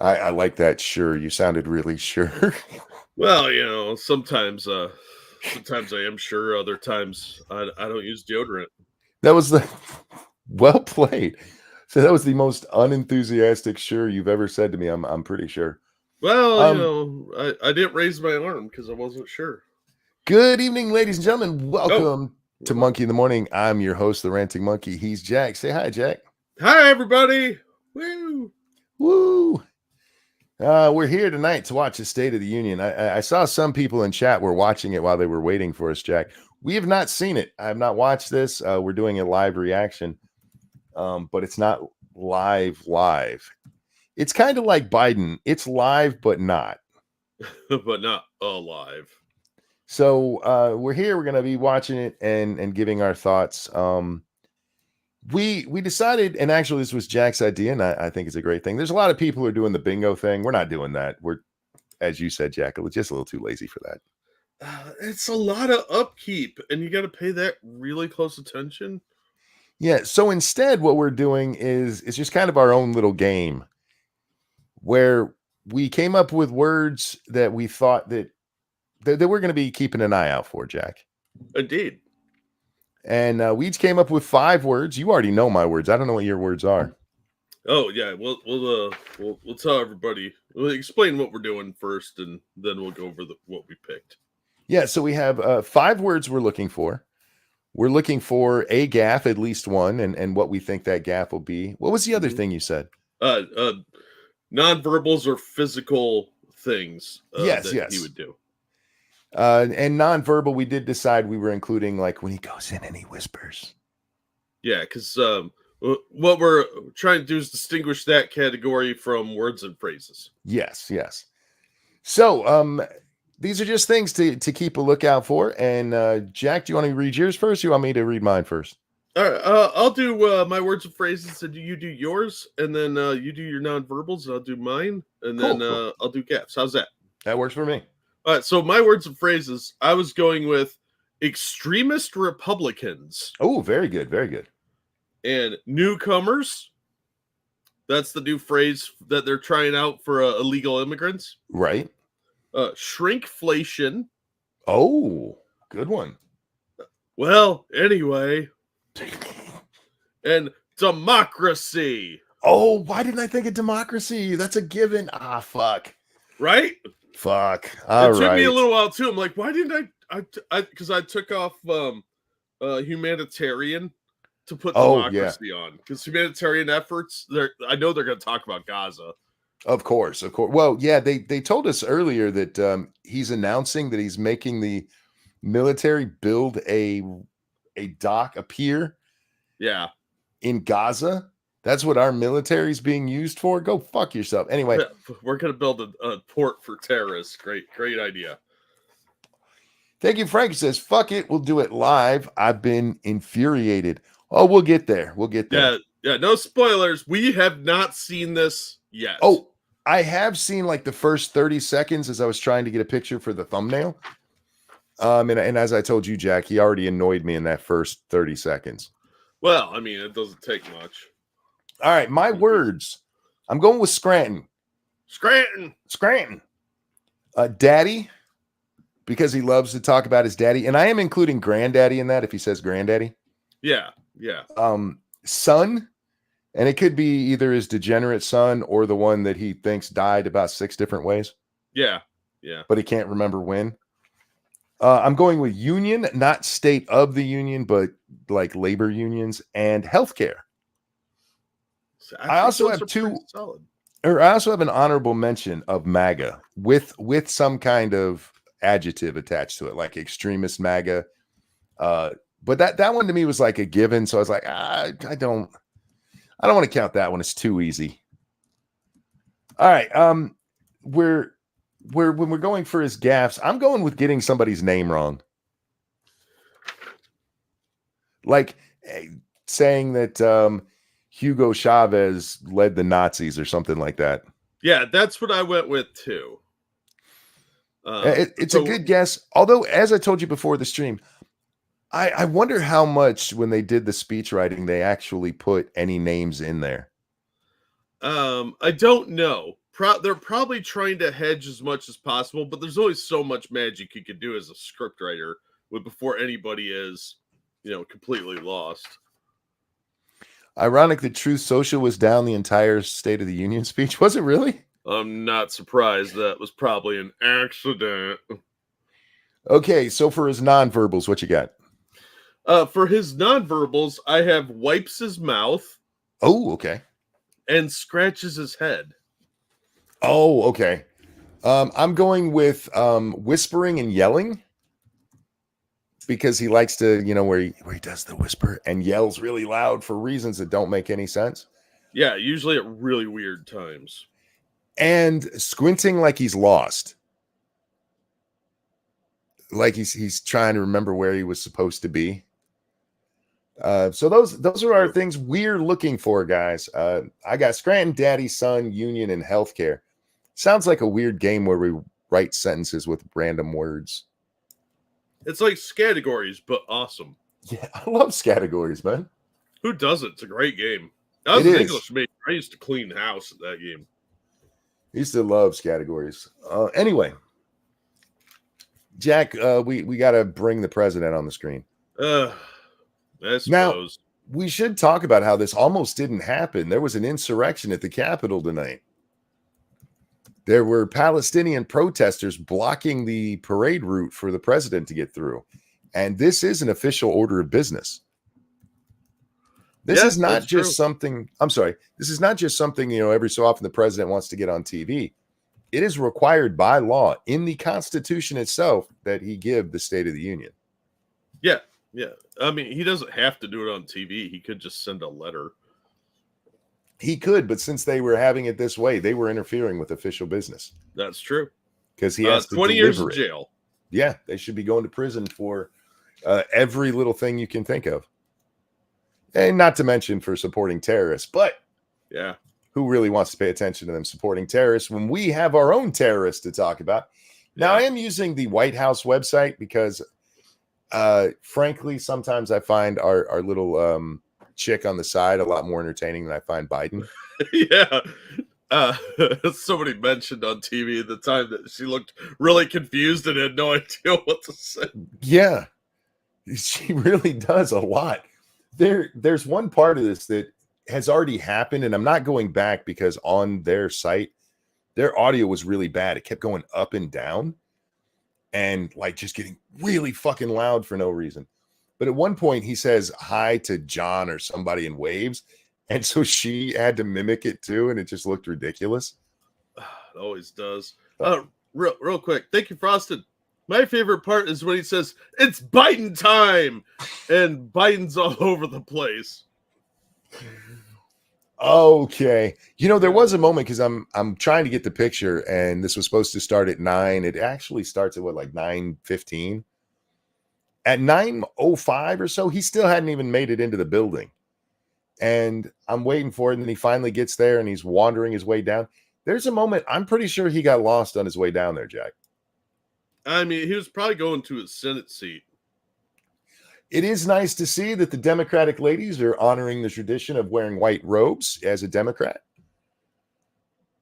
I like that. Sure. You sounded really sure. Well, sometimes I am sure, other times I don't use deodorant. That was the well played. So that was the most unenthusiastic sure you've ever said to me. I'm pretty sure. Well, Um, I didn't raise my arm because I wasn't sure. Good evening, ladies and gentlemen. Oh, Welcome to well, Monkey in the Morning. I'm your host, the Ranting Monkey. He's Jack. Say hi, Jack. hi everybody! Woo! Woo! We're here tonight to watch the State of the Union. I saw some people in chat were watching it while they were waiting for us, Jack. We have not seen it. I have not watched this. We're doing a live reaction, but it's not live. It's kind of like Biden. It's live, but not. But not alive. So we're here. We're going to be watching it and giving our thoughts. We decided, and actually this was Jack's idea, and I think it's a great thing. There's a lot of people who are doing the bingo thing. We're not doing that. We're, as you said, Jack, just a little too lazy for that. It's a lot of upkeep, and you got to pay that really close attention. Yeah. So instead, what we're doing is just kind of our own little game where we came up with words that we thought that we're going to be keeping an eye out for, Jack. Indeed. And we each came up with 5 words. You already know my words. I don't know what your words are. Oh yeah, we'll tell everybody. We'll explain what we're doing first, and then we'll go over what we picked. Yeah. So we have 5 words we're looking for. We're looking for a gaffe, at least one, and what we think that gaffe will be. What was the other thing you said? Nonverbals or physical things Yes. he would do. And nonverbal, we did decide we were including like when he goes in and he whispers. Yeah, because what we're trying to do is distinguish that category from words and phrases. Yes. So these are just things to keep a lookout for. And Jack, do you want to read yours first? Or you want me to read mine first? All right, I'll do my words and phrases, and you do yours, and then you do your nonverbals, and I'll do mine, and then Cool. I'll do gaps. How's that? That works for me. All right, so my words and phrases, I was going with extremist Republicans. Oh, very good. And newcomers. That's the new phrase that they're trying out for illegal immigrants. Right. Shrinkflation. Oh, good one. Well, anyway. And democracy. Oh, why didn't I think of democracy? That's a given. Ah, fuck. Right? Fuck. It took me a little while too. I'm like, why didn't I because I took off humanitarian to put democracy on, because humanitarian efforts, I know they're going to talk about Gaza. Of course. Well, yeah, they told us earlier that he's announcing that he's making the military build a dock, a pier. Yeah. In Gaza. That's what our military is being used for. Go fuck yourself. Anyway, we're going to build a port for terrorists. Great idea. Thank you, Frank. Says, fuck it. We'll do it live. I've been infuriated. Oh, we'll get there. Yeah. No spoilers. We have not seen this yet. Oh, I have seen like the first 30 seconds as I was trying to get a picture for the thumbnail. And as I told you, Jack, he already annoyed me in that first 30 seconds. Well, I mean, it doesn't take much. All right, my words. I'm going with Scranton. Daddy, because he loves to talk about his daddy. And I am including granddaddy in that if he says granddaddy. Yeah. Son, and it could be either his degenerate son or the one that he thinks died about 6 different ways. Yeah. But he can't remember when. I'm going with union, not state of the union, but like labor unions, and healthcare. I also have I also have an honorable mention of MAGA with some kind of adjective attached to it, like extremist MAGA. But that one to me was like a given. So I was like, I don't want to count that one. It's too easy. All right. When we're going for his gaffes, I'm going with getting somebody's name wrong. Like saying that Hugo Chavez led the Nazis or something like that. Yeah, that's what I went with too. It's a good guess. Although, as I told you before the stream, I wonder how much when they did the speech writing, they actually put any names in there. I don't know, they're probably trying to hedge as much as possible, but there's only so much magic you can do as a scriptwriter before anybody is, completely lost. Ironic that Truth Social was down the entire State of the Union speech. Was it really? I'm not surprised. That was probably an accident. Okay, so for his nonverbals, what you got? For his nonverbals, I have wipes his mouth. Oh, okay. And scratches his head. Oh, okay. I'm going with whispering and yelling, because he likes to, where he does the whisper and yells really loud for reasons that don't make any sense. Yeah, usually at really weird times. And squinting like he's lost. Like he's trying to remember where he was supposed to be. So those are our things we're looking for, guys. I got Scranton, Daddy, Son, Union, and Healthcare. Sounds like a weird game where we write sentences with random words. It's like categories, but awesome. Yeah, I love categories, man. Who doesn't? It's a great game. I was an English major. I used to clean the house at that game. I used to love categories. Anyway, Jack, we got to bring the president on the screen. I suppose. Now, we should talk about how this almost didn't happen. There was an insurrection at the Capitol tonight. There were Palestinian protesters blocking the parade route for the president to get through. And this is an official order of business. This is not just something, I'm sorry, this is not just something, every so often the president wants to get on TV. It is required by law in the Constitution itself that he give the State of the Union. Yeah. Yeah. I mean, he doesn't have to do it on TV. He could just send a letter. He could, but since they were having it this way, they were interfering with official business. That's true. Because he has to 20 years in jail. Yeah, they should be going to prison for every little thing you can think of. And not to mention for supporting terrorists. But yeah, who really wants to pay attention to them supporting terrorists when we have our own terrorists to talk about? Now, I am using the White House website because, frankly, sometimes I find our little chick on the side a lot more entertaining than I find Biden. Yeah. Somebody mentioned on TV at the time that she looked really confused and had no idea what to say. Yeah, she really does a lot. There's one part of this that has already happened, and I'm not going back because on their site, their audio was really bad. It kept going up and down and like just getting really fucking loud for no reason. But at one point he says hi to John or somebody and waves. And so she had to mimic it too. And it just looked ridiculous. It always does. Real quick. Thank you, Frosted. My favorite part is when he says, "It's Biden time." And Biden's all over the place. Okay. There was a moment because I'm trying to get the picture, and this was supposed to start at 9. It actually starts at like 9:15. At 9:05 or so, he still hadn't even made it into the building. And I'm waiting for it, and then he finally gets there, and he's wandering his way down. There's a moment, I'm pretty sure he got lost on his way down there, Jack. I mean, he was probably going to his Senate seat. It is nice to see that the Democratic ladies are honoring the tradition of wearing white robes as a Democrat.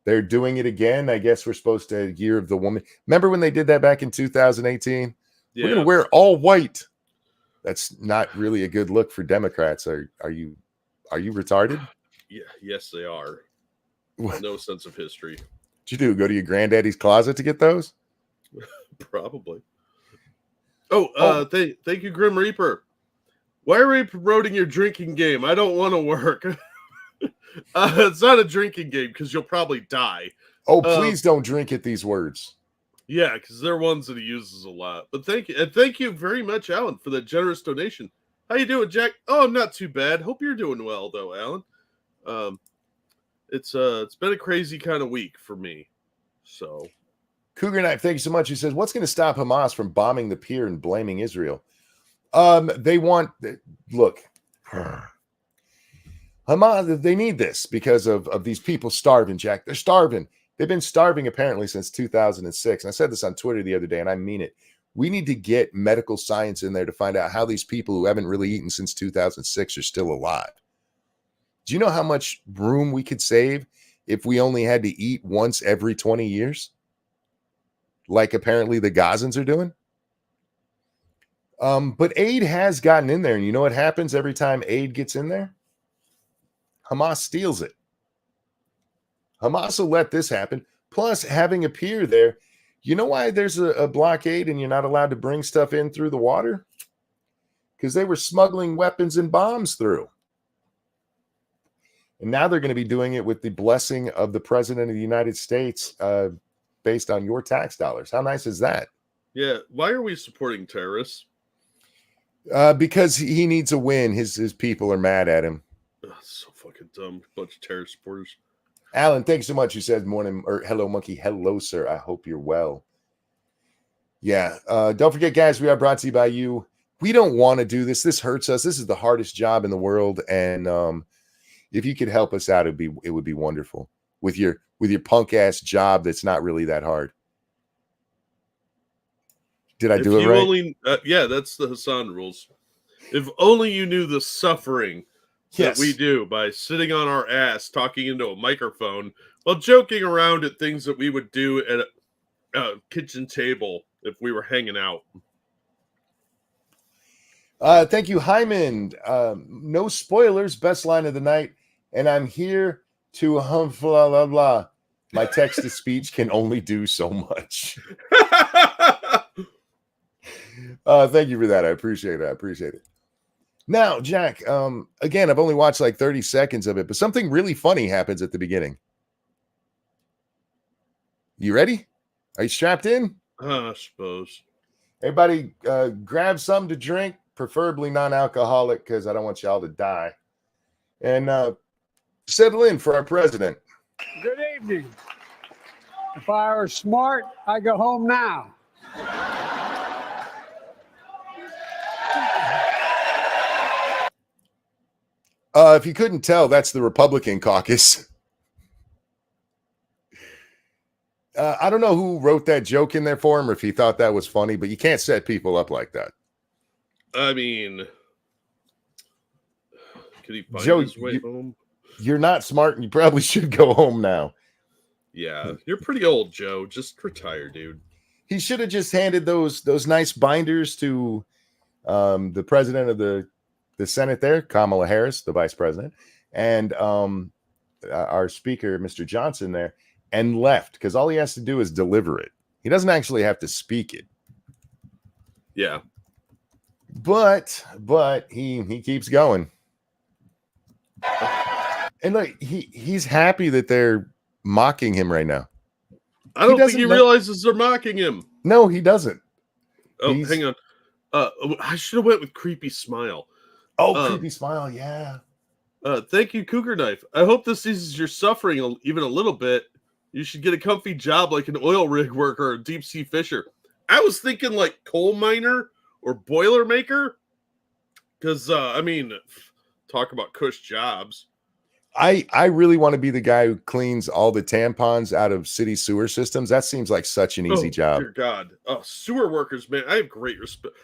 They're doing it again. I guess we're supposed to Year of the Woman. Remember when they did that back in 2018? Yeah. We're going to wear all white. That's not really a good look for Democrats. Are you retarded? Yeah, yes, they are. No sense of history. What'd you do? Go to your granddaddy's closet to get those? Probably. Thank you, Grim Reaper. Why are we promoting your drinking game? I don't want to work. It's not a drinking game because you'll probably die. Oh, please don't drink at these words. Yeah, because they're ones that he uses a lot. But thank you. And thank you very much, Alan, for that generous donation. How you doing, Jack? Oh, I'm not too bad. Hope you're doing well, though, Alan. It's been a crazy kind of week for me. So, Cougar Knife, thank you so much. He says, what's going to stop Hamas from bombing the pier and blaming Israel? They want, look, Hamas, they need this because of these people starving, Jack. They're starving. They've been starving apparently since 2006. And I said this on Twitter the other day, and I mean it. We need to get medical science in there to find out how these people who haven't really eaten since 2006 are still alive. Do you know how much room we could save if we only had to eat once every 20 years, like apparently the Gazans are doing. But aid has gotten in there, and you know what happens every time aid gets in there? Hamas steals it. Hamas will let this happen. Plus, having a pier there, you know why there's a blockade and you're not allowed to bring stuff in through the water? Because they were smuggling weapons and bombs through. And now they're going to be doing it with the blessing of the President of the United States based on your tax dollars. How nice is that? Yeah. Why are we supporting terrorists? Because he needs a win. His people are mad at him. Ugh, so fucking dumb. Bunch of terrorist supporters. Alan, thanks so much. You said morning or hello, monkey. Hello, sir. I hope you're well. Yeah. Don't forget, guys, we are brought to you by you. We don't want to do this. This hurts us. This is the hardest job in the world. And if you could help us out, it would be wonderful with your punk ass job. That's not really that hard. Did I do it right? Only, yeah, that's the Hassan rules. If only you knew the suffering that we do by sitting on our ass talking into a microphone while joking around at things that we would do at a kitchen table if we were hanging out. Thank you, Hyman. No spoilers. Best line of the night. And I'm here to blah, blah, blah. My text to speech can only do so much. Thank you for that. I appreciate it. Now, Jack, again, I've only watched like 30 seconds of it, but something really funny happens at the beginning. You ready? Are you strapped in? I suppose. Everybody grab something to drink, preferably non-alcoholic, because I don't want y'all to die. And settle in for our president. Good evening. If I were smart, I'd go home now. If you couldn't tell, that's the Republican caucus. I don't know who wrote that joke in there for him or if he thought that was funny, but you can't set people up like that. I mean, could he find Joe, his way home? You're not smart and you probably should go home now. Yeah, you're pretty old, Joe. Just retire, dude. He should have just handed those nice binders to the president of the Senate there, Kamala Harris, the vice president, and our speaker, Mr. Johnson there, and left, because all he has to do is deliver it. He doesn't actually have to speak it. Yeah. But he keeps going. And look, he's happy that they're mocking him right now. I don't think he realizes they're mocking him. No, he doesn't. Oh, hang on. I should have went with creepy smile. Oh, creepy smile, yeah. Thank you, Cougar Knife. I hope this eases your suffering even a little bit. You should get a comfy job like an oil rig worker or a deep sea fisher. I was thinking like coal miner or boiler maker. Because, I mean, talk about cush jobs. I really want to be the guy who cleans all the tampons out of city sewer systems. That seems like such an easy job. Dear God. Oh, sewer workers, man. I have great respect.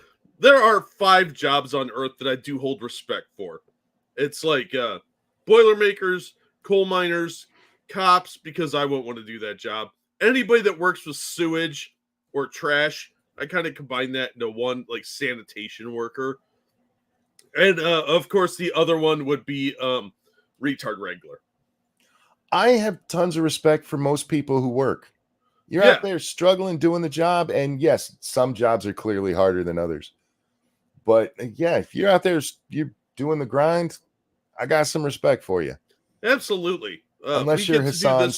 There are 5 jobs on Earth that I do hold respect for. It's like Boilermakers, coal miners, cops, because I won't want to do that job. Anybody that works with sewage or trash, I kind of combine that into one, like sanitation worker. And of course, the other one would be retard wrangler. I have tons of respect for most people who work. You're out there struggling doing the job, and yes, some jobs are clearly harder than others. But yeah, if you're out there, you're doing the grind, I got some respect for you. Absolutely. Unless you're Hassan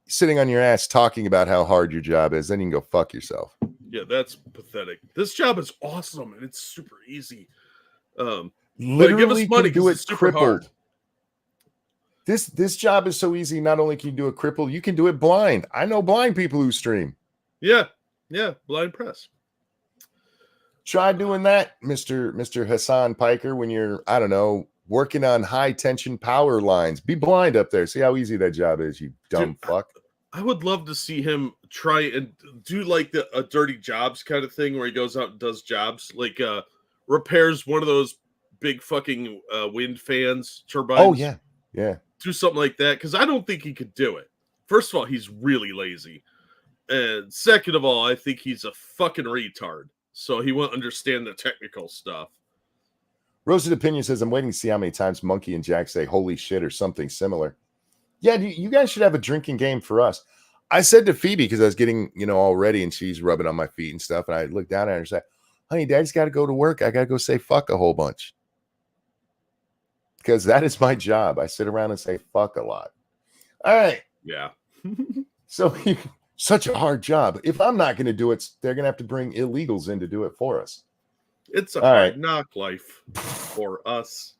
sitting on your ass talking about how hard your job is, then you can go fuck yourself. Yeah, that's pathetic. This job is awesome, and it's super easy. Literally give us money, can do it crippled. Hard. This job is so easy. Not only can you do it crippled, you can do it blind. I know blind people who stream. Yeah, blind press. Try doing that, Mr. Hassan Piker, when you're, I don't know, working on high tension power lines. Be blind up there. See how easy that job is, you dumb fuck. I would love to see him try and do like a dirty jobs kind of thing where he goes out and does jobs, like repairs one of those big fucking wind fans turbines. Oh yeah. do something like that because I don't think he could do it. First of all, he's really lazy. And second of all, I think he's a fucking retard. So he won't understand the technical stuff. Rose's opinion says, I'm waiting to see how many times Monkey and Jack say holy shit or something similar. Yeah, you guys should have a drinking game for us. I said to Phoebe, because I was getting, all ready and she's rubbing on my feet and stuff. And I looked down at her and said, honey, Daddy's got to go to work. I got to go say fuck a whole bunch. Because that is my job. I sit around and say fuck a lot. All right. Yeah. So such a hard job. If I'm not going to do it, they're going to have to bring illegals in to do it for us. It's a hard knock life for us.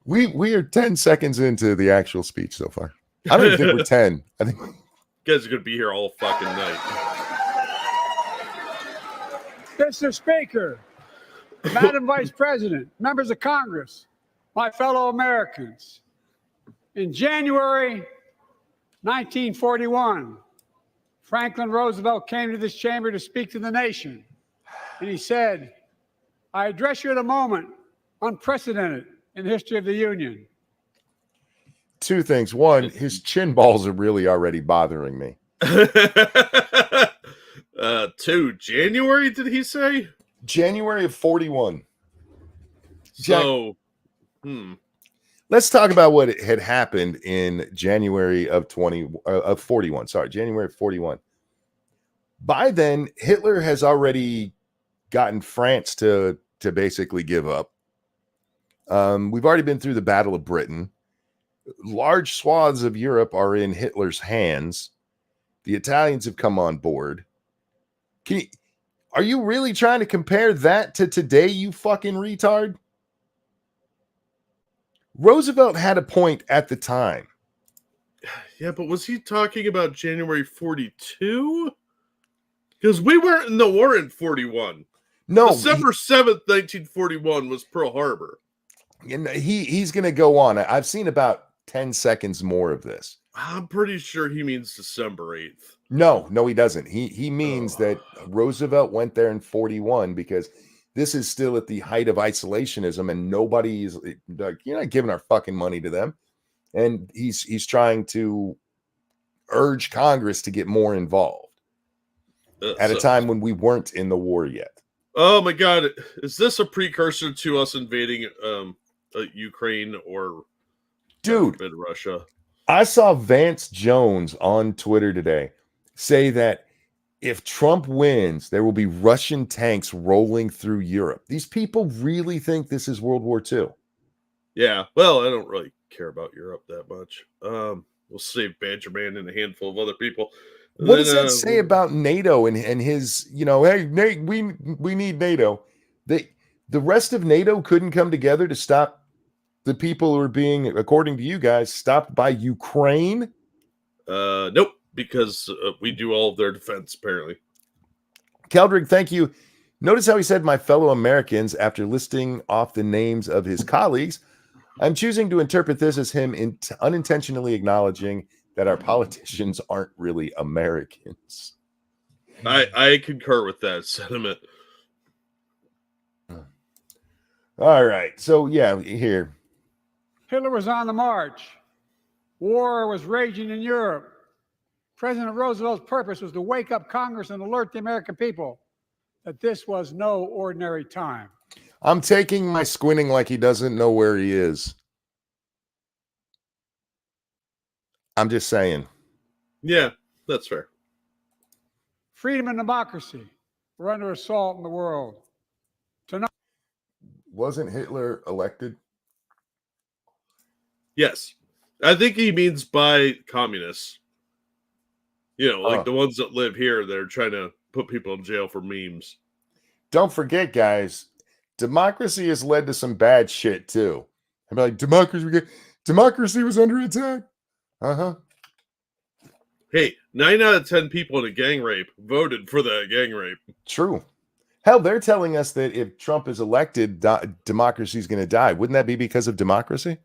We are 10 seconds into the actual speech so far. I don't even think we're 10. I think you guys are going to be here all fucking night. Mr. Speaker, Madam Vice President, members of Congress, my fellow Americans. In January 1941, Franklin Roosevelt came to this chamber to speak to the nation. And he said, I address you at a moment unprecedented in the history of the Union. Two things. One, his chin balls are really already bothering me. Two, January, did he say? January of 41. So, Let's talk about what had happened in January of 41. Sorry, January of 41. By then, Hitler has already gotten France to basically give up. We've already been through the Battle of Britain. Large swaths of Europe are in Hitler's hands. The Italians have come on board. Are you really trying to compare that to today, you fucking retard? Roosevelt had a point at the time. Yeah, but was he talking about January 42? Because we weren't in the war in 41. No. December 7th, 1941 was Pearl Harbor. And he's going to go on. I've seen about 10 seconds more of this. I'm pretty sure he means December 8th. No, he doesn't. He means that Roosevelt went there in 41 because this is still at the height of isolationism and nobody's like, you're not giving our fucking money to them. And he's trying to urge Congress to get more involved at a time when we weren't in the war yet. Oh my God. Is this a precursor to us invading Ukraine or Russia? I saw Vance Jones on Twitter today say that if Trump wins, there will be Russian tanks rolling through Europe. These people really think this is World War II. Yeah, well, I don't really care about Europe that much. We'll save Badger Man and a handful of other people. What does that say about NATO and his, hey, Nate, we need NATO. The rest of NATO couldn't come together to stop the people who are being, according to you guys, stopped by Ukraine? Nope, because we do all of their defense, apparently. Keldrick, thank you. Notice how he said my fellow Americans after listing off the names of his colleagues. I'm choosing to interpret this as him unintentionally acknowledging that our politicians aren't really Americans. I concur with that sentiment. All right. So, yeah, here. Hitler was on the march. War was raging in Europe. President Roosevelt's purpose was to wake up Congress and alert the American people that this was no ordinary time. I'm taking my squinting like he doesn't know where he is. I'm just saying. Yeah, that's fair. Freedom and democracy were under assault in the world. Tonight, wasn't Hitler elected? Yes. I think he means by communists. Like the ones that live here, they're trying to put people in jail for memes. Don't forget, guys, democracy has led to some bad shit, too. I'm like, democracy was under attack. Uh-huh. Hey, 9 out of 10 people in a gang rape voted for that gang rape. True. Hell, they're telling us that if Trump is elected, democracy is going to die. Wouldn't that be because of democracy?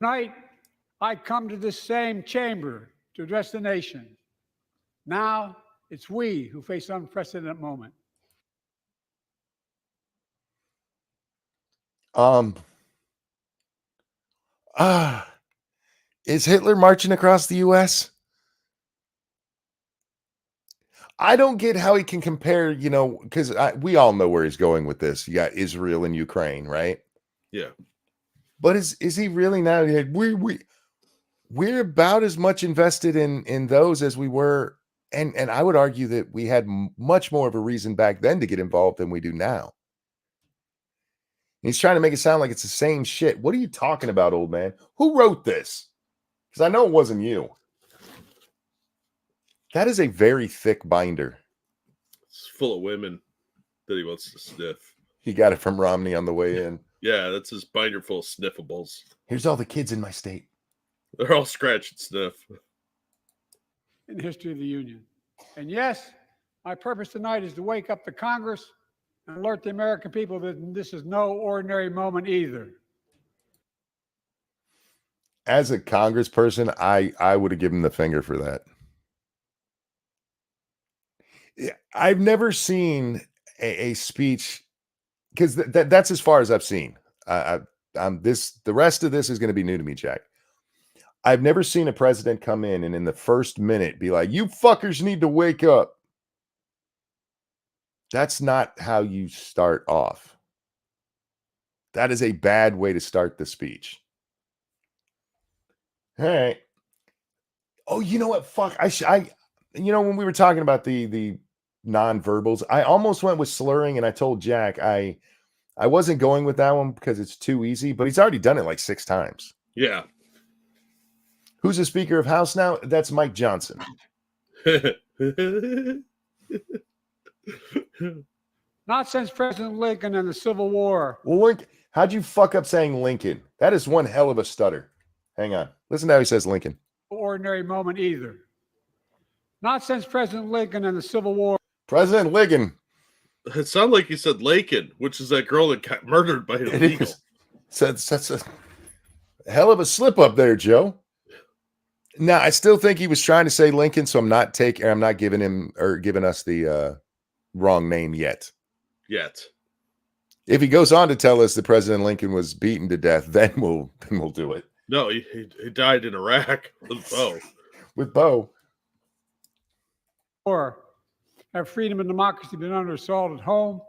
Tonight, I come to this same chamber to address the nation. Now, it's we who face an unprecedented moment. Is Hitler marching across the U.S.? I don't get how he can compare, because we all know where he's going with this. You got Israel and Ukraine, right? Yeah. But is he really now? We're about as much invested in those as we were, and I would argue that we had much more of a reason back then to get involved than we do now. He's trying to make it sound like it's the same shit. What are you talking about, old man? Who wrote this? Because I know it wasn't you. That is a very thick binder. It's full of women that he wants to sniff. He got it from Romney on the way in. Yeah, that's his binder full of sniffables. Here's all the kids in my state. They're all scratch and sniff. In the history of the Union. And yes, my purpose tonight is to wake up the Congress and alert the American people that this is no ordinary moment either. As a congressperson, I would have given the finger for that. I've never seen a speech, because that's as far as I've seen. The rest of this is going to be new to me, Jack. I've never seen a president come in and in the first minute be like, "You fuckers need to wake up." That's not how you start off. That is a bad way to start the speech. All right. Oh, you know what? Fuck. When we were talking about the nonverbals, I almost went with slurring, and I told Jack I wasn't going with that one because it's too easy, but he's already done it like 6 times. Yeah. Who's the Speaker of House now? That's Mike Johnson. Not since President Lincoln and the Civil War. Well, how'd you fuck up saying Lincoln? That is one hell of a stutter. Hang on. Listen to how he says Lincoln. Ordinary moment either. Not since President Lincoln and the Civil War. President Lincoln. It sounded like he said Lakin, which is that girl that got murdered by an illegal. That's a hell of a slip up there, Joe. Now, I still think he was trying to say Lincoln, so I'm not giving him or giving us the wrong name yet. If he goes on to tell us that President Lincoln was beaten to death, then we'll do it. No, he died in Iraq with Bo. With Bo. Or have freedom and democracy been under assault at home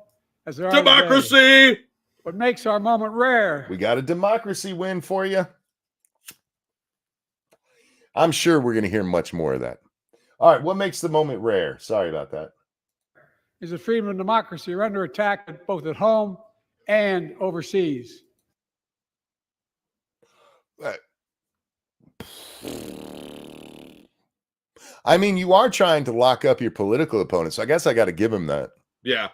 as they are Democracy! Today? What makes our moment rare? We got a democracy win for you. I'm sure we're going to hear much more of that. All right, what makes the moment rare? Sorry about that. Is that freedom and democracy are under attack both at home and overseas. I mean, you are trying to lock up your political opponents, so I guess I got to give him that. Yeah.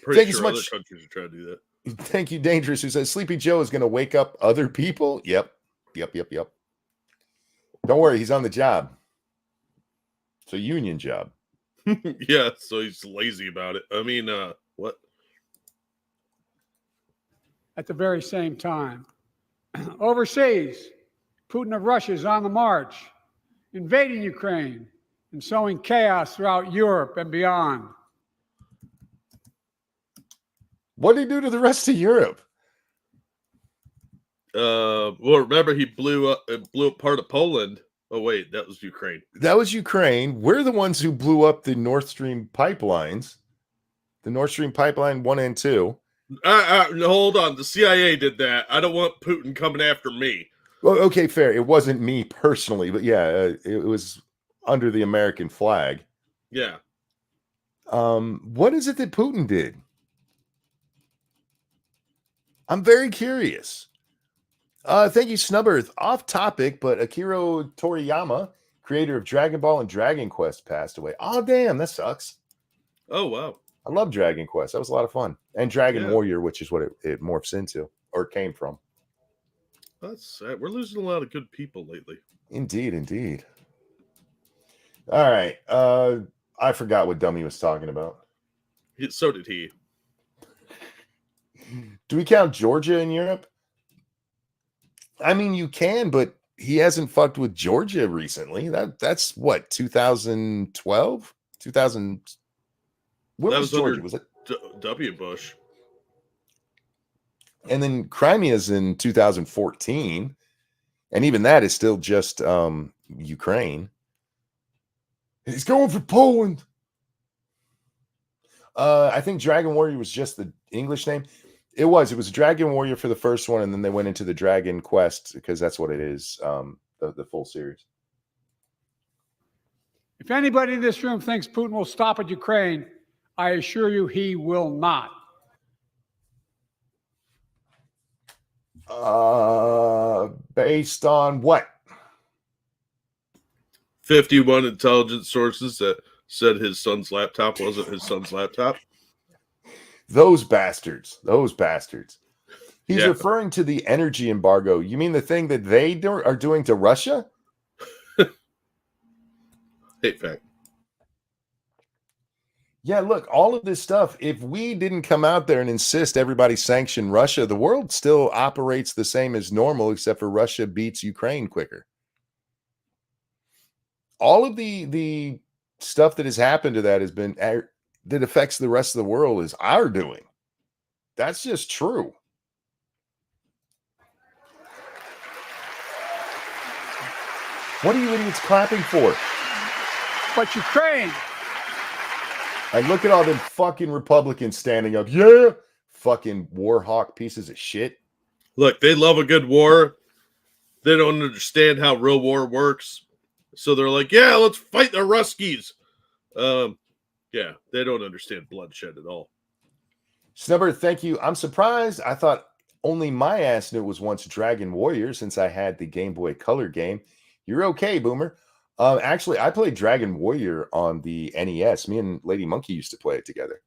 Pretty sure other countries are trying to do that. Thank you, Dangerous, who says Sleepy Joe is going to wake up other people. Yep. Don't worry, he's on the job. It's a union job. Yeah, so he's lazy about it. I mean, what? At the very same time, overseas, Putin of Russia is on the march, invading Ukraine and sowing chaos throughout Europe and beyond. What did he do to the rest of Europe? Well, remember he blew up part of Poland. Oh wait, that was Ukraine. That was Ukraine. We're the ones who blew up the Nord Stream pipelines, the Nord Stream pipeline 1 and 2. Hold on, the CIA did that. I don't want Putin coming after me. Well, okay, fair. It wasn't me personally, but yeah, it was under the American flag. Yeah. What is it that Putin did? I'm very curious. Thank you, Snubbers. Off topic, but Akira Toriyama, creator of Dragon Ball and Dragon Quest, passed away. Oh, damn, that sucks. Oh, wow. I love Dragon Quest. That was a lot of fun. And Dragon Warrior, which is what it morphs into, or came from. That's sad. We're losing a lot of good people lately. Indeed. All right. I forgot what Dummy was talking about. So did he. Do we count Georgia in Europe? I mean, you can, but he hasn't fucked with Georgia recently. That's what, 2012? 2000. Where was Georgia? Was it W. Bush? And then Crimea's in 2014. And even that is still just Ukraine. He's going for Poland. I think Dragon Warrior was just the English name. It was Dragon Warrior for the first one, and then they went into the Dragon Quest because that's what it is, the full series. If anybody in this room thinks Putin will stop at Ukraine, I assure you he will not. Based on what? 51 intelligence sources that said his son's laptop wasn't his son's laptop. Those bastards. He's referring to the energy embargo. You mean the thing that they are doing to Russia? Hate fact. Yeah, look, all of this stuff, if we didn't come out there and insist everybody sanction Russia, the world still operates the same as normal, except for Russia beats Ukraine quicker. All of the stuff that has happened to that has been that affects the rest of the world is our doing. That's just true. What are you idiots clapping for? But Ukraine. And look at all them fucking Republicans standing up. Yeah. Fucking war hawk pieces of shit. Look, they love a good war. They don't understand how real war works. So they're like, yeah, let's fight the Ruskies. Yeah, they don't understand bloodshed at all. Snubber, thank you. I'm surprised. I thought only my ass knew it was once Dragon Warrior since I had the Game Boy Color game. You're okay, Boomer. Actually, I played Dragon Warrior on the NES. Me and Lady Monkey used to play it together.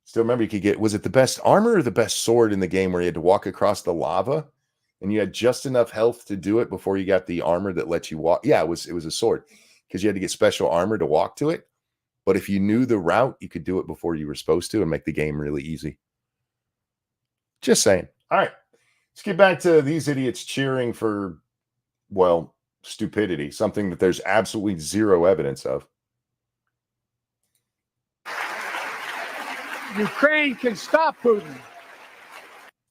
Still remember you could get, was it the best armor or the best sword in the game where you had to walk across the lava and you had just enough health to do it before you got the armor that lets you walk? Yeah, it was a sword because you had to get special armor to walk to it. But if you knew the route, you could do it before you were supposed to and make the game really easy. Just saying. All right, let's get back to these idiots cheering for, well, stupidity, something that there's absolutely zero evidence of. Ukraine can stop Putin.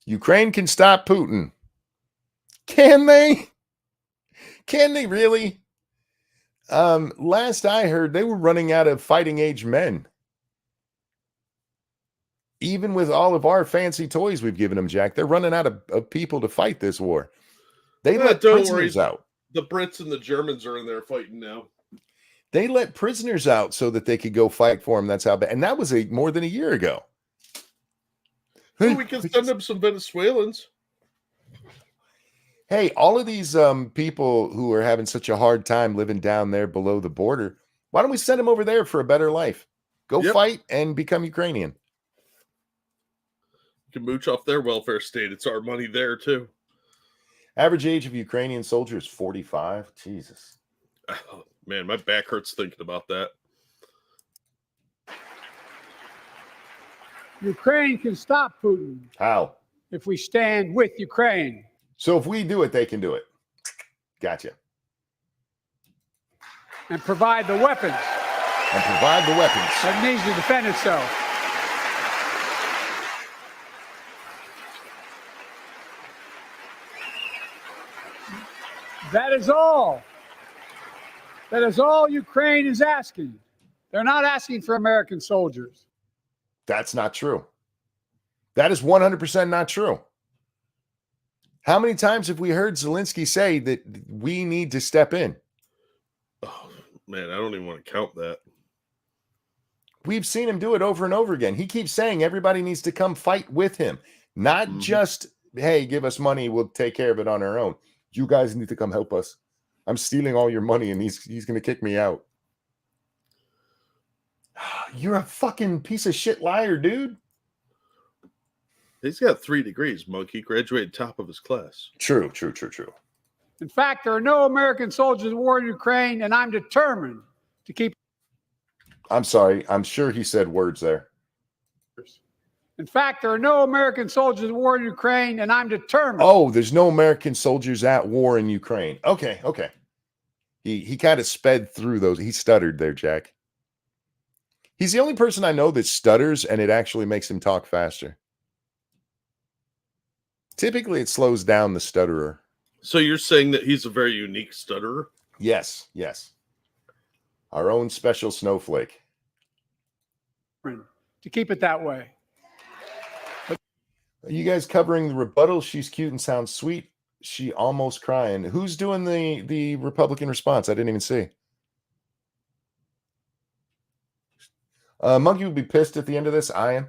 Ukraine can stop Putin. Can they? Can they really? Last I heard, they were running out of fighting age men. Even with all of our fancy toys we've given them, Jack, they're running out of people to fight this war. They let prisoners out. The Brits and the Germans are in there fighting now. They let prisoners out so that they could go fight for them. That's how bad. And that was more than a year ago. Well, we can send them some Venezuelans. Hey, all of these people who are having such a hard time living down there below the border, why don't we send them over there for a better life? Go fight and become Ukrainian. You can mooch off their welfare state. It's our money there, too. Average age of Ukrainian soldier is 45. Jesus. Oh, man, my back hurts thinking about that. Ukraine can stop Putin. How? If we stand with Ukraine. So if we do it, they can do it. Gotcha. And provide the weapons. That needs to defend itself. That is all. That is all Ukraine is asking. They're not asking for American soldiers. That's not true. That is 100% not true. How many times have we heard Zelensky say that we need to step in? Oh, man, I don't even want to count that. We've seen him do it over and over again. He keeps saying everybody needs to come fight with him. Not just, hey, give us money, we'll take care of it on our own. You guys need to come help us. I'm stealing all your money and he's going to kick me out. You're a fucking piece of shit liar, dude. He's got 3 degrees, Monkey. Graduated top of his class. True. In fact, there are no American soldiers at war in Ukraine, and I'm determined to keep. I'm sorry. I'm sure he said words there. In fact, there are no American soldiers at war in Ukraine, and I'm determined. Oh, there's no American soldiers at war in Ukraine. Okay. He kind of sped through those. He stuttered there, Jack. He's the only person I know that stutters, and it actually makes him talk faster. Typically, it slows down the stutterer. So you're saying that he's a very unique stutterer? Yes, yes. Our own special snowflake. To keep it that way. Are you guys covering the rebuttal? She's cute and sounds sweet. She almost crying. Who's doing the Republican response? I didn't even see. Monkey would be pissed at the end of this. I am.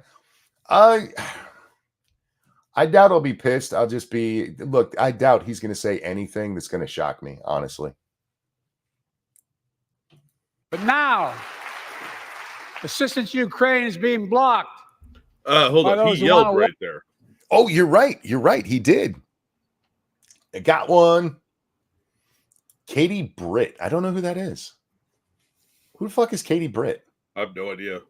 I doubt I'll be pissed. I'll just be, look, I doubt he's going to say anything that's going to shock me, honestly. But now, assistance to Ukraine is being blocked. Hold on. He yelled right there. Oh, you're right. You're right. He did. I got one. Katie Britt. I don't know who that is. Who the fuck is Katie Britt? I have no idea.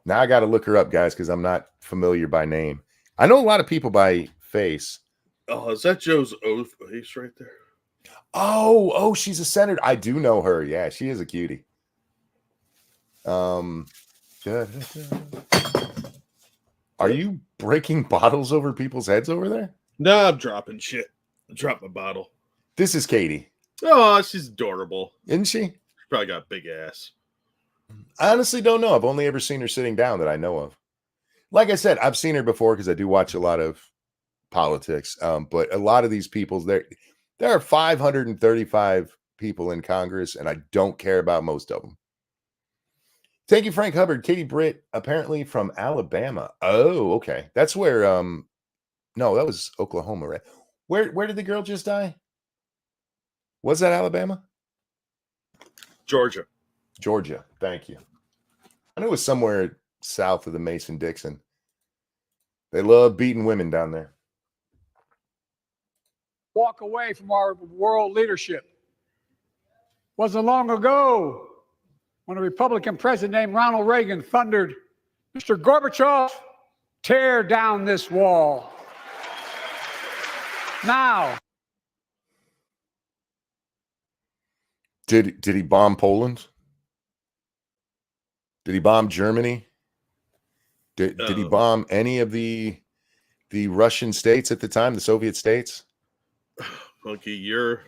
Now I got to look her up, guys, because I'm not familiar by name. I know a lot of people by face. Oh, is that Joe's oath face right there? Oh, she's a senator. I do know her. Yeah, she is a cutie. Are you breaking bottles over people's heads over there? No, I'm dropping shit. I dropped my bottle. This is Katie. Oh, she's adorable. Isn't she? She probably got a big ass. I honestly don't know. I've only ever seen her sitting down that I know of. Like I said, I've seen her before because I do watch a lot of politics. But a lot of these people, there are 535 people in Congress, and I don't care about most of them. Thank you, Frank Hubbard. Katie Britt, apparently from Alabama. Oh, okay. That's where no, that was Oklahoma, right? Where did the girl just die? Was that Alabama? Georgia. Georgia. Thank you. I know it was somewhere south of the Mason-Dixon. They love beating women down there. Walk away from our world leadership. Wasn't long ago when a Republican president named Ronald Reagan thundered, "Mr. Gorbachev, tear down this wall." Now, did he bomb Poland? Did he bomb Germany? Did he bomb any of the Russian states at the time, the Soviet states? Monkey, you're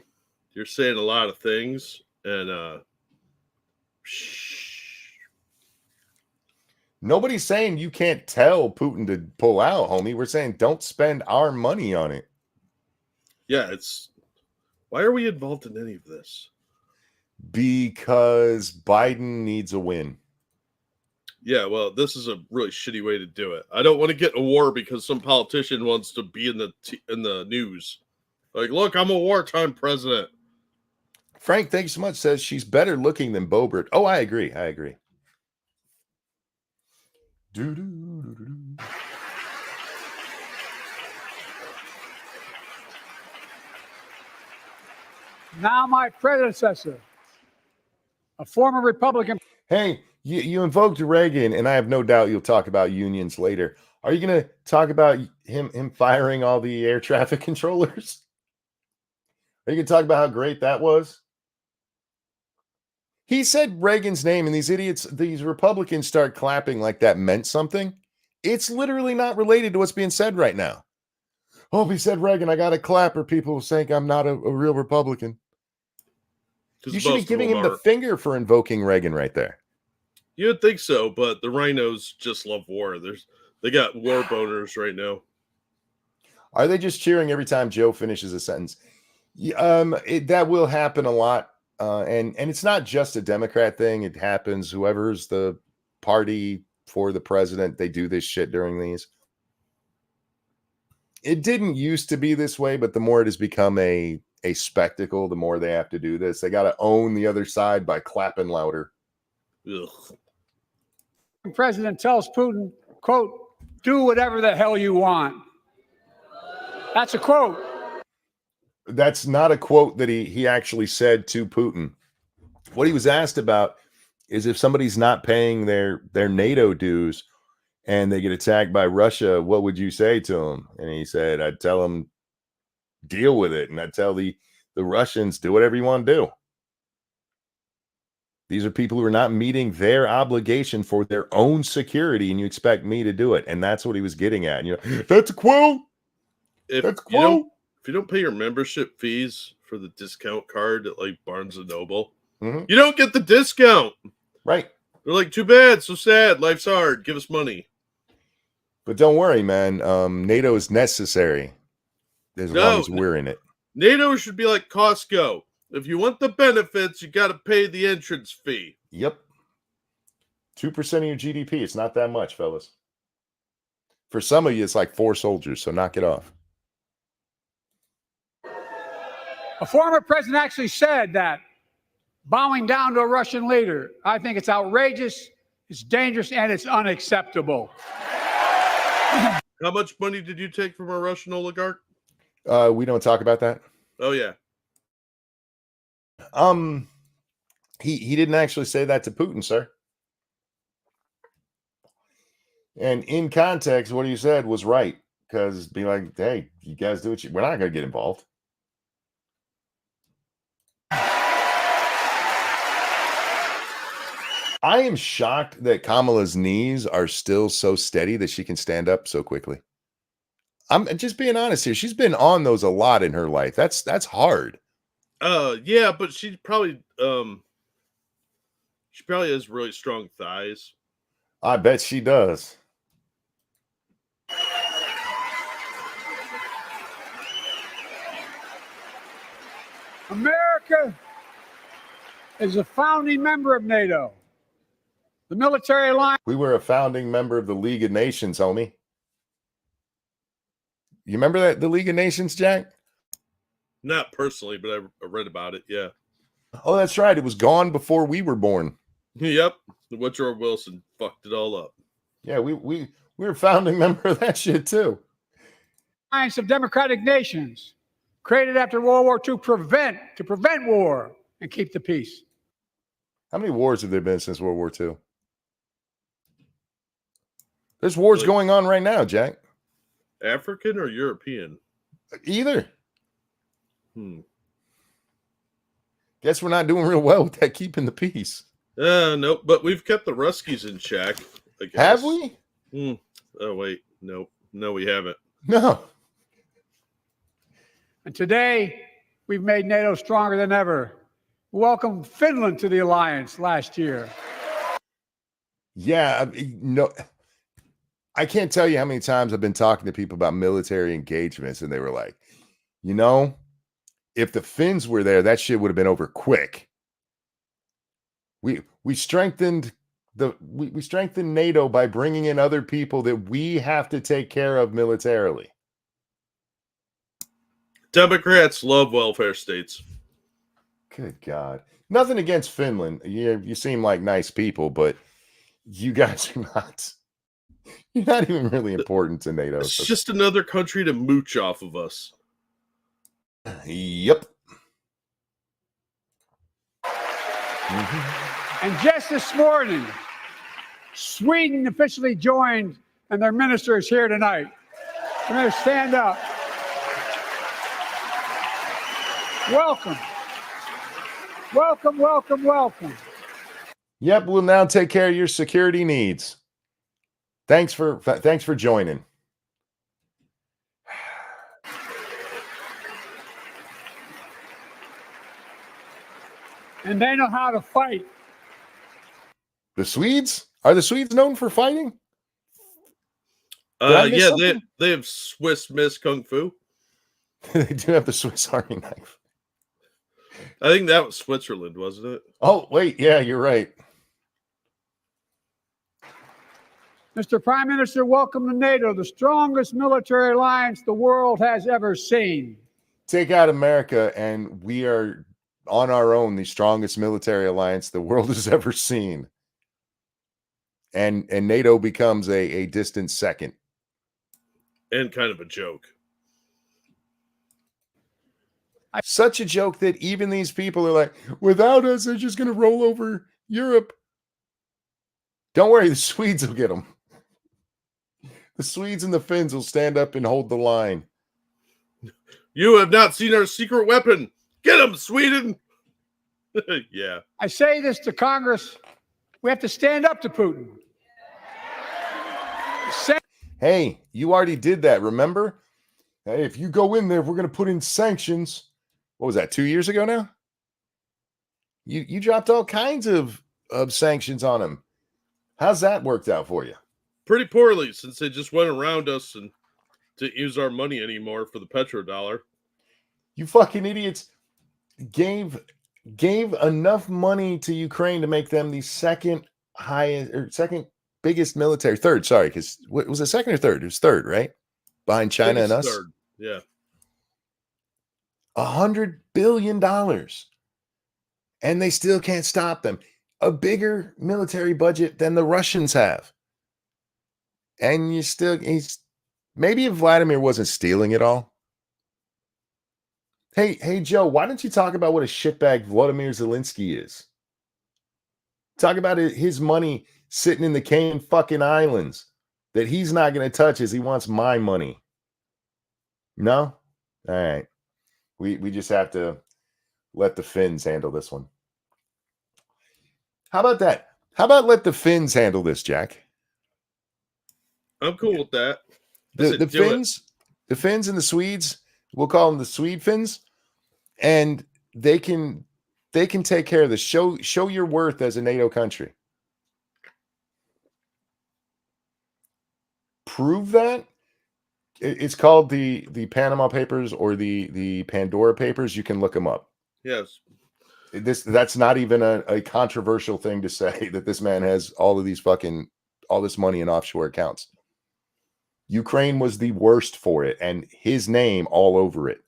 saying a lot of things, and nobody's saying you can't tell Putin to pull out, homie. We're saying don't spend our money on it. Yeah, why are we involved in any of this? Because Biden needs a win. Yeah, well, this is a really shitty way to do it. I don't want to get in a war because some politician wants to be in the news. Like, look, I'm a wartime president. Frank, thank you so much. Says she's better looking than Boebert. Oh, I agree. now my predecessor, a former Republican. Hey, you invoked Reagan, and I have no doubt you'll talk about unions later. Are you going to talk about him firing all the air traffic controllers? Are you going to talk about how great that was? He said Reagan's name, and these Republicans start clapping like that meant something. It's literally not related to what's being said right now. Oh, if he said Reagan, I got to clap, or people will think I'm not a real Republican. You should be giving him the finger for invoking Reagan right there. You would think so, but the rhinos just love war. They got war boners right now. Are they just cheering every time Joe finishes a sentence? That will happen a lot. And it's not just a Democrat thing. It happens. Whoever's the party for the president, they do this shit during these. It didn't used to be this way, but the more it has become a spectacle, the more they have to do this. They got to own the other side by clapping louder. Ugh. The president tells Putin, quote, "Do whatever the hell you want." That's a quote. That's not a quote that he actually said to Putin. What he was asked about is if somebody's not paying their NATO dues and they get attacked by Russia, what would you say to them? And he said, I'd tell them, deal with it. And I'd tell the Russians, do whatever you want to do. These are people who are not meeting their obligation for their own security, and you expect me to do it. And that's what he was getting at. And that's a quote. if That's you cool. don't pay your membership fees for the discount card at like Barnes and Noble, Mhm. you don't get the discount. Right. They're like, too bad, so sad, life's hard, give us money. But don't worry, man. NATO is necessary as long No, as we're in it. NATO should be like Costco. If you want the benefits, you got to pay the entrance fee. Yep. 2% of your GDP. It's not that much, fellas. For some of you, it's like 4 soldiers, so knock it off. A former president actually said that bowing down to a Russian leader, I think it's outrageous, it's dangerous, and it's unacceptable. How much money did you take from a Russian oligarch? We don't talk about that. Oh, yeah. He didn't actually say that to Putin, sir. And in context, what he said was right, because be like, hey, you guys do what we're not going to get involved. I am shocked that Kamala's knees are still so steady that she can stand up so quickly. I'm just being honest here. She's been on those a lot in her life. That's hard. Yeah, but she probably has really strong thighs. I bet she does. America is a founding member of NATO. The military alliance. We were a founding member of the League of Nations, homie. You remember that, the League of Nations, Jack? Not personally, but I read about it. Yeah. Oh, that's right. It was gone before we were born. Yep. Woodrow Wilson fucked it all up. Yeah, we were a founding member of that shit too. Alliance of Democratic Nations, created after World War II to prevent war and keep the peace. How many wars have there been since World War II? There's wars going on right now, Jack. African or European? Either. Guess we're not doing real well with that keeping the peace. No, but we've kept the Ruskies in check. I guess. Have we? Oh, wait. No, we haven't. No. And today, we've made NATO stronger than ever. We welcomed Finland to the alliance last year. Yeah, no. I can't tell you how many times I've been talking to people about military engagements, and they were like, you know, if the Finns were there, that shit would have been over quick. We strengthened we strengthened NATO by bringing in other people that we have to take care of militarily. Democrats love welfare states. Good God. Nothing against Finland. You seem like nice people, but you guys are not. You're not even really important to NATO. It's just another country to mooch off of us. Yep. And just this morning, Sweden officially joined, and their minister is here tonight. I'm going to stand up. Welcome. Welcome, welcome, welcome. Yep, we'll now take care of your security needs. Thanks for joining. And they know how to fight. The Swedes? Are the Swedes known for fighting? Yeah, they have Swiss Miss Kung Fu. They do have the Swiss Army knife. I think that was Switzerland, wasn't it? Oh, wait. Yeah, you're right. Mr. Prime Minister, welcome to NATO, the strongest military alliance the world has ever seen. Take out America, and we are on our own the strongest military alliance the world has ever seen. And NATO becomes a distant second. And kind of a joke. Such a joke that even these people are like, without us, they're just going to roll over Europe. Don't worry, the Swedes will get them. The Swedes and the Finns will stand up and hold the line. You have not seen our secret weapon. Get them, Sweden. Yeah. I say this to Congress. We have to stand up to Putin. Hey, you already did that, remember? Hey, if you go in there, we're going to put in sanctions. What was that, 2 years ago now? You dropped all kinds of sanctions on them. How's that worked out for you? Pretty poorly, since they just went around us and didn't use our money anymore for the petrodollar. You fucking idiots gave enough money to Ukraine to make them the second highest or second biggest military, third, sorry, because what was it, second or third? It was third, right? Behind China and us. Third. Yeah. $100 billion. And they still can't stop them. A bigger military budget than the Russians have. And maybe if Vladimir wasn't stealing it all. Hey, Joe, why don't you talk about what a shitbag Vladimir Zelensky is? Talk about his money sitting in the Cayman fucking Islands that he's not going to touch as he wants my money. No? All right. We just have to let the Finns handle this one. How about that? How about let the Finns handle this, Jack? I'm cool with that. The Finns and the Swedes, we'll call them the Swede Finns, and they can take care of this. Show your worth as a NATO country. Prove that. It's called the Panama Papers or the Pandora Papers. You can look them up. Yes. That's not even a controversial thing to say, that this man has all this money in offshore accounts. Ukraine was the worst for it, and his name all over it.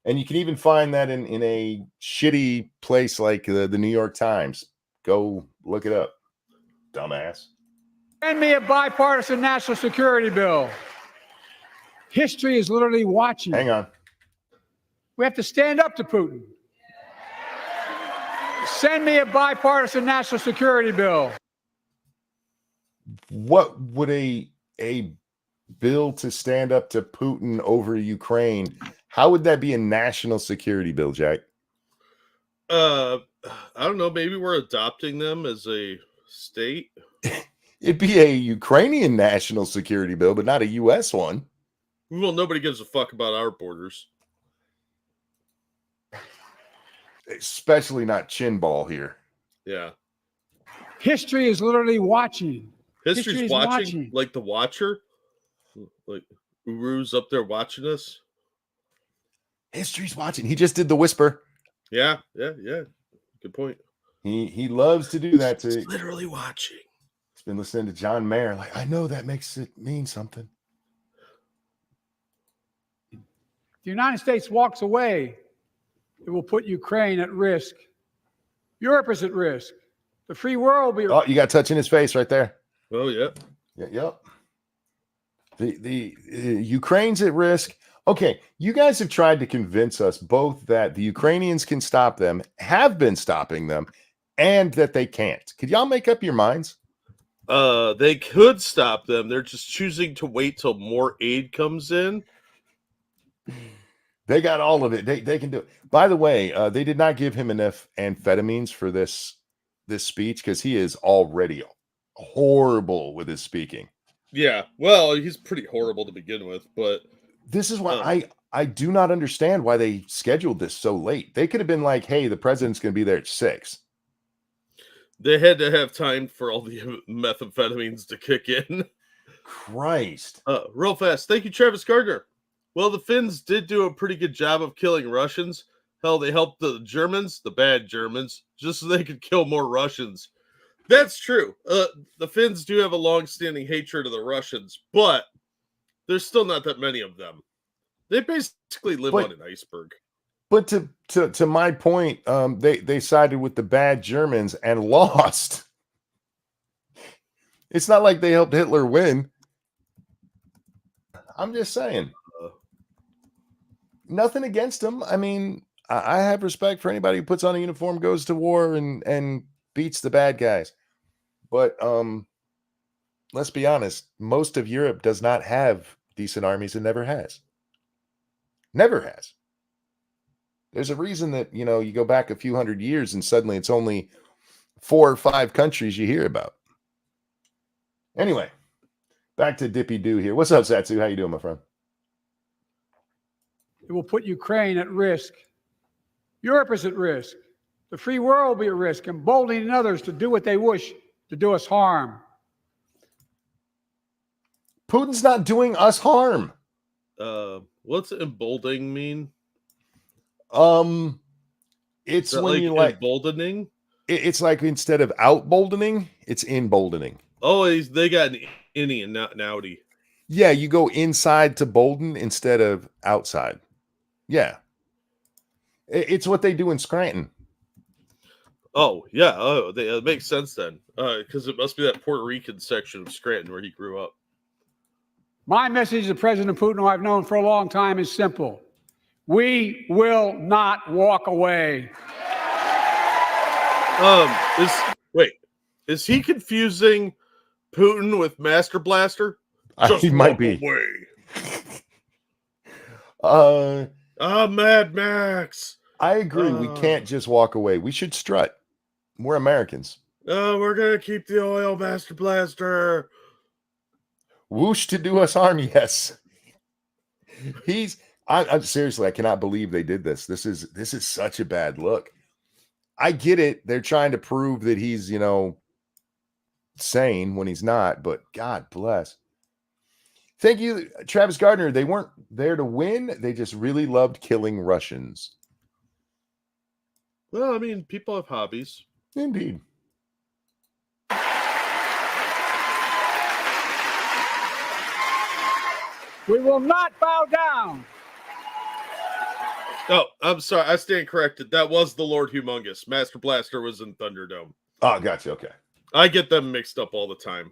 And you can even find that in a shitty place like the New York Times. Go look it up, dumbass. Send me a bipartisan national security bill. History is literally watching. Hang on. We have to stand up to Putin. Send me a bipartisan national security bill. What would a bill to stand up to Putin over Ukraine, how would that be a national security bill, Jack? I don't know. Maybe we're adopting them as a state. It'd be a Ukrainian national security bill, but not a U.S. one. Well, nobody gives a fuck about our borders. Especially not Chinball here. Yeah. History is literally watching. History's watching, like the Watcher. Like Uru's up there watching us. History's watching. He just did the whisper. Yeah. Good point. He loves to do that. He's literally watching. He's been listening to John Mayer. Like, I know that makes it mean something. If the United States walks away, it will put Ukraine at risk. Europe is at risk. The free world will be. Oh, you got touching his face right there. Oh, yeah. Yep. The Ukraine's at risk. Okay, you guys have tried to convince us both that the Ukrainians can stop them, have been stopping them, and that they can't. Could y'all make up your minds? They could stop them. They're just choosing to wait till more aid comes in. They got all of it. They can do it. By the way, they did not give him enough amphetamines for this speech because he is already horrible with his speaking. Yeah, well, he's pretty horrible to begin with, but this is why I do not understand why they scheduled this so late. They could have been like, hey, the president's going to be there at 6. They had to have time for all the methamphetamines to kick in. Christ. Real fast. Thank you, Travis Gardner. Well, the Finns did do a pretty good job of killing Russians. Hell, they helped the Germans, the bad Germans, just so they could kill more Russians. That's true. The Finns do have a long-standing hatred of the Russians, but there's still not that many of them. They basically live on an iceberg. But to my point, they sided with the bad Germans and lost. It's not like they helped Hitler win. I'm just saying. Nothing against them. I mean, I have respect for anybody who puts on a uniform, goes to war, and beats the bad guys. But let's be honest, most of Europe does not have decent armies and never has. Never has. There's a reason that, you go back a few hundred years and suddenly it's only 4 or 5 countries you hear about. Anyway, Back to Dippy Doo here. What's up, Satsu? How you doing, my friend? It will put Ukraine at risk. Europe is at risk. The free world will be at risk, emboldening others to do what they wish to do us harm. Putin's not doing us harm. What's emboldening mean? It's when like you like emboldening. It's like instead of outboldening, it's emboldening. Oh, they got an innie and not an outie. Yeah, you go inside to bolden instead of outside. Yeah. It's what they do in Scranton. Oh, yeah. Oh, it makes sense then. Because it must be that Puerto Rican section of Scranton where he grew up. My message to President Putin, who I've known for a long time, is simple. We will not walk away. Is he confusing Putin with Master Blaster? He might be. Mad Max. I agree. We can't just walk away. We should strut. We're Americans. We're gonna keep the oil, Master Blaster. Whoosh to do us harm, yes. I'm seriously, I cannot believe they did this. This is such a bad look. I get it. They're trying to prove that he's, sane when he's not, but God bless. Thank you, Travis Gardner. They weren't there to win. They just really loved killing Russians. Well, I mean, people have hobbies. Indeed. We will not bow down. Oh, I'm sorry. I stand corrected. That was the Lord Humongous. Master Blaster was in Thunderdome. Oh, gotcha. Okay. I get them mixed up all the time.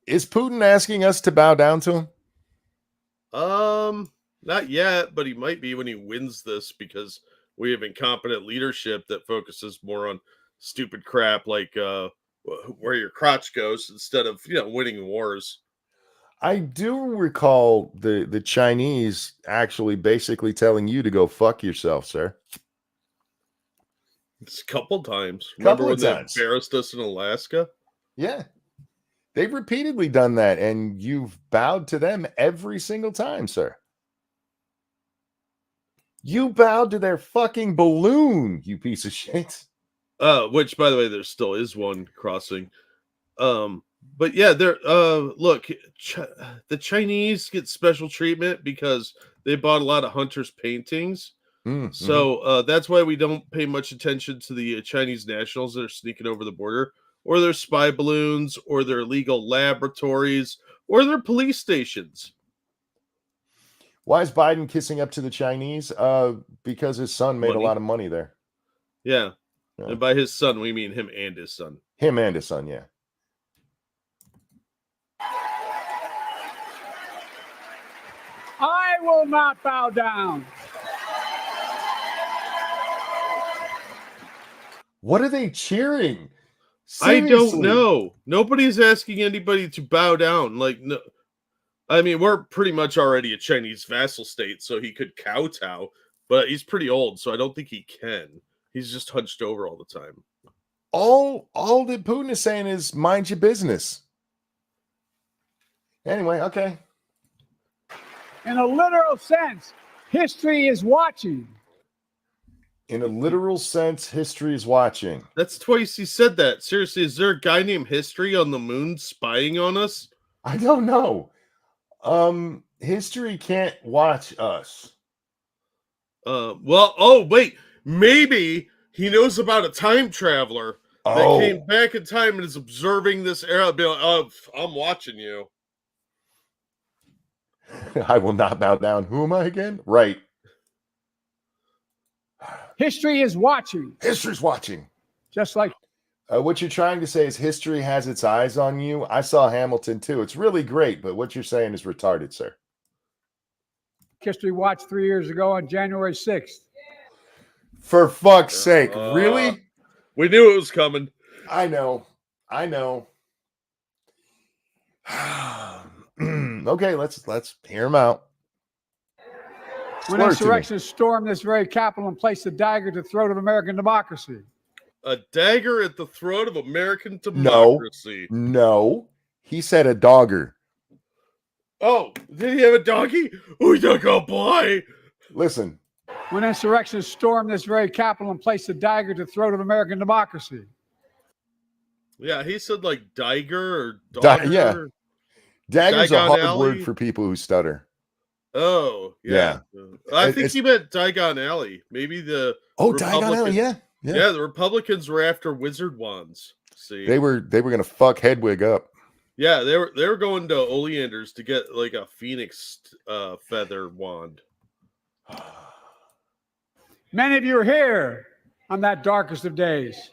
Is Putin asking us to bow down to him? Not yet, but he might be when he wins this because we have incompetent leadership that focuses more on stupid crap like where your crotch goes instead of winning wars. I do recall the Chinese actually basically telling you to go fuck yourself, sir. It's a couple times. Remember when they embarrassed us in Alaska? Yeah. They've repeatedly done that, and you've bowed to them every single time, sir. You bowed to their fucking balloon, you piece of shit. Which, by the way, there still is one crossing. But yeah, look, the Chinese get special treatment because they bought a lot of Hunter's paintings. So that's why we don't pay much attention to the Chinese nationals that are sneaking over the border, or their spy balloons, or their illegal laboratories, or their police stations. Why is Biden kissing up to the Chinese? Because his son made a lot of money there. Yeah. And by his son, we mean him and his son. Him and his son, yeah. I will not bow down. What are they cheering? Seriously? I don't know. Nobody's asking anybody to bow down. Like, no, I mean, we're pretty much already a Chinese vassal state, so he could kowtow, but he's pretty old, so I don't think he can. He's just hunched over all the time. All that Putin is saying is mind your business. Anyway, okay. In a literal sense, history is watching. In a literal sense, history is watching. That's twice he said that. Seriously, is there a guy named History on the moon spying on us? I don't know. History can't watch us. Wait. Maybe he knows about a time traveler that came back in time and is observing this era. Be like, oh, I'm watching you. I will not bow down. Who am I again? Right. History is watching. History's watching. Just like what you're trying to say is history has its eyes on you. I saw Hamilton too. It's really great, but what you're saying is retarded, sir. History watched 3 years ago on January 6th. For fuck's sake. Really? We knew it was coming. I know. Okay, let's hear him out. When insurrectionists stormed this very Capitol and placed a dagger at the throat of American democracy. A dagger at the throat of American democracy. No. He said a dogger. Oh, did he have a donkey? We took a boy. Listen. When insurrectionists stormed this very Capitol and placed a dagger to the throat of American democracy. Yeah, he said like Diger or Dogger. Yeah. Dagger's a Diagon hard Alley? word for people who stutter. Oh, yeah. I think he meant Diagon Alley. Maybe the Diagon Alley, yeah. Yeah, the Republicans were after wizard wands. See, they were gonna fuck Hedwig up. Yeah, they were going to Oleander's to get like a phoenix feather wand. Many of you are here on that darkest of days.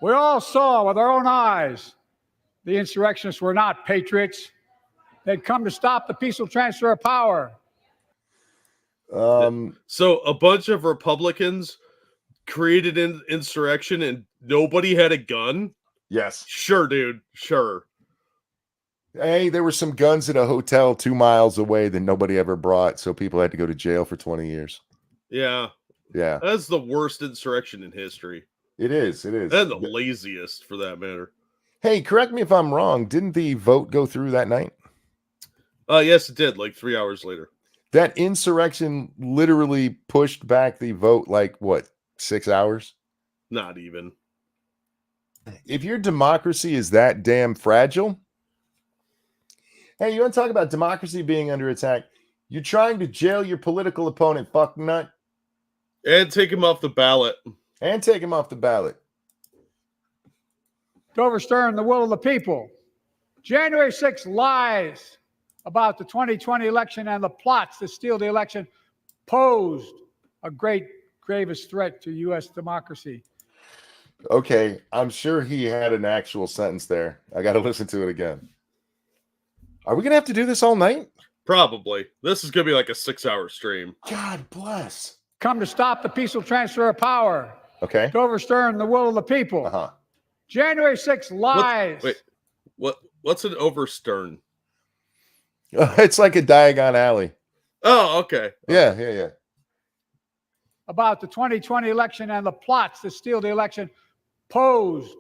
We all saw with our own eyes the insurrectionists were not patriots. They'd come to stop the peaceful transfer of power. So a bunch of Republicans created an insurrection and nobody had a gun? Yes. Sure, dude. Sure. Hey, there were some guns at a hotel 2 miles away that nobody ever brought, so people had to go to jail for 20 years. Yeah. Yeah. That's the worst insurrection in history. It is. It is. And the laziest, for that matter. Hey, correct me if I'm wrong. Didn't the vote go through that night? Yes, it did, like 3 hours later. That insurrection literally pushed back the vote like, what, 6 hours? Not even. If your democracy is that damn fragile, hey, you want to talk about democracy being under attack? You're trying to jail your political opponent, fucknut. And take him off the ballot. And take him off the ballot. To overturn the will of the people. January 6th lies about the 2020 election and the plots to steal the election posed a gravest threat to U.S. democracy. Okay, I'm sure he had an actual sentence there. I got to listen to it again. Are we going to have to do this all night? Probably. This is going to be like a 6-hour stream. God bless. Come to stop the peaceful transfer of power. Okay. To overturn the will of the people. Uh-huh. January 6th lies. What's an overstern? It's like a Diagon Alley. Oh, okay. Yeah. About the 2020 election and the plots to steal the election posed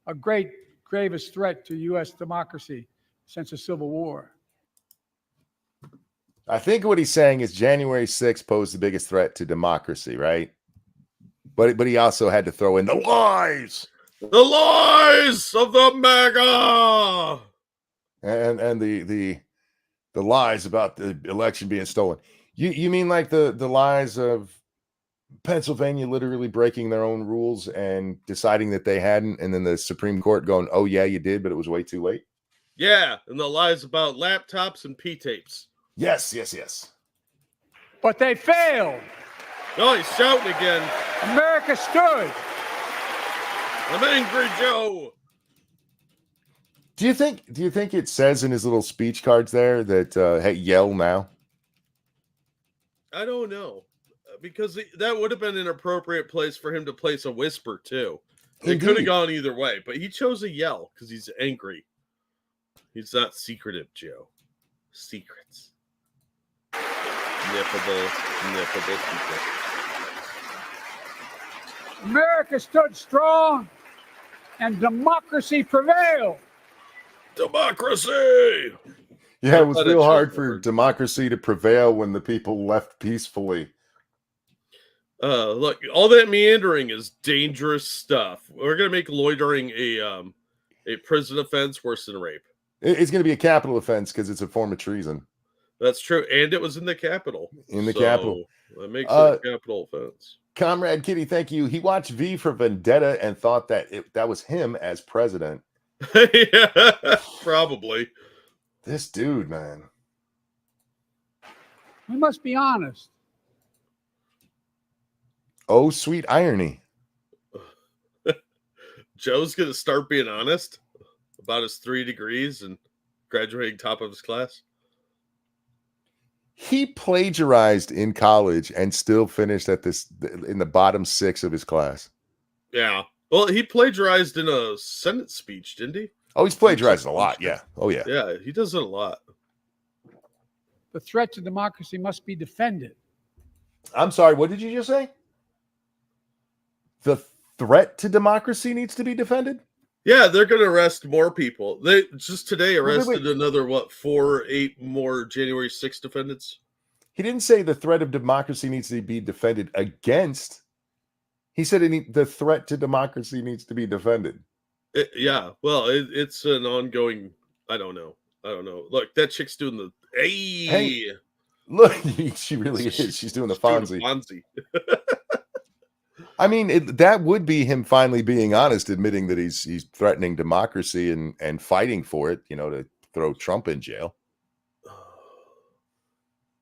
a gravest threat to U.S. democracy since the Civil War. I think what he's saying is January 6th posed the biggest threat to democracy, right? But he also had to throw in the lies. The lies of the MAGA. And the lies about the election being stolen. You mean like the lies of Pennsylvania literally breaking their own rules and deciding that they hadn't, and then the Supreme Court going, "Oh yeah, you did, but it was way too late." Yeah, and the lies about laptops and P-tapes. Yes. But they failed. Oh, he's shouting again. America stood. I'm angry, Joe. Do you think it says in his little speech cards there that hey, yell now? I don't know, because that would have been an appropriate place for him to place a whisper too. It could have gone either way, but he chose a yell because he's angry. He's not secretive, Joe. Secrets. Nippable people. America stood strong and democracy prevailed. Democracy! Yeah, it was real hard for democracy to prevail when the people left peacefully. Look, all that meandering is dangerous stuff. We're gonna make loitering a prison offense worse than rape. It's going to be a capital offense because it's a form of treason. That's true, and it was in the capital. Capital. That makes it a capital offense. Comrade Kitty, thank you. He watched V for Vendetta and thought that that was him as president. Yeah, probably. This dude, man. We must be honest. Oh, sweet irony. Joe's going to start being honest about his 3 degrees and graduating top of his class. He plagiarized in college and still finished in the bottom 6 of his class. Yeah. Well, he plagiarized in a Senate speech, didn't he? Oh, he's plagiarized a lot. Yeah. Oh, yeah. Yeah, he does it a lot. The threat to democracy must be defended. I'm sorry. What did you just say? The threat to democracy needs to be defended? Yeah, they're going to arrest more people. They just today wait. arrested another 8 more January 6th defendants. He didn't say the threat of democracy needs to be defended against. He said the threat to democracy needs to be defended. Yeah, well, it's an ongoing. I don't know. Look, that chick's doing the Hey, look, she really is. She's doing the Fonzie. I mean, that would be him finally being honest, admitting that he's threatening democracy and fighting for it. To throw Trump in jail.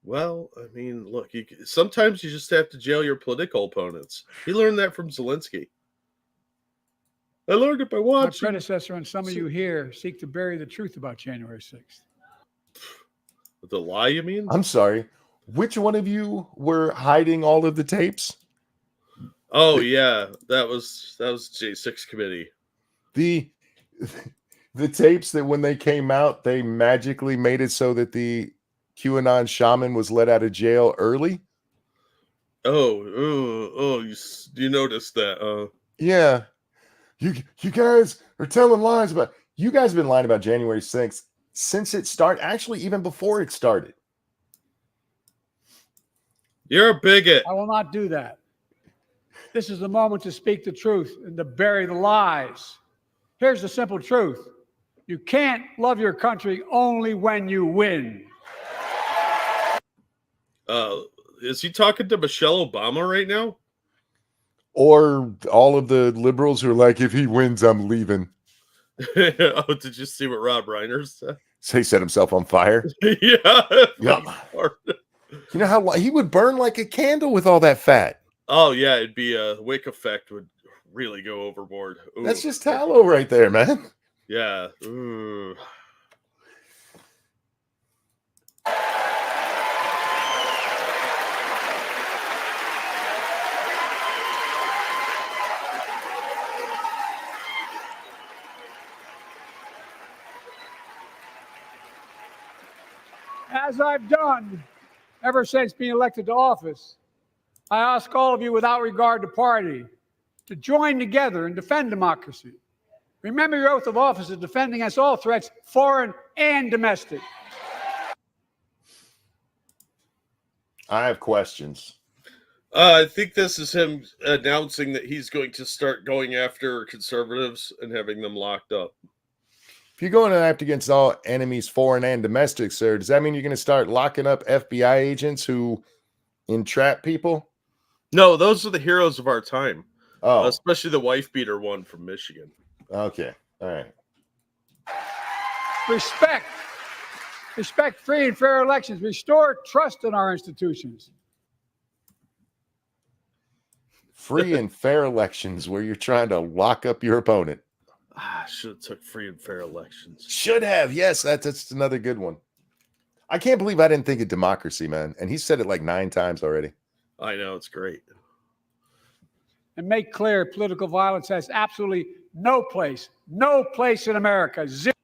Well, I mean, look, sometimes you just have to jail your political opponents. He learned that from Zelensky. I learned it by watching. My predecessor and some of you here seek to bury the truth about January 6th. The lie, you mean? I'm sorry. Which one of you were hiding all of the tapes? Oh, yeah. That was J6 committee. The tapes that when they came out, they magically made it so that the QAnon shaman was let out of jail early. Oh! You noticed that? Yeah, you guys are telling lies about. You guys have been lying about January 6th since it started. Actually, even before it started. You're a bigot. I will not do that. This is the moment to speak the truth and to bury the lies. Here's the simple truth: you can't love your country only when you win. Is he talking to Michelle Obama right now? Or all of the liberals who are like, if he wins, I'm leaving. Oh, did you see what Rob Reiner said? So he set himself on fire. Yeah. You know how he would burn like a candle with all that fat. Oh yeah, it'd be a wick effect would really go overboard. Ooh. That's just tallow right there, man. Yeah. Ooh. As I've done ever since being elected to office, I ask all of you without regard to party to join together and defend democracy. Remember your oath of office of defending against all threats, foreign and domestic. I have questions. I think this is him announcing that he's going to start going after conservatives and having them locked up. If you're going to act against all enemies, foreign and domestic, sir, does that mean you're going to start locking up FBI agents who entrap people? No, those are the heroes of our time. Oh, especially the wife beater one from Michigan. Okay. All right. Respect free and fair elections. Restore trust in our institutions. Free and fair elections where you're trying to lock up your opponent. Should have took free and fair elections. Should have. Yes, that's another good one. I can't believe I didn't think of democracy, man. And he said it like 9 times already. I know, it's great. And make clear political violence has absolutely no place in America. Zero.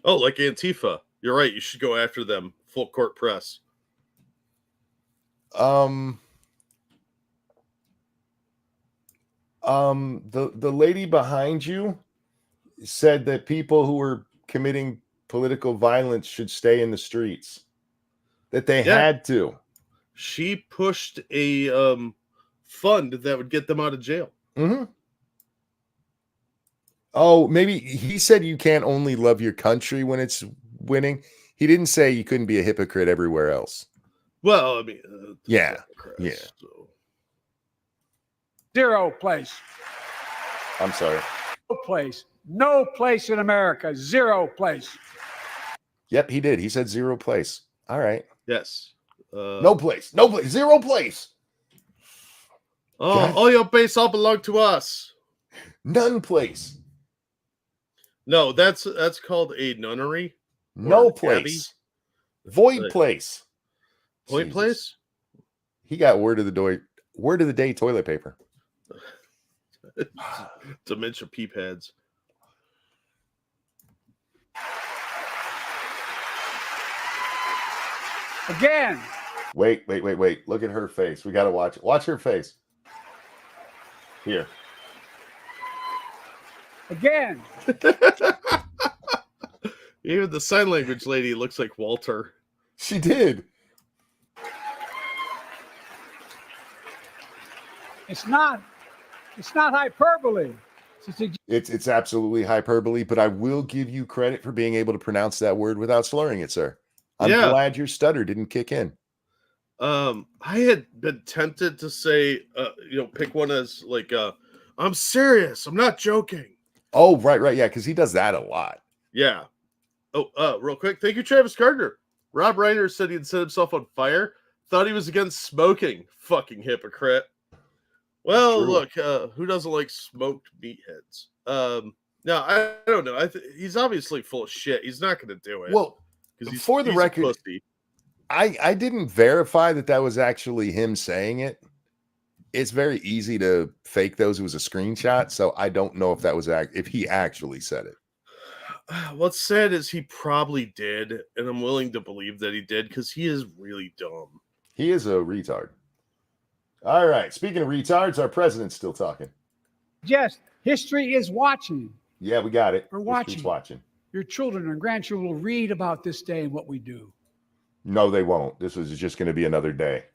Oh, like Antifa. You're right. You should go after them. Full court press. The lady behind you said that people who were committing political violence should stay in the streets. That they had to. She pushed a fund that would get them out of jail. Mm-hmm. Oh, maybe he said you can't only love your country when it's winning. He didn't say you couldn't be a hypocrite everywhere else. Well, I mean, yeah. So. Zero place. I'm sorry. No place in America. Zero place. Yep, he did. He said zero place. All right. Yes. No place. Zero place. All your base all belong to us. None place. No, that's called a nunnery. No place. Void place. Point place? He got word of the day toilet paper. Dementia pee pads. Again. Wait. Look at her face. We got to watch it. Watch her face. Here. Again. Even the sign language lady looks like Walter. She did. It's not hyperbole. It's absolutely hyperbole, but I will give you credit for being able to pronounce that word without slurring it, sir. I'm glad your stutter didn't kick in. I had been tempted to say, pick one as like, I'm serious. I'm not joking. Oh, right. Yeah, because he does that a lot. Yeah. Oh, real quick. Thank you, Travis Gardner. Rob Reiner said he'd set himself on fire. Thought he was against smoking. Fucking hypocrite. Well, look, who doesn't like smoked meatheads? No, I don't know. He's obviously full of shit. He's not going to do it. Well, because for the record, I didn't verify that was actually him saying it. It's very easy to fake those. It was a screenshot, so I don't know if that was if he actually said it. What's sad is he probably did, and I'm willing to believe that he did because he is really dumb. He is a retard. All right. Speaking of retards, our president's still talking. Yes, history is watching. Yeah, we got it. We're watching. History's watching. Your children and grandchildren will read about this day and what we do. No, they won't. This was just going to be another day.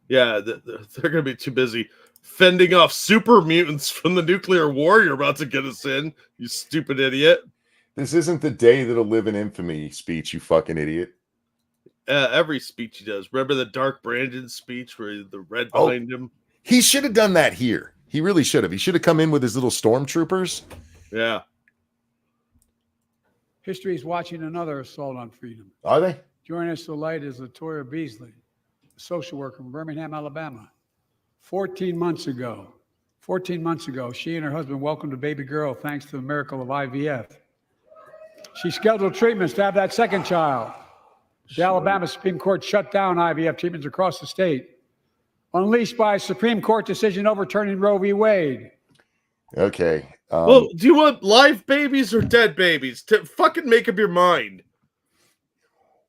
Yeah, they're going to be too busy fending off super mutants from the nuclear war you're about to get us in, you stupid idiot. This isn't the day that'll live in infamy speech, you fucking idiot. Every speech he does. Remember the Dark Brandon speech where the red behind him? He should have done that here. He really should have. He should have come in with his little stormtroopers. Yeah. History is watching another assault on freedom. Are they? Joining us tonight is Latoya Beasley, a social worker from Birmingham, Alabama. 14 months ago, she and her husband welcomed a baby girl thanks to the miracle of IVF. She scheduled treatments to have that second child. The Alabama Supreme Court shut down IVF treatments across the state, unleashed by a Supreme Court decision overturning Roe v. Wade. Okay. Well, do you want live babies or dead babies? To fucking make up your mind.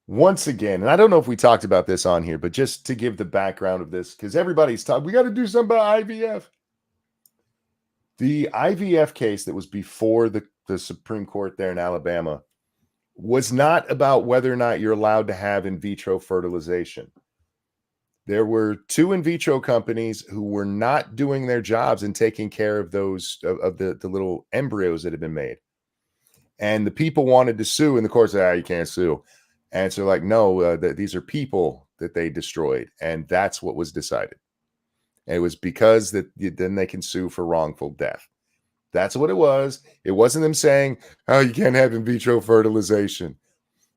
Once again, and I don't know if we talked about this on here, but just to give the background of this, because everybody's talking, we got to do something about IVF. The IVF case that was before the Supreme Court there in Alabama was not about whether or not you're allowed to have in vitro fertilization. There were 2 in vitro companies who were not doing their jobs and taking care of those of the little embryos that had been made. And the people wanted to sue, and the court said, you can't sue. And so like, no, these are people that they destroyed. And that's what was decided. And it was because that then they can sue for wrongful death. That's what it was. It wasn't them saying, oh, you can't have in vitro fertilization.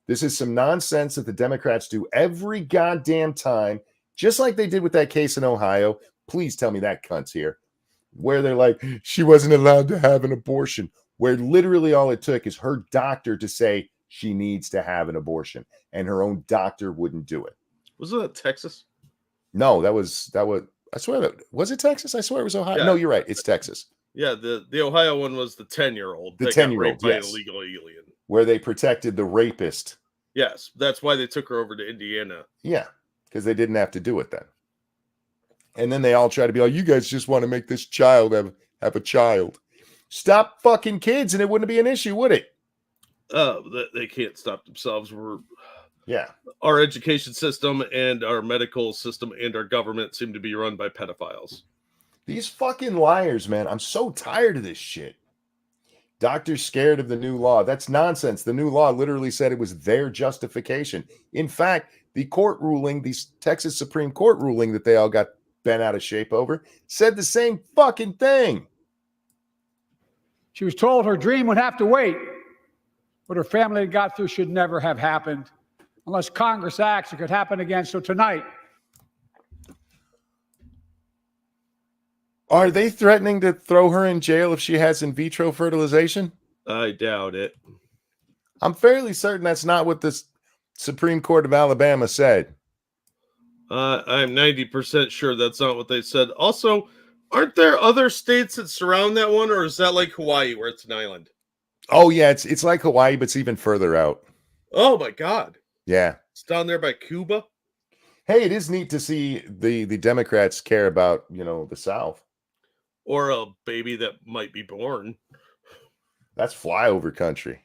This is some nonsense that the Democrats do every goddamn time, just like they did with that case in Ohio. Please tell me that cunt's here. Where they're like, she wasn't allowed to have an abortion. Where literally all it took is her doctor to say she needs to have an abortion. And her own doctor wouldn't do it. Wasn't that Texas? No, that was, I swear, was it Texas? I swear it was Ohio. Yeah. No, you're right. It's Texas. Yeah, the Ohio one was the 10-year-old. The 10-year-old, yes. An illegal alien. Where they protected the rapist. Yes, that's why they took her over to Indiana. Yeah, because they didn't have to do it then. And then they all try to be like, you guys just want to make this child have a child. Stop fucking kids and it wouldn't be an issue, would it? They can't stop themselves. Yeah. Our education system and our medical system and our government seem to be run by pedophiles. These fucking liars, man. I'm so tired of this shit. Doctors scared of the new law. That's nonsense. The new law literally said it was their justification. In fact, the court ruling, the Texas Supreme Court ruling that they all got bent out of shape over, said the same fucking thing. She was told her dream would have to wait. What her family had got through should never have happened. Unless Congress acts, it could happen again. So tonight, are they threatening to throw her in jail if she has in vitro fertilization? I doubt it. I'm fairly certain that's not what the Supreme Court of Alabama said. I'm 90% sure that's not what they said. Also, aren't there other states that surround that one, or is that like Hawaii where it's an island? Oh, yeah, it's like Hawaii, but it's even further out. Oh, my God. Yeah. It's down there by Cuba. Hey, it is neat to see the Democrats care about, the South. Or a baby that might be born. That's flyover country.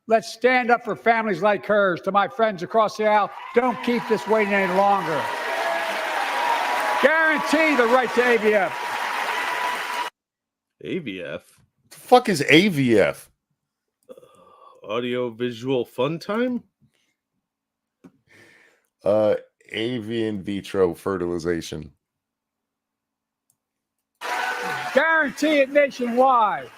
Let's stand up for families like hers. To my friends across the aisle, don't keep this waiting any longer. Guarantee the right to AVF. AVF? The fuck is AVF? Audio Visual Fun Time? Avian vitro fertilization. Guarantee it nationwide.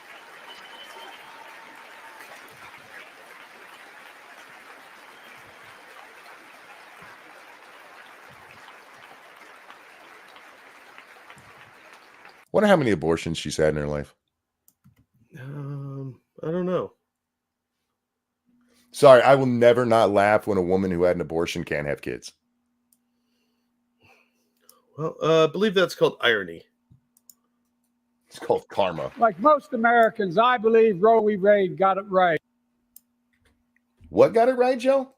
Wonder how many abortions she's had in her life. I don't know. Sorry, I will never not laugh when a woman who had an abortion can't have kids. Well, I believe that's called irony. It's called karma. Like most Americans, I believe Roe v. Wade got it right. What got it right, Joe?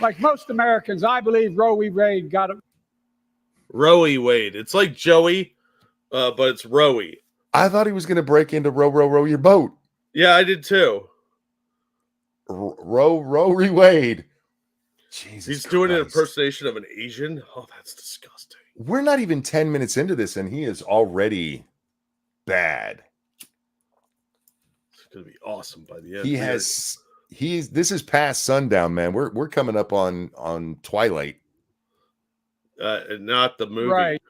Like most Americans, I believe Roe v. Wade got it. Roey Wade. It's like Joey, but it's Roey. I thought he was going to break into row your boat. Yeah, I did too. Rory Wade. Jesus He's Christ. doing an impersonation of an Asian. Oh, that's disgusting. We're not even 10 minutes into this, and he is already bad. It's going to be awesome by the end. This is past sundown, man. We're coming up on Twilight. Not the movie. Right.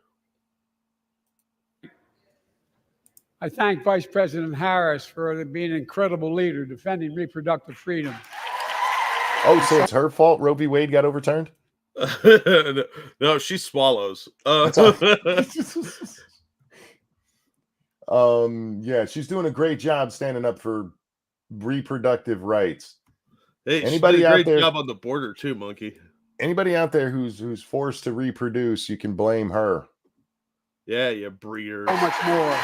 I thank Vice President Harris for being an incredible leader defending reproductive freedom. Oh, so it's her fault Roe v. Wade got overturned? No, she swallows. Yeah, she's doing a great job standing up for reproductive rights. Hey, anybody she did a out great there job on the border too, Monkey. Anybody out there who's forced to reproduce, you can blame her. Yeah, you breeder. So much more.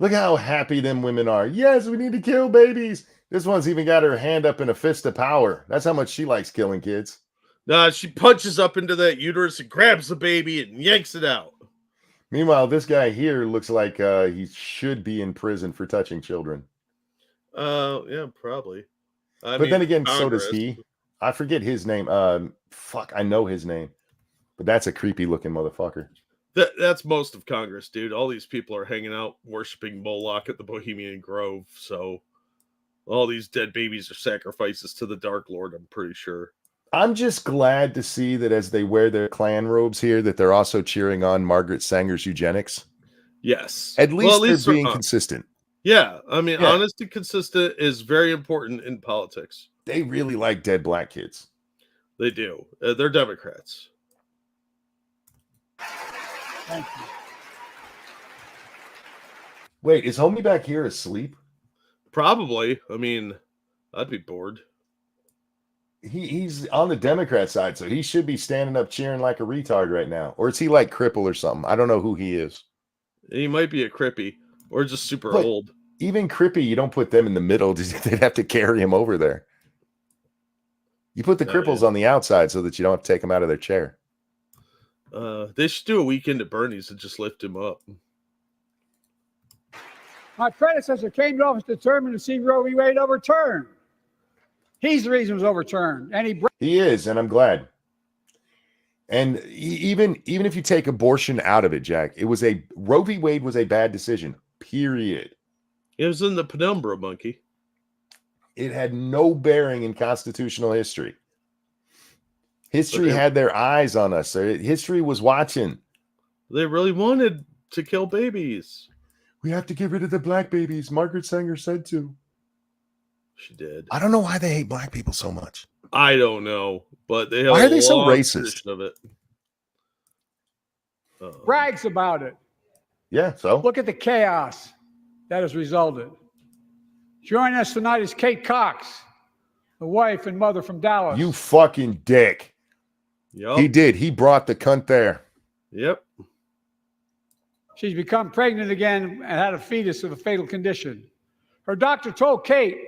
Look how happy them women are. Yes, we need to kill babies. This one's even got her hand up in a fist of power. That's how much she likes killing kids. Nah, she punches up into that uterus and grabs the baby and yanks it out. Meanwhile, this guy here looks like he should be in prison for touching children. Yeah, probably. But then again, so does he. I forget his name. Fuck, I know his name. But that's a creepy looking motherfucker. That's most of Congress, dude. All these people are hanging out worshiping Moloch at the Bohemian Grove. So all these dead babies are sacrifices to the Dark Lord, I'm pretty sure. I'm just glad to see that as they wear their Klan robes here, that they're also cheering on Margaret Sanger's eugenics. Yes. At least they're being consistent. Yeah. I mean, honest and consistent is very important in politics. They really like dead black kids. They do. They're Democrats. Thank you. Wait, is homie back here asleep? Probably. I mean, I'd be bored. He's on the Democrat side, so he should be standing up cheering like a retard right now. Or is he like cripple or something? I don't know who he is. He might be a crippy or just super old. Even crippy, you don't put them in the middle. They'd have to carry him over there. You put the cripples on the outside so that you don't have to take them out of their chair. They should do a weekend at Bernie's and just lift him up. My predecessor came to office determined to see Roe v. Wade overturned. He's the reason it was overturned. And he is, and I'm glad. And even if you take abortion out of it, Jack, Roe v. Wade was a bad decision, period. It was in the penumbra, Monkey. It had no bearing in constitutional history. History had their eyes on us. History was watching. They really wanted to kill babies. We have to get rid of the black babies. Margaret Sanger said to. She did. I don't know why they hate black people so much. I don't know, but they have why are they so racist? Of it. Brags about it. Yeah, so look at the chaos that has resulted. Joining us tonight is Kate Cox, the wife and mother from Dallas. You fucking dick. Yep. He did. He brought the cunt there. Yep. She's become pregnant again and had a fetus with a fatal condition. Her doctor told Kate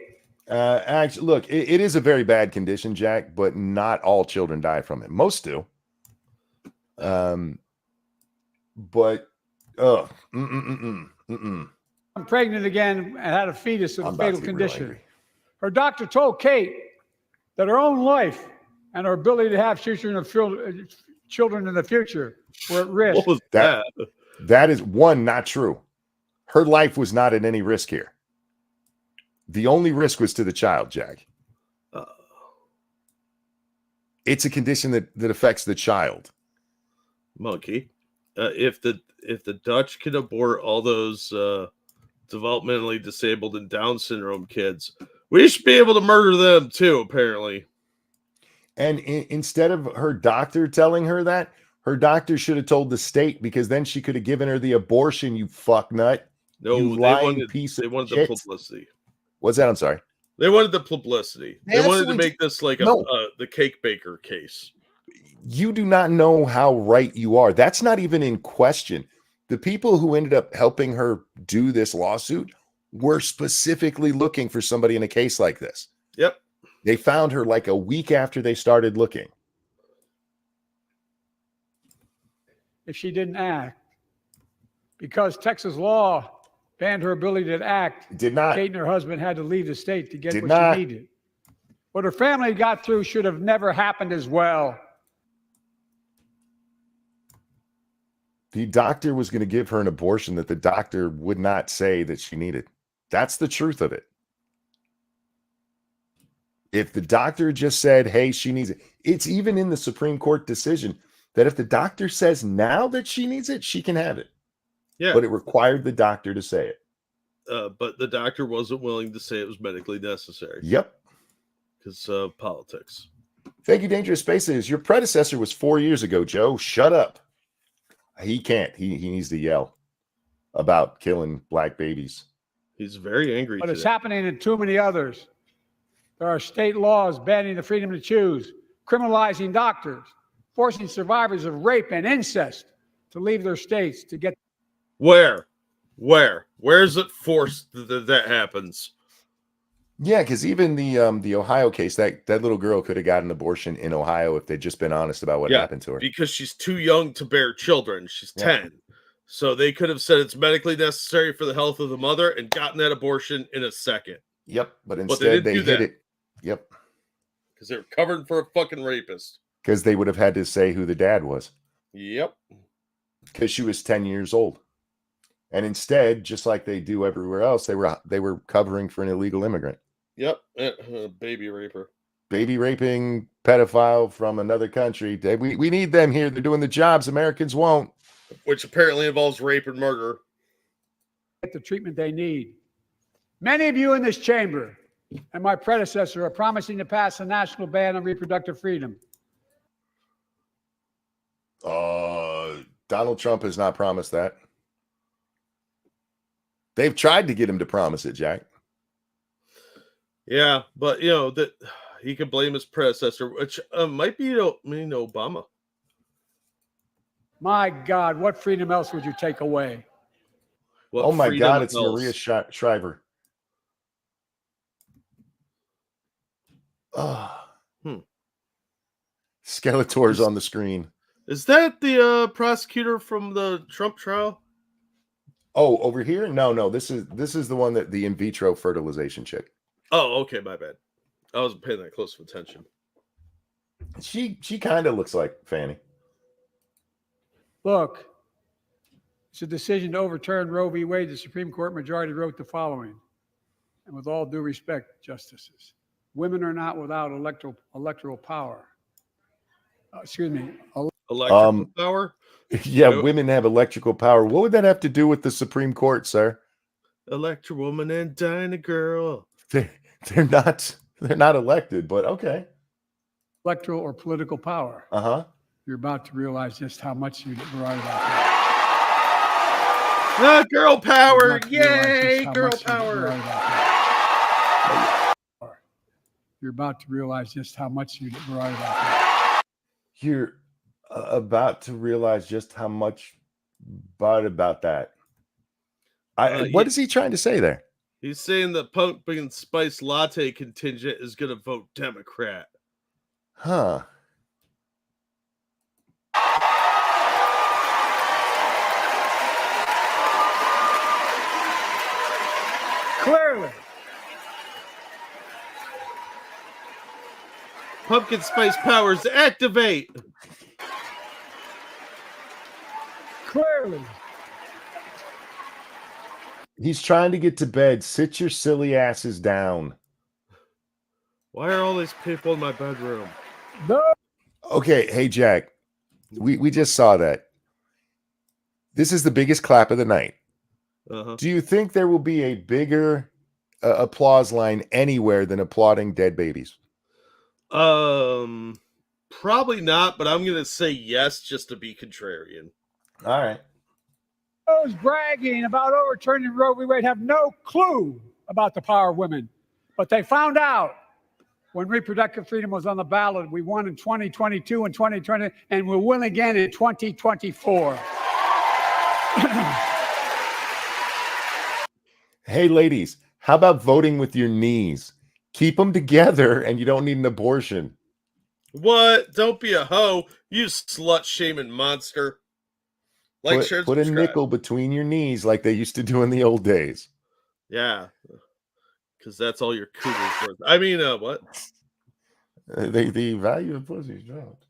Actually, look, it is a very bad condition, Jack, but not all children die from it. Most do. But I'm pregnant again and had a fetus with a fatal condition. Her doctor told Kate that her own life and her ability to have children in the future were at risk. What was that? That is one, not true. Her life was not at any risk here. The only risk was to the child, Jack. It's a condition that affects the child. Monkey. If the Dutch can abort all those developmentally disabled and Down syndrome kids, we should be able to murder them too, apparently. And instead of her doctor telling her that, her doctor should have told the state, because then she could have given her the abortion, you fucknut. No, you lying piece of they wanted shit. the publicity. What's that? I'm sorry. They wanted the publicity. They wanted to make this like the cake baker case. You do not know how right you are. That's not even in question. The people who ended up helping her do this lawsuit were specifically looking for somebody in a case like this. Yep. They found her like a week after they started looking. If she didn't act, because Texas law banned her ability to act, Did not. Kate and her husband had to leave the state to get Did what not. she needed. What her family got through should have never happened as well. The doctor was going to give her an abortion that the doctor would not say that she needed. That's the truth of it. If the doctor just said, hey, she needs it, it's even in the Supreme Court decision that if the doctor says now that she needs it, she can have it. Yeah. But it required the doctor to say it. But the doctor wasn't willing to say it was medically necessary. Yep. Because of politics. Thank you, Dangerous Spaces. Your predecessor was 4 years ago, Joe. Shut up. He can't. He needs to yell about killing black babies. He's very angry. But it's happening in too many others. There are state laws banning the freedom to choose, criminalizing doctors, forcing survivors of rape and incest to leave their states to get. Where is it forced that happens? Yeah, because even the Ohio case, that little girl could have got an abortion in Ohio if they'd just been honest about what happened to her. Because she's too young to bear children. She's 10. So they could have said it's medically necessary for the health of the mother and gotten that abortion in a second. Yep, but instead they hid it. Yep. Because they were covered for a fucking rapist. Because they would have had to say who the dad was. Yep. Because she was 10 years old. And instead, just like they do everywhere else, they were covering for an illegal immigrant. Yep. Baby raper. Baby raping pedophile from another country. We need them here. They're doing the jobs Americans won't. Which apparently involves rape and murder. Get the treatment they need. Many of you in this chamber and my predecessor are promising to pass a national ban on reproductive freedom. Donald Trump has not promised that. They've tried to get him to promise it, Jack. Yeah, but that he could blame his predecessor, which might be Obama. My God, what freedom else would you take away? Oh my God, it's Maria Shriver. Skeletor's on the screen. Is that the prosecutor from the Trump trial? Oh, over here? No. This is the one that the in vitro fertilization chick. Oh, okay, my bad. I wasn't paying that close of attention. She kind of looks like Fanny. Look, it's a decision to overturn Roe v. Wade. The Supreme Court majority wrote the following, and with all due respect, justices, women are not without electoral power. Electrical power? Yeah, women have electrical power. What would that have to do with the Supreme Court, sir? Electra woman and Dinah girl. They're not elected, but okay. Electoral or political power. Uh-huh. You're about to realize just how much you were right about that. Girl power! Yay! Girl power! You're about to realize just how much you were right about that. You're about to realize just how much about that. What is he trying to say there? He's saying the pumpkin spice latte contingent is going to vote Democrat. Huh. Clearly. Pumpkin spice powers activate. Clearly. He's trying to get to bed. Sit your silly asses down. Why are all these people in my bedroom? No. Okay, hey Jack. We just saw that. This is the biggest clap of the night. Uh-huh. Do you think there will be a bigger applause line anywhere than applauding dead babies? Probably not, but I'm going to say yes just to be contrarian. All right. Those bragging about overturning Roe v. Wade have no clue about the power of women. But they found out when reproductive freedom was on the ballot. We won in 2022 and 2020, and we'll win again in 2024. Hey, ladies, how about voting with your knees? Keep them together, and you don't need an abortion. What? Don't be a hoe, you slut-shaming monster. Like, share, Put a subscribe. nickel between your knees like they used to do in the old days. Yeah, because that's all your cougars worth. I mean, what? The value of pussy is dropped.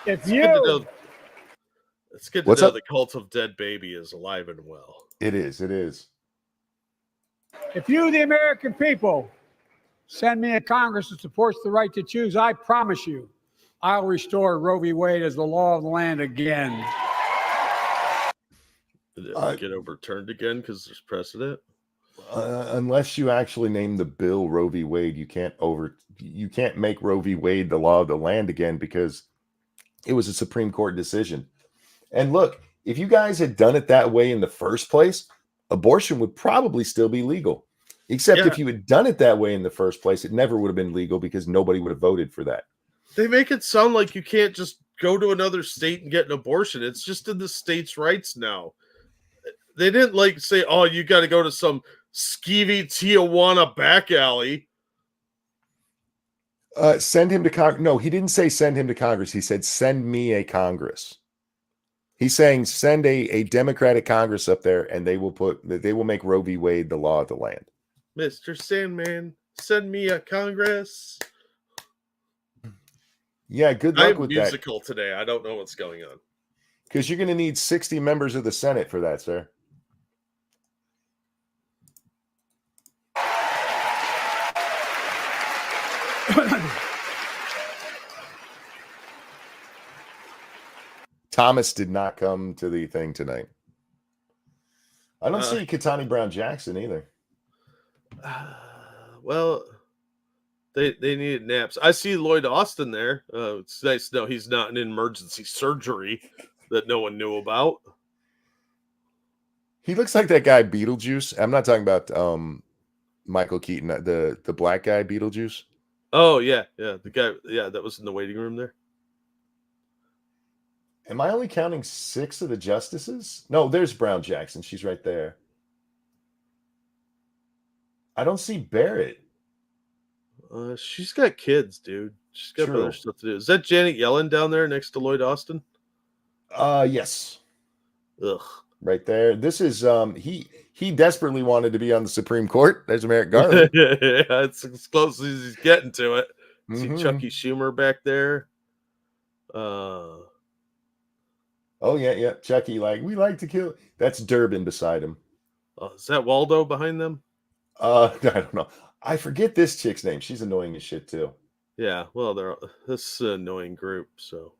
If It's you, good to know, it's good to What's know up? the cult of dead baby is alive and well. It is. It is. if you, the American people, send me a Congress that supports the right to choose, I promise you, I'll restore Roe v. Wade as the law of the land again. Did it get overturned again because there's precedent? Unless you actually name the bill Roe v. Wade, you can't make Roe v. Wade the law of the land again because it was a Supreme Court decision. And look, if you guys had done it that way in the first place, abortion would probably still be legal. Except if you had done it that way in the first place, it never would have been legal because nobody would have voted for that. They make it sound like you can't just go to another state and get an abortion. It's just in the state's rights now. They didn't like say, oh, you got to go to some skeevy Tijuana back alley. Send him to Congress. No, he didn't say send him to Congress. He said, send me a Congress. He's saying send a Democratic Congress up there and they will make Roe v. Wade the law of the land. Mr. Sandman, send me a Congress. Yeah, good luck with that. I'm musical today. I don't know what's going on. Because you're going to need 60 members of the Senate for that, sir. Thomas did not come to the thing tonight. I don't see Ketanji Brown Jackson either. Well, they needed naps. I see Lloyd Austin there. It's nice to know he's not in emergency surgery that no one knew about. He looks like that guy Beetlejuice. I'm not talking about Michael Keaton, the black guy Beetlejuice. Oh yeah, the guy, that was in the waiting room there. Am I only counting 6 of the justices? No, there's Brown Jackson. She's right there. I don't see Barrett. She's got kids, dude. She's got other stuff to do. Is that Janet Yellen down there next to Lloyd Austin? Yes. Ugh. Right there. This is he desperately wanted to be on the Supreme Court. There's Merrick Garland. Yeah, it's as close as he's getting to it. See Chucky Schumer back there. Oh yeah. Chucky, we like to kill. That's Durbin beside him. Is that Waldo behind them? I don't know. I forget this chick's name. She's annoying as shit too. Yeah, well, they're this annoying group. So,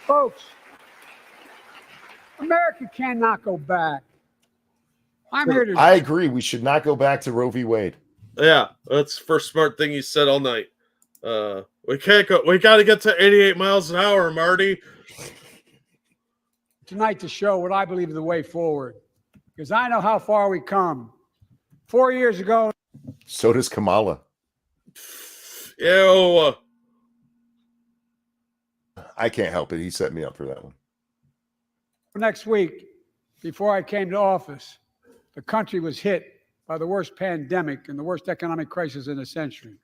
folks, America cannot go back. I'm here to. I agree. We should not go back to Roe v. Wade. Yeah, that's the first smart thing he said all night. We can't go. We got to get to 88 miles an hour, Marty. Tonight to show what I believe is the way forward, because I know how far we come. 4 years ago. So does Kamala. Ew. I can't help it. He set me up for that one. Next week, before I came to office, the country was hit by the worst pandemic and the worst economic crisis in a century.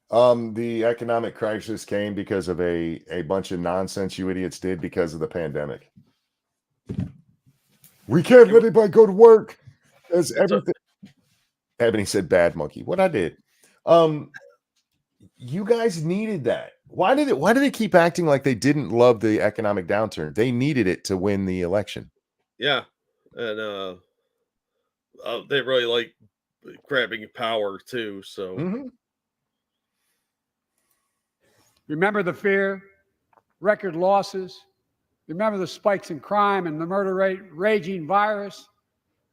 The economic crisis came because of a bunch of nonsense you idiots did because of the pandemic. We can't let anybody go to work. As everything. Ebony said, "Bad monkey." What I did. You guys needed that. Why did they keep acting like they didn't love the economic downturn? They needed it to win the election. Yeah, and they really like grabbing power too. So Remember the fear, record losses. Remember the spikes in crime and the murder rate, raging virus.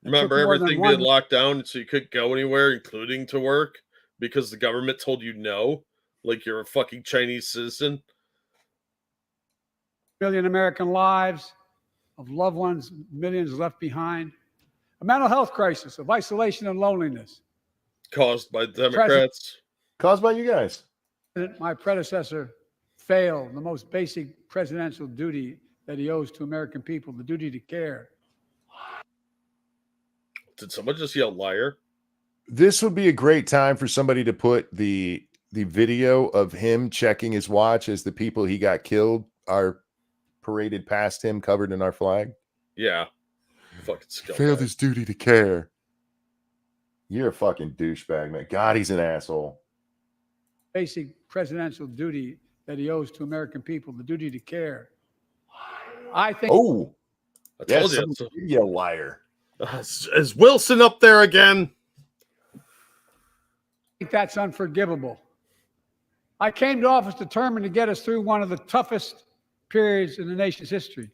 remember everything being locked down, so you couldn't go anywhere, including to work, because the government told you no, like you're a fucking Chinese citizen. Million American lives of loved ones, millions left behind. A mental health crisis of isolation and loneliness. Caused by Democrats. Caused by you guys. My predecessor failed the most basic presidential duty that he owes to American people, the duty to care. Did someone just yell liar? This would be a great time for somebody to put the video of him checking his watch as the people he got killed are paraded past him covered in our flag. Yeah. Fucking scumbag. Failed his duty to care. You're a fucking douchebag, man. God, he's an asshole. Basic presidential duty that he owes to American people, the duty to care. I think. Oh, I told you. You liar. Is Wilson up there again? I think that's unforgivable. I came to office determined to get us through one of the toughest periods in the nation's history.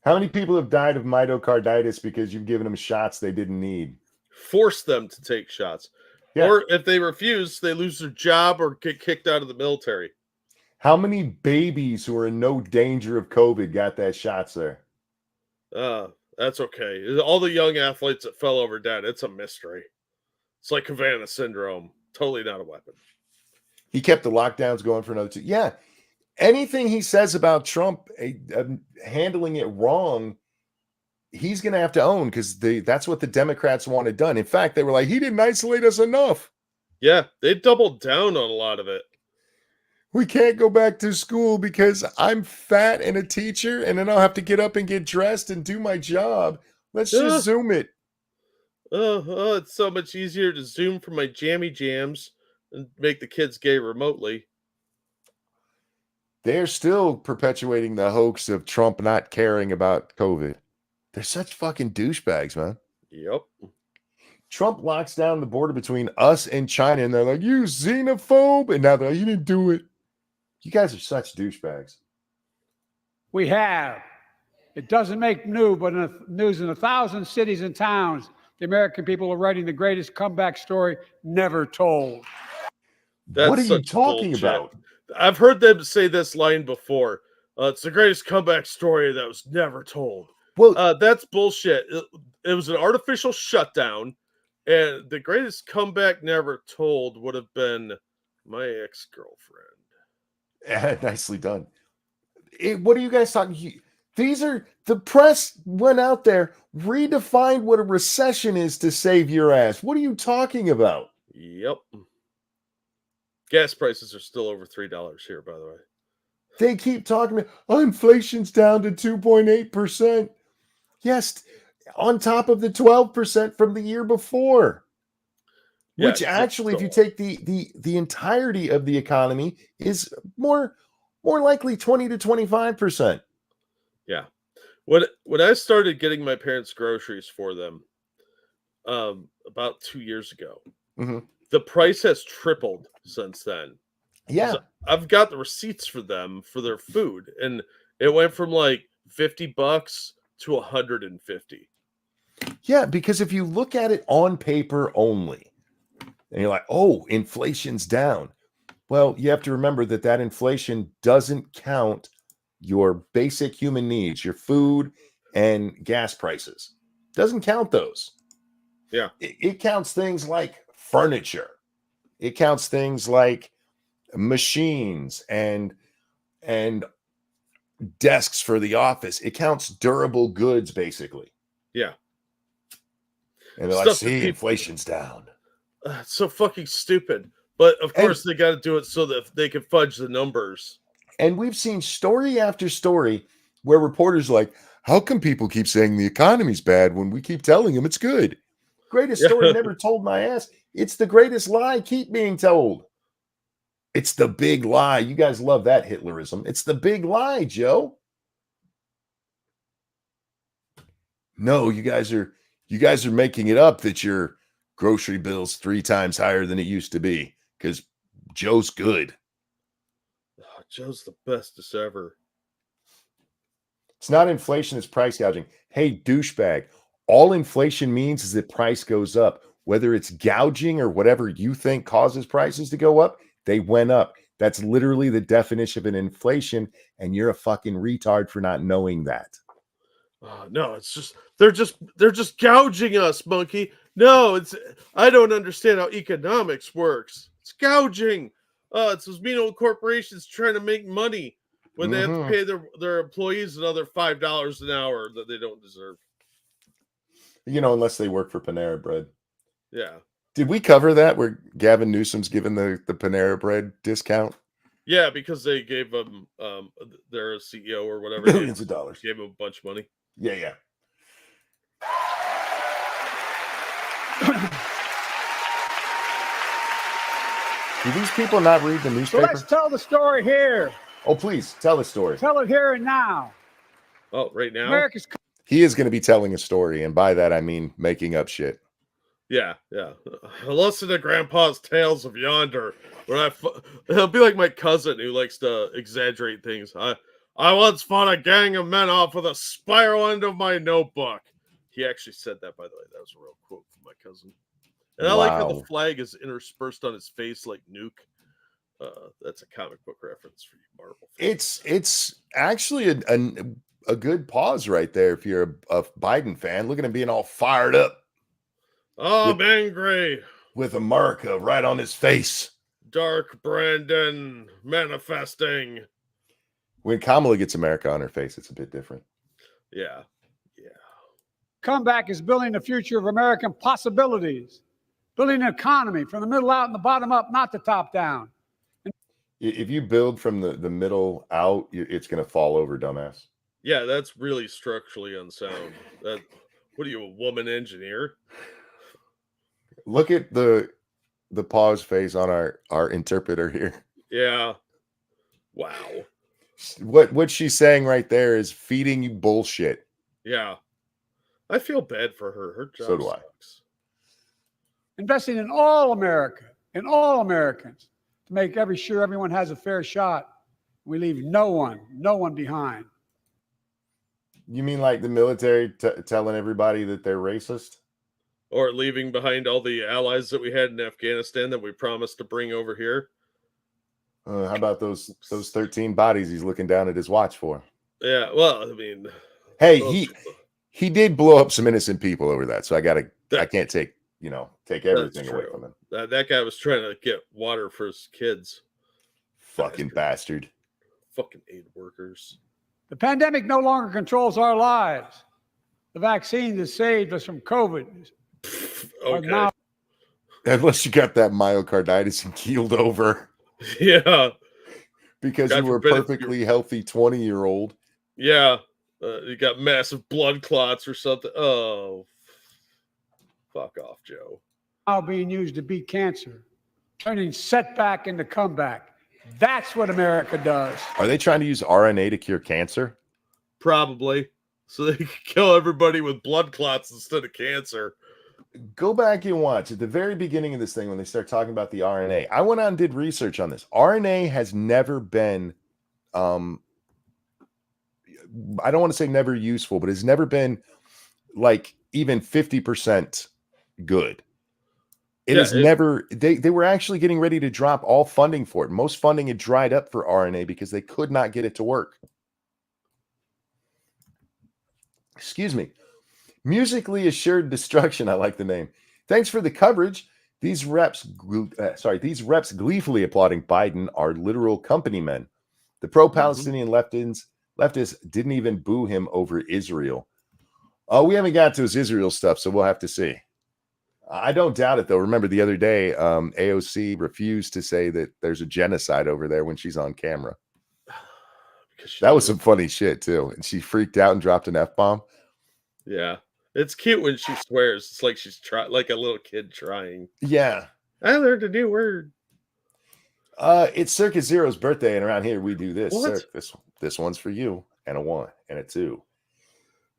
How many people have died of myocarditis because you've given them shots they didn't need? Force them to take shots. Yeah. Or if they refuse, they lose their job or get kicked out of the military. How many babies who are in no danger of COVID got that shot, sir? That's okay. All the young athletes that fell over dead, it's a mystery. It's like Havana syndrome. Totally not a weapon. He kept the lockdowns going for another 2. Yeah. Anything he says about Trump handling it wrong, he's going to have to own because that's what the Democrats wanted done. In fact, they were like, he didn't isolate us enough. Yeah, they doubled down on a lot of it. We can't go back to school because I'm fat and a teacher, and then I'll have to get up and get dressed and do my job. Let's just Zoom it. Oh, it's so much easier to Zoom from my jammy jams and make the kids gay remotely. They're still perpetuating the hoax of Trump not caring about COVID. They're such fucking douchebags, man. Yep. Trump locks down the border between us and China, and they're like, you xenophobe. And now they're like, you didn't do it. You guys are such douchebags. We have. It doesn't make news, but news in 1,000 cities and towns, the American people are writing the greatest comeback story never told. What are you talking about? I've heard them say this line before. It's the greatest comeback story that was never told. Well, that's bullshit. It was an artificial shutdown, and the greatest comeback never told would have been my ex-girlfriend. Nicely done. What are you guys talking? These are the press went out there, redefined what a recession is to save your ass. What are you talking about? Yep. Gas prices are still over $3 here, by the way. They keep talking about inflation's down to 2.8%. Yes, on top of the 12% from the year before. Yeah, which actually, if you take the entirety of the economy, is more likely 20 to 25%. Yeah. When I started getting my parents groceries for them about 2 years ago, the price has tripled since then. Yeah. So I've got the receipts for them for their food, and it went from like $50 to $150. Yeah, because if you look at it on paper only, and you're like, oh, inflation's down. Well, you have to remember that inflation doesn't count your basic human needs, your food and gas prices. Doesn't count those. Yeah. It counts things like furniture. It counts things like machines and desks for the office. It counts durable goods, basically. Yeah. And they're like, see, inflation's down. It's so fucking stupid. But of course, they got to do it so that they can fudge the numbers. And we've seen story after story where reporters are like, how come people keep saying the economy's bad when we keep telling them it's good? Greatest story never told my ass. It's the greatest lie. Keep being told. It's the big lie. You guys love that Hitlerism. It's the big lie, Joe. No, you guys are making it up that your grocery bill's 3 times higher than it used to be because Joe's good. Oh, Joe's the bestest ever. It's not inflation, it's price gouging. Hey, douchebag, all inflation means is that price goes up. Whether it's gouging or whatever you think causes prices to go up, they went up. That's literally the definition of an inflation, and you're a fucking retard for not knowing that. No, it's just they're just gouging us, monkey. No, I don't understand how economics works. It's gouging. It's those mean old corporations trying to make money when they have to pay their employees another $5 an hour that they don't deserve. You know, unless they work for Panera Bread. Yeah. Did we cover that where Gavin Newsom's given the Panera Bread discount? Yeah, because they gave them their CEO or whatever billions of dollars. Gave him a bunch of money. Yeah. Do these people not read the newspaper? So let's tell the story here. Oh, please tell the story. Tell it here and now. Oh, right now? America's. He is going to be telling a story, and by that I mean making up shit. Yeah. Listen to Grandpa's tales of yonder. He'll be like my cousin who likes to exaggerate things. I once fought a gang of men off with a spiral end of my notebook. He actually said that, by the way. That was a real quote from my cousin. And I like how the flag is interspersed on his face like Nuke. That's a comic book reference for you, Marvel fans. It's actually a good pause right there if you're a Biden fan. Look at him being all fired up. Oh, I'm angry. With America right on his face. Dark Brandon manifesting. When Kamala gets America on her face, it's a bit different. Yeah. Comeback is building the future of American possibilities. Building an economy from the middle out and the bottom up, not the top down. If you build from the middle out, it's going to fall over, dumbass. Yeah, that's really structurally unsound. What are you, a woman engineer? Look at the pause face on our interpreter here. Yeah. Wow. What she's saying right there is feeding you bullshit. Yeah. I feel bad for her. Her job sucks. Investing in all America, in all Americans, to make sure everyone has a fair shot. We leave no one behind. You mean like the military telling everybody that they're racist? Or leaving behind all the allies that we had in Afghanistan that we promised to bring over here? How about those 13 bodies he's looking down at his watch for? Yeah, well, I mean... Hey, he did blow up some innocent people over that, so I can't take everything away from him. That guy was trying to get water for his kids. Fucking bastard. Fucking aid workers. The pandemic no longer controls our lives. The vaccine that saved us from COVID. Okay. Unless you got that myocarditis and keeled over. Yeah. Because you were a perfectly healthy 20-year-old. Yeah. You got massive blood clots or something. Oh. Fuck off, Joe. Now being used to beat cancer. Turning setback into comeback. That's what America does. Are they trying to use RNA to cure cancer? Probably. So they can kill everybody with blood clots instead of cancer. Go back and watch at the very beginning of this thing when they start talking about the RNA. I went out and did research on this. RNA has never been, I don't want to say never useful, but it's never been like even 50% good. It is never, they were actually getting ready to drop all funding for it. Most funding had dried up for RNA because they could not get it to work. Excuse me. Musically assured destruction. I like the name. Thanks for the coverage. These reps gleefully applauding Biden are literal company men. The pro-Palestinian leftists Leftists didn't even boo him over Israel. Oh, we haven't got to his Israel stuff, so we'll have to see. I don't doubt it, though. Remember the other day, AOC refused to say that there's a genocide over there when she's on camera. That was some funny shit, too. And she freaked out and dropped an F-bomb. Yeah. It's cute when she swears. It's like she's like a little kid trying. Yeah. I learned a new word. It's Circus Zero's birthday, and around here we do this. What? Cirque, this one's for you, and a 1 and a 2.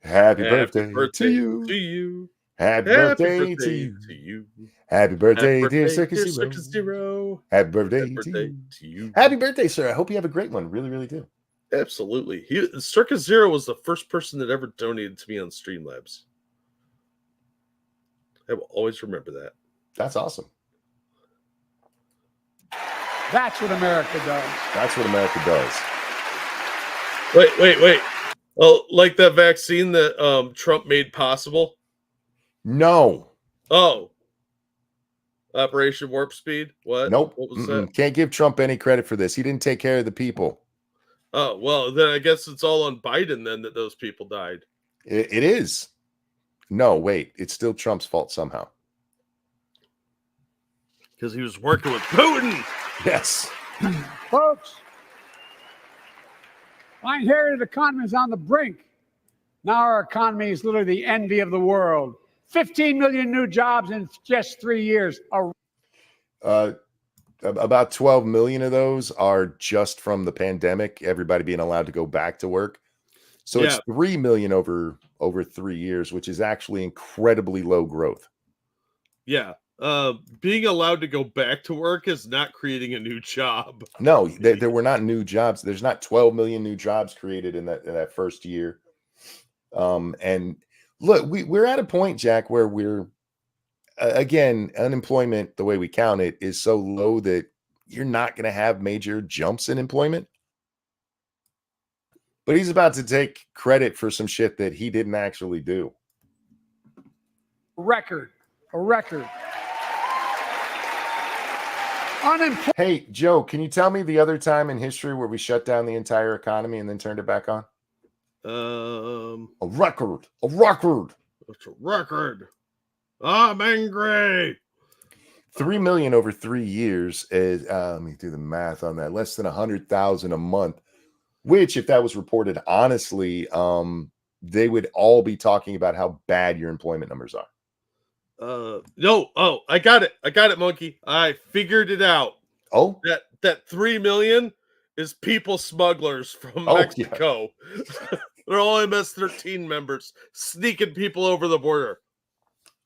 Happy birthday to you. To you. Happy birthday to you. Happy birthday, dear Circus Zero. Happy birthday to you. Happy birthday, sir. I hope you have a great one. Really, really do. Absolutely. Circus Zero was the first person that ever donated to me on Streamlabs. I will always remember that. That's awesome. That's what America does. That's what America does. Wait. Oh, like that vaccine that Trump made possible? No. Oh. Operation Warp Speed? What? Nope. What was that? Can't give Trump any credit for this. He didn't take care of the people. Oh, well, then I guess it's all on Biden then that those people died. It is. No, wait. It's still Trump's fault somehow. Because he was working with Putin. Yes. Folks, my inherited economy is on the brink. Now our economy is literally the envy of the world. 15 million new jobs in just 3 years. About 12 million of those are just from the pandemic, everybody being allowed to go back to work. So it's 3 million over 3 years, which is actually incredibly low growth. Yeah. Being allowed to go back to work is not creating a new job. No, there were not new jobs. There's not 12 million new jobs created in that first year. And look, we're at a point, Jack, where we're again, unemployment, the way we count it, is so low that you're not going to have major jumps in employment. But he's about to take credit for some shit that he didn't actually do. A record. Hey, Joe, can you tell me the other time in history where we shut down the entire economy and then turned it back on? A record. It's a record. I'm angry. 3 million over 3 years is, let me do the math on that. Less than 100,000 a month, which if that was reported honestly, they would all be talking about how bad your employment numbers are. No. Oh, I got it, Monkey. I figured it out. Oh, that 3 million is people smugglers from Mexico. Yeah. They're all MS-13 members sneaking people over the border.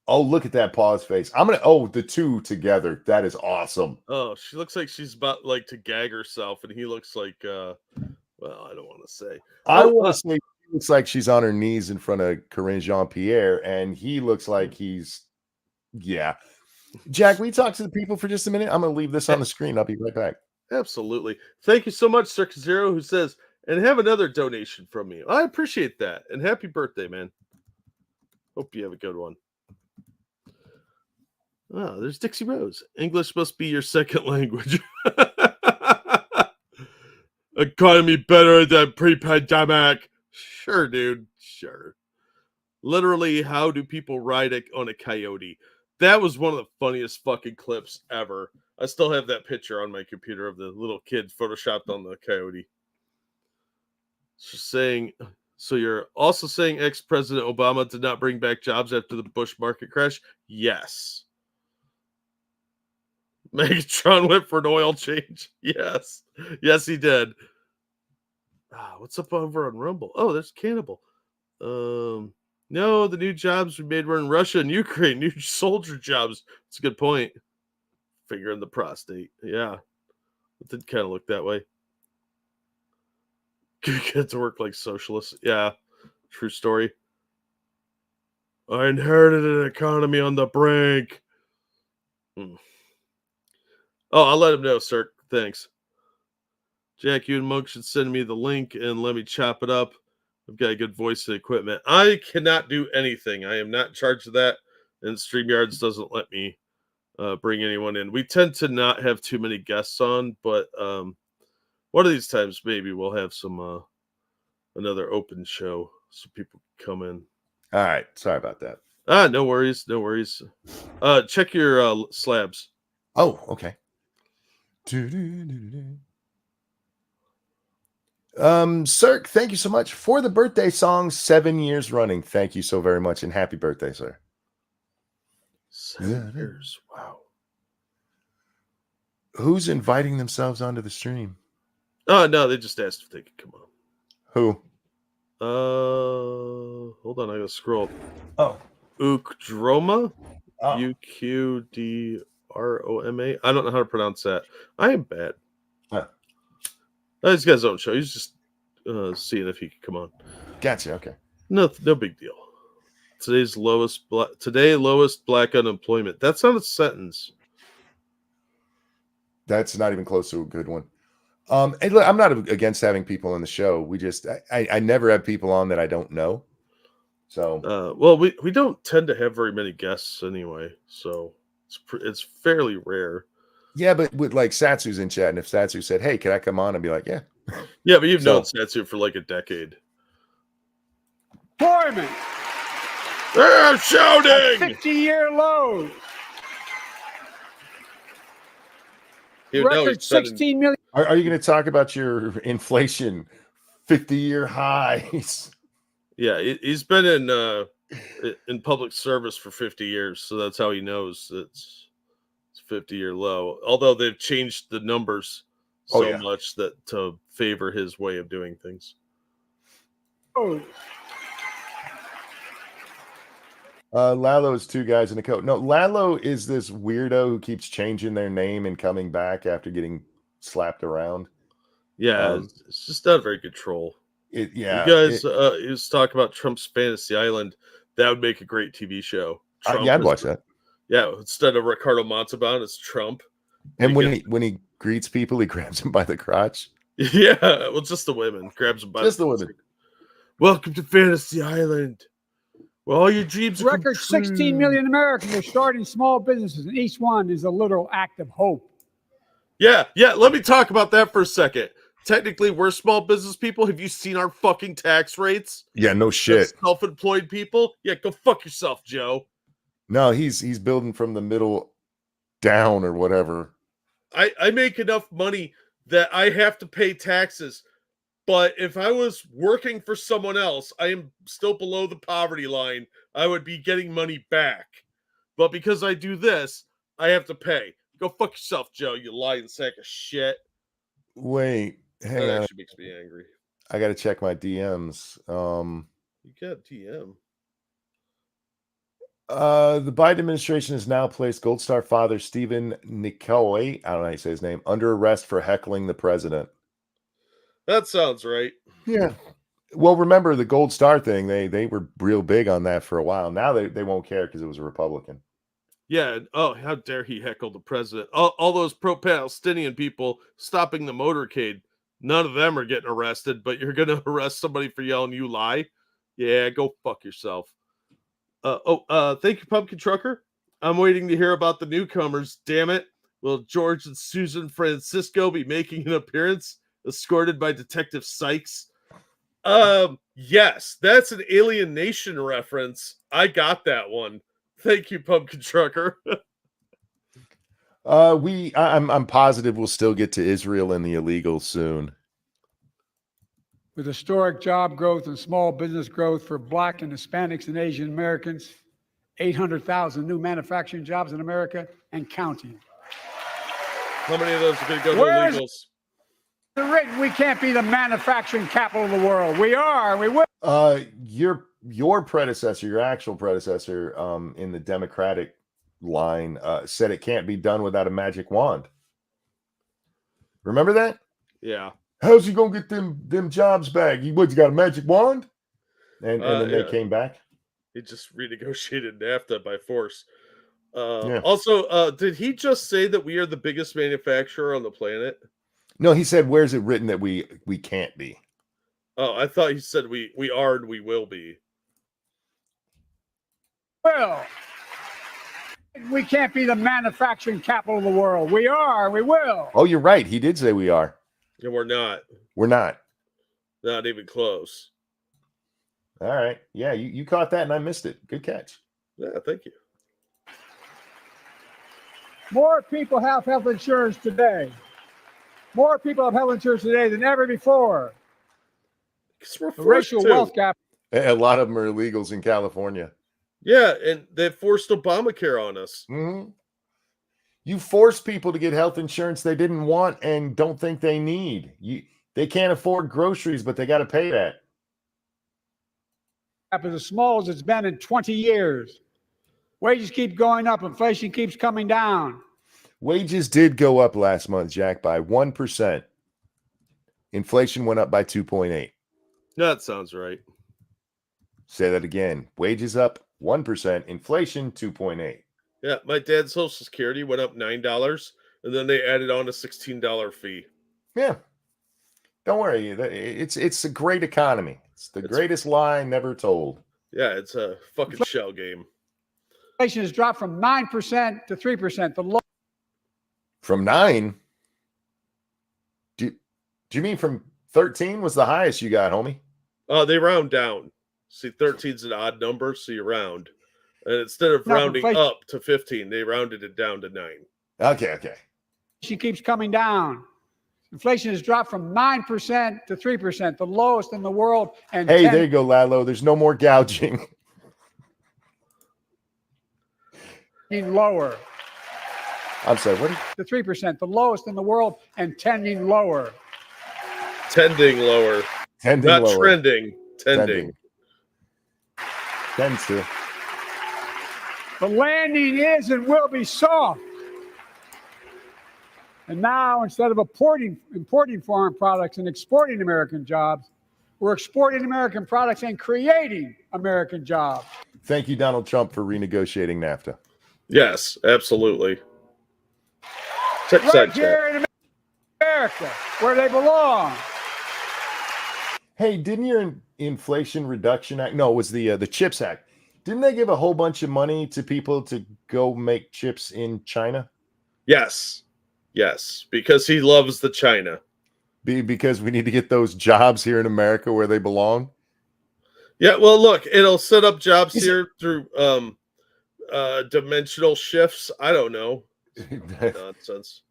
Oh, look at that pause face. The two together. That is awesome. Oh, she looks like she's about like to gag herself, and he looks like, well, I don't want to say. I want to say she looks like she's on her knees in front of Corinne Jean-Pierre, and he looks like he's, yeah. Jack, we talk to the people for just a minute. I'm going to leave this on the screen. I'll be right back. Absolutely. Thank you so much, Circus Zero, who says, and have another donation from me. I appreciate that. And happy birthday, man. Hope you have a good one. Oh, there's Dixie Rose. English must be your second language. Economy better than pre-pandemic. Sure, dude. Sure. Literally, how do people ride on a coyote? That was one of the funniest fucking clips ever. I still have that picture on my computer of the little kid photoshopped on the coyote. So you're also saying ex-President Obama did not bring back jobs after the Bush market crash? Yes. Megatron went for an oil change. Yes. Yes, he did. What's up over on Rumble? Oh, there's Cannibal. No, the new jobs we made were in Russia and Ukraine. New soldier jobs. That's a good point. Finger in the prostate. Yeah. It did kind of look that way. Get to work like socialists. Yeah. True story. I inherited an economy on the brink. Oh, I'll let him know, sir. Thanks. Jack, you and Monk should send me the link and let me chop it up. I've got a good voice and equipment. I cannot do anything. I am not in charge of that, and StreamYards doesn't let me bring anyone in. We tend to not have too many guests on, but one of these times maybe we'll have some another open show so people can come in. All right. Sorry about that. No worries. No worries. Check your slabs. Oh, okay. Sir, thank you so much for the birthday song. 7 years running. Thank you so very much, and happy birthday, sir. 7 years. Wow. Who's inviting themselves onto the stream? Oh no, they just asked if they could come on. Who? Hold on, I gotta scroll. Oh. Ukdroma? Oh. Uqdroma. I don't know how to pronounce that. I am bad. Huh. These guys don't show. He's just seeing if he could come on. Gotcha. Okay. No big deal. Today lowest black unemployment. That's not a sentence. That's not even close to a good one. And look, I'm not against having people on the show. We just I never have people on that I don't know. So well, we don't tend to have very many guests anyway, so it's fairly rare. Yeah, but with like Satsu's in chat, and if Satsu said, "Hey, can I come on?" I'd be like, "Yeah." Yeah, but you've known Satsu for like a decade. Employment. They're shouting. 50-year low. Record 16 million. Are you going to talk about your inflation 50-year highs? Yeah, he's been in public service for 50 years, so that's how he knows it's 50-year low. Although they've changed the numbers so much that to favor his way of doing things. Oh. Lalo is 2 guys in a coat. No, Lalo is this weirdo who keeps changing their name and coming back after getting slapped around. Yeah, it's just not very good troll. You guys, he was talking about Trump's Fantasy Island. That would make a great TV show. Yeah, I'd watch that. Yeah, instead of Ricardo Montalban, it's Trump. And when he greets people, he grabs them by the crotch. Yeah, well, just the women grabs them by just the women. Welcome to Fantasy Island. Well, all your dreams. Record 16 million Americans are starting small businesses, and each one is a literal act of hope. Yeah. Let me talk about that for a second. Technically, we're small business people. Have you seen our fucking tax rates? Yeah, no shit. Self-employed people. Yeah, go fuck yourself, Joe. No, he's building from the middle down or whatever. I make enough money that I have to pay taxes. But if I was working for someone else, I am still below the poverty line. I would be getting money back. But because I do this, I have to pay. Go fuck yourself, Joe, you lying sack of shit. Wait, hang on. That actually makes me angry. I got to check my DMs. You got DM. The Biden administration has now placed Gold Star father Stephen Nicoy, I don't know how you say his name, under arrest for heckling the president. That sounds right. Yeah. Well, remember the Gold Star thing, they were real big on that for a while. Now they won't care because it was a Republican. Yeah. Oh, how dare he heckle the president? All those pro-Palestinian people stopping the motorcade, none of them are getting arrested, but you're going to arrest somebody for yelling, "You lie"? Yeah, go fuck yourself. Thank you, Pumpkin Trucker. I'm waiting to hear about the newcomers. Damn it. Will George and Susan Francisco be making an appearance, escorted by Detective Sykes? Yes, that's an Alien Nation reference. I got that one. Thank you, Pumpkin Trucker. I'm positive we'll still get to Israel and the illegals soon. With historic job growth and small business growth for Black and Hispanics and Asian Americans, 800,000 new manufacturing jobs in America and counting. How many of those are going to go to illegals? Written, we can't be the manufacturing capital of the world. We are. We will. Your predecessor, your actual predecessor, in the Democratic line, said it can't be done without a magic wand. Remember that? Yeah. How's he gonna get them jobs back? You got a magic wand? And then they came back. He just renegotiated NAFTA by force. Also, did he just say that we are the biggest manufacturer on the planet? No, he said, where's it written that we can't be? Oh, I thought he said we are and we will be. Well, we can't be the manufacturing capital of the world. We are. We will. Oh, you're right. He did say we are. And we're not. We're not. Not even close. All right. Yeah, you caught that and I missed it. Good catch. Yeah, thank you. More people have health insurance today. More people have health insurance today than ever before. We're The racial wealth gap. A lot of them are illegals in California. Yeah, and they forced Obamacare on us. Mm-hmm. You force people to get health insurance they didn't want and don't think they need. They can't afford groceries, but they got to pay that. Is as small as it's been in 20 years. Wages keep going up. Inflation keeps coming down. Wages did go up last month, Jack, by 1%. Inflation went up by 2.8. That sounds right. Say that again. Wages up 1%. Inflation 2.8. Yeah, my dad's Social Security went up $9, and then they added on a $16 fee. Yeah. Don't worry. It's a great economy. It's the greatest lie never told. Yeah, it's a fucking shell game. Inflation has dropped from 9% to 3%. The low. From 9? Do you mean from 13 was the highest you got, homie? They round down. See, 13's an odd number, so you round. And instead of rounding up to 15, they rounded it down to 9. Okay. She keeps coming down. Inflation has dropped from 9% to 3%, the lowest in the world. And hey, there you go, Lalo. There's no more gouging. Lower. I'm sorry, what? The 3%, the lowest in the world, and tending lower. Tending lower. Not lower. Trending. Tending. Tends to. The landing is and will be soft. And now, instead of importing foreign products and exporting American jobs, we're exporting American products and creating American jobs. Thank you, Donald Trump, for renegotiating NAFTA. Yes, absolutely. Right here in America, where they belong. Hey, didn't your Inflation Reduction Act? No, it was the CHIPS Act. Didn't they give a whole bunch of money to people to go make chips in China? Yes, because he loves the China. Because we need to get those jobs here in America where they belong. Yeah, well, look, it'll set up jobs here through dimensional shifts. I don't know. Nonsense.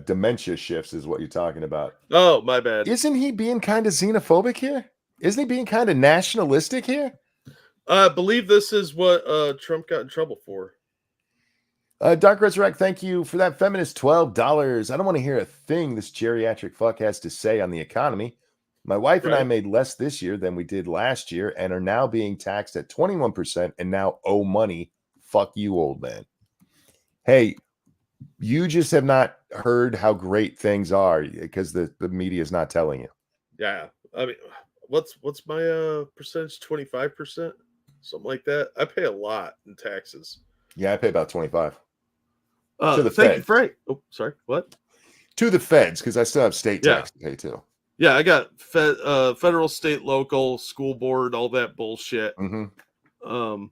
Dementia shifts is what you're talking about. Oh, my bad. Isn't he being kind of xenophobic here? Isn't he being kind of nationalistic here? I believe this is what Trump got in trouble for. Dark Resurrect, thank you for that feminist $12. I don't want to hear a thing this geriatric fuck has to say on the economy. My wife and I made less this year than we did last year and are now being taxed at 21% and now owe money. Fuck you, old man. Hey, you just have not heard how great things are because the media is not telling you. Yeah. I mean, what's my percentage? 25%? Something like that. I pay a lot in taxes. Yeah, I pay about 25. To the thank you, Frank. Oh, sorry. What? To the feds, because I still have state tax to pay too. Yeah, I got federal, state, local, school board, all that bullshit. Mm-hmm.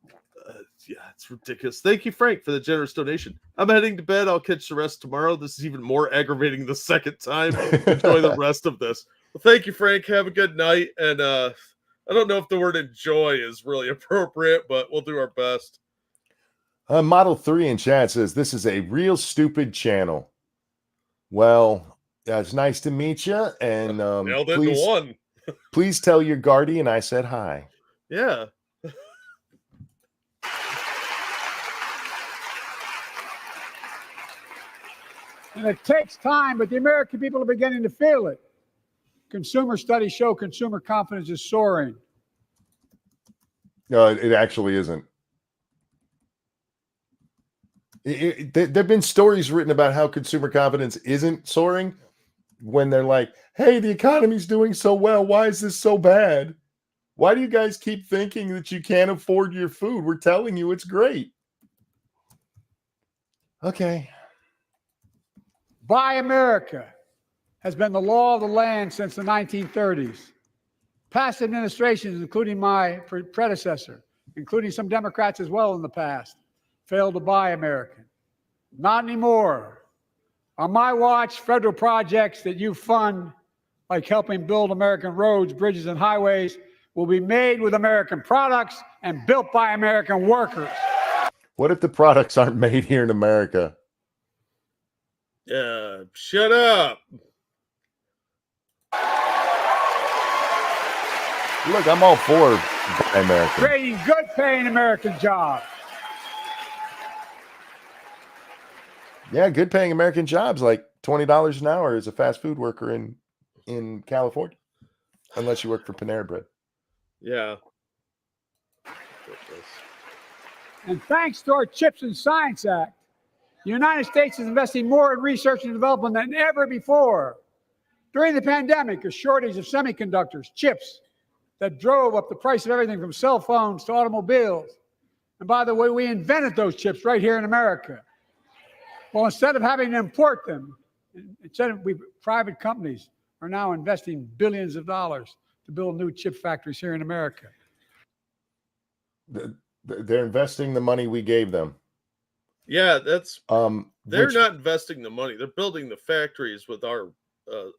Yeah, it's ridiculous. Thank you, Frank, for the generous donation. I'm heading to bed. I'll catch the rest tomorrow. This is even more aggravating the second time. Enjoy the rest of this. Well, thank you, Frank. Have a good night. And I don't know if the word enjoy is really appropriate, but we'll do our best. Model 3 in chat says, this is a real stupid channel. Well, it's nice to meet you. And nailed it to one. Please tell your guardian I said hi. Yeah. And it takes time, but the American people are beginning to feel it. Consumer studies show consumer confidence is soaring. No, it actually isn't. There have been stories written about how consumer confidence isn't soaring when they're like, hey, the economy's doing so well. Why is this so bad? Why do you guys keep thinking that you can't afford your food? We're telling you it's great. Okay. Buy America has been the law of the land since the 1930s. Past administrations, including my predecessor, including some Democrats as well in the past, failed to buy American. Not anymore. On my watch, federal projects that you fund, like helping build American roads, bridges, and highways, will be made with American products and built by American workers. What if the products aren't made here in America? Shut up. Look, I'm all for American. Creating good paying American jobs. Yeah, good paying American jobs, like $20 an hour as a fast food worker in California, unless you work for Panera Bread. Yeah. And thanks to our CHIPS and Science Act, the United States is investing more in research and development than ever before. During the pandemic, a shortage of semiconductors, chips, that drove up the price of everything from cell phones to automobiles. And by the way, we invented those chips right here in America. Well, instead of having to import them, private companies are now investing billions of dollars to build new chip factories here in America. They're investing the money we gave them. Yeah, they're not investing the money. They're building the factories with our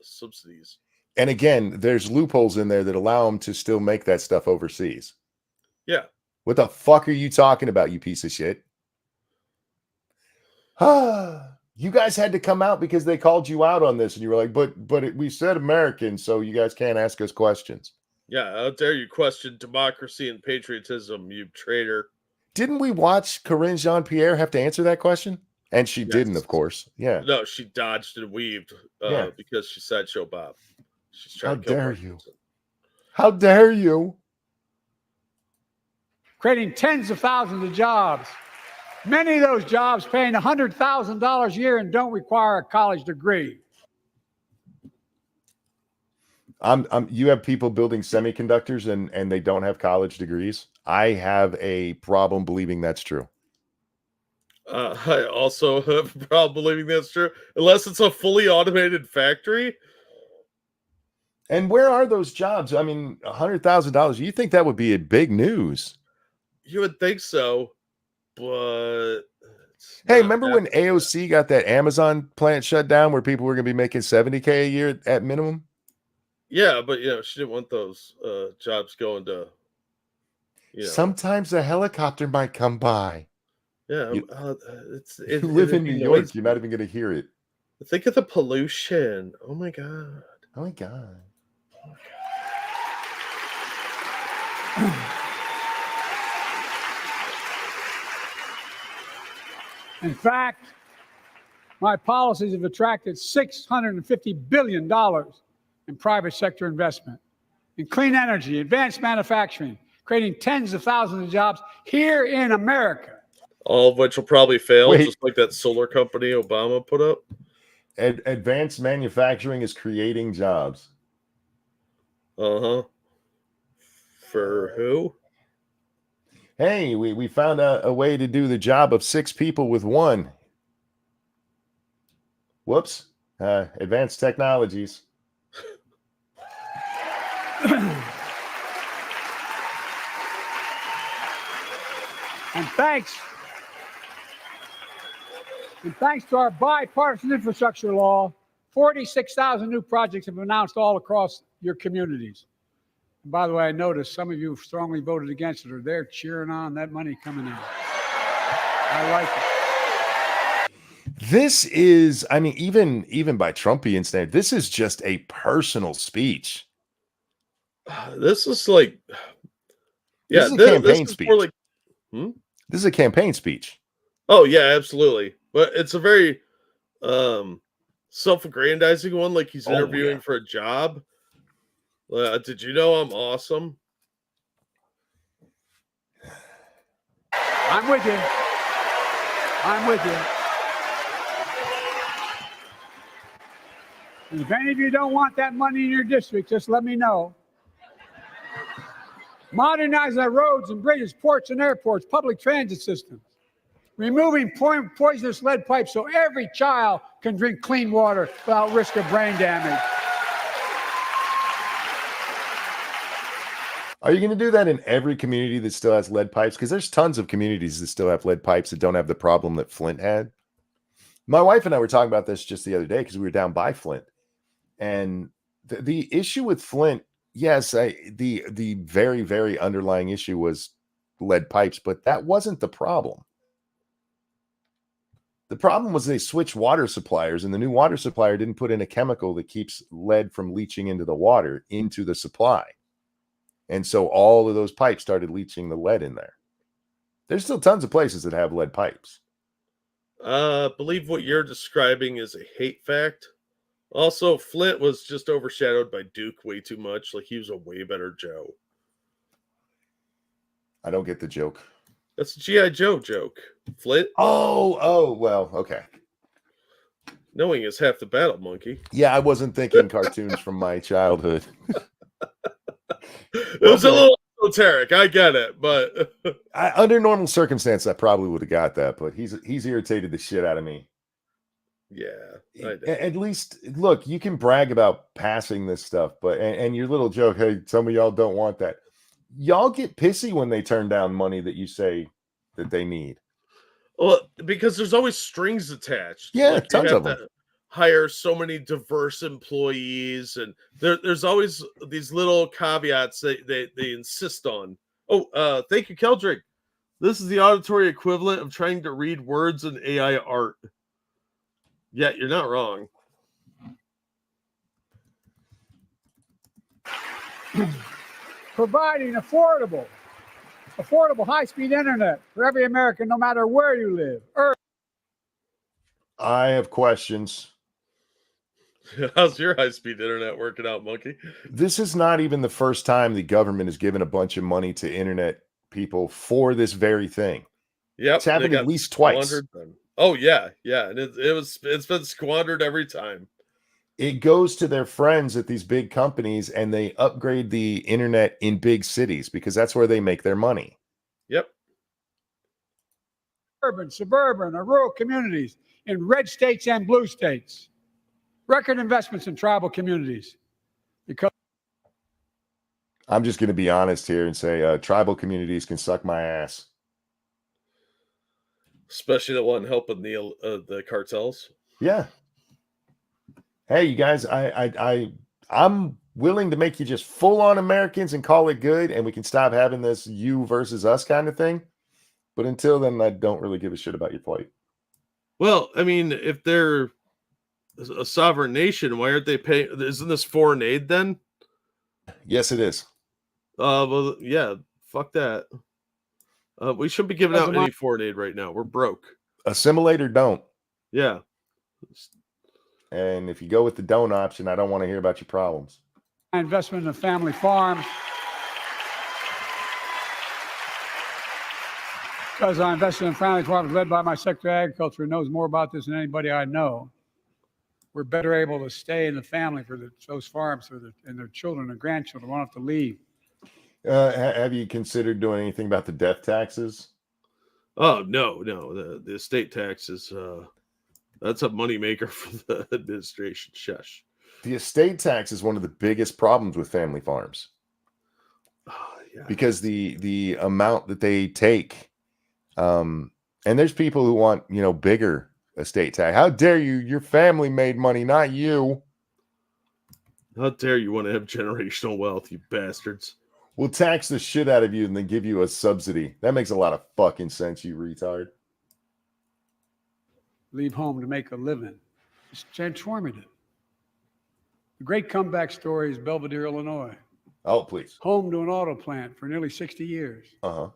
subsidies. And again, there's loopholes in there that allow them to still make that stuff overseas. Yeah. What the fuck are you talking about, you piece of shit? You guys had to come out because they called you out on this, and you were like, but we said American, so you guys can't ask us questions. Yeah, how dare you question democracy and patriotism, you traitor. Didn't we watch Corinne Jean-Pierre have to answer that question? And she didn't, of course. Yeah. No, she dodged and weaved because she said Joe Bob. She's trying to kill dare you? How dare you? Creating tens of thousands of jobs. Many of those jobs paying $100,000 a year and don't require a college degree. You have people building semiconductors and they don't have college degrees. I have a problem believing that's true. I also have a problem believing that's true, unless it's a fully automated factory. And where are those jobs? I mean, $100,000. You think that would be a big news? You would think so, but hey, remember when AOC got that Amazon plant shut down where people were going to be making $70K a year at minimum? Yeah, but she didn't want those jobs going to. Sometimes a helicopter might come by. Yeah, you live in New York. You're not even going to hear it. Think of the pollution. Oh my god. Oh my god. In fact, my policies have attracted $650 billion in private sector investment in clean energy, advanced manufacturing, creating tens of thousands of jobs here in America. All of which will probably fail, just like that solar company Obama put up. Advanced manufacturing is creating jobs. Uh-huh. For who? Hey, we found a way to do the job of 6 people with 1. Whoops. Advanced technologies. And thanks to our bipartisan infrastructure law, 46,000 new projects have been announced all across your communities. And by the way, I noticed some of you strongly voted against it, or they're cheering on that money coming in. I like it. This is, I mean, even by Trumpian standard, this is just a personal speech. This is like, this is a campaign speech. Like, This is a campaign speech. Oh yeah, absolutely. But it's a very self-aggrandizing one, like he's interviewing for a job. Did you know I'm awesome? I'm with you. I'm with you. And if any of you don't want that money in your district, just let me know. Modernizing our roads and bridges, ports and airports, public transit systems. Removing poisonous lead pipes so every child can drink clean water without risk of brain damage. Are you going to do that in every community that still has lead pipes? Because there's tons of communities that still have lead pipes that don't have the problem that Flint had. My wife and I were talking about this just the other day because we were down by Flint. And The issue with Flint, yes, the very, very underlying issue was lead pipes, but that wasn't the problem. The problem was they switched water suppliers, and the new water supplier didn't put in a chemical that keeps lead from leaching into the water, into the supply. And so all of those pipes started leaching the lead in there. There's still tons of places that have lead pipes. Believe what you're describing is a hate fact. Also, Flint was just overshadowed by Duke way too much. Like, he was a way better Joe. I don't get the joke. That's a G.I. Joe joke. Flint? Oh, well, okay. Knowing is half the battle, monkey. Yeah, I wasn't thinking cartoons from my childhood. It was a little esoteric. I get it, but under normal circumstances, I probably would have got that. But he's irritated the shit out of me. Yeah, at least look, you can brag about passing this stuff, but and your little joke, hey, some of y'all don't want that. Y'all get pissy when they turn down money that you say that they need. Well, because there's always strings attached. Yeah, like, tons of them. Hire so many diverse employees, and there's always these little caveats they insist on. Oh, thank you, Keldrick. This is the auditory equivalent of trying to read words in AI art. Yeah, you're not wrong. Providing affordable high-speed internet for every American, no matter where you live. I have questions. How's your high-speed internet working out, monkey? This is not even the first time the government has given a bunch of money to internet people for this very thing. Yep, it's happened at least twice. Oh yeah, and it's been squandered every time. It goes to their friends at these big companies, and they upgrade the internet in big cities because that's where they make their money. Yep. Urban, suburban, or rural communities in red states and blue states. Record investments in tribal communities. Because I'm just going to be honest here and say tribal communities can suck my ass. Especially the one helping the cartels. Yeah. Hey, you guys, I'm willing to make you just full-on Americans and call it good, and we can stop having this you versus us kind of thing. But until then, I don't really give a shit about your plight. Well, I mean, if they're a sovereign nation, why aren't they paying? Isn't this foreign aid then? Yes, it is. Well, yeah, fuck that. We shouldn't be giving out any foreign aid right now. We're broke. Assimilate or don't. Yeah. And if you go with the don't option, I don't want to hear about your problems. Investment in family farms. Because I invested in family farms led by my Secretary of Agriculture, who knows more about this than anybody I know. We're better able to stay in the family for those farms and their children and grandchildren won't have to leave. Have you considered doing anything about the death taxes? Oh, no. The estate taxes, that's a moneymaker for the administration. Shush. The estate tax is one of the biggest problems with family farms. Yeah. Because the amount that they take, and there's people who want, bigger estate tax. How dare you? Your family made money, not you. How dare you want to have generational wealth, you bastards. We'll tax the shit out of you and then give you a subsidy. That makes a lot of fucking sense, you retard. Leave home to make a living. It's transformative. The great comeback story is Belvedere, Illinois. Oh, please. Home to an auto plant for nearly 60 years. Uh-huh.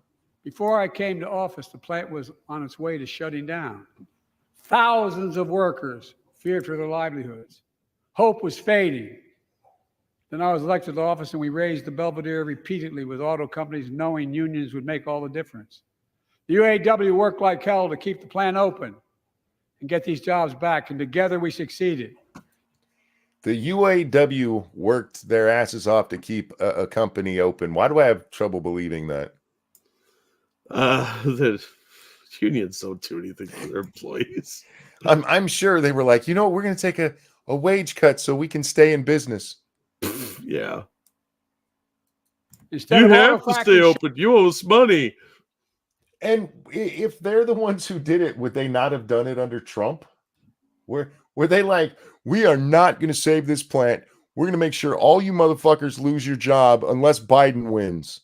Before I came to office, the plant was on its way to shutting down. Thousands of workers feared for their livelihoods. Hope was fading. Then I was elected to office, and we raised the Belvedere repeatedly with auto companies, knowing unions would make all the difference. The UAW worked like hell to keep the plant open and get these jobs back, and together we succeeded. The UAW worked their asses off to keep a company open. Why do I have trouble believing that? The unions don't do anything for their employees. I'm sure they were like, we're going to take a wage cut so we can stay in business. Yeah. Instead you have to stay open. You owe us money. And if they're the ones who did it, would they not have done it under Trump? Were they like, we are not going to save this plant. We're going to make sure all you motherfuckers lose your job unless Biden wins.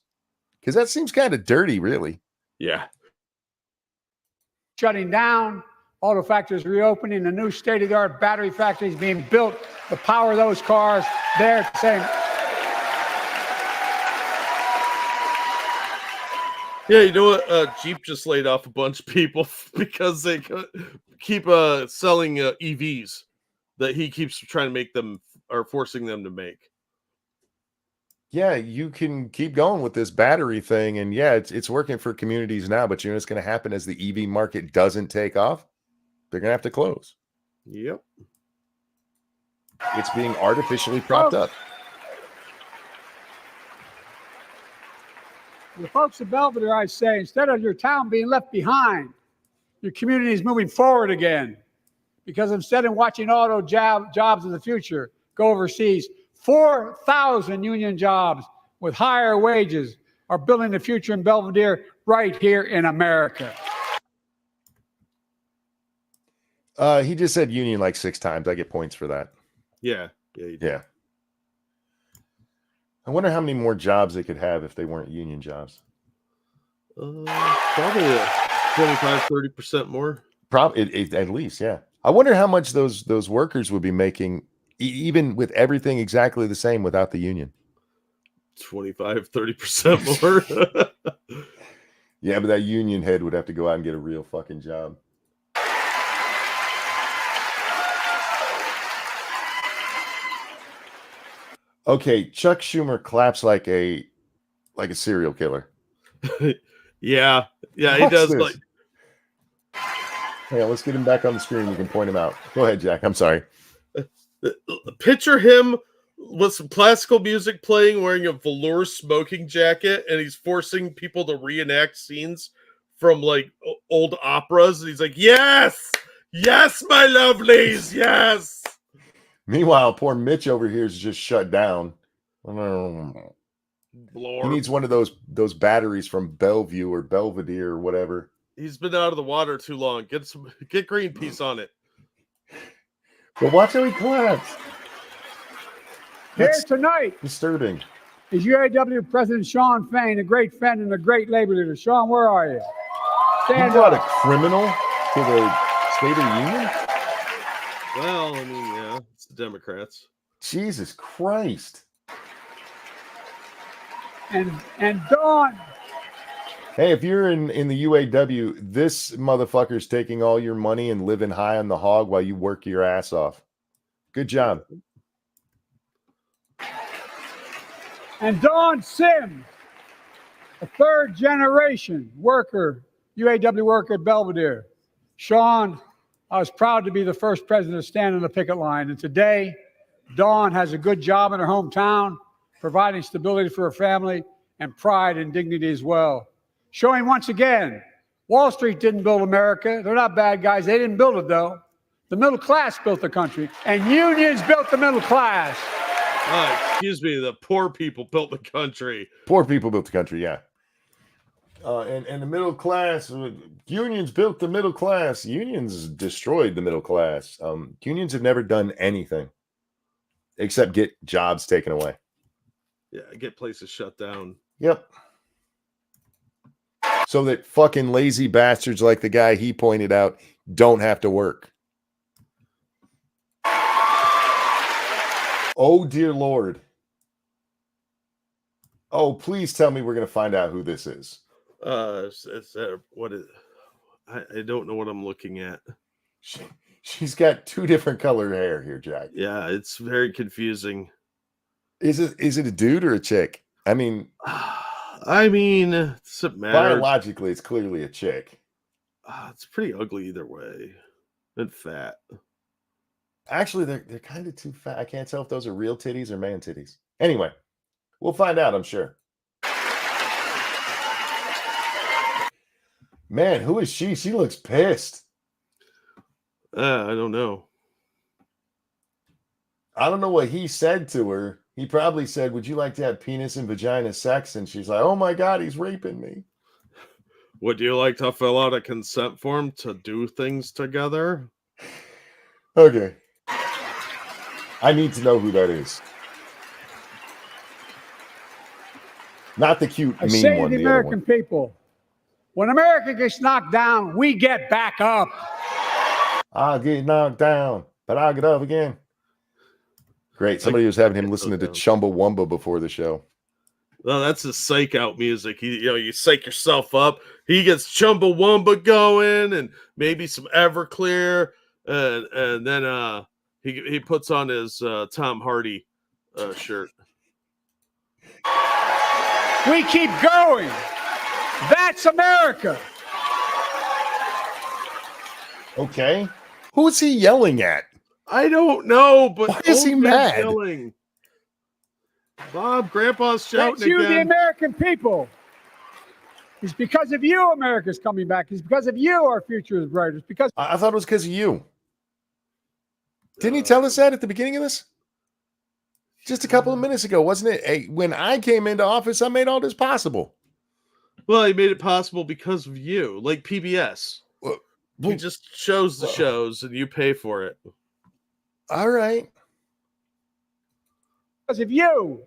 Because that seems kind of dirty, really. Yeah. Shutting down, auto factories reopening, a new state-of-the-art battery factories being built to power those cars. They're saying, yeah, you know what? Jeep just laid off a bunch of people because they keep selling EVs that he keeps trying to make them or forcing them to make. Yeah, you can keep going with this battery thing, and yeah, it's working for communities now. But you know what's going to happen as the EV market doesn't take off? They're going to have to close. Yep. It's being artificially propped up. the folks of Belvedere, I say, instead of your town being left behind, your community is moving forward again. Because instead of watching auto jobs in the future go overseas, 4,000 union jobs with higher wages are building the future in Belvedere right here in America. He just said union like 6 times. I get points for that. Yeah. Yeah. Yeah. I wonder how many more jobs they could have if they weren't union jobs. Probably 25-30% more. Probably at least, yeah. I wonder how much those workers would be making, even with everything exactly the same without the union. 25-30% more. Yeah, but that union head would have to go out and get a real fucking job. Okay, Chuck Schumer claps like a serial killer. Yeah, he What's does. this? Like, yeah, let's get him back on the screen. We can point him out. Go ahead, Jack. I'm sorry. Picture him with some classical music playing, wearing a velour smoking jacket, and he's forcing people to reenact scenes from like old operas. And he's like, "Yes, yes, my lovelies, yes." Meanwhile, poor Mitch over here is just shut down. He needs one of those batteries from Bellevue or Belvedere or whatever. He's been out of the water too long. Get Greenpeace on it. But watch how he claps. Here tonight disturbing. Is UAW President Shawn Fain, a great friend and a great labor leader. Shawn, where are you? You brought a criminal to the State of the Union? Well, I mean, yeah, it's the Democrats. Jesus Christ. And Dawn. Hey, if you're in the UAW, this motherfucker's taking all your money and living high on the hog while you work your ass off. Good job. And Dawn Sims, a third generation worker, UAW worker at Belvedere. Shawn, I was proud to be the first president to stand on the picket line. And today, Dawn has a good job in her hometown, providing stability for her family and pride and dignity as well. Showing once again, Wall Street didn't build America. They're not bad guys. They didn't build it, though. The middle class built the country, and unions built the middle class. Excuse me, the poor people built the country. Poor people built the country, yeah. And the middle class, unions built the middle class. Unions destroyed the middle class. Unions have never done anything except get jobs taken away. Yeah, get places shut down. Yep. So that fucking lazy bastards like the guy he pointed out don't have to work. Oh, dear Lord. Oh, please tell me we're going to find out who this is. What is? I don't know what I'm looking at. She's got 2 different color hair here, Jack. Yeah, it's very confusing. Is it a dude or a chick? I mean, does it matter? Biologically, it's clearly a chick. It's pretty ugly either way. And fat. Actually, they're kind of too fat. I can't tell if those are real titties or man titties. Anyway, we'll find out, I'm sure. Man, who is she? She looks pissed. I don't know. I don't know what he said to her. He probably said, "Would you like to have penis and vagina sex?" And she's like, "Oh my God, he's raping me." Would you like to fill out a consent form to do things together? Okay. I need to know who that is. Not the cute, I mean say to one. the The other American one. people, when America gets knocked down, we get back up. I'll get knocked down, but I'll get up again. Great. Somebody was having him listening to Chumbawamba before the show. Well, that's his psych out music. You psych yourself up. He gets Chumbawamba going, and maybe some Everclear, and then he puts on his Tom Hardy shirt. We keep going. That's America. Okay. Who is he yelling at? I don't know, but why is he mad? Yelling. Bob, Grandpa's shouting That's you, again. the American people. It's because of you America's coming back. It's because of you our future is bright. It's because I thought it was because of you. Didn't he tell us that at the beginning of this? Just a couple of minutes ago, wasn't it? Hey, when I came into office, I made all this possible. Well, he made it possible because of you, like PBS. He just shows the shows and you pay for it. All right. Because of you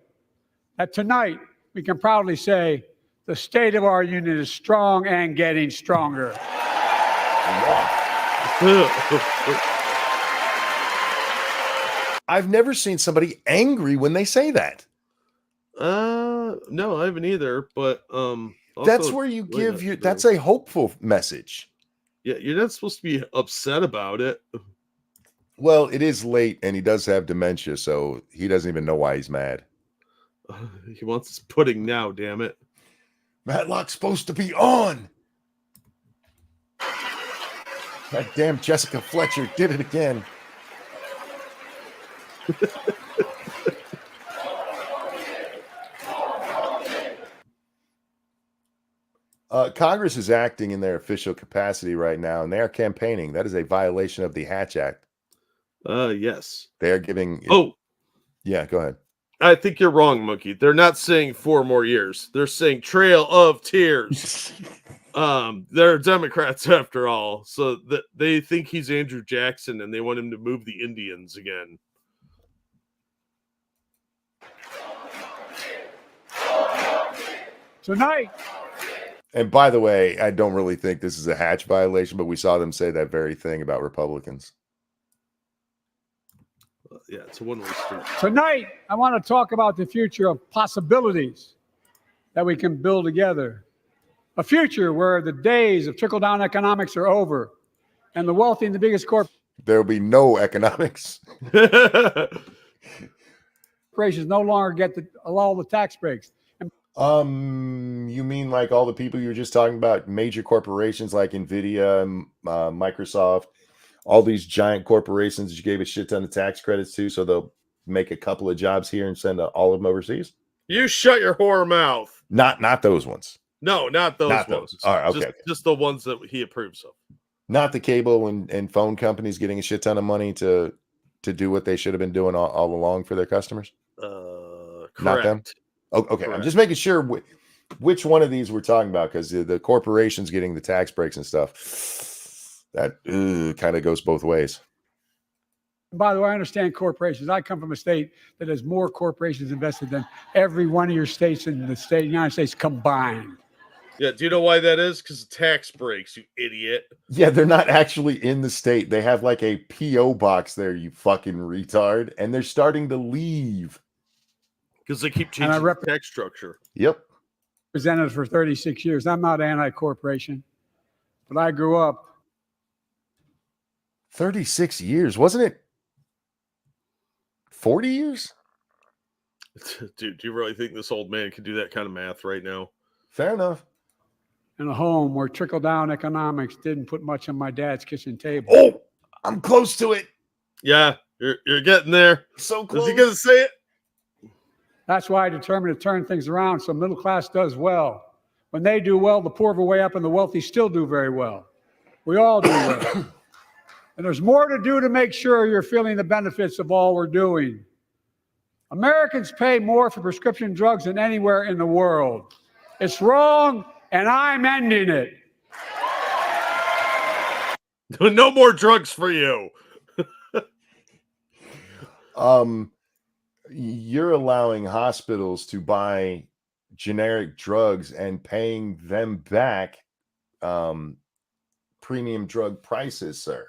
that tonight we can proudly say the state of our union is strong and getting stronger. I've never seen somebody angry when they say that. No, I haven't either. But that's where you give your. That's a hopeful message. Yeah, you're not supposed to be upset about it. Well, it is late, and he does have dementia, so he doesn't even know why he's mad. He wants his pudding now. Damn it! Matlock's supposed to be on. That damn Jessica Fletcher did it again. Congress is acting in their official capacity right now, and they are campaigning. That is a violation of the Hatch Act. Yes. They are giving. Yeah, go ahead. I think you're wrong, Monkey. They're not saying 4 more years. They're saying Trail of Tears. They're Democrats after all, so they think he's Andrew Jackson, and they want him to move the Indians again. Tonight. And by the way, I don't really think this is a Hatch violation, but we saw them say that very thing about Republicans. Yeah, it's a one-way street. Tonight, I want to talk about the future of possibilities that we can build together. A future where the days of trickle-down economics are over and the wealthy and the biggest there will be no economics. Corporations no longer get to allow the tax breaks. You mean like all the people you were just talking about, major corporations like NVIDIA, Microsoft, all these giant corporations that you gave a shit ton of tax credits to, so they'll make a couple of jobs here and send all of them overseas? You shut your whore mouth. Not those ones. No, not those ones. All right, okay. Just the ones that he approves of. Not the cable and phone companies getting a shit ton of money to do what they should have been doing all along for their customers? Correct. Not them? Okay, Correct. I'm just making sure which one of these we're talking about, because the corporations getting the tax breaks and stuff, that kind of goes both ways. By the way, I understand corporations. I come from a state that has more corporations invested than every one of your states in the United States combined. Yeah, do you know why that is? Because of tax breaks, you idiot. Yeah, they're not actually in the state. They have like a P.O. box there, you fucking retard, and they're starting to leave. Because they keep changing the tax structure. Yep. Represented for 36 years. I'm not anti-corporation, but I grew up. 36 years, wasn't it? 40 years? Dude, do you really think this old man can do that kind of math right now? Fair enough. In a home where trickle-down economics didn't put much on my dad's kitchen table. Oh, I'm close to it. Yeah, you're getting there. So close. Is he going to say it? That's why I determined to turn things around so middle class does well. When they do well, the poor have a way up and the wealthy still do very well. We all do well. And there's more to do to make sure you're feeling the benefits of all we're doing. Americans pay more for prescription drugs than anywhere in the world. It's wrong, and I'm ending it. No more drugs for you. You're allowing hospitals to buy generic drugs and paying them back premium drug prices, sir.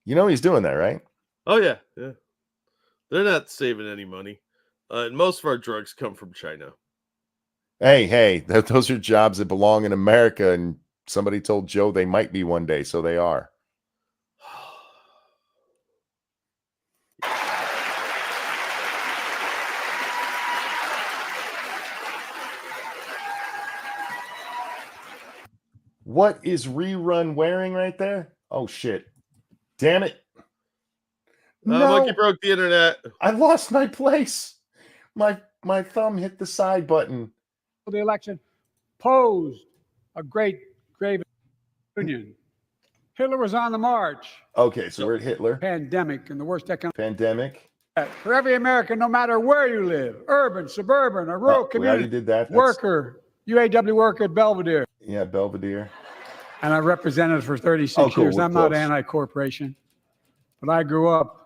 You know he's doing that, right? Oh yeah, yeah. They're not saving any money. And most of our drugs come from China. Hey, those are jobs that belong in America, and somebody told Joe they might be one day, so they are. What is Rerun wearing right there? Oh, shit. Damn it. Monkey broke the internet. I lost my place. My thumb hit the side button. The election posed a grave union. Hitler was on the march. Okay, so we're at Hitler. Pandemic and the worst economic. Pandemic. For every American, no matter where you live, urban, suburban, or rural community, did that. Worker, UAW worker at Belvedere. Yeah, Belvedere. And I represented it for 36 years. I'm not anti-corporation, but I grew up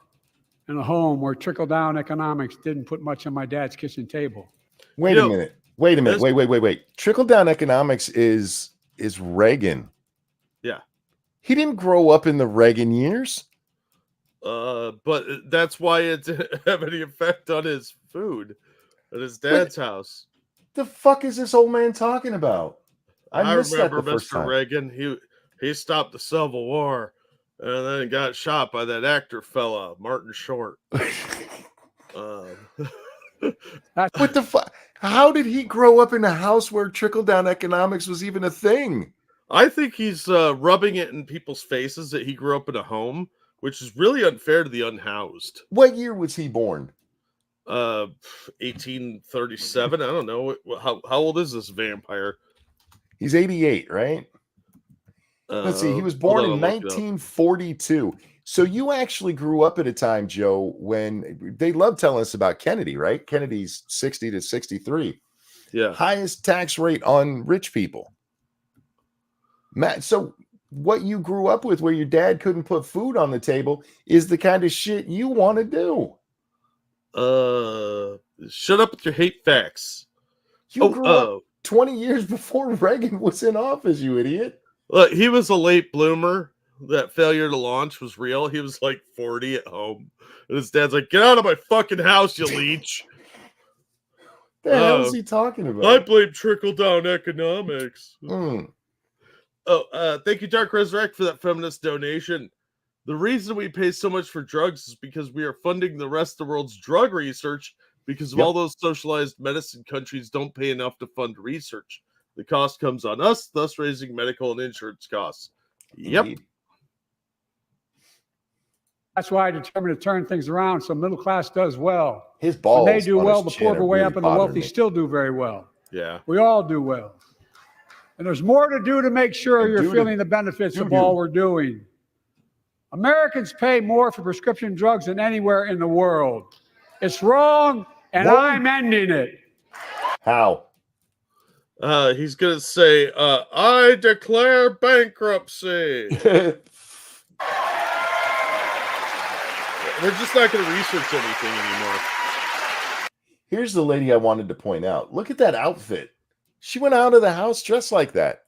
in a home where trickle-down economics didn't put much on my dad's kitchen table. Wait a minute. Wait. Trickle-down economics is Reagan. Yeah. He didn't grow up in the Reagan years. But that's why it didn't have any effect on his food at his dad's house. The fuck is this old man talking about? I remember Mr. Reagan. He stopped the Civil War and then got shot by that actor fella, Martin Short. What the fuck? How did he grow up in a house where trickle-down economics was even a thing? I think he's rubbing it in people's faces that he grew up in a home, which is really unfair to the unhoused. What year was he born? 1837. I don't know. How old is this vampire? He's 88, right? Let's see. He was born in 1942. So you actually grew up at a time, Joe, when they love telling us about Kennedy, right? Kennedy's 60 to 63. Yeah. Highest tax rate on rich people. Matt, so what you grew up with where your dad couldn't put food on the table is the kind of shit you want to do. Shut up with your hate facts. You grew up 20 years before Reagan was in office, you idiot. Look, he was a late bloomer. That failure to launch was real. He was like 40 at home. And his dad's like, get out of my fucking house, you leech. The hell is he talking about? I blame trickle-down economics. Mm. Thank you, Dark Resurrect, for that feminist donation. The reason we pay so much for drugs is because we are funding the rest of the world's drug research because of all those socialized medicine countries don't pay enough to fund research. The cost comes on us, thus raising medical and insurance costs. Yep. Indeed. That's why I determined to turn things around so middle class does well. His balls. When they do well, the poor go way up, and the wealthy still do very well. Yeah. We all do well. And there's more to do to make sure you're feeling the benefits of all we're doing. Americans pay more for prescription drugs than anywhere in the world. It's wrong, and I'm ending it. How? He's going to say, I declare bankruptcy. We're just not going to research anything anymore. Here's the lady I wanted to point out. Look at that outfit. She went out of the house dressed like that.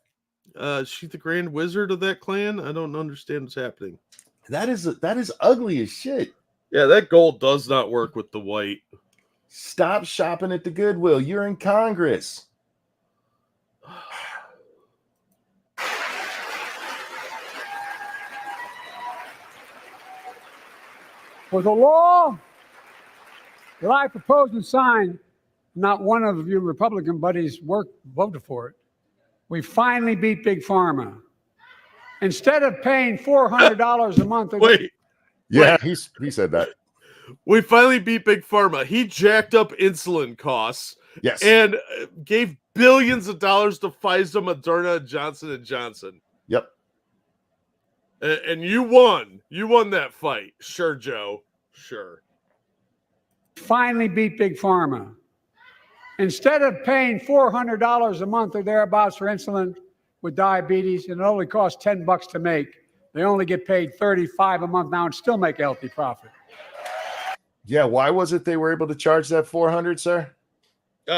She's the grand wizard of that clan? I don't understand what's happening. That is ugly as shit. Yeah, that gold does not work with the white. Stop shopping at the Goodwill. You're in Congress. For the law that I propose and sign, not one of your Republican buddies voted for it. We finally beat Big Pharma. Instead of paying $400 a month. Wait. Yeah, he said that. We finally beat Big Pharma. He jacked up insulin costs. Yes. And gave billions of dollars to Pfizer, Moderna, Johnson & Johnson. Yep. And you won. You won that fight. Sure, Joe. Sure. Finally beat Big Pharma. Instead of paying $400 a month or thereabouts for insulin with diabetes, and it only costs $10 to make, they only get paid $35 a month now and still make a healthy profit. Yeah, why was it they were able to charge that $400, sir?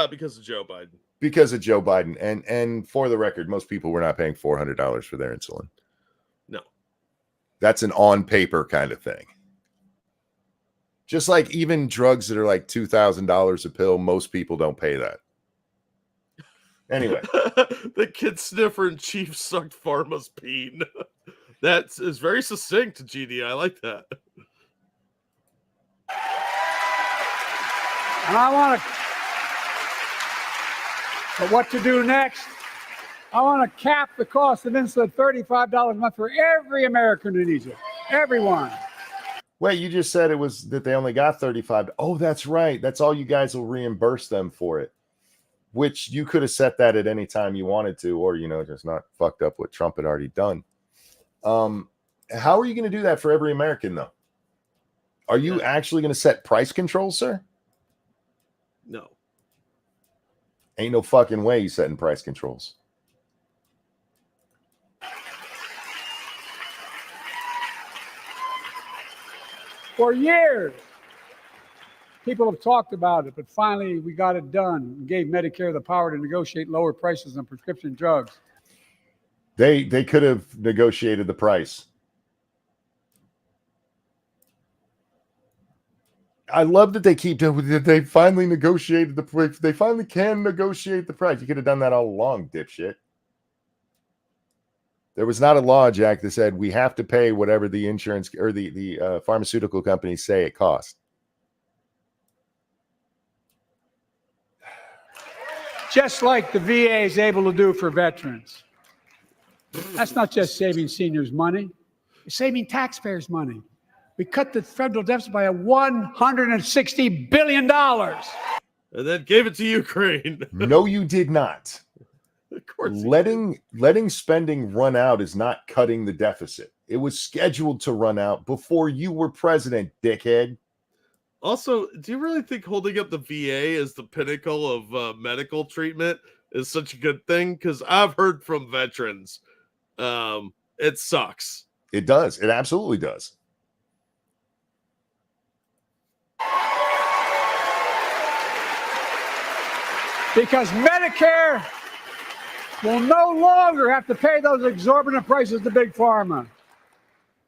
Because of Joe Biden. Because of Joe Biden. And for the record, most people were not paying $400 for their insulin. No. That's an on paper kind of thing. Just like even drugs that are like $2,000 a pill, most people don't pay that. Anyway. The kid sniffer in chief sucked pharma's peen. That is very succinct, GD. I like that. And I want to, but what to do next? I want to cap the cost of insulin at $35 a month for every American who needs it. Everyone. Wait, you just said it was that they only got 35. Oh, that's right. That's all you guys will reimburse them for it, which you could have set that at any time you wanted to, or, just not fucked up what Trump had already done. How are you going to do that for every American, though? Are you actually going to set price controls, sir? No. Ain't no fucking way you setting price controls. For years, people have talked about it, but finally we got it done and gave Medicare the power to negotiate lower prices on prescription drugs. They could have negotiated the price. I love that they keep doing that. They finally negotiated the price. They finally can negotiate the price. You could have done that all along, dipshit. There was not a law, Jack, that said we have to pay whatever the insurance or the pharmaceutical companies say it costs. Just like the VA is able to do for veterans. That's not just saving seniors money. It's saving taxpayers money. We cut the federal deficit by $160 billion. And then gave it to Ukraine. No, you did not. Of course. Letting spending run out is not cutting the deficit. It was scheduled to run out before you were president, dickhead. Also, do you really think holding up the VA as the pinnacle of medical treatment is such a good thing? Because I've heard from veterans, it sucks. It does. It absolutely does. Because Medicare will no longer have to pay those exorbitant prices to Big Pharma.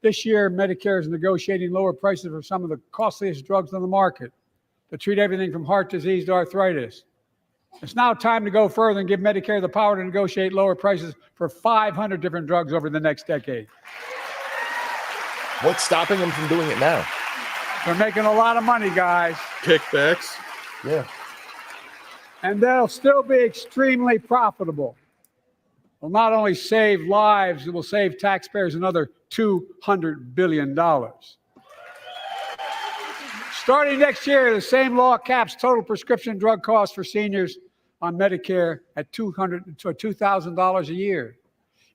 This year, Medicare is negotiating lower prices for some of the costliest drugs on the market to treat everything from heart disease to arthritis. It's now time to go further and give Medicare the power to negotiate lower prices for 500 different drugs over the next decade. What's stopping them from doing it now? They're making a lot of money, guys. Kickbacks. Yeah. And they'll still be extremely profitable. Will not only save lives, it will save taxpayers another $200 billion. Starting next year, the same law caps total prescription drug costs for seniors on Medicare at $2,000 a year,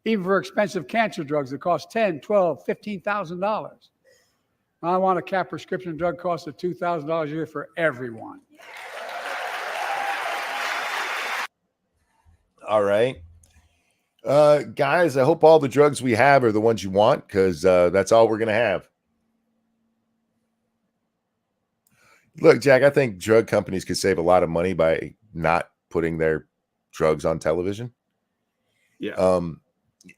even for expensive cancer drugs that cost $10,000, $12,000, $15,000. I want to cap prescription drug costs at $2,000 a year for everyone. All right. Guys, I hope all the drugs we have are the ones you want, because that's all we're going to have. Look, Jack, I think drug companies could save a lot of money by not putting their drugs on television. Yeah.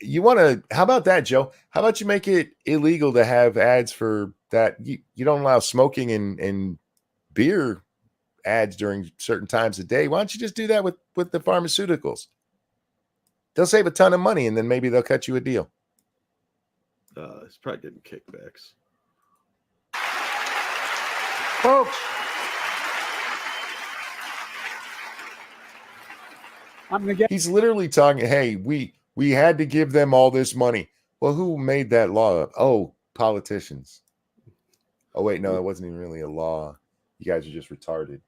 You want to, how about that, Joe? How about you make it illegal to have ads for that? You don't allow smoking and beer ads during certain times of day. Why don't you just do that with the pharmaceuticals? They'll save a ton of money, and then maybe they'll cut you a deal. It's probably getting kickbacks. Folks, I'm going to get... He's literally talking, hey, we had to give them all this money. Well, who made that law? Oh, politicians. Oh, wait, no, it wasn't even really a law. You guys are just retarded.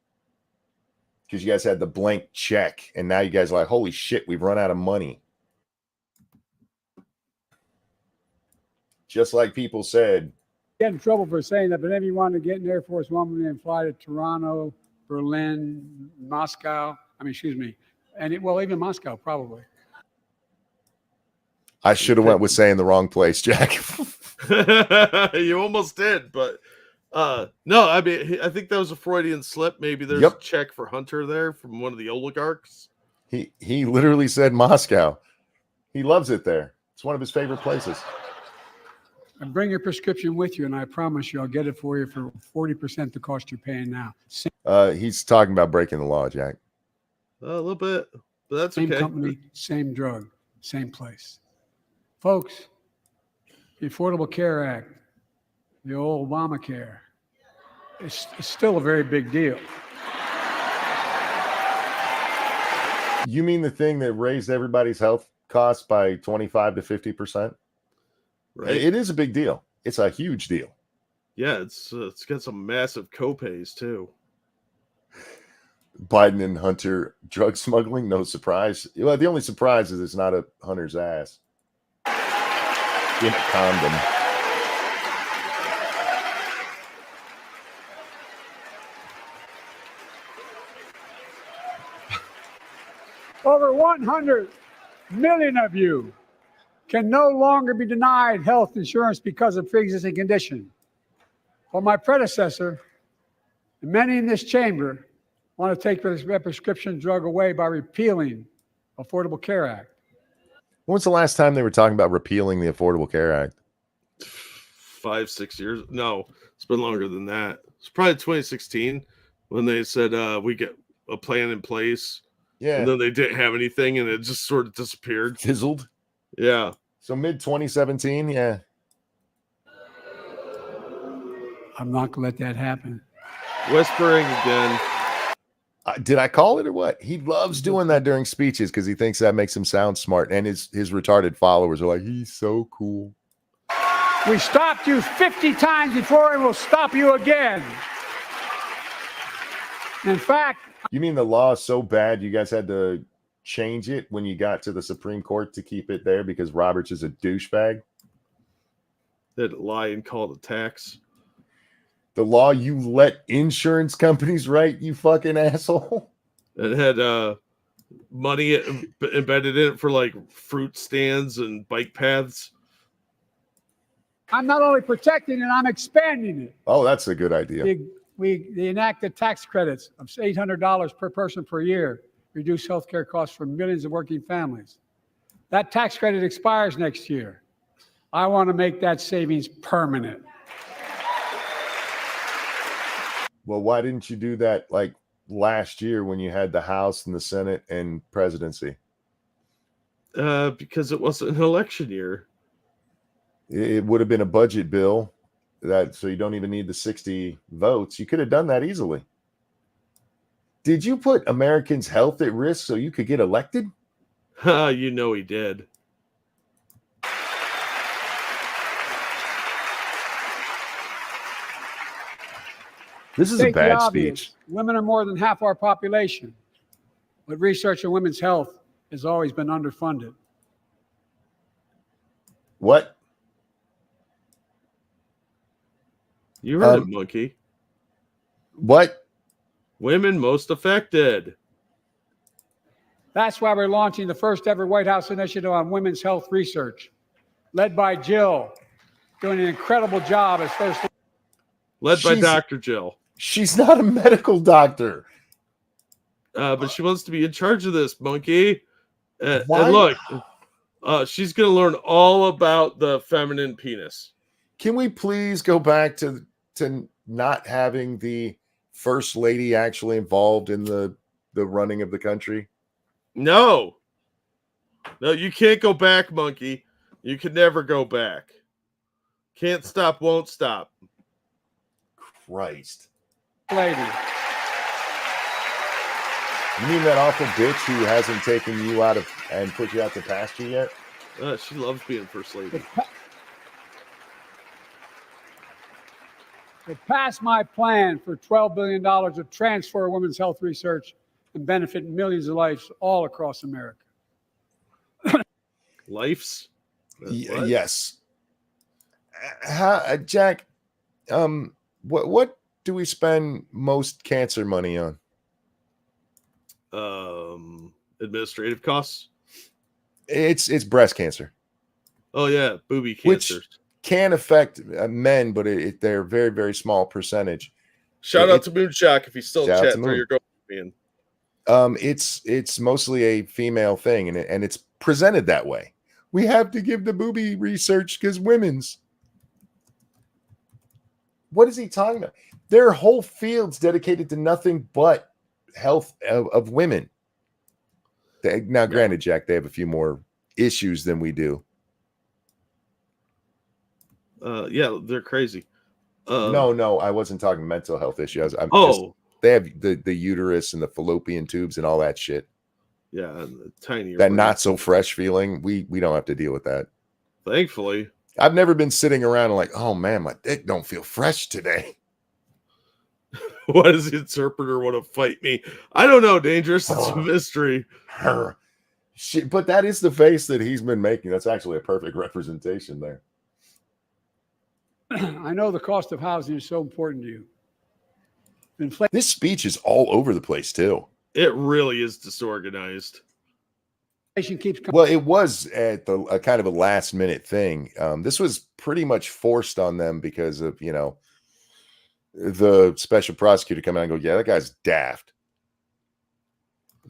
Because you guys had the blank check, and now you guys are like, holy shit, we've run out of money. Just like people said. Get in trouble for saying that, but if you want to get an Air Force One and fly to Toronto, Berlin, Moscow, and even Moscow, probably. I should have went with saying the wrong place, Jack. You almost did, but No, I mean, I think that was a Freudian slip. Maybe there's Yep. a check for Hunter there from one of the oligarchs. He literally said Moscow. He loves it there. It's one of his favorite places. And bring your prescription with you, and I promise you I'll get it for you for 40% the cost you're paying now. He's talking about breaking the law, Jack. A little bit, but that's Same okay. company, same drug, same place. Folks, the Affordable Care Act, the old Obamacare, it's still a very big deal. You mean the thing that raised everybody's health costs by 25 to 50%? Right. It is a big deal. It's a huge deal. Yeah, it's got some massive copays too. Biden and Hunter drug smuggling, no surprise. Well, the only surprise is it's not a Hunter's ass in a condom. Over 100 million of you can no longer be denied health insurance because of pre-existing condition. Well, my predecessor and many in this chamber want to take this prescription drug away by repealing Affordable Care Act. When was the last time they were talking about repealing the Affordable Care Act? 5-6 years. No, it's been longer than that. It's probably 2016 when they said we get a plan in place. Yeah. And then they didn't have anything and it just sort of disappeared. Fizzled. Yeah. So mid 2017, yeah. I'm not going to let that happen. Whispering again. Did I call it or what? He loves doing that during speeches because he thinks that makes him sound smart. And his retarded followers are like, he's so cool. We stopped you 50 times before and we'll stop you again. In fact, you mean the law is so bad you guys had to change it when you got to the Supreme Court to keep it there because Roberts is a douchebag? They'd lie and call it a tax. The law you let insurance companies write, you fucking asshole. It had money embedded in it for like fruit stands and bike paths. I'm not only protecting it, I'm expanding it. Oh, that's a good idea. They enacted tax credits of $800 per person per year, reduce healthcare costs for millions of working families. That tax credit expires next year. I want to make that savings permanent. Well, why didn't you do that like last year when you had the House and the Senate and presidency? Because it wasn't an election year. It would have been a budget bill. So you don't even need the 60 votes. You could have done that easily. Did you put Americans' health at risk so you could get elected? You know he did. This is a bad speech. Women are more than half our population, but research on women's health has always been underfunded. What? You heard it, monkey. What? Women most affected. That's why we're launching the first ever White House initiative on women's health research, led by Jill, doing an incredible job as first. Led by Dr. Jill. She's not a medical doctor. But she wants to be in charge of this, monkey. And look, she's going to learn all about the feminine penis. Can we please go back to not having the first lady actually involved in the running of the country? No, you can't go back, monkey. You can never go back. Can't stop, won't stop. Christ. Lady. You mean that awful bitch who hasn't taken you out of and put you out to pasture yet? She loves being first lady. It passed my plan for $12 billion to transfer women's health research and benefit millions of lives all across America. Lives? Yes. Jack, what do we spend most cancer money on? Administrative costs. It's breast cancer. Oh yeah, booby cancer. can affect men, but they're very, very small percentage. Shout out to Moonshock if he's still in chat. Throw your go in. It's mostly a female thing, and it's presented that way. We have to give the booby research because women's. What is he talking about? There are whole fields dedicated to nothing but health of women. Now, granted, Jack, they have a few more issues than we do. Yeah, they're crazy. No, I wasn't talking mental health issues. They have the uterus and the fallopian tubes and all that shit. Yeah, and the tiny. That not so fresh feeling. We don't have to deal with that. Thankfully. I've never been sitting around and like, oh man, my dick don't feel fresh today. Why does the interpreter want to fight me? I don't know, Dangerous. It's a mystery. Shit, but that is the face that he's been making. That's actually a perfect representation there. I know the cost of housing is so important to you. This speech is all over the place, too. It really is disorganized. Well, it was at a kind of a last minute thing. This was pretty much forced on them because of, the special prosecutor come out and go, yeah, that guy's daft.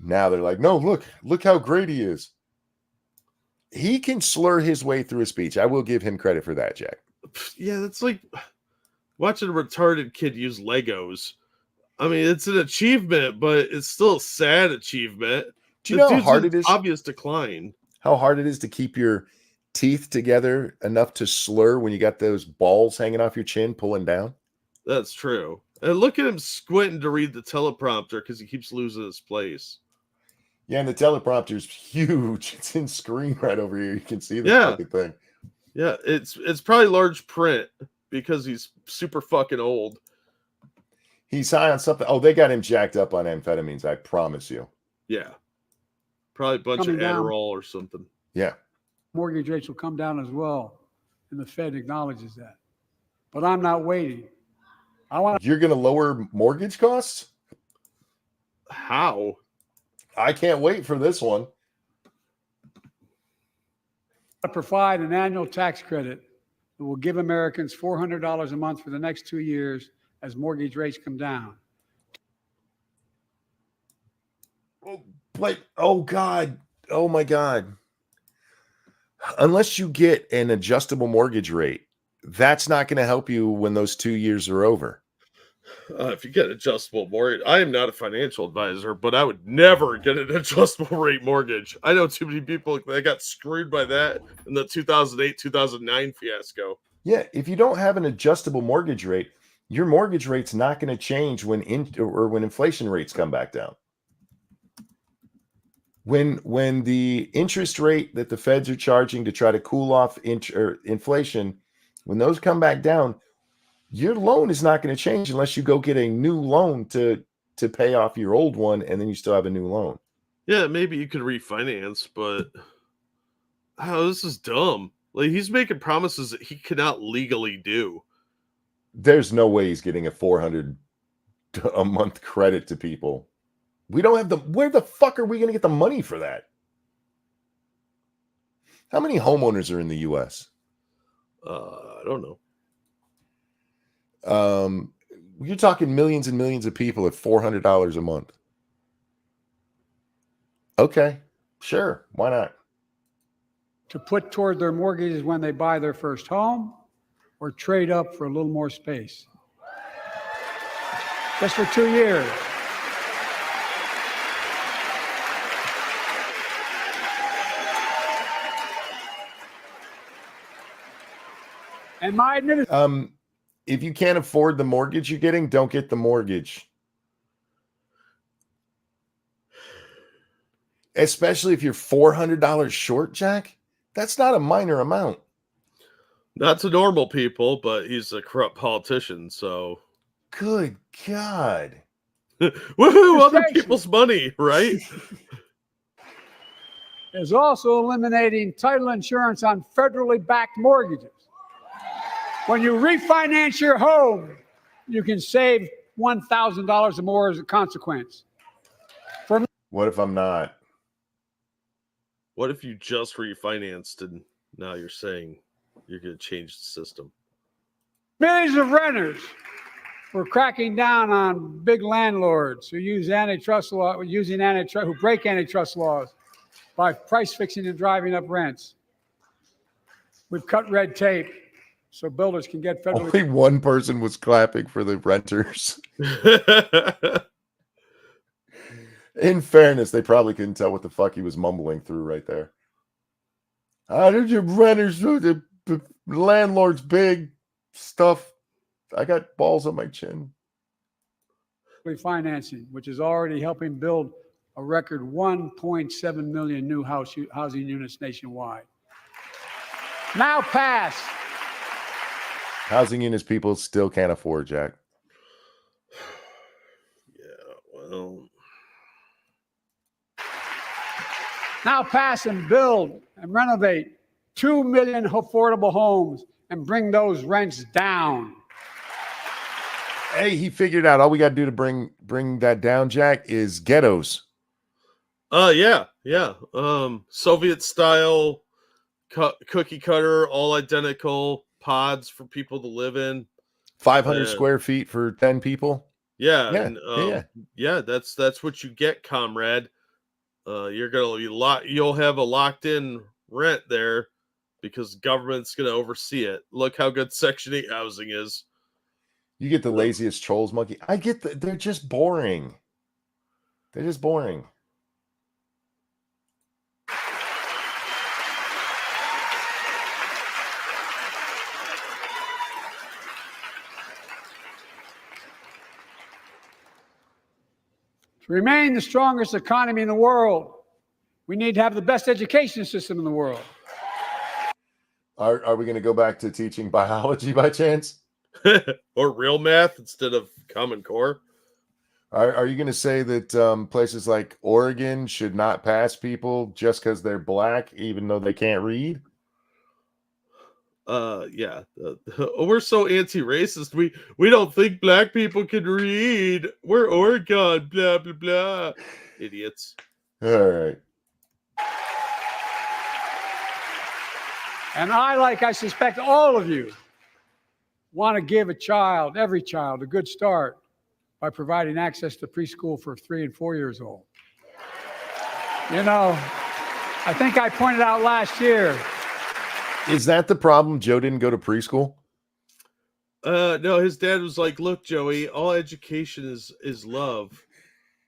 Now they're like, no, look how great he is. He can slur his way through a speech. I will give him credit for that, Jack. Yeah, that's like watching a retarded kid use Legos. I mean, it's an achievement, but it's still a sad achievement. Do you know how hard it is? Obvious decline. How hard it is to keep your teeth together enough to slur when you got those balls hanging off your chin pulling down? That's true. And look at him squinting to read the teleprompter because he keeps losing his place. Yeah, and the teleprompter's huge. It's in screen right over here. You can see the fucking thing. Yeah, it's probably large print because he's super fucking old. He's high on something. Oh, they got him jacked up on amphetamines, I promise you. Yeah. Probably a bunch of Adderall or something. Yeah. Mortgage rates will come down as well, and the Fed acknowledges that. But I'm not waiting. You're going to lower mortgage costs? How? I can't wait for this one. To provide an annual tax credit that will give Americans $400 a month for the next 2 years as mortgage rates come down. Oh God. Oh my God. Unless you get an adjustable mortgage rate, that's not going to help you when those 2 years are over. If you get adjustable mortgage, I am not a financial advisor, but I would never get an adjustable rate mortgage. I know too many people that got screwed by that in the 2008-2009 fiasco. Yeah, if you don't have an adjustable mortgage rate, your mortgage rate's not going to change when inflation rates come back down. When the interest rate that the feds are charging to try to cool off inflation, when those come back down, your loan is not going to change unless you go get a new loan to pay off your old one, and then you still have a new loan. Yeah, maybe you could refinance, but this is dumb. Like, he's making promises that he cannot legally do. There's no way he's getting a $400 a month credit to people. We don't have where the fuck are we going to get the money for that? How many homeowners are in the U.S.? I don't know. You're talking millions and millions of people at $400 a month. Okay, sure. Why not? To put toward their mortgages when they buy their first home or trade up for a little more space. Just for 2 years. And my administration. If you can't afford the mortgage you're getting, don't get the mortgage. Especially if you're $400 short, Jack. That's not a minor amount. Not to normal people, but he's a corrupt politician, so. Good God. Woohoo! Other people's money, right? Is also eliminating title insurance on federally backed mortgages. When you refinance your home, you can save $1,000 or more as a consequence. What if I'm not? What if you just refinanced and now you're saying you're going to change the system. Millions of renters were cracking down on big landlords who use antitrust law, who break antitrust laws by price fixing and driving up rents. We've cut red tape so builders can get federally. Only one person was clapping for the renters. In fairness, they probably couldn't tell what the fuck he was mumbling through right there. How did your renters do the landlord's big stuff? I got balls on my chin. Financing, which is already helping build a record 1.7 million new housing units nationwide. Now pass. Housing units people still can't afford, Jack. Yeah, well. Now pass and build and renovate 2 million affordable homes and bring those rents down. Hey, he figured out all we got to do to bring that down, Jack, is ghettos. Yeah. Soviet style cookie cutter, all identical pods for people to live in. 500 square feet for 10 people. Yeah. That's what you get, comrade. You're gonna be you'll have a locked in rent there because government's gonna oversee it. Look how good Section 8 housing is. You get the laziest trolls monkey. I get they're just boring. They're just boring. To remain the strongest economy in the world, we need to have the best education system in the world. Are we going to go back to teaching biology by chance? Or real math instead of Common Core? Are you going to say that places like Oregon should not pass people just because they're black, even though they can't read? Yeah. We're so anti-racist. We don't think black people can read. We're Oregon, blah, blah, blah. Idiots. All right. And I suspect all of you, want to give every child, a good start by providing access to preschool for 3 and 4 years old. You know, I think I pointed out last year. Is that the problem? Joe didn't go to preschool? No, his dad was like, look, Joey, all education is love.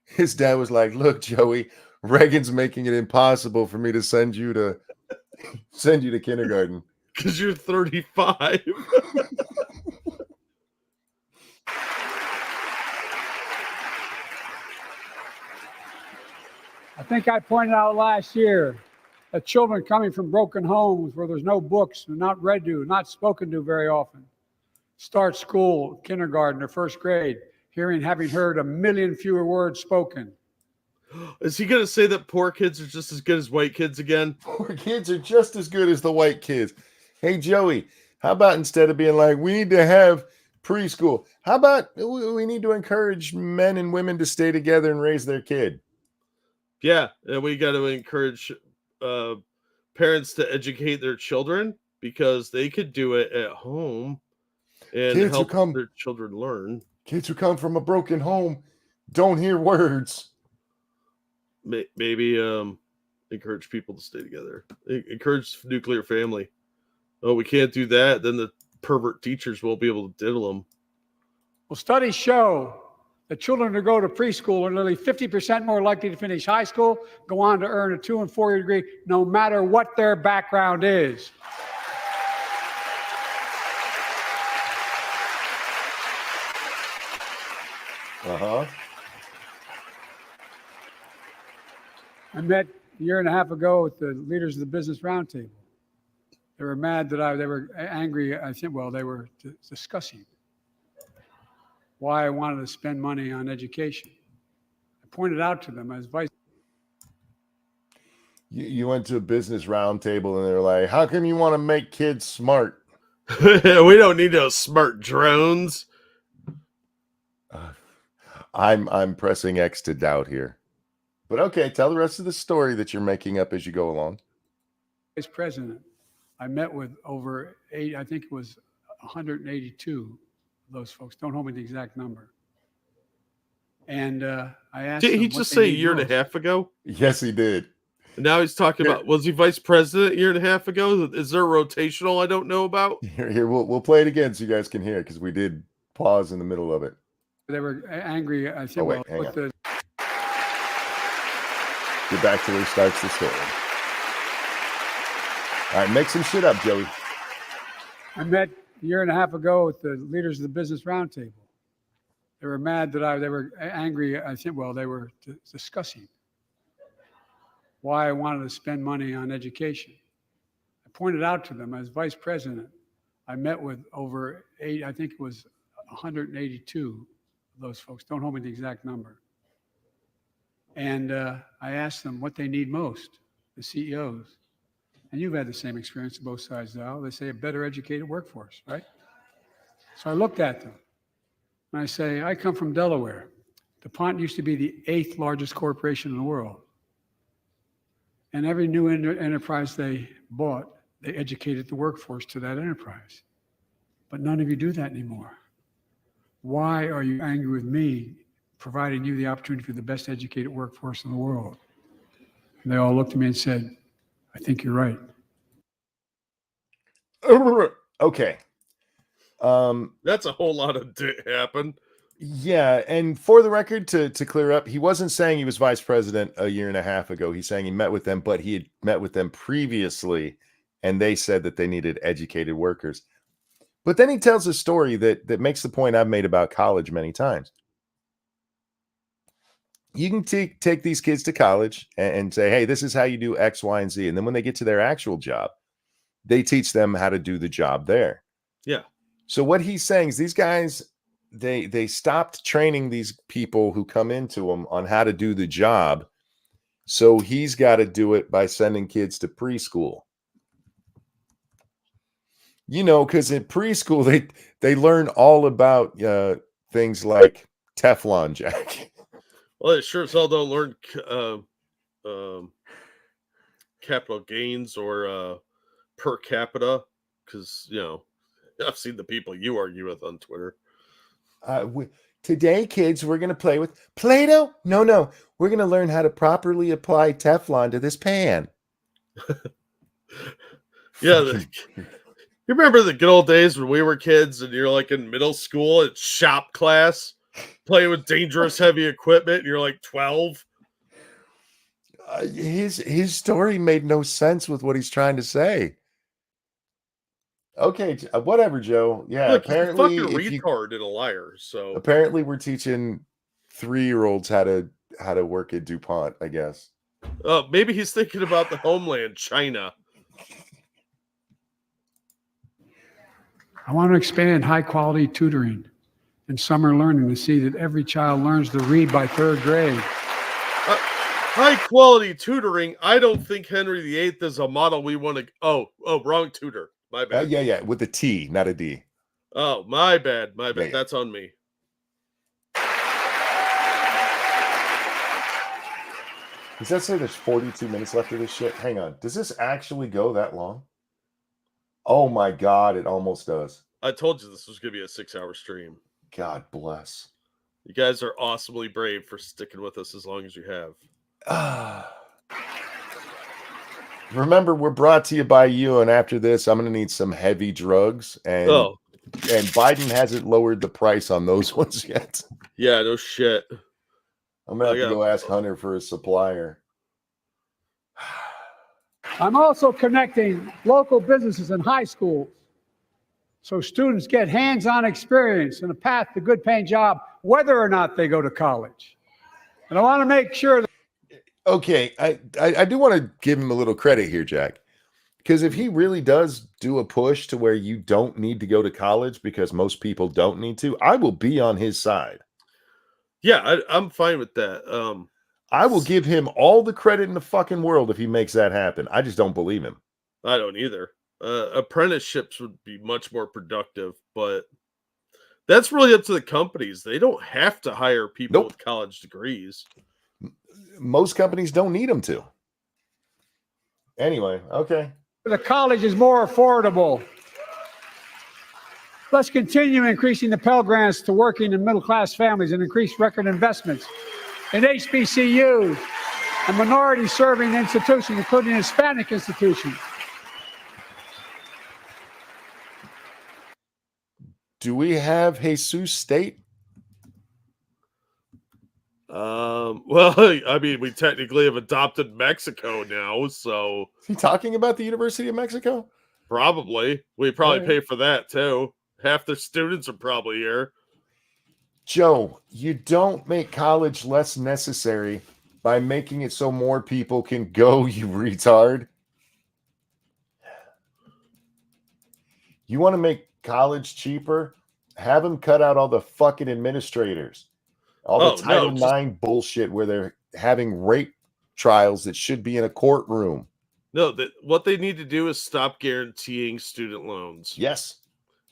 His dad was like, look, Joey, Reagan's making it impossible for me to send you to kindergarten. Because you're 35. I think I pointed out last year that children coming from broken homes where there's no books, and not read to, not spoken to very often, start school, kindergarten, or first grade, having heard 1 million fewer words spoken. Is he going to say that poor kids are just as good as white kids again? Poor kids are just as good as the white kids. Hey, Joey, how about instead of being like, we need to have preschool, how about we need to encourage men and women to stay together and raise their kid? Yeah, and we got to encourage parents to educate their children because they could do it at home and help their children learn. Kids who come from a broken home don't hear words. Maybe encourage people to stay together. Encourage nuclear family. Oh, we can't do that. Then the pervert teachers won't be able to diddle them. Well, studies show that children who go to preschool are nearly 50% more likely to finish high school, go on to earn a 2- and 4-year degree, no matter what their background is. Uh-huh. I met a year and a half ago with the leaders of the Business Roundtable. They were mad that they were angry. I think, well, they were discussing why I wanted to spend money on education. I pointed out to them as vice. You went to a Business Roundtable and they're like, how come you want to make kids smart? We don't need no smart drones. I'm pressing X to doubt here. But okay, tell the rest of the story that you're making up as you go along. Vice President I met with over I think it was 182 of those folks. Don't hold me to the exact number. And I asked Did them he what just they say a need year and a most. half ago? Yes, he did. Now he's talking Here- about, was he vice president a year and a half ago? Is there a rotational I don't know about? Here, we'll play it again so you guys can hear it because we did pause in the middle of it. They were angry. I said, Oh, wait, well, hang what on. the Get back to where he starts the story. All right, make some shit up, Joey. I met a year and a half ago with the leaders of the Business Roundtable. They were mad that they were angry. I said, well, they were discussing why I wanted to spend money on education. I pointed out to them as vice president, I met with over I think it was 182 of those folks. Don't hold me to the exact number. And I asked them what they need most, the CEOs. And you've had the same experience on both sides, Al. They say a better educated workforce, right? So I looked at them and I say, I come from Delaware. DuPont used to be the 8th largest corporation in the world. And every new enterprise they bought, they educated the workforce to that enterprise. But none of you do that anymore. Why are you angry with me providing you the opportunity for the best educated workforce in the world? And they all looked at me and said, I think you're right. Okay. That's a whole lot of happen. Yeah, and for the record, to clear up, he wasn't saying he was vice president a year and a half ago. He's saying he met with them, but he had met with them previously, and they said that they needed educated workers. But then he tells a story that makes the point I've made about college many times. You can take these kids to college and say, hey, this is how you do X, Y, and Z. And then when they get to their actual job, they teach them how to do the job there. Yeah. So what he's saying is these guys, they stopped training these people who come into them on how to do the job. So he's got to do it by sending kids to preschool. You know, because in preschool, they learn all about things like Teflon Jack. Well, it sure as hell don't learn capital gains or per capita, because, you know, I've seen the people you argue with on Twitter. Today, kids, we're going to play with Play-Doh? No. We're going to learn how to properly apply Teflon to this pan. Yeah. You remember the good old days when we were kids and you're like in middle school at shop class playing with dangerous heavy equipment and you're like 12? His story made no sense with what he's trying to say. Okay, whatever, Joe. Yeah, look, apparently he's a fucking retard and a liar. So apparently we're teaching 3-year-olds how to work at DuPont, I guess. maybe he's thinking about the homeland, China. I want to expand high quality tutoring and summer learning to see that every child learns to read by 3rd grade. High quality tutoring. I don't think Henry VIII is a model we want to. Oh, wrong tutor. My bad. Yeah, with a T, not a D. Oh, my bad. Yeah. That's on me. Does that say there's 42 minutes left of this shit? Hang on. Does this actually go that long? Oh my God, it almost does. I told you this was going to be a 6-hour stream. God bless. You guys are awesomely brave for sticking with us as long as you have. Remember, we're brought to you by you, and after this, I'm going to need some heavy drugs, and Biden hasn't lowered the price on those ones yet. Yeah, no shit. I'm going to have to go ask Hunter for a supplier. I'm also connecting local businesses and high schools so students get hands-on experience and a path to good paying job, whether or not they go to college. And I want to make sure that. Okay, I do want to give him a little credit here, Jack, because if he really does do a push to where you don't need to go to college because most people don't need to, I will be on his side. Yeah, I'm fine with that. I will give him all the credit in the fucking world if he makes that happen. I just don't believe him. I don't either. Apprenticeships would be much more productive, but that's really up to the companies. They don't have to hire people with college degrees. Most companies don't need them to. Anyway, okay. The college is more affordable. Let's continue increasing the Pell Grants to working and middle-class families and increase record investments in HBCUs and minority-serving institutions, including Hispanic institutions. Do we have Jesus State? Well, I mean, we technically have adopted Mexico now, so Is he talking about the University of Mexico? probably. We probably Right. pay for that too. Half the students are probably here. Joe, you don't make college less necessary by making it so more people can go, you retard. You want to make college cheaper? Have them cut out all the fucking administrators. All the Title IX bullshit where they're having rape trials that should be in a courtroom. No, what they need to do is stop guaranteeing student loans. Yes.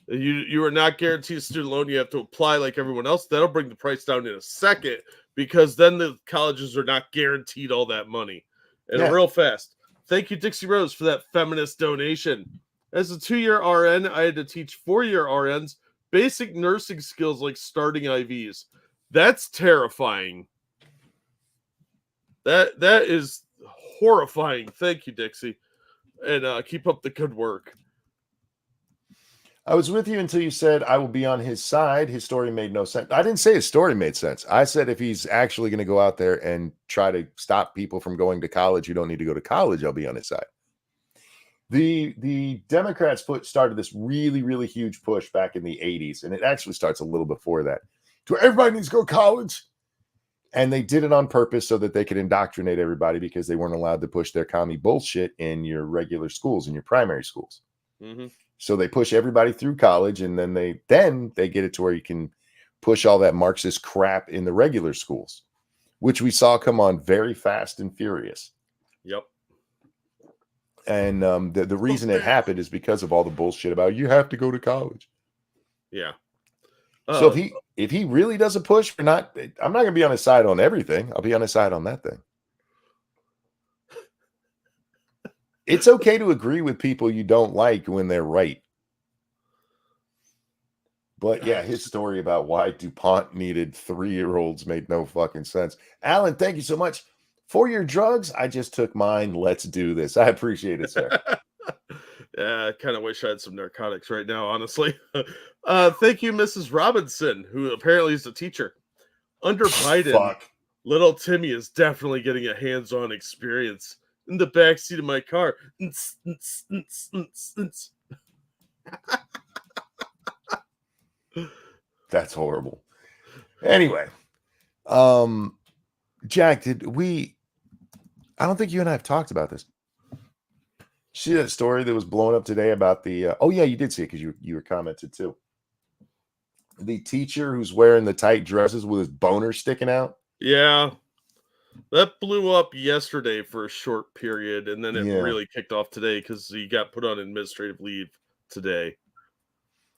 You are not guaranteed a student loan. You have to apply like everyone else. That'll bring the price down in a second because then the colleges are not guaranteed all that money. And real fast. Thank you, Dixie Rose, for that feminist donation. As a 2-year RN, I had to teach 4-year RNs basic nursing skills like starting IVs. That's terrifying. That is horrifying. Thank you, Dixie. And keep up the good work. I was with you until you said I will be on his side. His story made no sense. I didn't say his story made sense. I said if he's actually going to go out there and try to stop people from going to college who don't need to go to college, I'll be on his side. The Democrats started this really, really huge push back in the 80s, and it actually starts a little before that. To everybody needs to go to college. And they did it on purpose so that they could indoctrinate everybody because they weren't allowed to push their commie bullshit in your regular schools, in your primary schools. Mm-hmm. So they push everybody through college, and then they get it to where you can push all that Marxist crap in the regular schools, which we saw come on very fast and furious. Yep. And the reason it happened is because of all the bullshit about you have to go to college. Yeah. So if he really does a push for not, I'm not going to be on his side on everything. I'll be on his side on that thing. It's okay to agree with people you don't like when they're right. But yeah, his story about why DuPont needed 3-year-olds made no fucking sense. Alan, thank you so much for your drugs. I just took mine. Let's do this. I appreciate it, sir. Yeah, I kind of wish I had some narcotics right now, honestly. Thank you, Mrs. Robinson, who apparently is a teacher. Under Biden, little Timmy is definitely getting a hands-on experience in the backseat of my car. That's horrible. Anyway, Jack, I don't think you and I have talked about this. See that story that was blown up today about the oh yeah, you did see it because you were commented too. The teacher who's wearing the tight dresses with his boner sticking out. Yeah, that blew up yesterday for a short period, and then it really kicked off today because he got put on administrative leave today.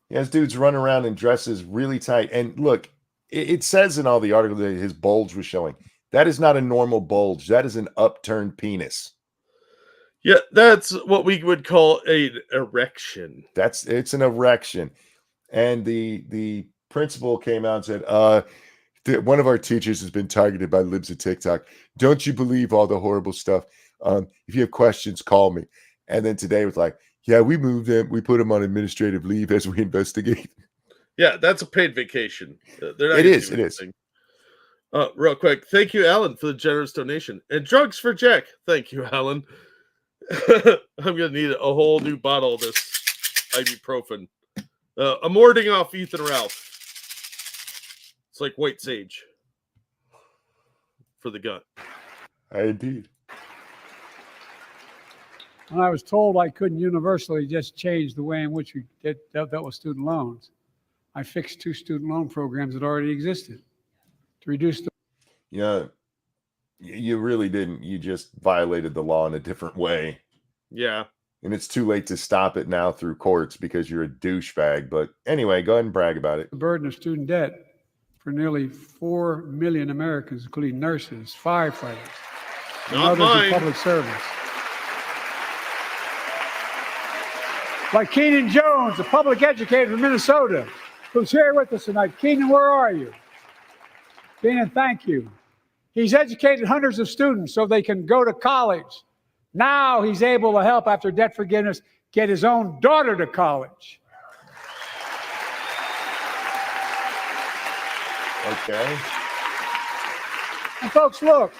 Yeah, this dude's running around in dresses really tight, and look, it says in all the articles that his bulge was showing. That is not a normal bulge. That is an upturned penis. Yeah, that's what we would call an erection. It's an erection. And the principal came out and said, one of our teachers has been targeted by libs of TikTok. Don't you believe all the horrible stuff? If you have questions, call me. And then today was like, yeah, we moved him. We put him on administrative leave as we investigate. Yeah, that's a paid vacation. It is. Real quick, thank you, Alan, for the generous donation. And drugs for Jack. Thank you, Alan. I'm going to need a whole new bottle of this ibuprofen. I'm warding off Ethan Ralph. It's like white sage for the gut. Indeed. And I was told I couldn't universally just change the way in which we dealt with student loans. I fixed 2 student loan programs that already existed to reduce the. Yeah, you really didn't. You just violated the law in a different way. Yeah. And it's too late to stop it now through courts because you're a douchebag. But anyway, go ahead and brag about it. The burden of student debt for nearly 4 million Americans, including nurses, firefighters, and others in public service. like Keenan Jones, a public educator from Minnesota, who's here with us tonight. Keenan, where are you? Keenan, thank you. He's educated hundreds of students so they can go to college. Now he's able to help, after debt forgiveness, get his own daughter to college. Okay. And folks, look.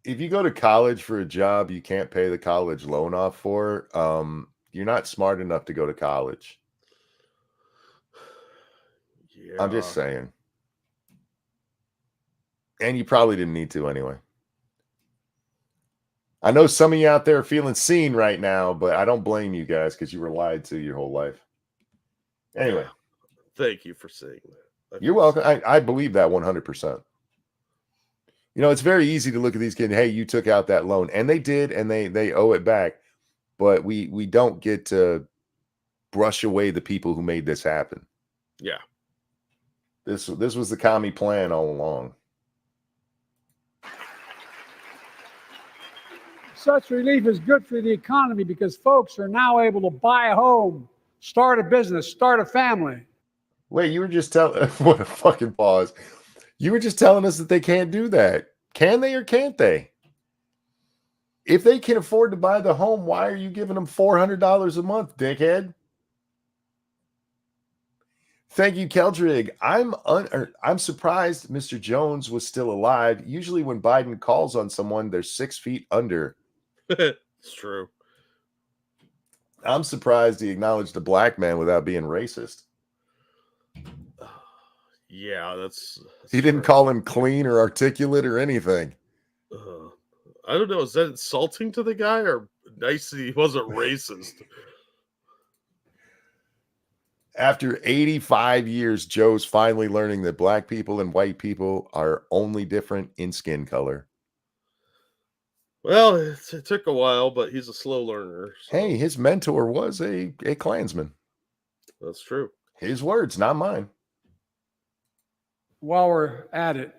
If you go to college for a job you can't pay the college loan off for, you're not smart enough to go to college. Yeah. I'm just saying. And you probably didn't need to anyway. I know some of you out there are feeling seen right now, but I don't blame you guys because you were lied to your whole life. Anyway. Thank you for saying that. You're welcome. I believe that 100%. You know, it's very easy to look at these kids. Hey, you took out that loan, and they did, and they owe it back. But we don't get to brush away the people who made this happen. Yeah, this was the commie plan all along. Such relief is good for the economy because folks are now able to buy a home, start a business, start a family. Wait, you were just telling what a fucking pause. You were just telling us that they can't do that. Can they or can't they? If they can afford to buy the home, why are you giving them $400 a month, dickhead? Thank you, Keldrig. I'm surprised Mr. Jones was still alive. Usually when Biden calls on someone, they're 6 feet under. it's true. I'm surprised he acknowledged a black man without being racist. Yeah, that's he didn't call him clean or articulate or anything. I don't know. Is that insulting to the guy or nice that he wasn't racist? After 85 years, Joe's finally learning that black people and white people are only different in skin color. Well, it took a while, but he's a slow learner. So. Hey, his mentor was a Klansman. That's true. His words, not mine. While we're at it,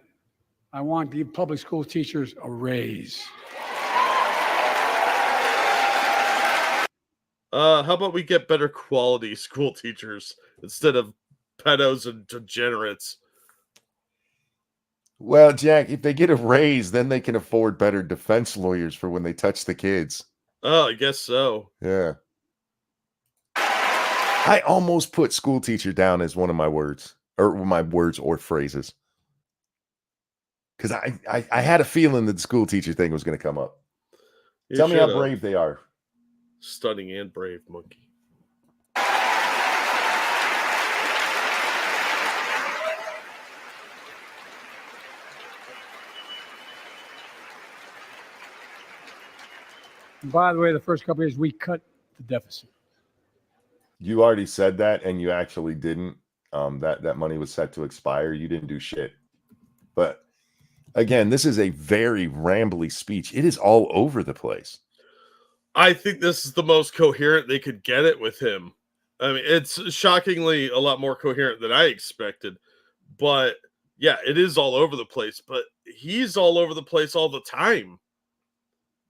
I want to give public school teachers a raise. How about we get better quality school teachers instead of pedos and degenerates? Well, Jack, if they get a raise, then they can afford better defense lawyers for when they touch the kids. Oh, I guess so. Yeah. I almost put school teacher down as one of my words or phrases. Because I had a feeling that the school teacher thing was going to come up. Tell me how brave they are. Stunning and brave, monkey. By the way, the first couple of years, we cut the deficit. You already said that, and you actually didn't. That money was set to expire. You didn't do shit. But again, this is a very rambly speech. It is all over the place. I think this is the most coherent they could get it with him. I mean, it's shockingly a lot more coherent than I expected. But yeah, it is all over the place. But he's all over the place all the time.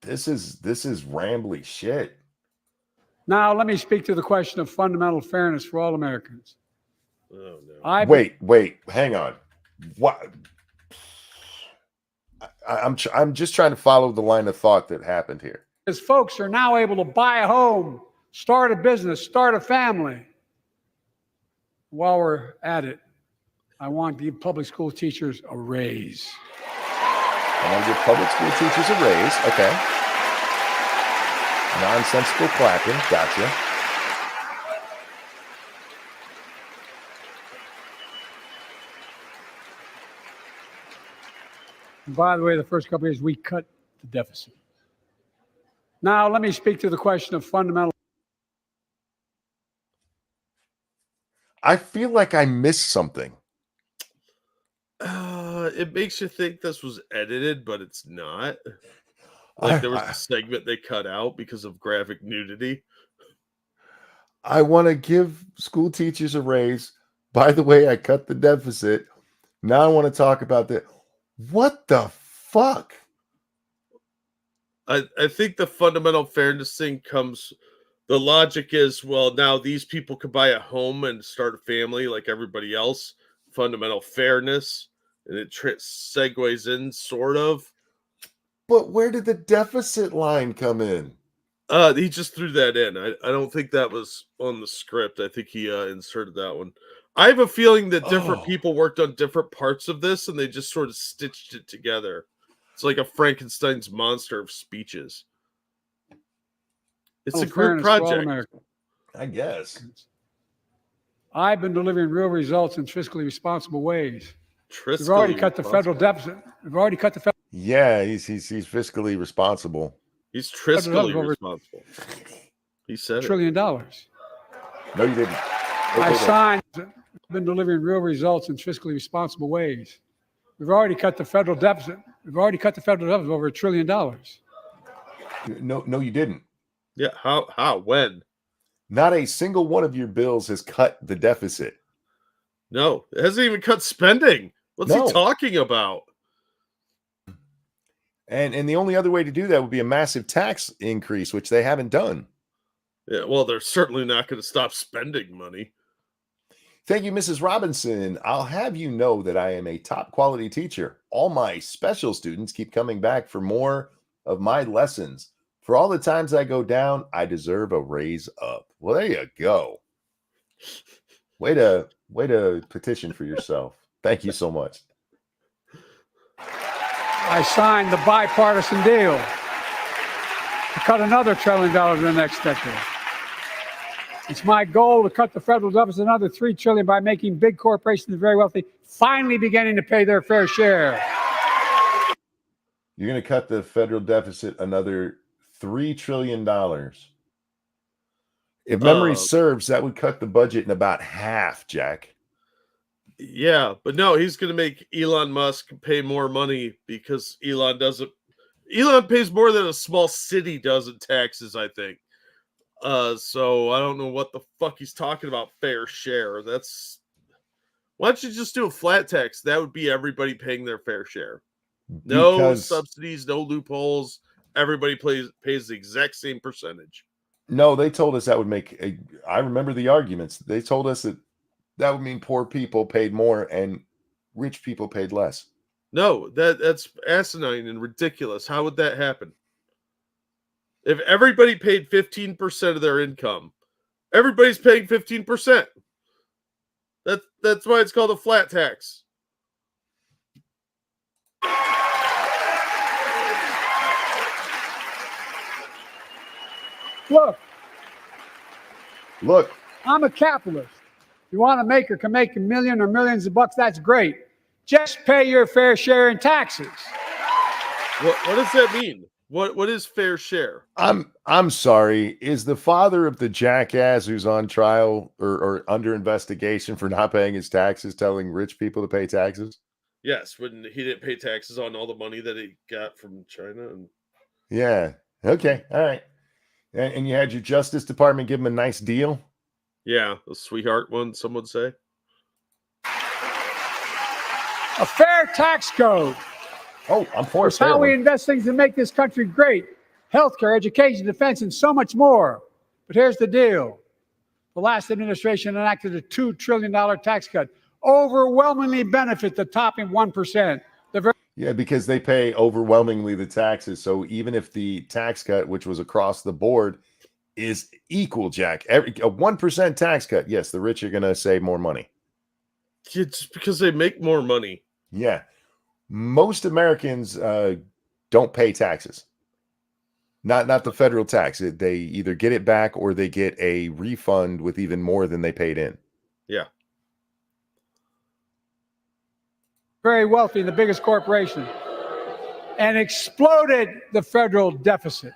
This is rambly shit. Now, let me speak to the question of fundamental fairness for all Americans. Oh, no. Wait, hang on. What? I'm just trying to follow the line of thought that happened here. Because folks are now able to buy a home, start a business, start a family. While we're at it, I want to give public school teachers a raise. I want to give public school teachers a raise. Okay. Nonsensical clapping. Gotcha. By the way, the first couple of years, we cut the deficit. Now, let me speak to the question of fundamental. I feel like I missed something. It makes you think this was edited, but it's not. Like there was a segment they cut out because of graphic nudity. I want to give school teachers a raise. By the way, I cut the deficit. Now I want to talk about that. What the fuck? I think the fundamental fairness thing comes The logic is, well, now these people could buy a home and start a family like everybody else. Fundamental fairness, and it segues in sort of. But where did the deficit line come in? He just threw that in. I don't think that was on the script. I think he inserted that one. I have a feeling that different people worked on different parts of this, and they just sort of stitched it together. It's like a Frankenstein's monster of speeches. It's a group project. I guess. I've been delivering real results in fiscally responsible ways. We've already cut the federal deficit. We've already cut the federal. Yeah, he's fiscally responsible. He's fiscally responsible. He said $1 trillion. No, you didn't. I signed. I've been delivering real results in fiscally responsible ways. We've already cut the federal deficit. We've already cut the federal deficit over $1 trillion. No, you didn't. Yeah, how, when? Not a single one of your bills has cut the deficit. No, it hasn't even cut spending. What's he talking about? And the only other way to do that would be a massive tax increase, which they haven't done. Yeah, well, they're certainly not going to stop spending money. Thank you, Mrs. Robinson. I'll have you know that I am a top quality teacher. All my special students keep coming back for more of my lessons. For all the times I go down, I deserve a raise up. Well, there you go. Way to petition for yourself. Thank you so much. I signed the bipartisan deal to cut another $1 trillion in the next decade. It's my goal to cut the federal deficit another $3 trillion by making big corporations and very wealthy finally beginning to pay their fair share. You're going to cut the federal deficit another $3 trillion. If memory serves, that would cut the budget in about half, Jack. Yeah, but no, he's going to make Elon Musk pay more money because Elon pays more than a small city does in taxes, I think. So I don't know what the fuck he's talking about fair share. Why don't you just do a flat tax? That would be everybody paying their fair share. No subsidies, no loopholes. Everybody pays the exact same percentage. No, they told us that would make I remember the arguments. They told us that would mean poor people paid more and rich people paid less. No, that's asinine and ridiculous. How would that happen? If everybody paid 15% of their income, everybody's paying 15%. That's why it's called a flat tax. Look, I'm a capitalist. If you want to make or can make $1 million or millions of bucks, that's great. Just pay your fair share in taxes. What does that mean? What is fair share? I'm sorry. Is the father of the jackass who's on trial or under investigation for not paying his taxes telling rich people to pay taxes? Yes, when he didn't pay taxes on all the money that he got from China. Yeah. Okay. All right. And you had your Justice Department give him a nice deal? Yeah, a sweetheart one, some would say. A fair tax code. Oh, I'm for it. It's how we invest things to make this country great. Healthcare, education, defense, and so much more. But here's the deal. The last administration enacted a $2 trillion tax cut. Overwhelmingly benefit the top 1%. Yeah, because they pay overwhelmingly the taxes. So even if the tax cut, which was across the board, is equal, Jack, a 1% tax cut, yes, the rich are going to save more money. It's because they make more money. Yeah. Most Americans don't pay taxes. Not the federal tax. They either get it back or they get a refund with even more than they paid in. Yeah. Very wealthy, the biggest corporation, and exploded the federal deficit.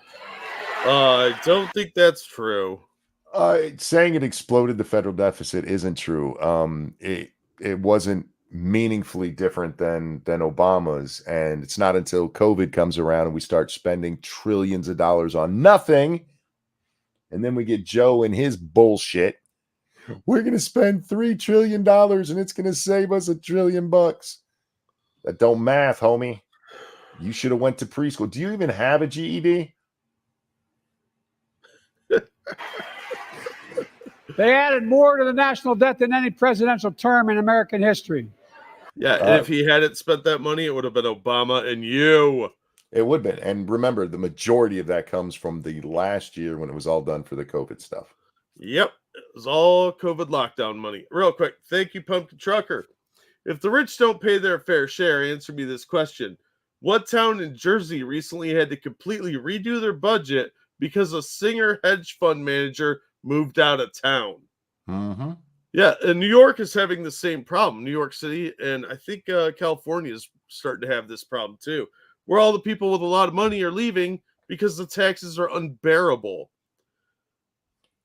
I don't think that's true. Saying it exploded the federal deficit isn't true. It wasn't meaningfully different than Obama's, and it's not until COVID comes around and we start spending trillions of dollars on nothing, and then we get Joe and his bullshit. We're going to spend $3 trillion and it's going to save us $1 trillion. That don't math, homie. You should have went to preschool. Do you even have a GED? They added more to the national debt than any presidential term in American history. Yeah, and if he hadn't spent that money, it would have been Obama and you. It would have been. And remember, the majority of that comes from the last year when it was all done for the COVID stuff. Yep, it was all COVID lockdown money. Real quick, thank you, Pumpkin Trucker. If the rich don't pay their fair share, answer me this question. What town in Jersey recently had to completely redo their budget because a Singer hedge fund manager moved out of town? Mm-hmm. Yeah, and New York is having the same problem. New York City, and I think California is starting to have this problem too, where all the people with a lot of money are leaving because the taxes are unbearable.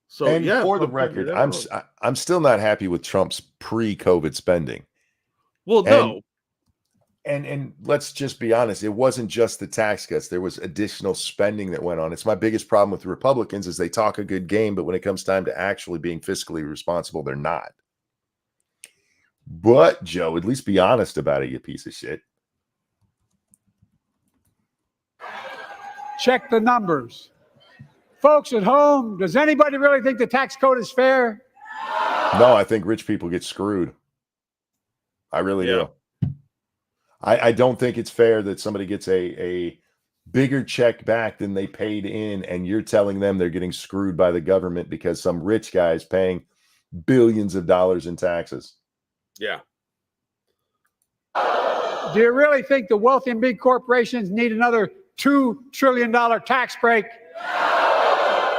So, And yeah, for the Pumpkin, you're record, not wrong. I'm still not happy with Trump's pre-COVID spending. Well, no. And let's just be honest, it wasn't just the tax cuts. There was additional spending that went on. It's my biggest problem with the Republicans is they talk a good game, but when it comes time to actually being fiscally responsible, they're not. But Joe, at least be honest about it, you piece of shit. Check the numbers. Folks at home, does anybody really think the tax code is fair? No, I think rich people get screwed. I really do. I don't think it's fair that somebody gets a bigger check back than they paid in, and you're telling them they're getting screwed by the government because some rich guy is paying billions of dollars in taxes. Yeah. Do you really think the wealthy and big corporations need another $2 trillion tax break?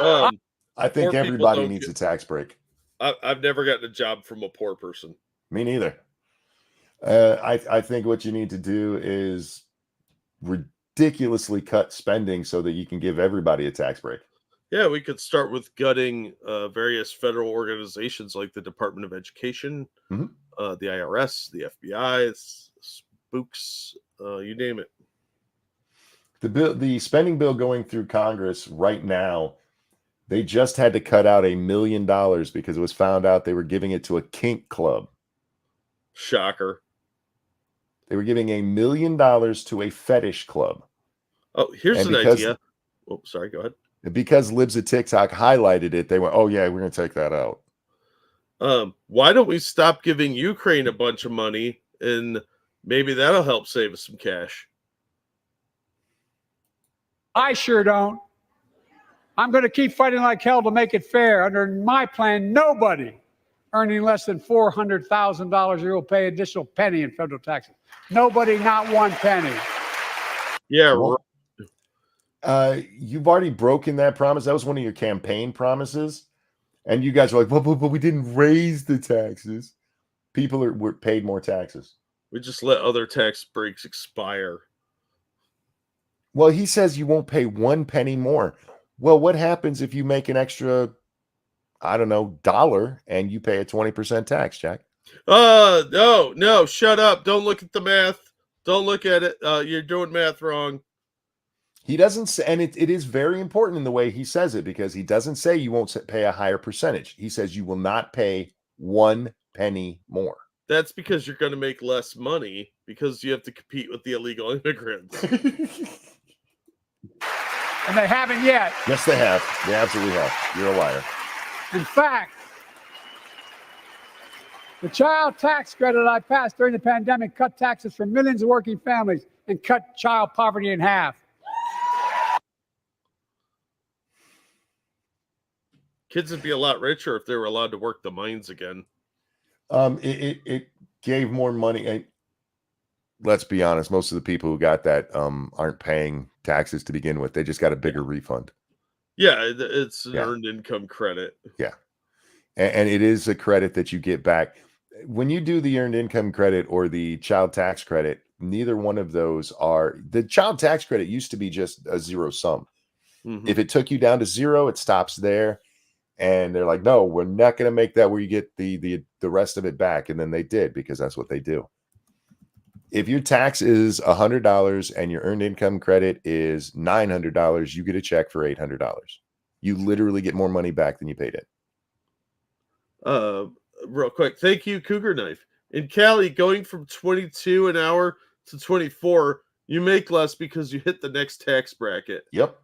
I think everybody needs a tax break. I've never gotten a job from a poor person. Me neither. I think what you need to do is ridiculously cut spending so that you can give everybody a tax break. Yeah, we could start with gutting various federal organizations like the Department of Education, the IRS, the FBI, spooks, you name it. The spending bill going through Congress right now, they just had to cut out $1 million because it was found out they were giving it to a kink club. Shocker. They were giving $1 million to a fetish club. Oh, here's an idea. Oh, sorry, go ahead. Because Libs of TikTok highlighted it, they went, oh, yeah, we're going to take that out. Why don't we stop giving Ukraine a bunch of money, and maybe that'll help save us some cash? I sure don't. I'm going to keep fighting like hell to make it fair. Under my plan, nobody earning less than $400,000 a year will pay additional penny in federal taxes. Nobody, not one penny. Yeah, well, you've already broken that promise. That was one of your campaign promises. And you guys were like, but we didn't raise the taxes. People were paid more taxes. We just let other tax breaks expire. Well, he says you won't pay 1 penny more. Well, what happens if you make an extra, I don't know, $1 and you pay a 20% tax, Jack? No, shut up. Don't look at the math. Don't look at it. You're doing math wrong. He doesn't say, and it is very important in the way he says it, because he doesn't say you won't pay a higher percentage. He says you will not pay 1 penny more. That's because you're going to make less money because you have to compete with the illegal immigrants. And they haven't yet. Yes, they have. They absolutely have. You're a liar. In fact, the child tax credit I passed during the pandemic cut taxes for millions of working families and cut child poverty in half. Kids would be a lot richer if they were allowed to work the mines again. It gave more money. Let's be honest, most of the people who got that aren't paying taxes to begin with. They just got a bigger refund. Yeah, it's an earned income credit. Yeah. And it is a credit that you get back. When you do the earned income credit or the child tax credit, neither one of those are. The child tax credit used to be just a zero sum. Mm-hmm. If it took you down to 0, it stops there. And they're like, no, we're not going to make that where you get the rest of it back. And then they did, because that's what they do. If your tax is $100 and your earned income credit is $900, you get a check for $800. You literally get more money back than you paid in. Real quick, thank you, Cougar Knife. In Cali, going from 22 an hour to 24, you make less because you hit the next tax bracket. Yep.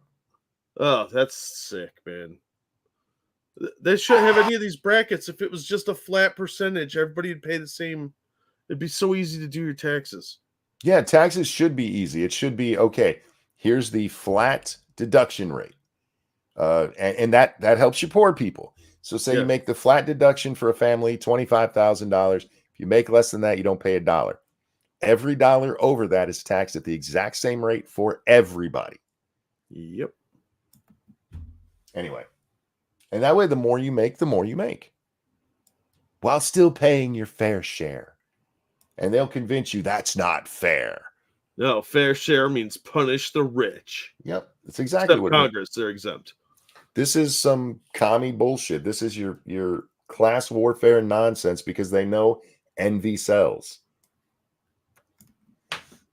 Oh, that's sick, man. They shouldn't have any of these brackets. If it was just a flat percentage, everybody would pay the same. It'd be so easy to do your taxes. Yeah, taxes should be easy. It should be, okay, here's the flat deduction rate. And that helps you poor people. So say you make the flat deduction for a family, $25,000. If you make less than that, you don't pay $1. Every dollar over that is taxed at the exact same rate for everybody. Yep. Anyway, and that way, the more you make, the more you make, while still paying your fair share. And they'll convince you that's not fair. No, fair share means punish the rich. Yep, that's exactly Except what Congress, they're exempt. This is some commie bullshit. This is your class warfare nonsense because they know envy sells.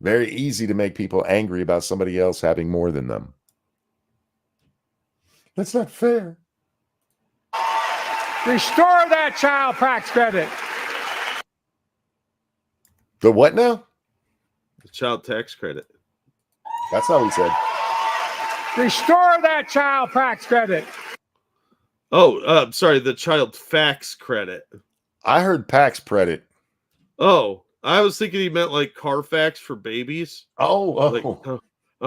Very easy to make people angry about somebody else having more than them. That's not fair. Restore that child tax credit. The what now? The child tax credit. That's how he said. Restore that child tax credit. Oh, sorry, the child fax credit. I heard Pax credit. Oh, I was thinking he meant like Carfax for babies. Oh. Like, how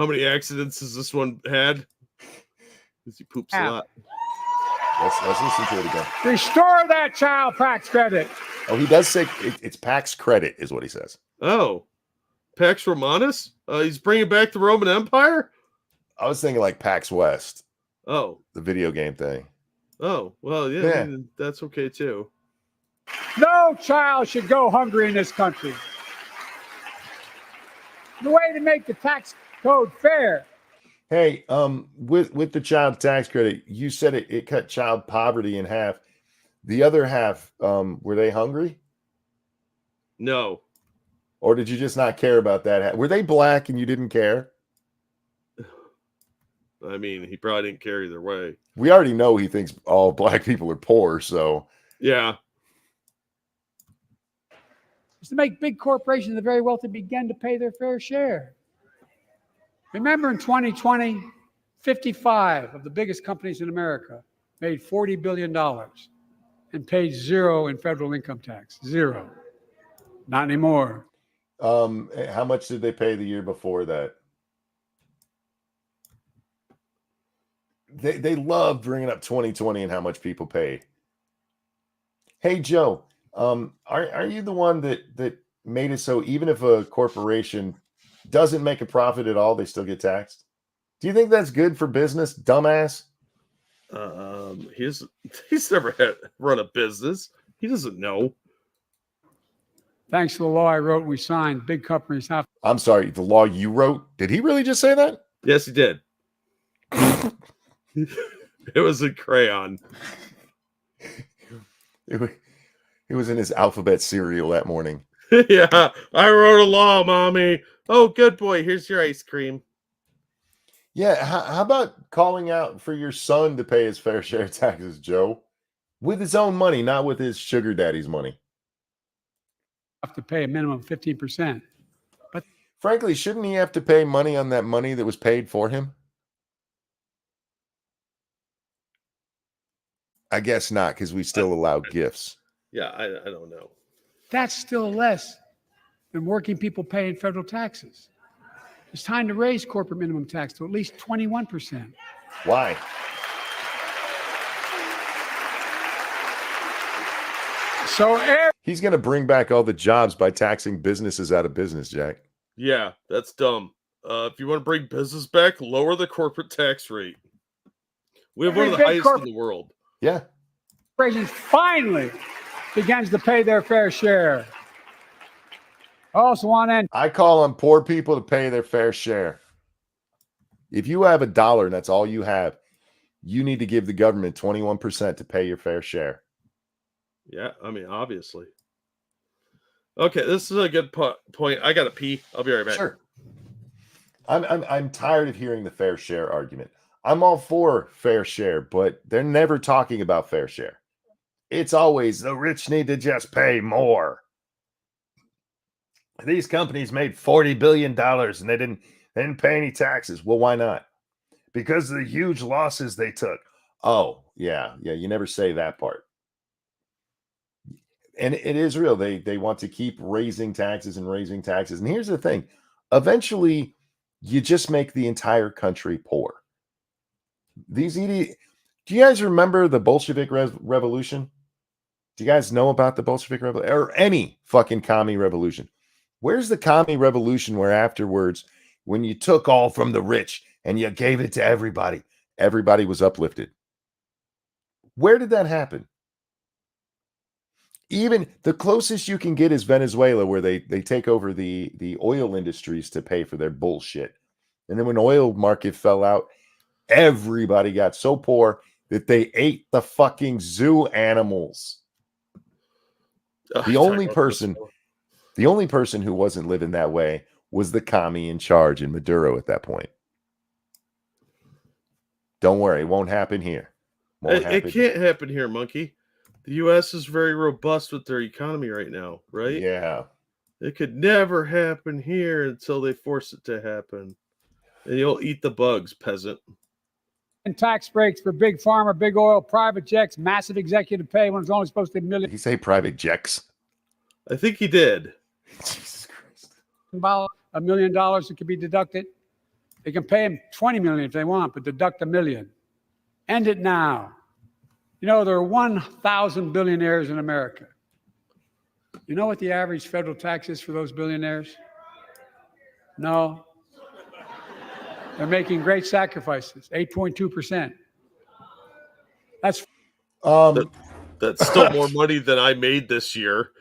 many accidents has this one had? Because he poops a lot. Let's listen to it again. Restore that child tax credit. Oh, he does say it's Pax credit, is what he says. Oh, Pax Romanus? He's bringing back the Roman Empire? I was thinking like Pax West. Oh. The video game thing. Oh, well, yeah. I mean, that's okay, too. No child should go hungry in this country. The way to make the tax code fair. Hey, with the child tax credit, you said it cut child poverty in half. The other half, were they hungry? No. Or did you just not care about that? Were they black and you didn't care? I mean, he probably didn't care either way. We already know he thinks all black people are poor, so. Yeah. It's to make big corporations and the very wealthy begin to pay their fair share. Remember in 2020, 55 of the biggest companies in America made $40 billion and paid zero in federal income tax. Zero. Not anymore. How much did they pay the year before that? They love bringing up 2020 and how much people pay. Hey, Joe, are you the one that made it so even if a corporation doesn't make a profit at all, they still get taxed? Do you think that's good for business, dumbass? He's never run a business. He doesn't know. Thanks to the law I wrote, we signed. Big companies have. I'm sorry, the law you wrote? Did he really just say that? Yes, he did. It was in crayon. It was in his alphabet cereal that morning. Yeah, I wrote a law, Mommy. Oh, good boy. Here's your ice cream. Yeah, how about calling out for your son to pay his fair share of taxes, Joe? With his own money, not with his sugar daddy's money. Have to pay a minimum of 15%. But frankly, shouldn't he have to pay money on that money that was paid for him? I guess not, because we still allow gifts. Yeah, I don't know. That's still less than working people paying federal taxes. It's time to raise corporate minimum tax to at least 21%. Why? So he's going to bring back all the jobs by taxing businesses out of business, Jack. Yeah, that's dumb. If you want to bring business back, lower the corporate tax rate. We have one of the highest in the world. Yeah. Corporations finally begins to pay their fair share. Also want to. I call on poor people to pay their fair share. If you have $1 and that's all you have, you need to give the government 21% to pay your fair share. Yeah, I mean, obviously. Okay, this is a good point. I gotta pee. I'll be right back. Sure. I'm tired of hearing the fair share argument. I'm all for fair share, but they're never talking about fair share. It's always the rich need to just pay more. These companies made $40 billion and they didn't pay any taxes. Well, why not? Because of the huge losses they took. Oh, yeah. Yeah. You never say that part. And it is real. They want to keep raising taxes and raising taxes. And here's the thing. Eventually, you just make the entire country poor. These do you guys remember the Bolshevik Revolution? Do you guys know about the Bolshevik Revolution or any fucking commie revolution? Where's the commie revolution where afterwards, when you took all from the rich and you gave it to everybody, everybody was uplifted? Where did that happen? Even the closest you can get is Venezuela, where they take over the oil industries to pay for their bullshit. And then when oil market fell out, everybody got so poor that they ate the fucking zoo animals. The only person who wasn't living that way was the commie in charge in Maduro at that point. Don't worry, it won't happen here. It can't happen here, monkey. The U.S. is very robust with their economy right now, right? Yeah. It could never happen here until they force it to happen. And you'll eat the bugs, peasant. And tax breaks for big pharma, big oil, private jets, massive executive pay when it's only supposed to be millions. Did he say private jets? I think he did. Jesus Christ. $1 million that could be deducted. They can pay him $20 million if they want, but deduct $1 million. End it now. You know, there are 1,000 billionaires in America. You know what the average federal tax is for those billionaires? No. They're making great sacrifices, 8.2%. That's still more money than I made this year.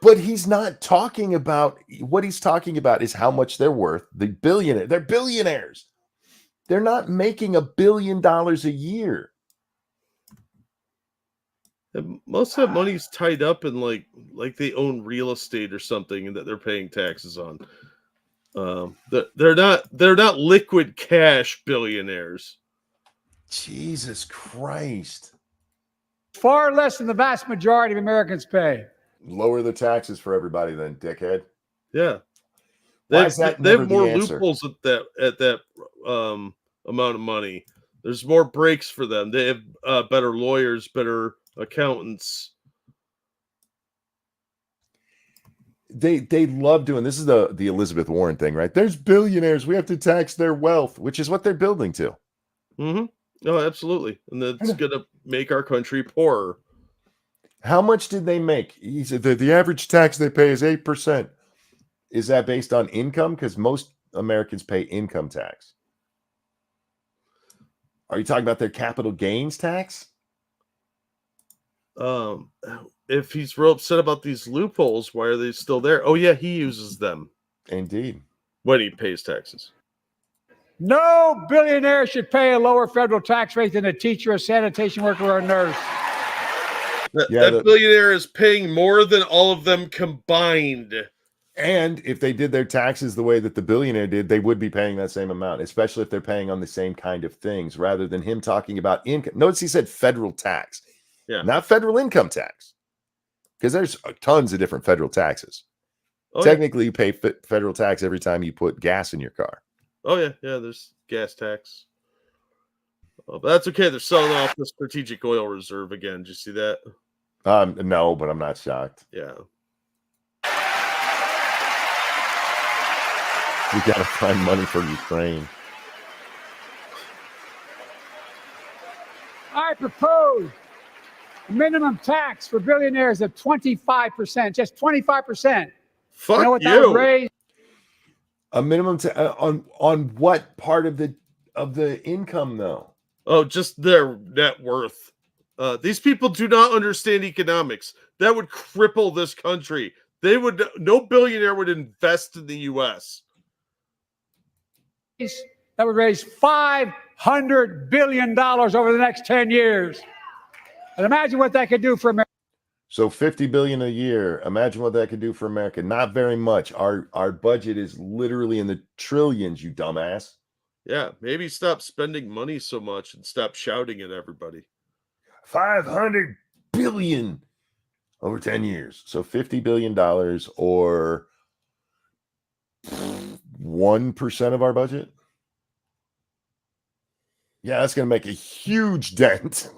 But he's not talking about what he's talking about is how much they're worth. They're billionaires. They're not making $1 billion a year. And most of that money's tied up in like they own real estate or something, and that they're paying taxes on. They're not liquid cash billionaires. Jesus Christ! Far less than the vast majority of Americans pay. Lower the taxes for everybody, then, dickhead. Yeah, they have more loopholes at that amount of money. There's more breaks for them. They have better lawyers, better accountants. They love doing this. Is the Elizabeth Warren thing, right? There's billionaires. We have to tax their wealth, which is what they're building to. Mm-hmm. Oh, absolutely. And that's going to make our country poorer. How much did they make? He said the average tax they pay is 8%. Is that based on income? Because most Americans pay income tax. Are you talking about their capital gains tax? If he's real upset about these loopholes, why are they still there? Oh, yeah, he uses them. Indeed. When he pays taxes. No billionaire should pay a lower federal tax rate than a teacher, a sanitation worker, or a nurse. That billionaire is paying more than all of them combined. And if they did their taxes the way that the billionaire did, they would be paying that same amount, especially if they're paying on the same kind of things, rather than him talking about income. Notice he said federal tax, not federal income tax, because there's tons of different federal taxes. Oh, technically, you pay federal tax every time you put gas in your car. Oh, yeah. There's gas tax. Oh, but that's okay. They're selling off the strategic oil reserve again. Did you see that? No, but I'm not shocked. Yeah. We got to find money for Ukraine. I propose a minimum tax for billionaires of 25%, just 25%. Fuck you know what that would raise? A minimum on what part of the income though? Oh, just their net worth. These people do not understand economics. That would cripple this country. No billionaire would invest in the U.S. That would raise $500 billion over the next 10 years. And imagine what that could do for America. So $50 billion a year. Imagine what that could do for America. Not very much. Our budget is literally in the trillions, you dumbass. Yeah, maybe stop spending money so much and stop shouting at everybody. $500 billion over 10 years. So $50 billion or 1% of our budget. Yeah, that's going to make a huge dent.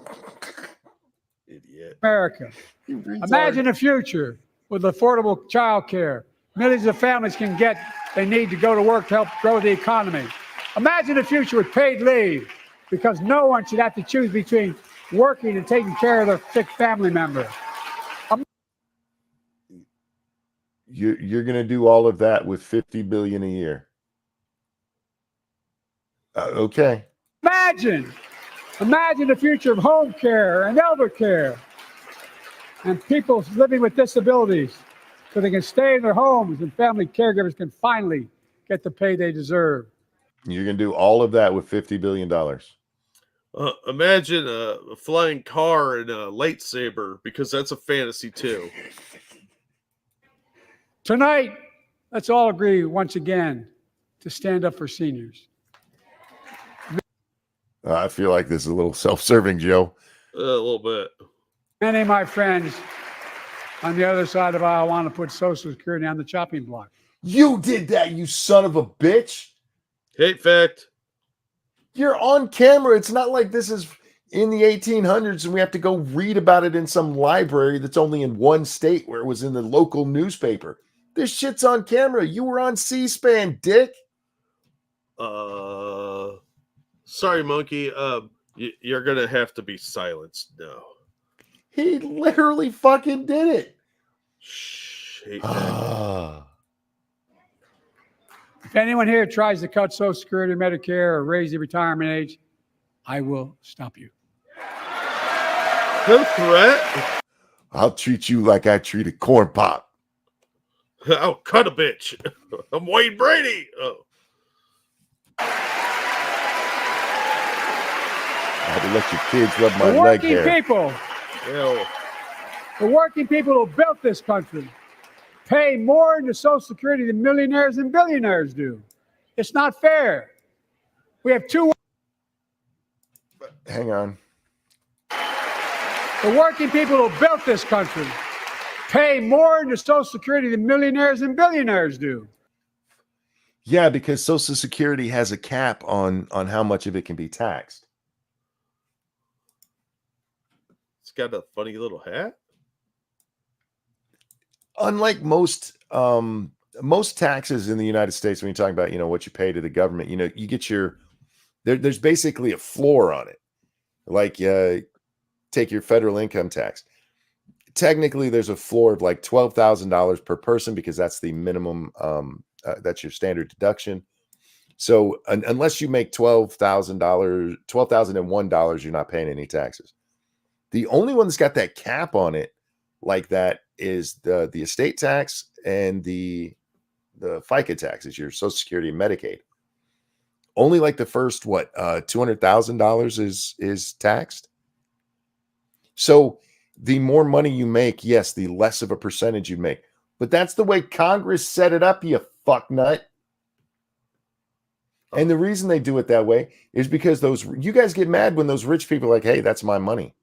Idiot. America. Imagine a future with affordable child care. Millions of families can get they need to go to work to help grow the economy. Imagine a future with paid leave, because no one should have to choose between working and taking care of their sick family member. You're going to do all of that with $50 billion a year. Okay. Imagine the future of home care and elder care, and people living with disabilities, so they can stay in their homes and family caregivers can finally get the pay they deserve. You're going to do all of that with $50 billion. Imagine a flying car and a lightsaber, because that's a fantasy too. Tonight, let's all agree once again to stand up for seniors. I feel like this is a little self-serving, Joe. A little bit. Many of my friends on the other side of the aisle want to put Social Security on the chopping block. You did that, you son of a bitch. Hate fact. You're on camera. It's not like this is in the 1800s and we have to go read about it in some library that's only in one state where it was in the local newspaper. This shit's on camera. You were on C-SPAN, dick. Sorry, Monkey. You're going to have to be silenced now. He literally fucking did it. Shh. Hate fact. If anyone here tries to cut Social Security, Medicare, or raise the retirement age, I will stop you. No threat. I'll treat you like I treat a corn pop. Oh, cut a bitch. I'm Wayne Brady. Oh. I had to let your kids rub my leg hair. The working people who built this country pay more into Social Security than millionaires and billionaires do. It's not fair. We have two. Hang on. The working people who built this country pay more into Social Security than millionaires and billionaires do. Yeah, because Social Security has a cap on how much of it can be taxed. It's got a funny little hat. Unlike most taxes in the United States, when you're talking about, what you pay to the government, you get there's basically a floor on it. Like take your federal income tax. Technically, there's a floor of like $12,000 per person, because that's the minimum. That's your standard deduction. So unless you make $12,001, you're not paying any taxes. The only one that's got that cap on it like that is the estate tax and the FICA taxes, your Social Security and Medicaid. Only like the first $200,000 is taxed. So the more money you make, yes, the less of a percentage you make. But that's the way Congress set it up, you fucknut. And the reason they do it that way is because you guys get mad when those rich people are like, hey, that's my money.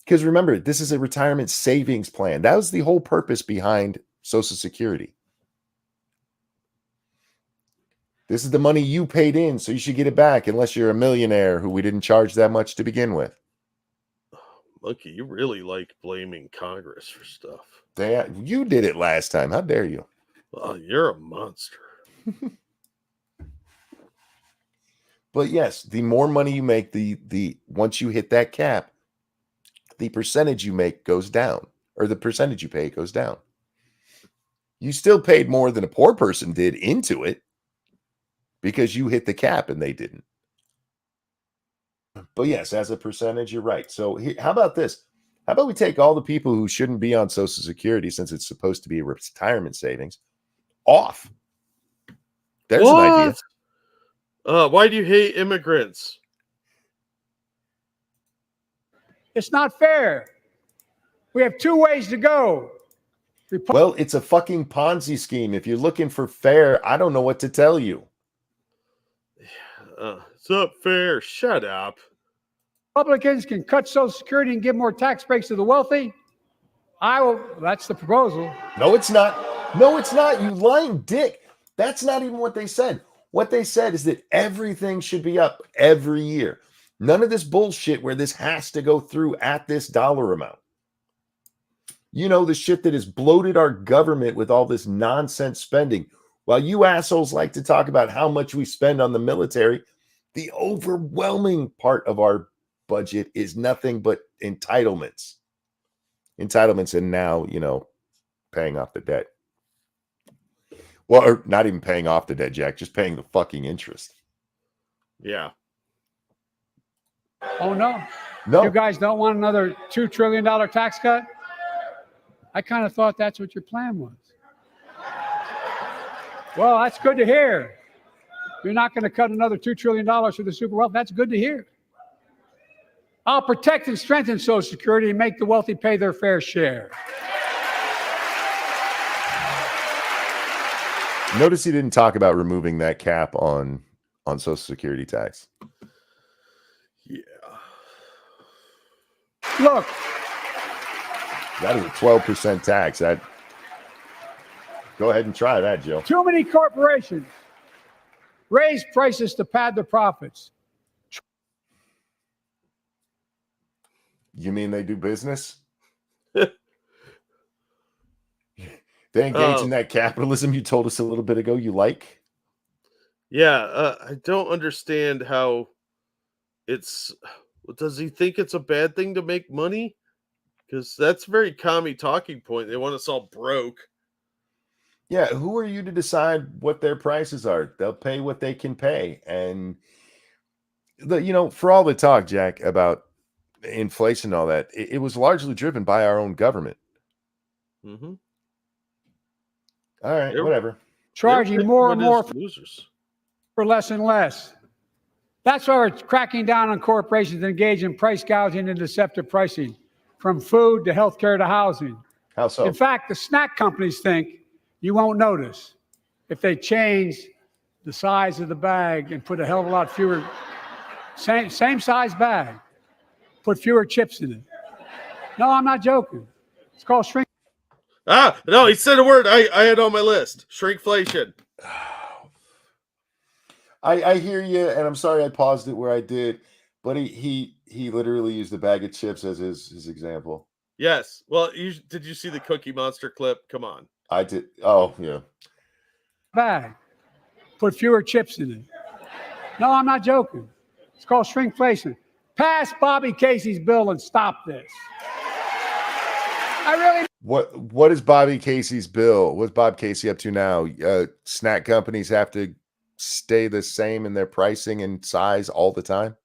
Because remember, this is a retirement savings plan. That was the whole purpose behind Social Security. This is the money you paid in, so you should get it back, unless you're a millionaire who we didn't charge that much to begin with. Lucky, you really like blaming Congress for stuff. You did it last time. How dare you? Well, you're a monster. But yes, the more money you make, the once you hit that cap, the percentage you make goes down, or the percentage you pay goes down. You still paid more than a poor person did into it, because you hit the cap and they didn't. But yes, as a percentage, you're right. So how about this? How about we take all the people who shouldn't be on Social Security, since it's supposed to be a retirement savings, off? There's an idea. Why do you hate immigrants? It's not fair. We have two ways to go. Well, it's a fucking Ponzi scheme. If you're looking for fair, I don't know what to tell you. It's not fair. Shut up. Republicans can cut Social Security and give more tax breaks to the wealthy. That's the proposal. No, it's not. No, it's not. You lying dick. That's not even what they said. What they said is that everything should be up every year. None of this bullshit where this has to go through at this dollar amount. You know, the shit that has bloated our government with all this nonsense spending. While you assholes like to talk about how much we spend on the military, the overwhelming part of our budget is nothing but entitlements. Entitlements, and now, you know, paying off the debt. Well, or not even paying off the debt, Jack, just paying the fucking interest. Yeah. Oh, no. No. You guys don't want another $2 trillion tax cut? I kind of thought that's what your plan was. Well, that's good to hear. You're not going to cut another $2 trillion for the super wealth. That's good to hear. I'll protect and strengthen Social Security and make the wealthy pay their fair share. Notice he didn't talk about removing that cap on Social Security tax. Yeah. Look. That is a 12% tax. Go ahead and try that, Joe. Too many corporations raise prices to pad their profits. You mean they do business? They engage in that capitalism you told us a little bit ago you like? Yeah, I don't understand how it's... Does he think it's a bad thing to make money? Because that's a very commie talking point. They want us all broke. Yeah, who are you to decide what their prices are? They'll pay what they can pay. And, for all the talk, Jack, about inflation and all that, it was largely driven by our own government. Mm-hmm. All right, whatever. Charging more and more losers for less and less. That's why we're cracking down on corporations that engage in price gouging and deceptive pricing, from food to healthcare to housing. How so? In fact, the snack companies think you won't notice if they change the size of the bag and put a hell of a lot fewer, same size bag, put fewer chips in it. No, I'm not joking. It's called shrink. No, he said a word I had on my list. Shrinkflation. I hear you, and I'm sorry I paused it where I did, but he literally used a bag of chips as his example. Yes. Well, did you see the Cookie Monster clip? Come on. I did. Oh, yeah. Bag. Put fewer chips in it. No, I'm not joking. It's called shrinkflation. Pass Bobby Casey's bill and stop this. I really. What is Bobby Casey's bill? What's Bob Casey up to now? Snack companies have to stay the same in their pricing and size all the time?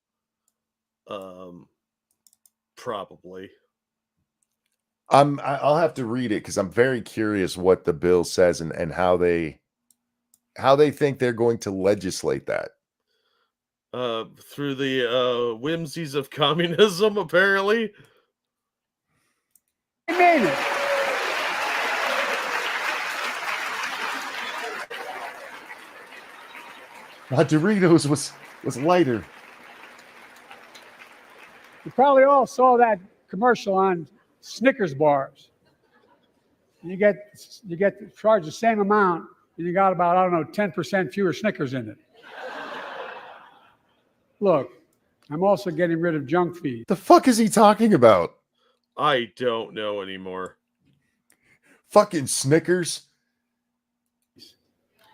Probably. I'll have to read it because I'm very curious what the bill says and how they think they're going to legislate that. Through the whimsies of communism, apparently. I mean it. Doritos was lighter. You probably all saw that commercial on Snickers bars. You get charged the same amount, and you got about 10% fewer Snickers in it. Look, I'm also getting rid of junk fees. The fuck is he talking about? I don't know anymore. Fucking Snickers.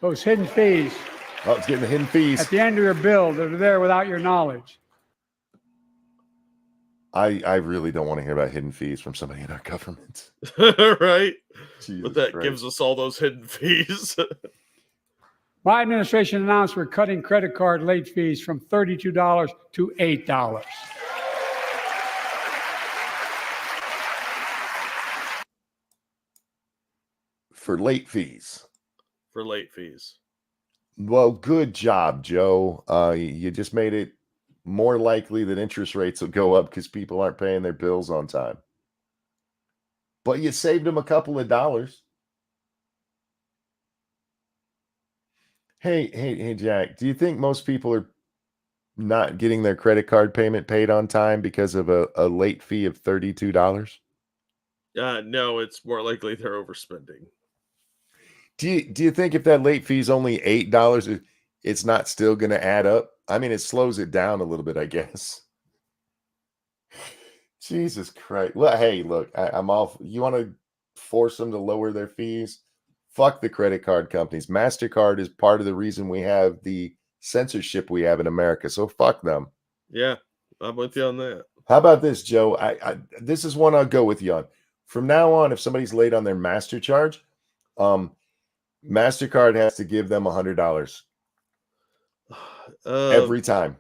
Those hidden fees. Oh, it's getting the hidden fees. At the end of your bill that are there without your knowledge. I really don't want to hear about hidden fees from somebody in our government. Right? Jesus but that Christ. gives us all those hidden fees. My administration announced we're cutting credit card late fees from $32 to $8. For late fees. For late fees. Well, good job, Joe. You just made it more likely that interest rates will go up because people aren't paying their bills on time. But you saved them a couple of dollars. Hey, Jack, do you think most people are not getting their credit card payment paid on time because of a late fee of $32? No, it's more likely they're overspending. Do you think if that late fee is only $8, it's not still going to add up. I mean, it slows it down a little bit, I guess. Jesus Christ. Well, hey, look, I'm all. You want to force them to lower their fees? Fuck the credit card companies. MasterCard is part of the reason we have the censorship we have in America. So fuck them. Yeah, I'm with you on that. How about this, Joe? This is one I'll go with you on. From now on, if somebody's late on their master charge, MasterCard has to give them $100 every time.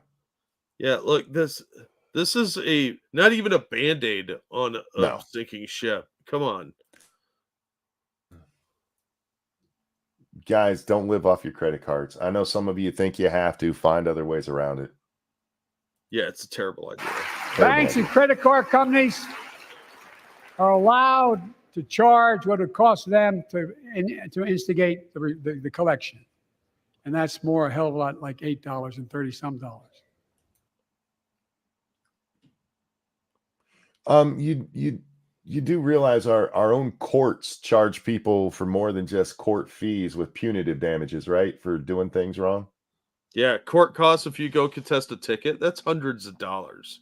Yeah, look, this is not even a band-aid on a sinking ship. Come on. Guys, don't live off your credit cards. I know some of you think you have to find other ways around it. Yeah, it's a terrible idea. Banks and credit card companies are allowed to charge what it costs them to instigate the collection. And that's more a hell of a lot like $8 and 30 some dollars. You do realize our own courts charge people for more than just court fees with punitive damages, right? For doing things wrong. Yeah, court costs if you go contest a ticket, that's hundreds of dollars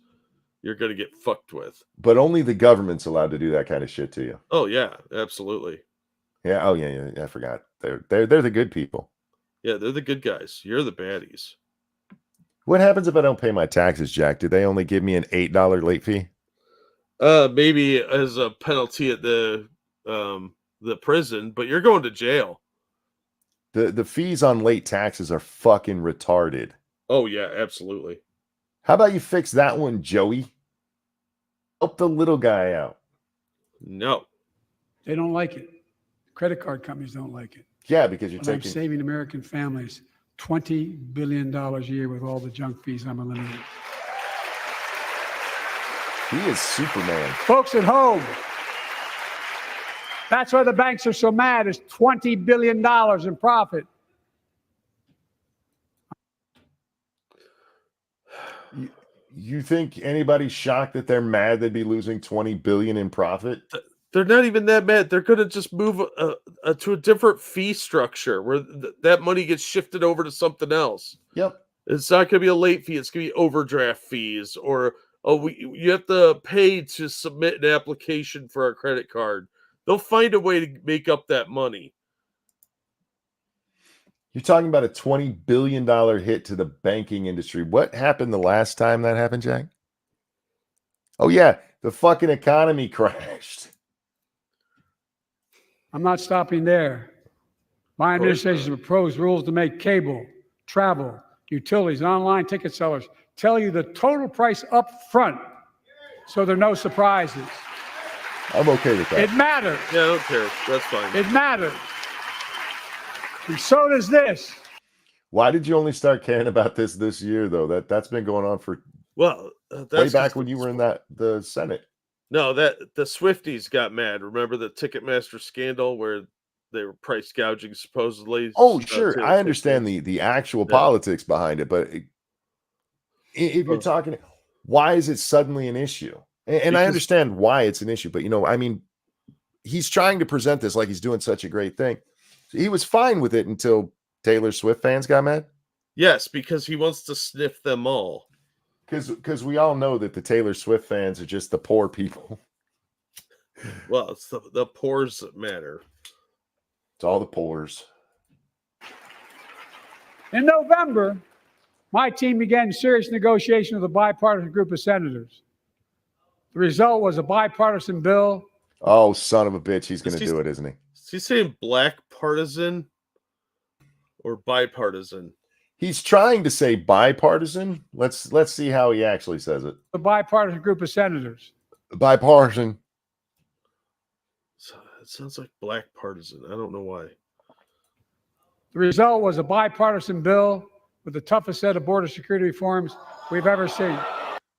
you're going to get fucked with. But only the government's allowed to do that kind of shit to you. Oh yeah, absolutely. Yeah, oh yeah, I forgot. They're the good people. Yeah, they're the good guys. You're the baddies. What happens if I don't pay my taxes, Jack? Do they only give me an $8 late fee? Maybe as a penalty at the prison, but you're going to jail. The fees on late taxes are fucking retarded. Oh yeah, absolutely. How about you fix that one, Joey? Help the little guy out. No. They don't like it. Credit card companies don't like it. Yeah, because you're I'm saving American families $20 billion a year with all the junk fees I'm eliminating. He is Superman. Folks at home, that's why the banks are so mad. It's $20 billion in profit. You think anybody's shocked that they're mad they'd be losing $20 billion in profit? They're not even that mad. They're going to just move to a different fee structure where that money gets shifted over to something else. Yep. It's not going to be a late fee. It's going to be overdraft fees, or you have to pay to submit an application for a credit card. They'll find a way to make up that money. You're talking about a $20 billion hit to the banking industry. What happened the last time that happened, Jack? Oh, yeah. The fucking economy crashed. I'm not stopping there. My administration has proposed rules to make cable, travel, utilities, and online ticket sellers tell you the total price up front so there are no surprises. I'm okay with that. It matters. Yeah, I don't care. That's fine. It matters. And so does this. Why did you only start caring about this year, though? That's been going on for that's way back when you were in the Senate. No, that the Swifties got mad. Remember the Ticketmaster scandal where they were price gouging supposedly? Oh, sure. I understand the actual politics behind it, but if you're talking, why is it suddenly an issue? And I understand why it's an issue, but I mean, he's trying to present this like he's doing such a great thing. He was fine with it until Taylor Swift fans got mad. Yes, because he wants to sniff them all. Because we all know that the Taylor Swift fans are just the poor people. Well, it's the pores that matter. It's all the pores. In November, my team began serious negotiation with a bipartisan group of senators. The result was a bipartisan bill. Oh, son of a bitch. He's going to do it, isn't he? Is he saying black partisan or bipartisan? He's trying to say bipartisan. Let's see how he actually says it. A bipartisan group of senators. Bipartisan. It sounds like black partisan. I don't know why. The result was a bipartisan bill with the toughest set of border security reforms we've ever seen.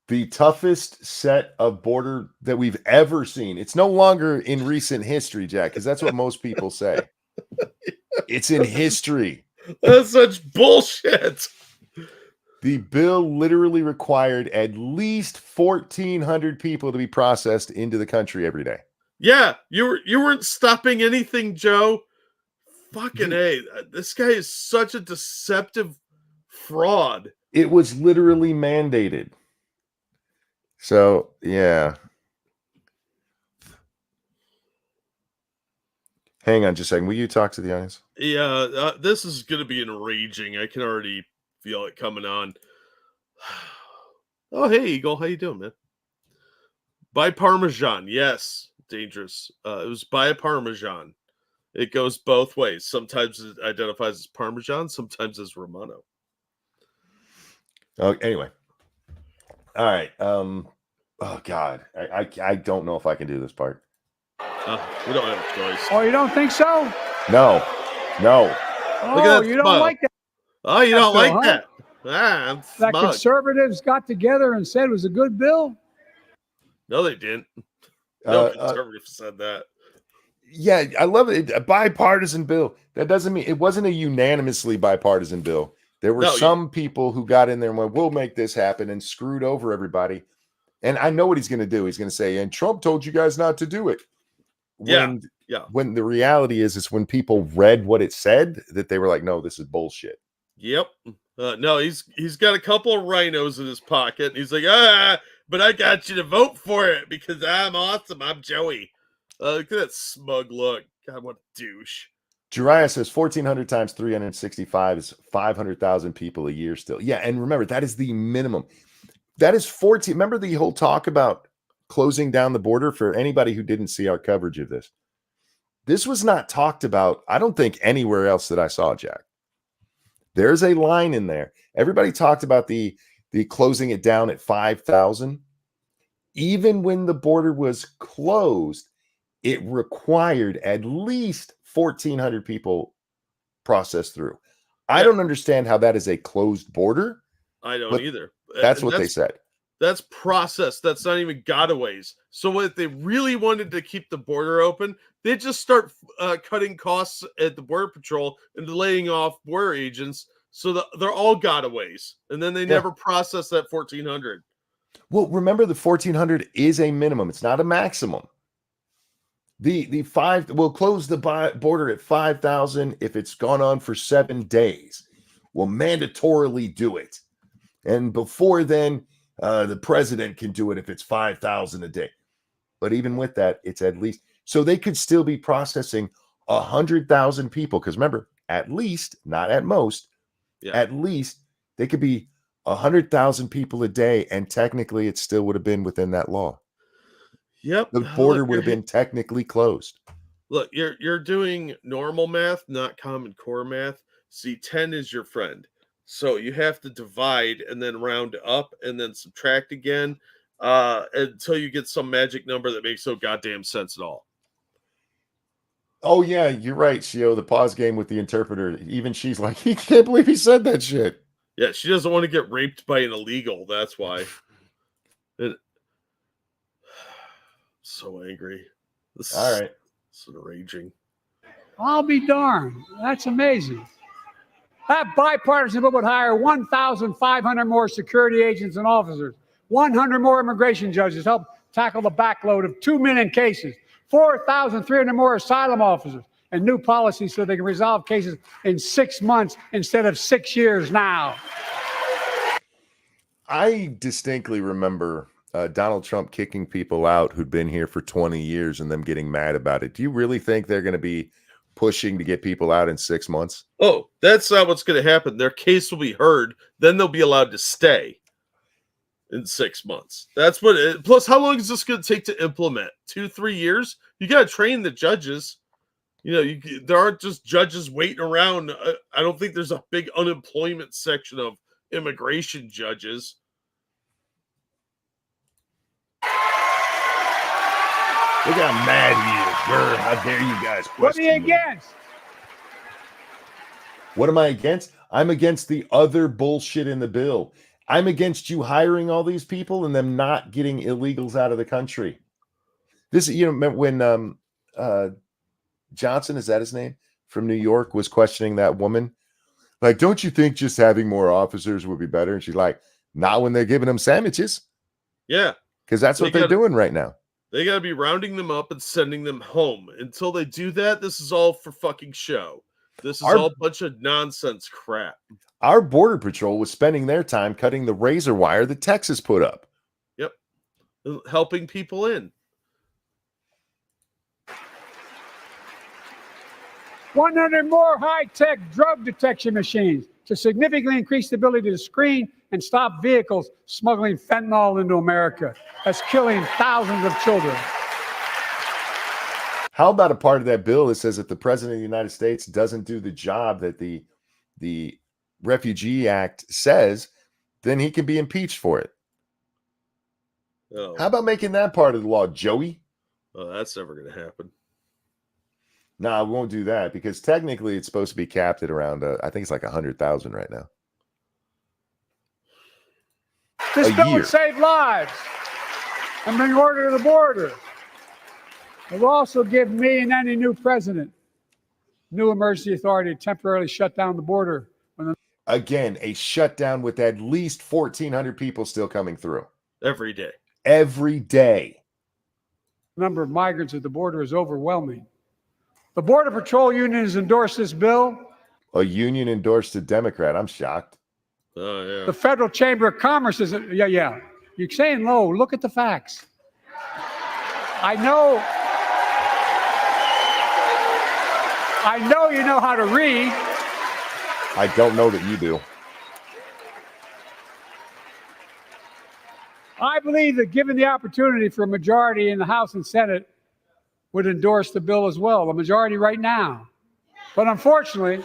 The toughest set of border that we've ever seen. It's no longer in recent history, Jack, because that's what most people say. It's in history. That's such bullshit. The bill literally required at least 1,400 people to be processed into the country every day. Yeah, you weren't stopping anything, Joe. Fucking A. This guy is such a deceptive fraud. It was literally mandated. So, yeah. Hang on just a second. Will you talk to the audience? Yeah, this is going to be enraging. I can already feel it coming on. Oh, hey, Eagle. How you doing, man? By Parmesan. Yes, dangerous. It was by Parmesan. It goes both ways. Sometimes it identifies as Parmesan, sometimes as Romano. Oh, anyway. All right. Oh, God. I don't know if I can do this part. We don't have a choice. Oh, you don't think so? No. Oh, you don't like that? Oh, you don't bill, like huh? that? Ah, I'm That smug. conservatives got together and said it was a good bill? No, they didn't. No conservative said that. Yeah, I love it. A bipartisan bill. That doesn't mean it wasn't a unanimously bipartisan bill. There were some people who got in there and went, we'll make this happen, and screwed over everybody. And I know what he's going to do. He's going to say, and Trump told you guys not to do it. When the reality is when people read what it said, that they were like, no, this is bullshit. Yep. No, he's got a couple of rhinos in his pocket. And he's like, but I got you to vote for it because I'm awesome. I'm Joey. Look at that smug look. God, what a douche. Jariah says 1,400 times 365 is 500,000 people a year still. Yeah, and remember, that is the minimum. That is 14. Remember the whole talk about closing down the border? For anybody who didn't see our coverage of this, this was not talked about, I don't think, anywhere else that I saw, Jack. There's a line in there. Everybody talked about the closing it down at 5,000. Even when the border was closed, it required at least 1,400 people processed through. I don't understand how that is a closed border. I don't either. That's what they said. That's process. That's not even gotaways. So what if they really wanted to keep the border open, they just start cutting costs at the Border Patrol and laying off border agents so that they're all gotaways. And then they never process that 1,400. Well, remember, the 1,400 is a minimum. It's not a maximum. We'll close the border at 5,000 if it's gone on for 7 days. We'll mandatorily do it. And before then, the president can do it if it's 5,000 a day. But even with that, it's at least. So they could still be processing 100,000 people. Because remember, at least, not at most, at least they could be 100,000 people a day. And technically, it still would have been within that law. Yep. The border would have been technically closed. Look, you're doing normal math, not Common Core math. See, 10 is your friend. So you have to divide and then round up and then subtract again until you get some magic number that makes no goddamn sense at all. Oh, yeah, you're right, Shio. The pause game with the interpreter. Even she's like, he can't believe he said that shit. Yeah, she doesn't want to get raped by an illegal. That's why. So angry. All right. It's enraging. I'll be darned. That's amazing. That bipartisan bill would hire 1,500 more security agents and officers, 100 more immigration judges to help tackle the backload of 2 million cases, 4,300 more asylum officers, and new policies so they can resolve cases in 6 months instead of 6 years now. I distinctly remember Donald Trump kicking people out who'd been here for 20 years and them getting mad about it. Do you really think they're going to be pushing to get people out in 6 months? Oh, that's not what's going to happen. Their case will be heard. Then they'll be allowed to stay in 6 months. That's what it, plus how long is this going to take to implement? 2-3 years? You got to train the judges. You know, there aren't just judges waiting around. I don't think there's a big unemployment section of immigration judges. Look how mad he is. Brr, how dare you guys question What are you against? What am I against? I'm against the other bullshit in the bill. I'm against you hiring all these people and them not getting illegals out of the country. This, you know, when Johnson, is that his name, from New York, was questioning that woman, like, don't you think just having more officers would be better? And she's like, not when they're giving them sandwiches. Yeah. Because that's what they're doing right now. They got to be rounding them up and sending them home. Until they do that, this is all for fucking show. This is all a bunch of nonsense crap. Our Border Patrol was spending their time cutting the razor wire that Texas put up. Yep. Helping people in. 100 more high-tech drug detection machines to significantly increase the ability to screen and stop vehicles smuggling fentanyl into America. That's killing thousands of children. How about a part of that bill that says if the President of the United States doesn't do the job that the Refugee Act says, then he can be impeached for it? Oh. How about making that part of the law, Joey? Oh, that's never going to happen. No, we won't do that because technically it's supposed to be capped at around, I think it's like 100,000 right now. This bill would save lives and bring order to the border. It will also give me and any new president new emergency authority to temporarily shut down the border. Again, a shutdown with at least 1,400 people still coming through. Every day. Every day. The number of migrants at the border is overwhelming. The Border Patrol Union has endorsed this bill. A union endorsed a Democrat. I'm shocked. Oh, yeah. The Federal Chamber of Commerce is, yeah. You're saying low. Look at the facts. I know you know how to read. I don't know that you do. I believe that given the opportunity for a majority in the House and Senate would endorse the bill as well, a majority right now. But unfortunately,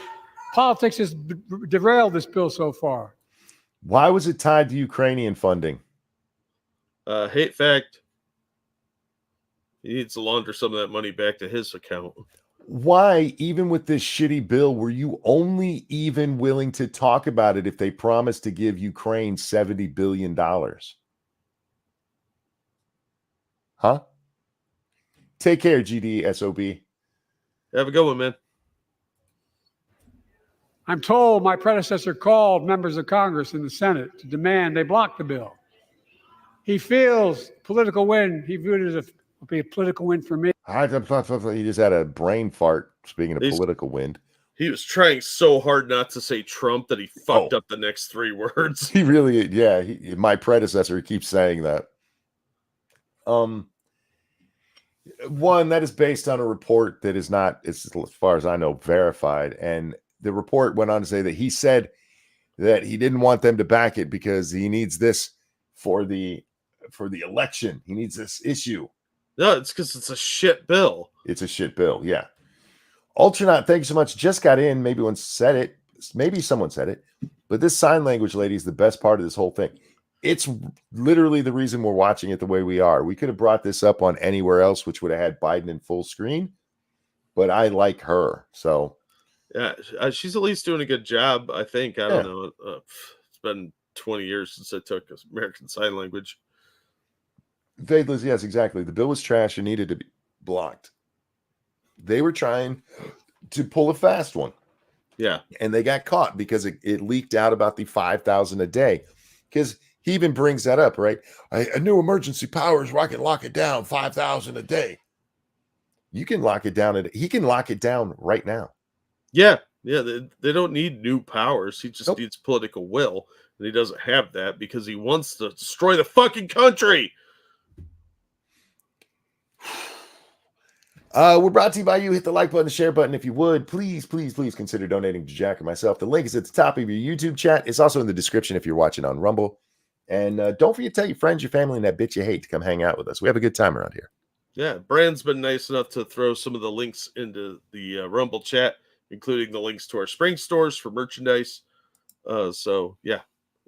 politics has derailed this bill so far. Why was it tied to Ukrainian funding? Hate fact. He needs to launder some of that money back to his account. Why, even with this shitty bill, were you only even willing to talk about it if they promised to give Ukraine $70 billion? Huh? Take care, GDSOB. Have a good one, man. I'm told my predecessor called members of Congress in the Senate to demand they block the bill. He feels political win. He viewed it as a political win for me. He just had a brain fart, speaking of political wind. He was trying so hard not to say Trump that he fucked up the next three words. He really, yeah. My predecessor, he keeps saying that. One, that is based on a report that is not, as far as I know, verified. And the report went on to say that he said that he didn't want them to back it because he needs this for the election. He needs this issue. No, it's because it's a shit bill. It's a shit bill, yeah. Ultranaut, thank you so much. Just got in. Maybe one said it. Maybe someone said it. But this sign language, lady, is the best part of this whole thing. It's literally the reason we're watching it the way we are. We could have brought this up on anywhere else, which would have had Biden in full screen. But I like her, so. Yeah, she's at least doing a good job, I think. I don't know. It's been 20 years since I took American Sign Language. Faithless, yes, exactly. The bill was trash and needed to be blocked. They were trying to pull a fast one. Yeah. And they got caught because it leaked out about the 5,000 a day. Because he even brings that up, right? A new emergency powers where I can lock it down 5,000 a day. You can lock it down. He can lock it down right now. Yeah. Yeah. They don't need new powers. He just needs political will. And he doesn't have that because he wants to destroy the fucking country. We're brought to you by you. Hit the like button, the share button. If you would, please consider donating to Jack and myself. The link is at the top of your YouTube chat. It's also in the description if you're watching on Rumble. And don't forget to tell your friends, your family, and that bitch you hate to come hang out with us. We have a good time around here. Yeah, Brand's been nice enough to throw some of the links into the Rumble chat, including the links to our spring stores for merchandise. So, yeah,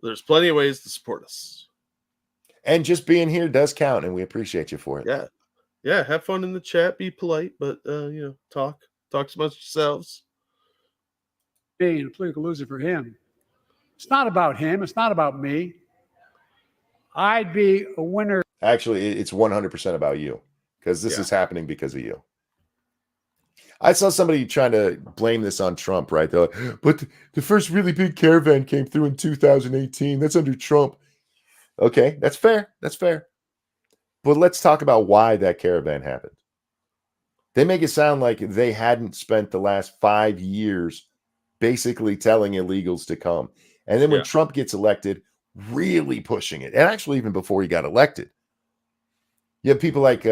there's plenty of ways to support us. And just being here does count, and we appreciate you for it. Yeah. Yeah, have fun in the chat. Be polite, but, talk amongst yourselves. Being a political loser for him. It's not about him. It's not about me. I'd be a winner. Actually, it's 100% about you because this is happening because of you. I saw somebody trying to blame this on Trump, right? They're like, but the first really big caravan came through in 2018. That's under Trump. Okay, that's fair. That's fair. But let's talk about why that caravan happened. They make it sound like they hadn't spent the last 5 years basically telling illegals to come. And then when Trump gets elected, really pushing it. And actually, even before he got elected, you have people like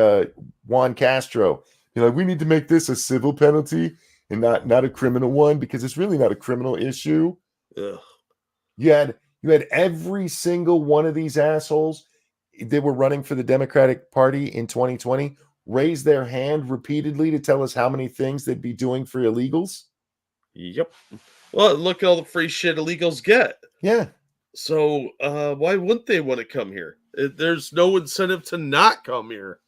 Juan Castro. You're like, we need to make this a civil penalty and not a criminal one, because it's really not a criminal issue. Ugh. You had every single one of these assholes that were running for the Democratic Party in 2020 raise their hand repeatedly to tell us how many things they'd be doing for illegals. Yep. Well, look at all the free shit illegals get. Yeah. So why wouldn't they want to come here? There's no incentive to not come here.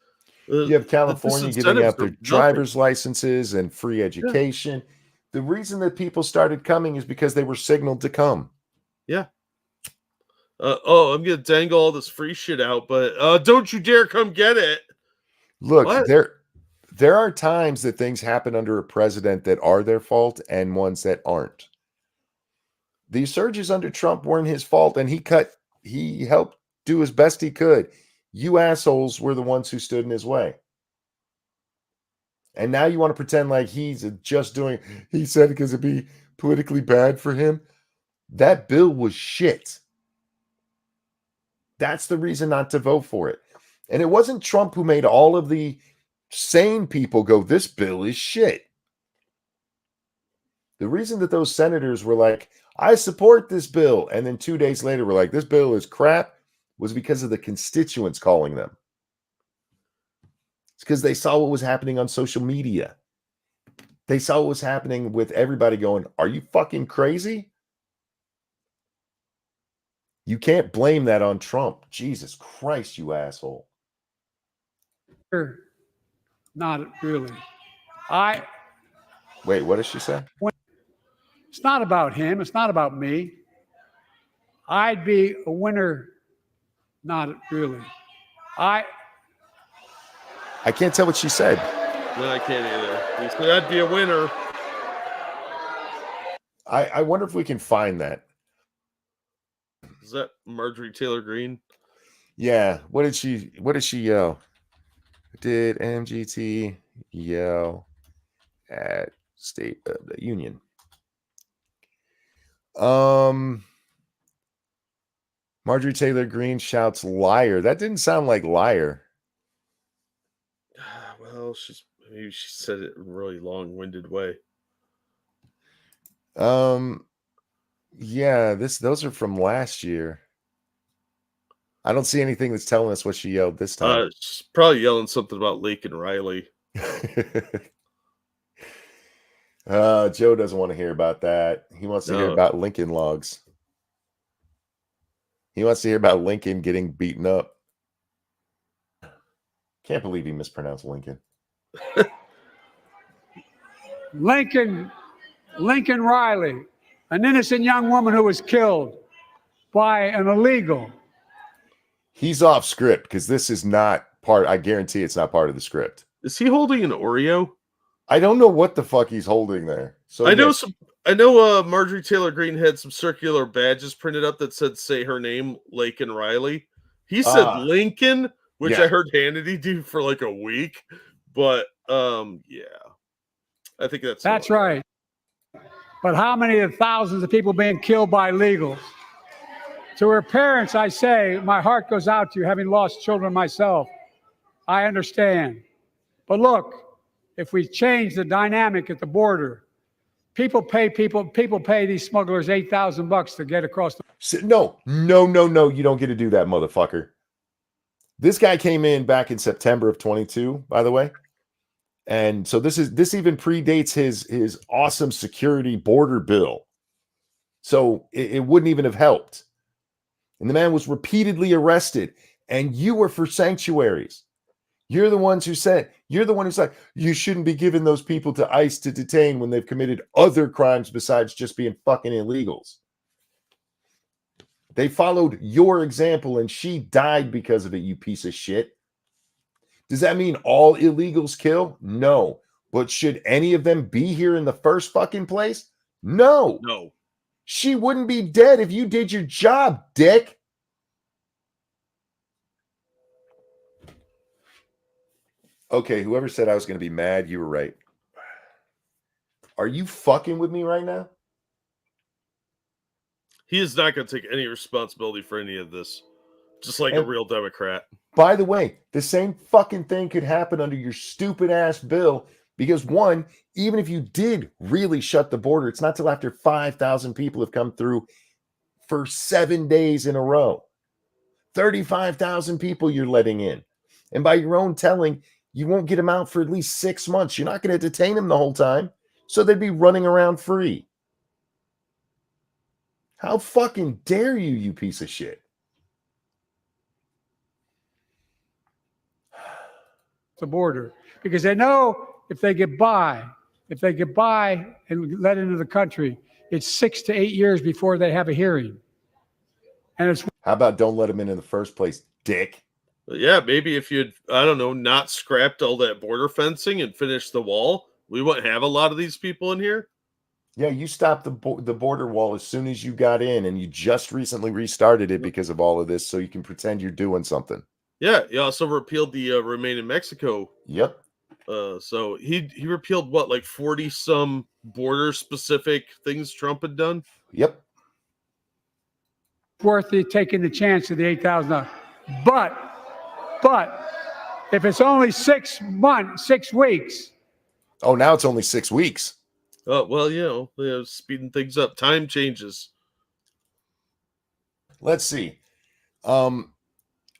You have California giving out their driver's licenses and free education. Yeah. The reason that people started coming is because they were signaled to come. Yeah. I'm going to dangle all this free shit out, but don't you dare come get it. Look, there are times that things happen under a president that are their fault and ones that aren't. These surges under Trump weren't his fault, and he helped do as best he could. You assholes were the ones who stood in his way. And now you want to pretend like he's just doing, he said it because it'd be politically bad for him. That bill was shit. That's the reason not to vote for it. And it wasn't Trump who made all of the sane people go, this bill is shit. The reason that those senators were like, I support this bill, and then 2 days later were like, this bill is crap, was because of the constituents calling them. It's because they saw what was happening on social media. They saw what was happening with everybody going, are you fucking crazy? You can't blame that on Trump. Jesus Christ, you asshole. Not really. Wait, what did she say? It's not about him. It's not about me. I'd be a winner. Not really. I can't tell what she said. No, I can't either. He said I'd be a winner. I wonder if we can find that. Is that Marjorie Taylor Greene? Yeah. What did she yell? Did MGT yell at State of the Union? Marjorie Taylor Greene shouts liar. That didn't sound like liar. Well, maybe she said it in a really long-winded way. Yeah, those are from last year. I don't see anything that's telling us what she yelled this time. She's probably yelling something about Lake and Riley. Joe doesn't want to hear about that. He wants to hear about Lincoln logs. He wants to hear about Lincoln getting beaten up. Can't believe he mispronounced Lincoln. Lincoln Riley, an innocent young woman who was killed by an illegal. He's off script because this is not part. I guarantee it's not part of the script. Is he holding an Oreo? I don't know what the fuck he's holding there. So I know Marjorie Taylor Greene had some circular badges printed up that said "Say her name, Lake and Riley." He said Lincoln, which I heard Hannity do for like a week. But yeah, I think that's right. But how many of the thousands of people being killed by illegals? To her parents, I say, my heart goes out to you, having lost children myself. I understand. But look, if we change the dynamic at the border, people pay these smugglers $8,000 to get across the. No, you don't get to do that, motherfucker. This guy came in back in September of 22, by the way. And so this even predates his awesome security border bill. So it wouldn't even have helped. And the man was repeatedly arrested, and you were for sanctuaries. You're the one who's like, you shouldn't be giving those people to ICE to detain when they've committed other crimes besides just being fucking illegals. They followed your example, and she died because of it, you piece of shit. Does that mean all illegals kill? No. But should any of them be here in the first fucking place? No. No. She wouldn't be dead if you did your job, dick. Okay, whoever said I was going to be mad, you were right. Are you fucking with me right now? He is not going to take any responsibility for any of this, just like a And real Democrat. by the way, the same fucking thing could happen under your stupid ass bill because, one, even if you did really shut the border, it's not till after 5,000 people have come through for 7 days in a row. 35,000 people you're letting in. And by your own telling, you won't get them out for at least 6 months. You're not going to detain them the whole time. So they'd be running around free. How fucking dare you, you piece of shit? The border, because they know if they get by and let into the country, it's 6 to 8 years before they have a hearing. And it's How about don't let them in the first place, dick? But yeah, maybe if you'd, I don't know, not scrapped all that border fencing and finished the wall, we wouldn't have a lot of these people in here. Yeah, you stopped the border wall as soon as you got in, and you just recently restarted it because of all of this, so you can pretend you're doing something. Yeah, he also repealed the Remain in Mexico. Yep. So he repealed what, like 40 some border specific things Trump had done. Yep. worth it taking the chance of the $8,000. But if it's only 6 months, 6 weeks. Oh, now it's only 6 weeks. Oh, well, they're speeding things up. Time changes. Let's see.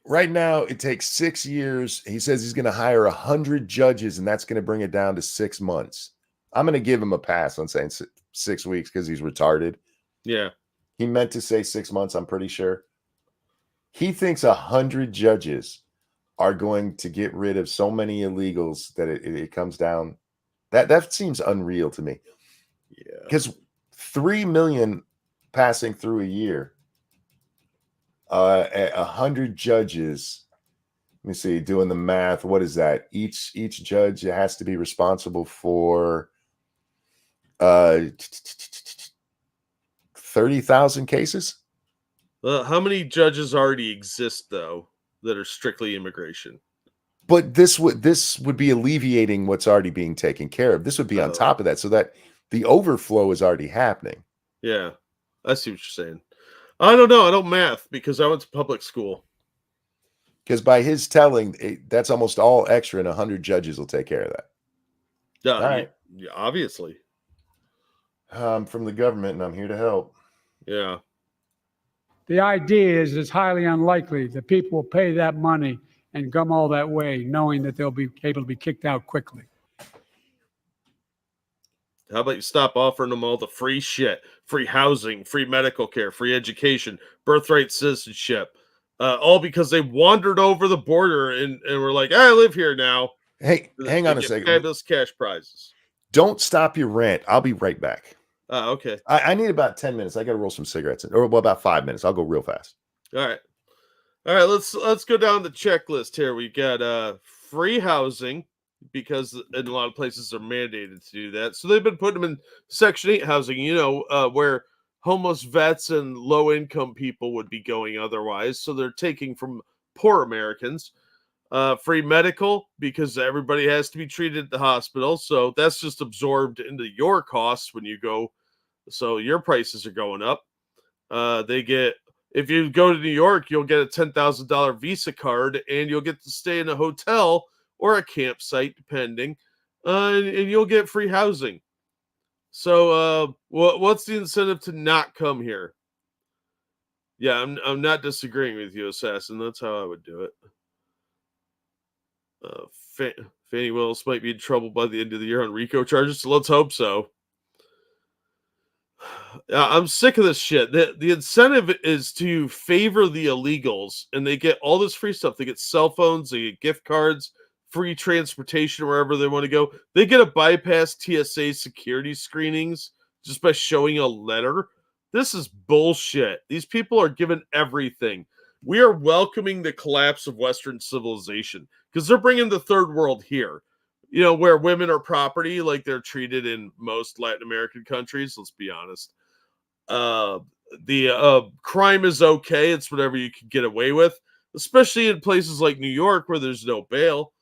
Right now it takes 6 years. He says he's going to hire 100 judges, and that's going to bring it down to 6 months. I'm going to give him a pass on saying 6 weeks because he's retarded. Yeah. He meant to say 6 months, I'm pretty sure. He thinks 100 judges are going to get rid of so many illegals that it comes down. That seems unreal to me. Yeah. Because 3 million passing through a year. 100 judges. Let me see, doing the math. What is that? Each judge has to be responsible for 30,000 cases. How many judges already exist though that are strictly immigration? But this would be alleviating what's already being taken care of. This would be on top of that, so that the overflow is already happening. Yeah, I see what you're saying. I don't know. I don't math because I went to public school. Because by his telling, that's almost all extra, and 100 judges will take care of that. Yeah, All right. Yeah, obviously. I'm from the government, and I'm here to help. Yeah. The idea is it's highly unlikely that people will pay that money and come all that way, knowing that they'll be able to be kicked out quickly. How about you stop offering them all the free shit, free housing, free medical care, free education, birthright citizenship, all because they wandered over the border and were like, I live here now. Hey, hang on a second. Fabulous cash prizes. Don't stop your rant. I'll be right back. Okay. I need about 10 minutes. I got to roll some cigarettes, or about 5 minutes. I'll go real fast. All right. Let's go down the checklist here. We got free housing, because in a lot of places they're mandated to do that. So they've been putting them in Section 8 housing, where homeless vets and low-income people would be going otherwise. So they're taking from poor Americans. Free medical, because everybody has to be treated at the hospital. So that's just absorbed into your costs when you go. So your prices are going up. If you go to New York, you'll get a $10,000 Visa card, and you'll get to stay in a hotel or a campsite, depending, and you'll get free housing. So, what's the incentive to not come here? Yeah, I'm not disagreeing with you, Assassin. That's how I would do it. Fannie Willis might be in trouble by the end of the year on RICO charges, so let's hope so. I'm sick of this shit. The incentive is to favor the illegals, and they get all this free stuff. They get cell phones, they get gift cards, free transportation wherever they want to go. They get to bypass TSA security screenings just by showing a letter. This is bullshit. These people are given everything. We are welcoming the collapse of Western civilization because they're bringing the third world here. Where women are property, like they're treated in most Latin American countries. Let's be honest. The crime is okay. It's whatever you can get away with, especially in places like New York where there's no bail.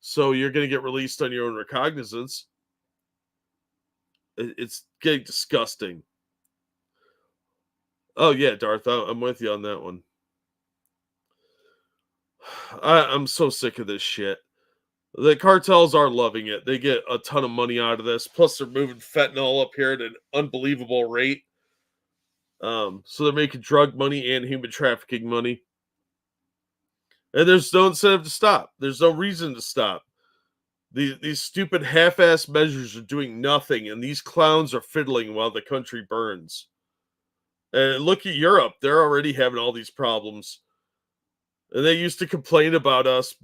So you're going to get released on your own recognizance. It's getting disgusting. Oh, yeah, Darth, I'm with you on that one. I'm so sick of this shit. The cartels are loving it. They get a ton of money out of this. Plus, they're moving fentanyl up here at an unbelievable rate. So they're making drug money and human trafficking money. And there's no incentive to stop. There's no reason to stop. These stupid half-ass measures are doing nothing, and these clowns are fiddling while the country burns. And look at Europe. They're already having all these problems. And they used to complain about us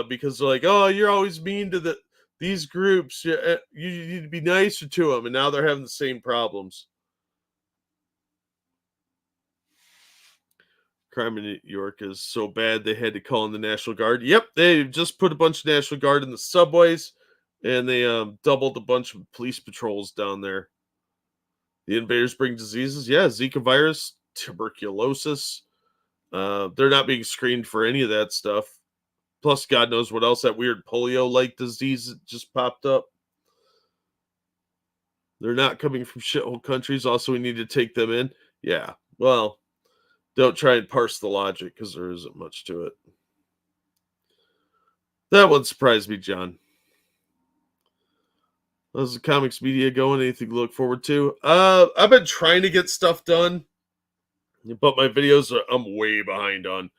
because they're like, oh, you're always mean to these groups. You need to be nicer to them. And now they're having the same problems. Crime in New York is so bad they had to call in the National Guard. Yep, they just put a bunch of National Guard in the subways, and they doubled a bunch of police patrols down there. The invaders bring diseases. Yeah, Zika virus, tuberculosis. They're not being screened for any of that stuff. Plus, God knows what else, that weird polio-like disease that just popped up. They're not coming from shithole countries. Also, we need to take them in. Yeah, well, don't try and parse the logic because there isn't much to it. That one surprised me, John. How's the comics media going? Anything to look forward to? I've been trying to get stuff done, but my videos I'm way behind on.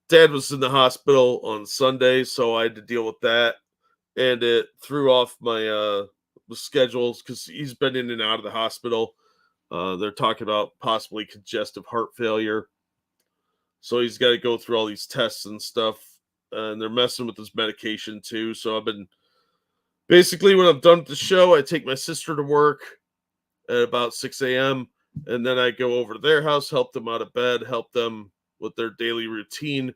Dad was in the hospital on Sunday, so I had to deal with that, and it threw off my schedules because he's been in and out of the hospital. They're talking about possibly congestive heart failure. So he's got to go through all these tests and stuff. And they're messing with his medication too. So I've been basically, when I'm done with the show, I take my sister to work at about 6 a.m. And then I go over to their house, help them out of bed, help them with their daily routine,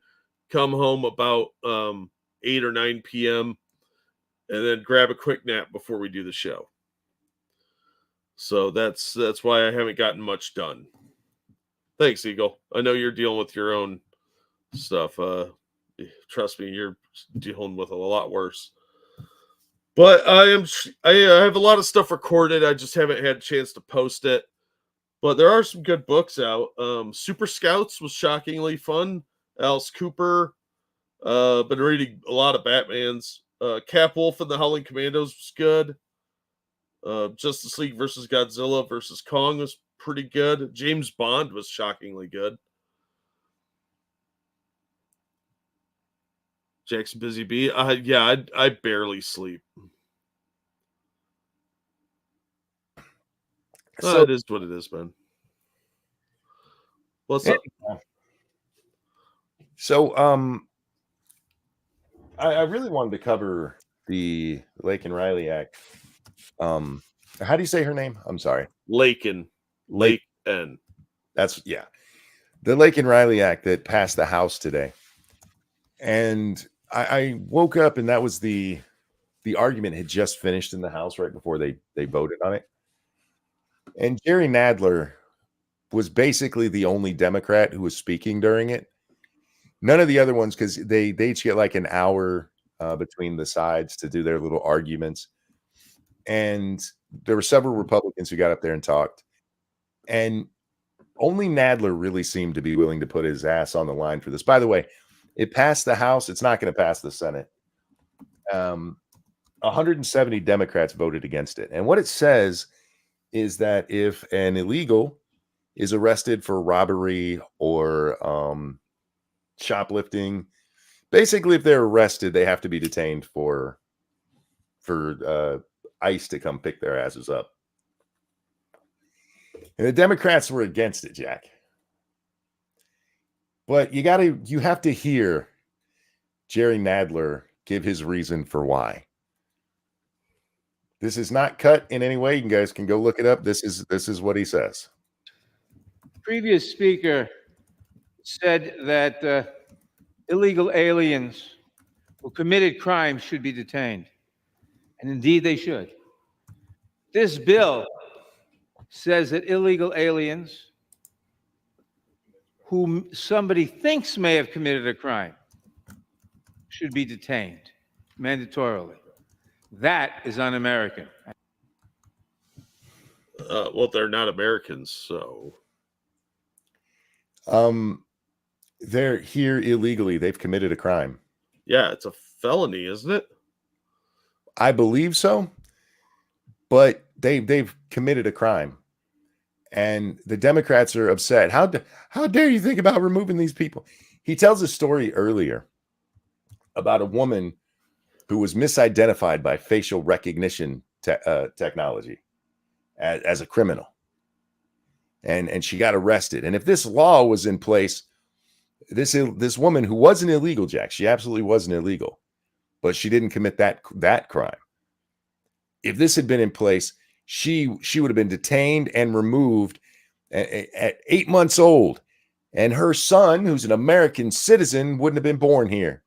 come home about 8 or 9 p.m. and then grab a quick nap before we do the show. So that's why I haven't gotten much done. Thanks, Eagle. I know you're dealing with your own stuff. Trust me, you're dealing with a lot worse. But I have a lot of stuff recorded. I just haven't had a chance to post it. But there are some good books out. Super Scouts was shockingly fun. Alice Cooper. Been reading a lot of Batmans. Cap Wolf and the Howling Commandos was good. Justice League versus Godzilla versus Kong was pretty good. James Bond was shockingly good. Jackson Busy Bee. I barely sleep. So it is what it is, man. What's up? So, I really wanted to cover the Laken Riley Act. How do you say her name? I'm sorry. Laken. That's, yeah. The Laken Riley Act that passed the House today. And I woke up and that was the argument had just finished in the House right before they voted on it. And Jerry Nadler was basically the only Democrat who was speaking during it. None of the other ones, because they each get like an hour between the sides to do their little arguments. And there were several Republicans who got up there and talked. And only Nadler really seemed to be willing to put his ass on the line for this. By the way, it passed the House. It's not going to pass the Senate. 170 Democrats voted against it. And what it says is that if an illegal is arrested for robbery or shoplifting, basically if they're arrested, they have to be detained for ICE to come pick their asses up. And the Democrats were against it, Jack. But you have to hear Jerry Nadler give his reason for why. This is not cut in any way. You guys can go look it up. This is what he says. Previous speaker said that illegal aliens who committed crimes should be detained. And indeed they should. This bill says that illegal aliens whom somebody thinks may have committed a crime should be detained. mandatorily. That is un-American. Well, they're not Americans, so. They're here illegally. They've committed a crime. Yeah, it's a felony, isn't it? I believe so, but they've committed a crime, and the Democrats are upset. How dare you think about removing these people? He tells a story earlier about a woman who was misidentified by facial recognition technology as a criminal, and she got arrested. And if this law was in place, this woman who wasn't illegal, Jack, she absolutely wasn't illegal, but she didn't commit that crime. If this had been in place, she would have been detained and removed at 8 months old, and her son, who's an American citizen, wouldn't have been born here.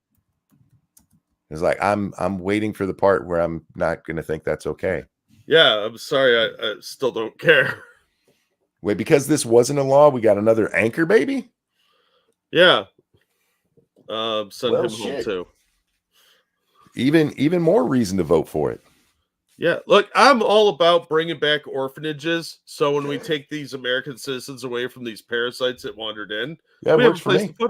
It's like, I'm waiting for the part where I'm not going to think that's okay. Yeah, I'm sorry. I still don't care. Wait, because this wasn't a law, we got another anchor baby? Yeah. Send him home too. Even more reason to vote for it. Yeah, look, I'm all about bringing back orphanages. So when we take these American citizens away from these parasites that wandered in, Yeah, we it have works a for place me. to put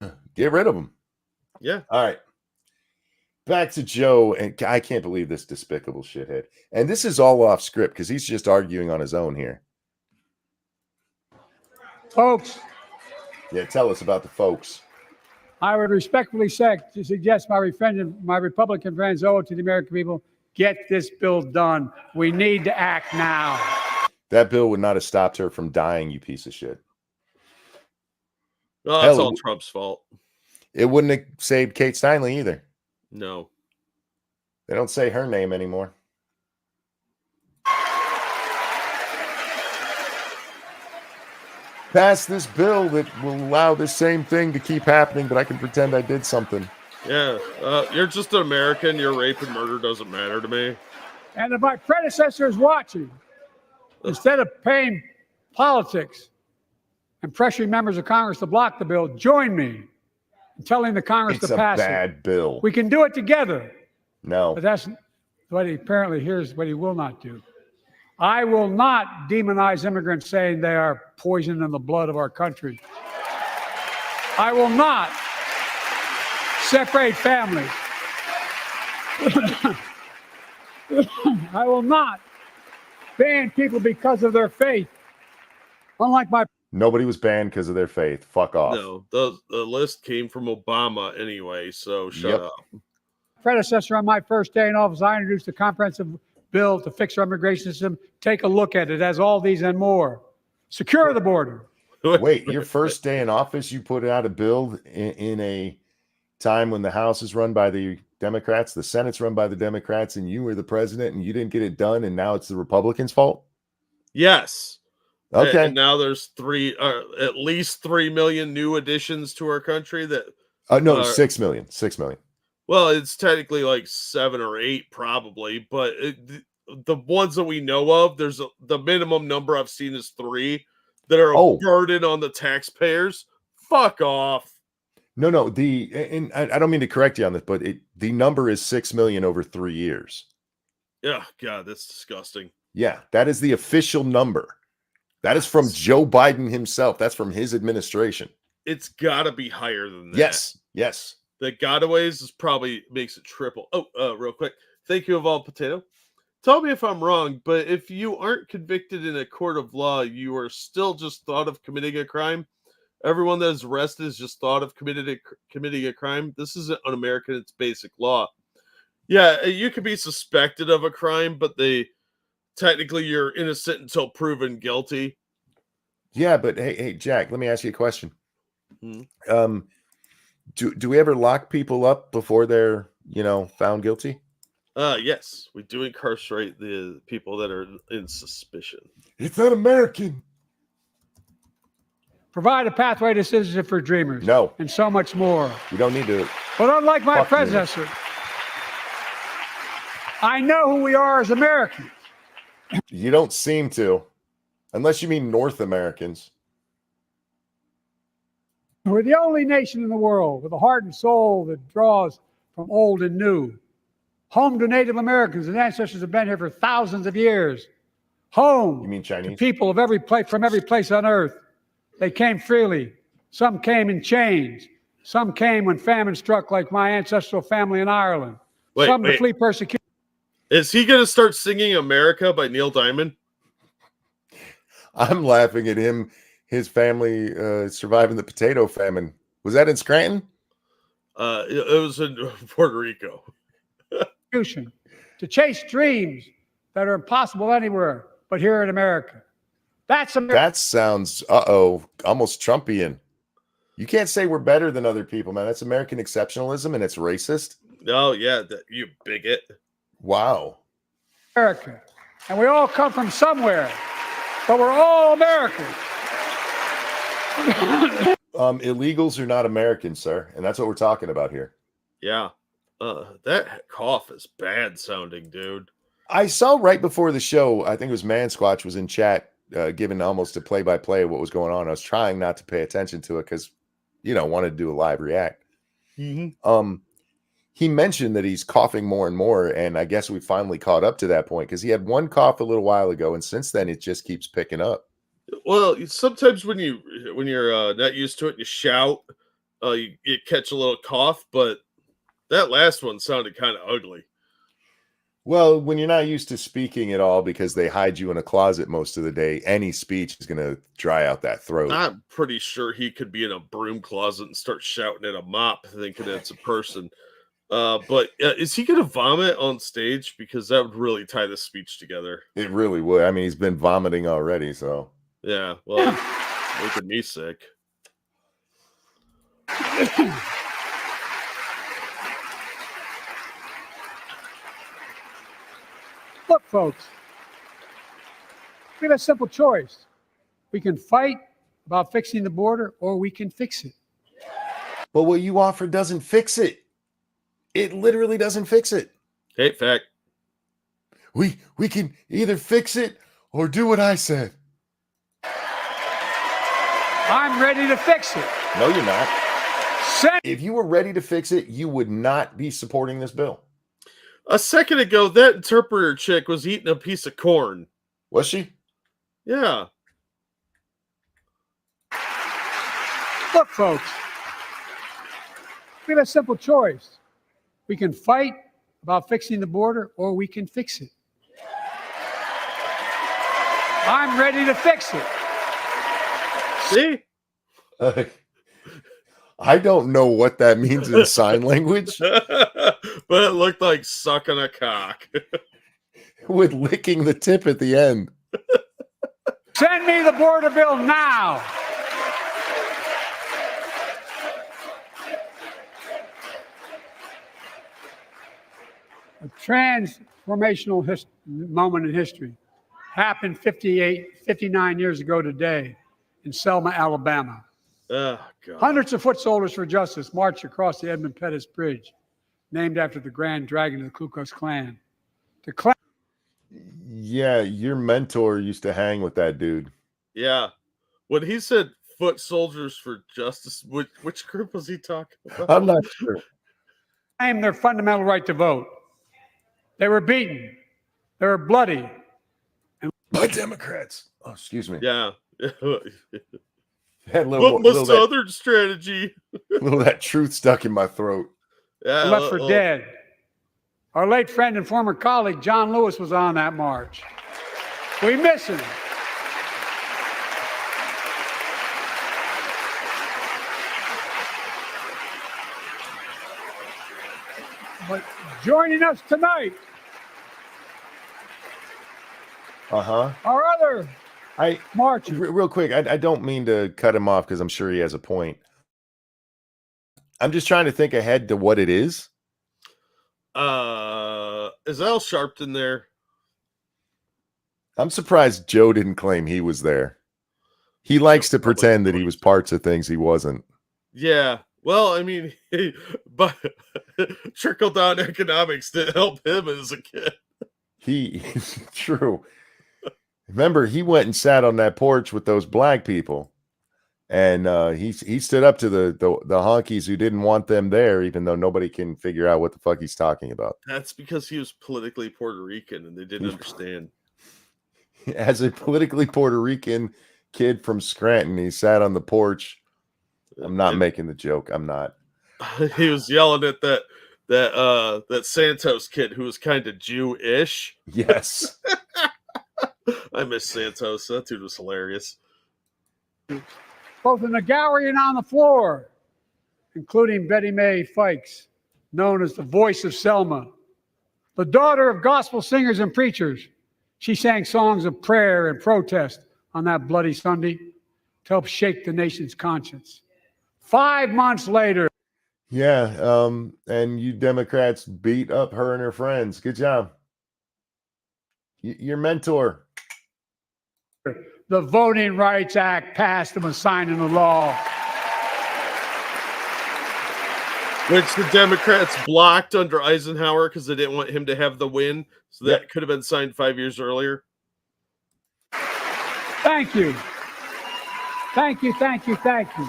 them. Get rid of them. Yeah. All right. Back to Joe, and I can't believe this despicable shithead. And this is all off script because he's just arguing on his own here. Folks, Yeah, tell us about the folks. I would respectfully suggest my Republican friends owe it to the American people, get this bill done. We need to act now. That bill would not have stopped her from dying, you piece of shit. Well, that's all Trump's fault. It wouldn't have saved Kate Steinle either. No. They don't say her name anymore. Pass this bill that will allow this same thing to keep happening, but I can pretend I did something. Yeah, you're just an American. Your rape and murder doesn't matter to me. And if my predecessor is watching, instead of paying politics and pressuring members of Congress to block the bill, join me in telling the Congress to pass it. It's a bad bill. We can do it together. No. But that's what here's what he will not do. I will not demonize immigrants saying they are poison in the blood of our country. I will not separate families. I will not ban people because of their faith. Unlike my Nobody was banned because of their faith. Fuck off. No, the list came from Obama anyway, so shut up. Predecessor, on my first day in office, I introduced a comprehensive bill to fix our immigration system. Take a look at it. It has all these and more. Secure the border. Wait, your first day in office, you put out a bill in a time when the House is run by the Democrats, the Senate's run by the Democrats, and you were the president and you didn't get it done, and now it's the Republicans' fault? Yes. Okay. And now there's at least 3 million new additions to our country that. No, 6 million. 6 million. Well, it's technically like 7 or 8 probably, but the ones that we know of, the minimum number I've seen is 3 that are a burden on the taxpayers. Fuck off. No, and I don't mean to correct you on this, but the number is 6 million over 3 years. Yeah, God, that's disgusting. Yeah, that is the official number. That is from Joe Biden himself. That's from his administration. It's got to be higher than that. Yes. The gotaways probably makes it triple. Oh, real quick. Thank you, Evolved Potato. Tell me if I'm wrong, but if you aren't convicted in a court of law, you are still just thought of committing a crime. Everyone that is arrested is just thought of committing a crime. This isn't un-American. It's basic law. Yeah, you could be suspected of a crime, but technically you're innocent until proven guilty. Yeah, but hey, Jack, let me ask you a question. Do we ever lock people up before they're, found guilty? Yes, we do incarcerate the people that are in suspicion. It's not American. Provide a pathway to citizenship for dreamers. No. And so much more. You don't need to. But unlike my predecessor, I know who we are as Americans. You don't seem to, unless you mean North Americans. We're the only nation in the world with a heart and soul that draws from old and new. Home to Native Americans whose ancestors have been here for thousands of years. Home You mean to Chinese? people of every place from every place on earth. They came freely. Some came in chains. Some came when famine struck, like my ancestral family in Ireland. Some to flee persecution. Is he going to start singing America by Neil Diamond? I'm laughing at him, his family surviving the potato famine. Was that in Scranton? It was in Puerto Rico. To chase dreams that are impossible anywhere but here in America. That's America. That sounds, almost Trumpian. You can't say we're better than other people, man. That's American exceptionalism, and it's racist. Oh, yeah, you bigot. Wow. America. And we all come from somewhere, but we're all Americans. Illegals are not Americans, sir, and that's what we're talking about here. Yeah. That cough is bad sounding, dude. I saw right before the show, I think it was Mansquatch was in chat, giving almost a play-by-play of what was going on. I was trying not to pay attention to it because, wanted to do a live react. Mm-hmm. He mentioned that he's coughing more and more, and I guess we finally caught up to that point because he had one cough a little while ago, and since then it just keeps picking up. Well, sometimes when you're not used to it, you shout, you catch a little cough, but that last one sounded kind of ugly. Well, when you're not used to speaking at all because they hide you in a closet most of the day, any speech is going to dry out that throat. I'm pretty sure he could be in a broom closet and start shouting at a mop thinking it's a person. But is he going to vomit on stage? Because that would really tie the speech together. It really would. I mean, he's been vomiting already, so. Yeah, well, making me sick. Look, folks, we have a simple choice. We can fight about fixing the border, or we can fix it. But what you offer doesn't fix it. It literally doesn't fix it. Hey, fact. We can either fix it or do what I said. I'm ready to fix it. No, you're not. If you were ready to fix it, you would not be supporting this bill. A second ago, that interpreter chick was eating a piece of corn. Was she? Yeah. Look, folks, we have a simple choice. We can fight about fixing the border, or we can fix it. I'm ready to fix it. See? I don't know what that means in sign language. But it looked like sucking a cock. With licking the tip at the end. Send me the border bill now. A transformational moment in history happened 59 years ago today in Selma, Alabama. Oh, God. Hundreds of foot soldiers for justice marched across the Edmund Pettus Bridge, named after the Grand Dragon of the Ku Klux Klan. Yeah, your mentor used to hang with that dude. Yeah. When he said foot soldiers for justice, which group was he talking about? I'm not sure. Claimed their fundamental right to vote. They were beaten. They were bloody. By Democrats. Oh, excuse me. Yeah. Had What was Southern strategy? Little that truth stuck in my throat. Yeah, left for dead. Our late friend and former colleague, John Lewis, was on that march. We miss him. But joining us tonight, our other marchers. Real quick, I don't mean to cut him off because I'm sure he has a point. I'm just trying to think ahead to what it is. Is Al Sharpton there? I'm surprised Joe didn't claim he was there. He likes to pretend that he was parts of things he wasn't. Yeah. Well, I mean, but trickle-down economics didn't help him as a kid. True. Remember, he went and sat on that porch with those black people. And he stood up to the honkies who didn't want them there, even though nobody can figure out what the fuck he's talking about. That's because he was politically Puerto Rican and they didn't understand. As a politically Puerto Rican kid from Scranton, he sat on the porch. I'm not making the joke. I'm not. He was yelling at that Santos kid who was kind of Jewish. Yes. I miss Santos. That dude was hilarious. Both in the gallery and on the floor, including Betty Mae Fikes, known as the voice of Selma. The daughter of gospel singers and preachers, she sang songs of prayer and protest on that bloody Sunday to help shake the nation's conscience. 5 months later. Yeah, and you Democrats beat up her and her friends. Good job. Your mentor. The Voting Rights Act passed and was signed into law. Which the Democrats blocked under Eisenhower because they didn't want him to have the win. So that could have been signed 5 years earlier. Thank you. Thank you, thank you, thank you.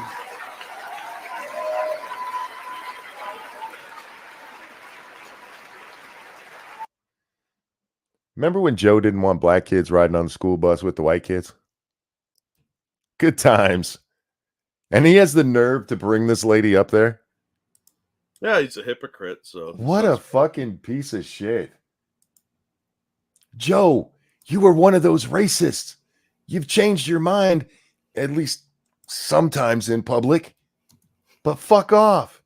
Remember when Joe didn't want black kids riding on the school bus with the white kids? Good times. And he has the nerve to bring this lady up there. Yeah, he's a hypocrite. So what a fucking piece of shit. Joe, you were one of those racists. You've changed your mind, at least sometimes in public. But fuck off.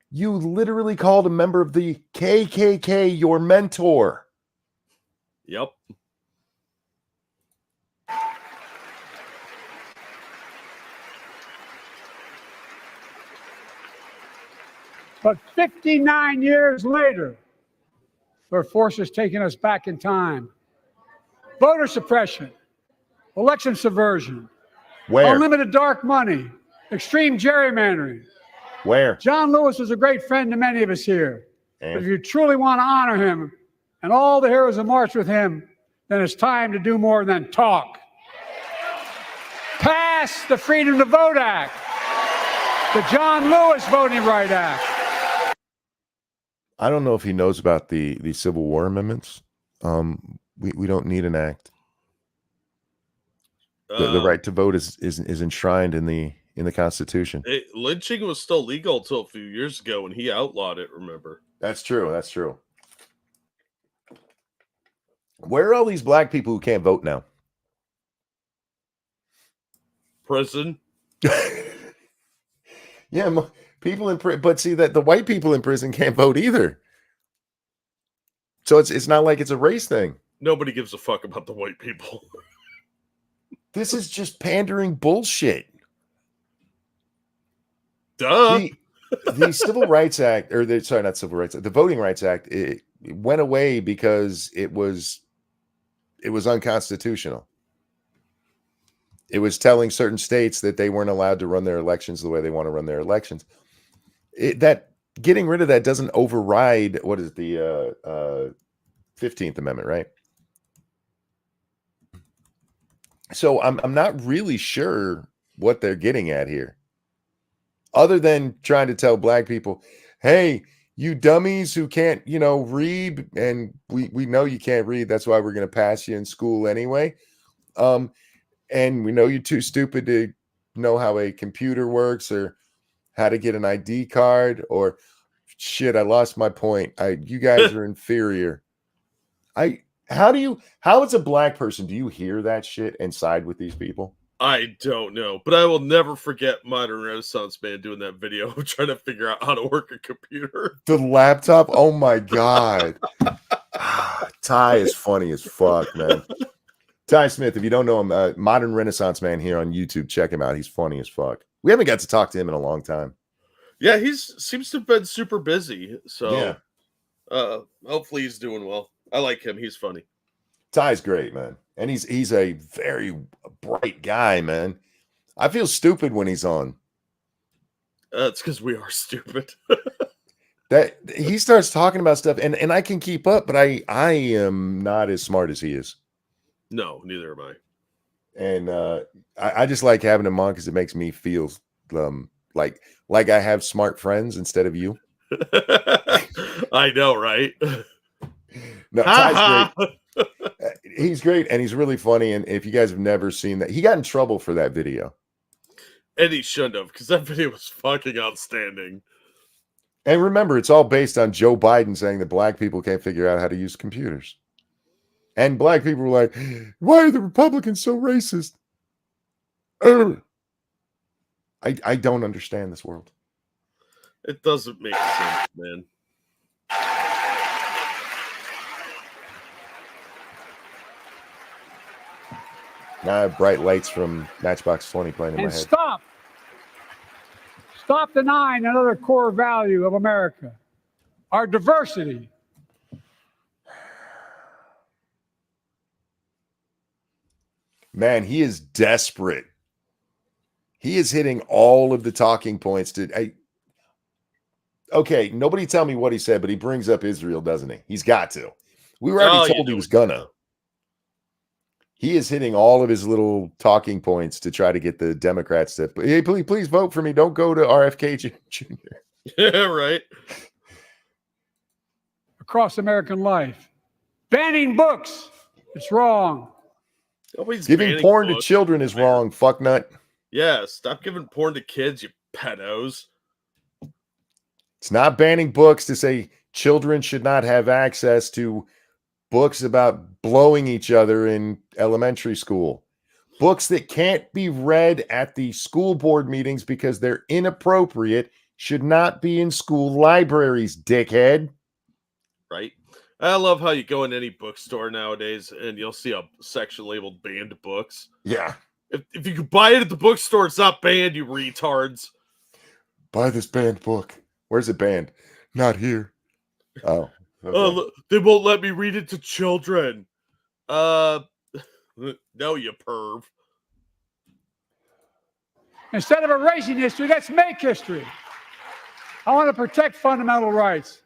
You literally called a member of the KKK your mentor. Yep. But 59 years later, there are forces taking us back in time. Voter suppression, election subversion, Where? unlimited dark money, extreme gerrymandering. Where? John Lewis was a great friend to many of us here. But if you truly want to honor him and all the heroes who marched with him, then it's time to do more than talk. Pass the Freedom to Vote Act, the John Lewis Voting Rights Act. I don't know if he knows about the Civil War amendments. We don't need an act. The right to vote is enshrined in the Constitution. Lynching was still legal until a few years ago when he outlawed it. Remember? That's true. That's true. Where are all these black people who can't vote now? Prison. Yeah, people in prison, but see that the white people in prison can't vote either. So it's not like it's a race thing. Nobody gives a fuck about the white people. This is just pandering bullshit. Duh. The Civil Rights Act, or not Civil Rights, the Voting Rights Act, it went away because it was unconstitutional. It was telling certain states that they weren't allowed to run their elections the way they want to run their elections. That getting rid of that doesn't override what is the 15th Amendment, right? So I'm not really sure what they're getting at here, other than trying to tell black people, hey, you dummies who can't, read, and we know you can't read. That's why we're going to pass you in school anyway. And we know you're too stupid to know how a computer works or how to get an ID card, or shit, I lost my point. You guys are inferior. How as a black person, do you hear that shit and side with these people? I don't know, but I will never forget Modern Renaissance Man doing that video trying to figure out how to work a computer. The laptop? Oh my God. Ty is funny as fuck, man. Ty Smith, if you don't know him, Modern Renaissance Man here on YouTube, check him out. He's funny as fuck. We haven't got to talk to him in a long time. Yeah, seems to have been super busy. So yeah. Hopefully he's doing well. I like him. He's funny. Ty's great, man. And he's a very bright guy, man. I feel stupid when he's on. It's because we are stupid. That he starts talking about stuff, and I can keep up, but I am not as smart as he is. No, neither am I. And I just like having him on because it makes me feel like I have smart friends instead of you. I know, right? No, Ty's great. He's great, and he's really funny. And if you guys have never seen that, he got in trouble for that video. And he shouldn't have, because that video was fucking outstanding. And remember, it's all based on Joe Biden saying that black people can't figure out how to use computers. And black people were like, why are the Republicans so racist? I don't understand this world. It doesn't make sense, man. Now I have bright lights from Matchbox 20 playing in my And head. stop denying another core value of America, our diversity. Man, he is desperate. He is hitting all of the talking points. Okay, nobody tell me what he said, but he brings up Israel, doesn't he? He's got to. We were already told he was gonna. He is hitting all of his little talking points to try to get the Democrats to, hey, please vote for me. Don't go to RFK Jr. Yeah, right. Across American life. Banning books. It's wrong. Nobody's Giving porn to children is wrong, fucknut. Yeah, stop giving porn to kids, you pedos. It's not banning books to say children should not have access to books about blowing each other in elementary school. Books that can't be read at the school board meetings because they're inappropriate should not be in school libraries, dickhead. Right? I love how you go in any bookstore nowadays and you'll see a section labeled banned books. Yeah. If you could buy it at the bookstore, it's not banned, you retards. Buy this banned book. Where's it banned? Not here. Oh. Okay. Oh, they won't let me read it to children. No, you perv. Instead of erasing history, let's make history. I want to protect fundamental rights.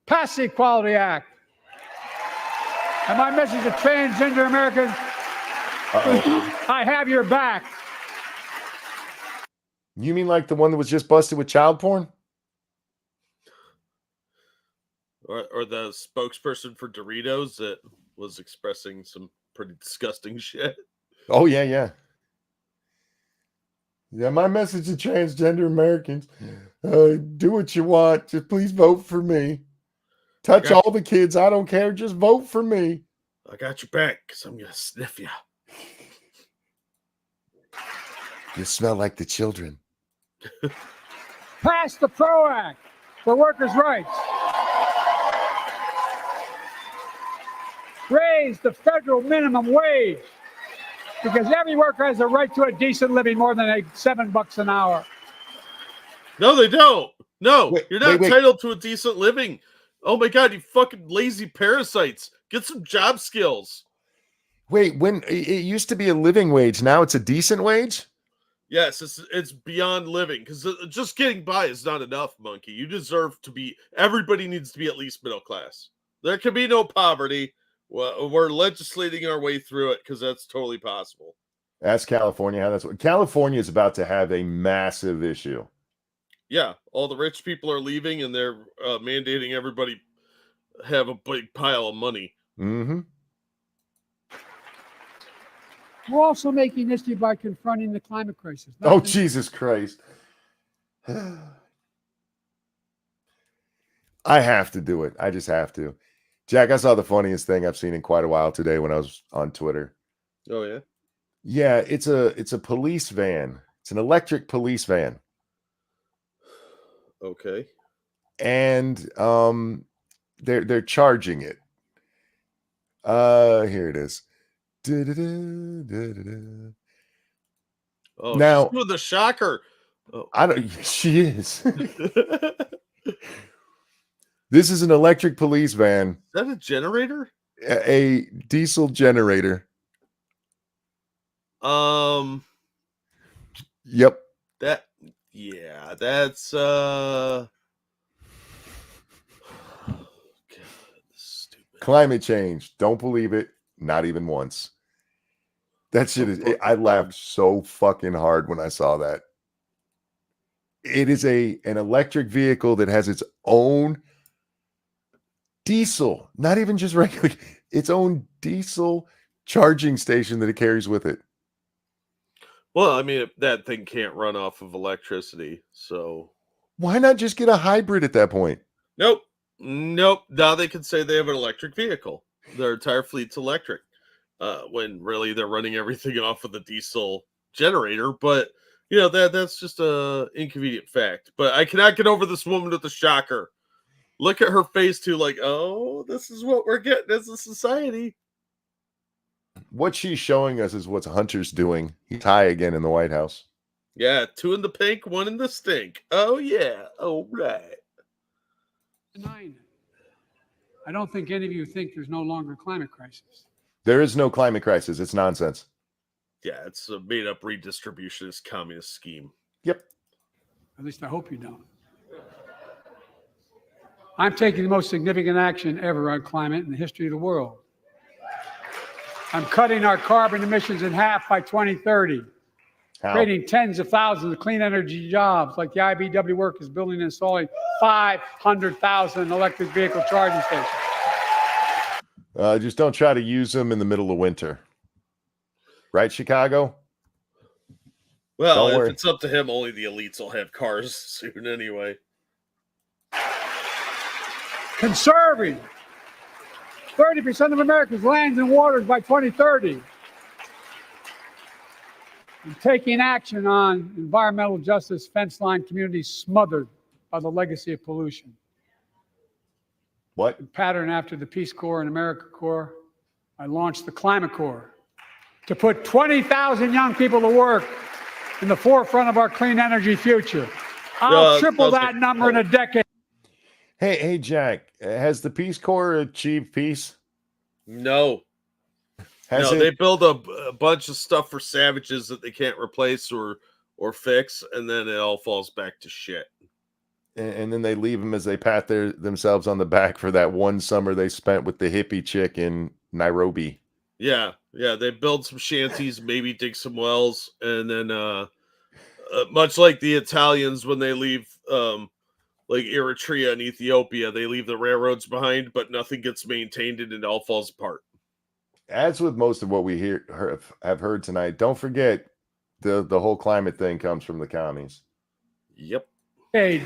Pass the Equality Act. And my message to transgender Americans, I have your back. You mean like the one that was just busted with child porn? Or the spokesperson for Doritos that was expressing some pretty disgusting shit. Oh, yeah, yeah. Yeah, my message to transgender Americans, do what you want. Just please vote for me. Touch all the kids. I don't care. Just vote for me. I got your back because I'm going to sniff you. You smell like the children. Pass the PRO Act for workers' rights. Raise the federal minimum wage because every worker has a right to a decent living more than $7 an hour. No, they don't. No, you're not wait. entitled to a decent living. Oh my God, you fucking lazy parasites. Get some job skills. Wait, when it used to be a living wage, now it's a decent wage? Yes, it's beyond living because just getting by is not enough, monkey. You deserve to be, everybody needs to be at least middle class. There can be no poverty. Well, we're legislating our way through it because that's totally possible. Ask California how that's what California is about to have a massive issue. Yeah, all the rich people are leaving and they're mandating everybody have a big pile of money. Mm-hmm. We're also making history by confronting the climate crisis. Oh, Jesus Christ. I have to do it. I just have to. Jack, I saw the funniest thing I've seen in quite a while today when I was on Twitter. Oh, yeah? Yeah, it's a police van. It's an electric police van. Okay. And they're charging it. Here it is. Oh, now she's doing the shocker. Oh. I don't. She is. This is an electric police van. Is that a generator? A diesel generator. Yep. That's God, stupid. Climate change. Don't believe it. Not even once. That shit is. I laughed so fucking hard when I saw that. It is an electric vehicle that has its own diesel, not even just regular, its own diesel charging station that it carries with it. Well, I mean, that thing can't run off of electricity, so why not just get a hybrid at that point? Nope. Now they can say they have an electric vehicle. Their entire fleet's electric, when really they're running everything off of the diesel generator. But that's just a inconvenient fact. But I cannot get over this woman with the shocker. Look at her face too, like, oh, this is what we're getting as a society. What she's showing us is what Hunter's doing. He's high again in the White House. Yeah, 2 in the pink, 1 in the stink. Oh yeah, all right. 9. I don't think any of you think there's no longer a climate crisis. There is no climate crisis. It's nonsense. Yeah, it's a made-up redistributionist communist scheme. Yep. At least I hope you don't. I'm taking the most significant action ever on climate in the history of the world. I'm cutting our carbon emissions in half by 2030. How? Creating tens of thousands of clean energy jobs, like the IBW workers building and installing 500,000 electric vehicle charging stations. Just don't try to use them in the middle of winter. Right, Chicago? Well, if it's up to him, only the elites will have cars soon anyway. Conserving 30% of America's lands and waters by 2030. And taking action on environmental justice fence line communities smothered by the legacy of pollution. What? Pattern after the Peace Corps and AmeriCorps, I launched the Climate Corps to put 20,000 young people to work in the forefront of our clean energy future. I'll triple that number in a decade. Hey, Jack, has the Peace Corps achieved peace? No. They build a bunch of stuff for savages that they can't replace or fix, and then it all falls back to shit. And then they leave them as they pat themselves on the back for that one summer they spent with the hippie chick in Nairobi. Yeah, they build some shanties, maybe dig some wells, and then much like the Italians when they leave like Eritrea and Ethiopia, they leave the railroads behind, but nothing gets maintained and it all falls apart. As with most of what we have heard tonight, don't forget the whole climate thing comes from the commies. Yep. Hey.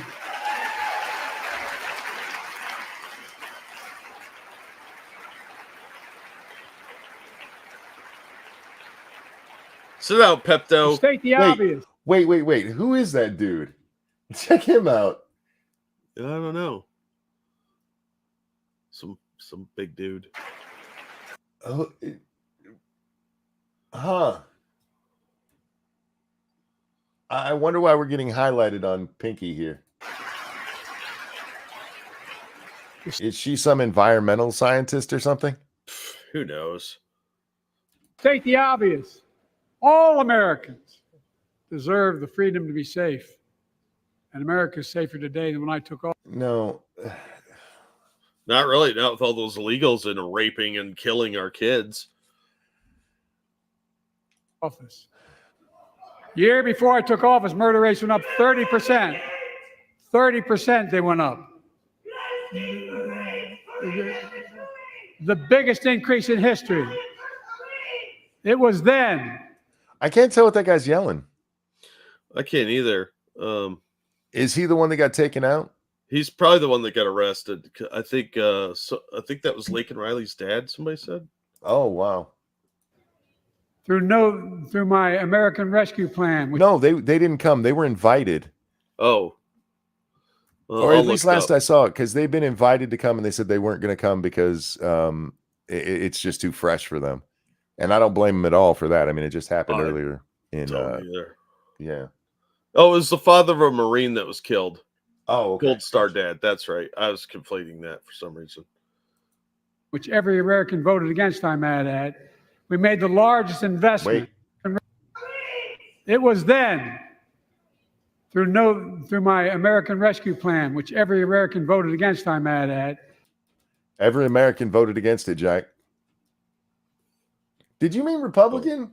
Sit out, Pepto. State the obvious. Wait. Who is that dude? Check him out. I don't know. Some big dude. Oh, I wonder why we're getting highlighted on Pinky here. Is she some environmental scientist or something? Who knows? State the obvious. All Americans deserve the freedom to be safe. And America is safer today than when I took office. No. Not really. Not with all those illegals and raping and killing our kids. Office. Year before I took office, murder rates went up 30%. 30% they went up. The biggest increase in history. It was then. I can't tell what that guy's yelling. I can't either. Is he the one that got taken out? He's probably the one that got arrested. I think I think that was Laken Riley's dad, somebody said. Oh, wow. Through my American Rescue Plan. No, they didn't come. They were invited. Oh. Well, or at least last I saw it, because they've been invited to come and they said they weren't going to come because it's just too fresh for them. And I don't blame them at all for that. I mean, it just happened earlier in yeah. Oh, it was the father of a Marine that was killed. Oh, okay. Gold Star dad. That's right. I was conflating that for some reason. Which every American voted against, I'm mad at. We made the largest investment. Wait. It was then, through my American Rescue Plan, which every American voted against, I'm mad at. Every American voted against it, Jack. Did you mean Republican?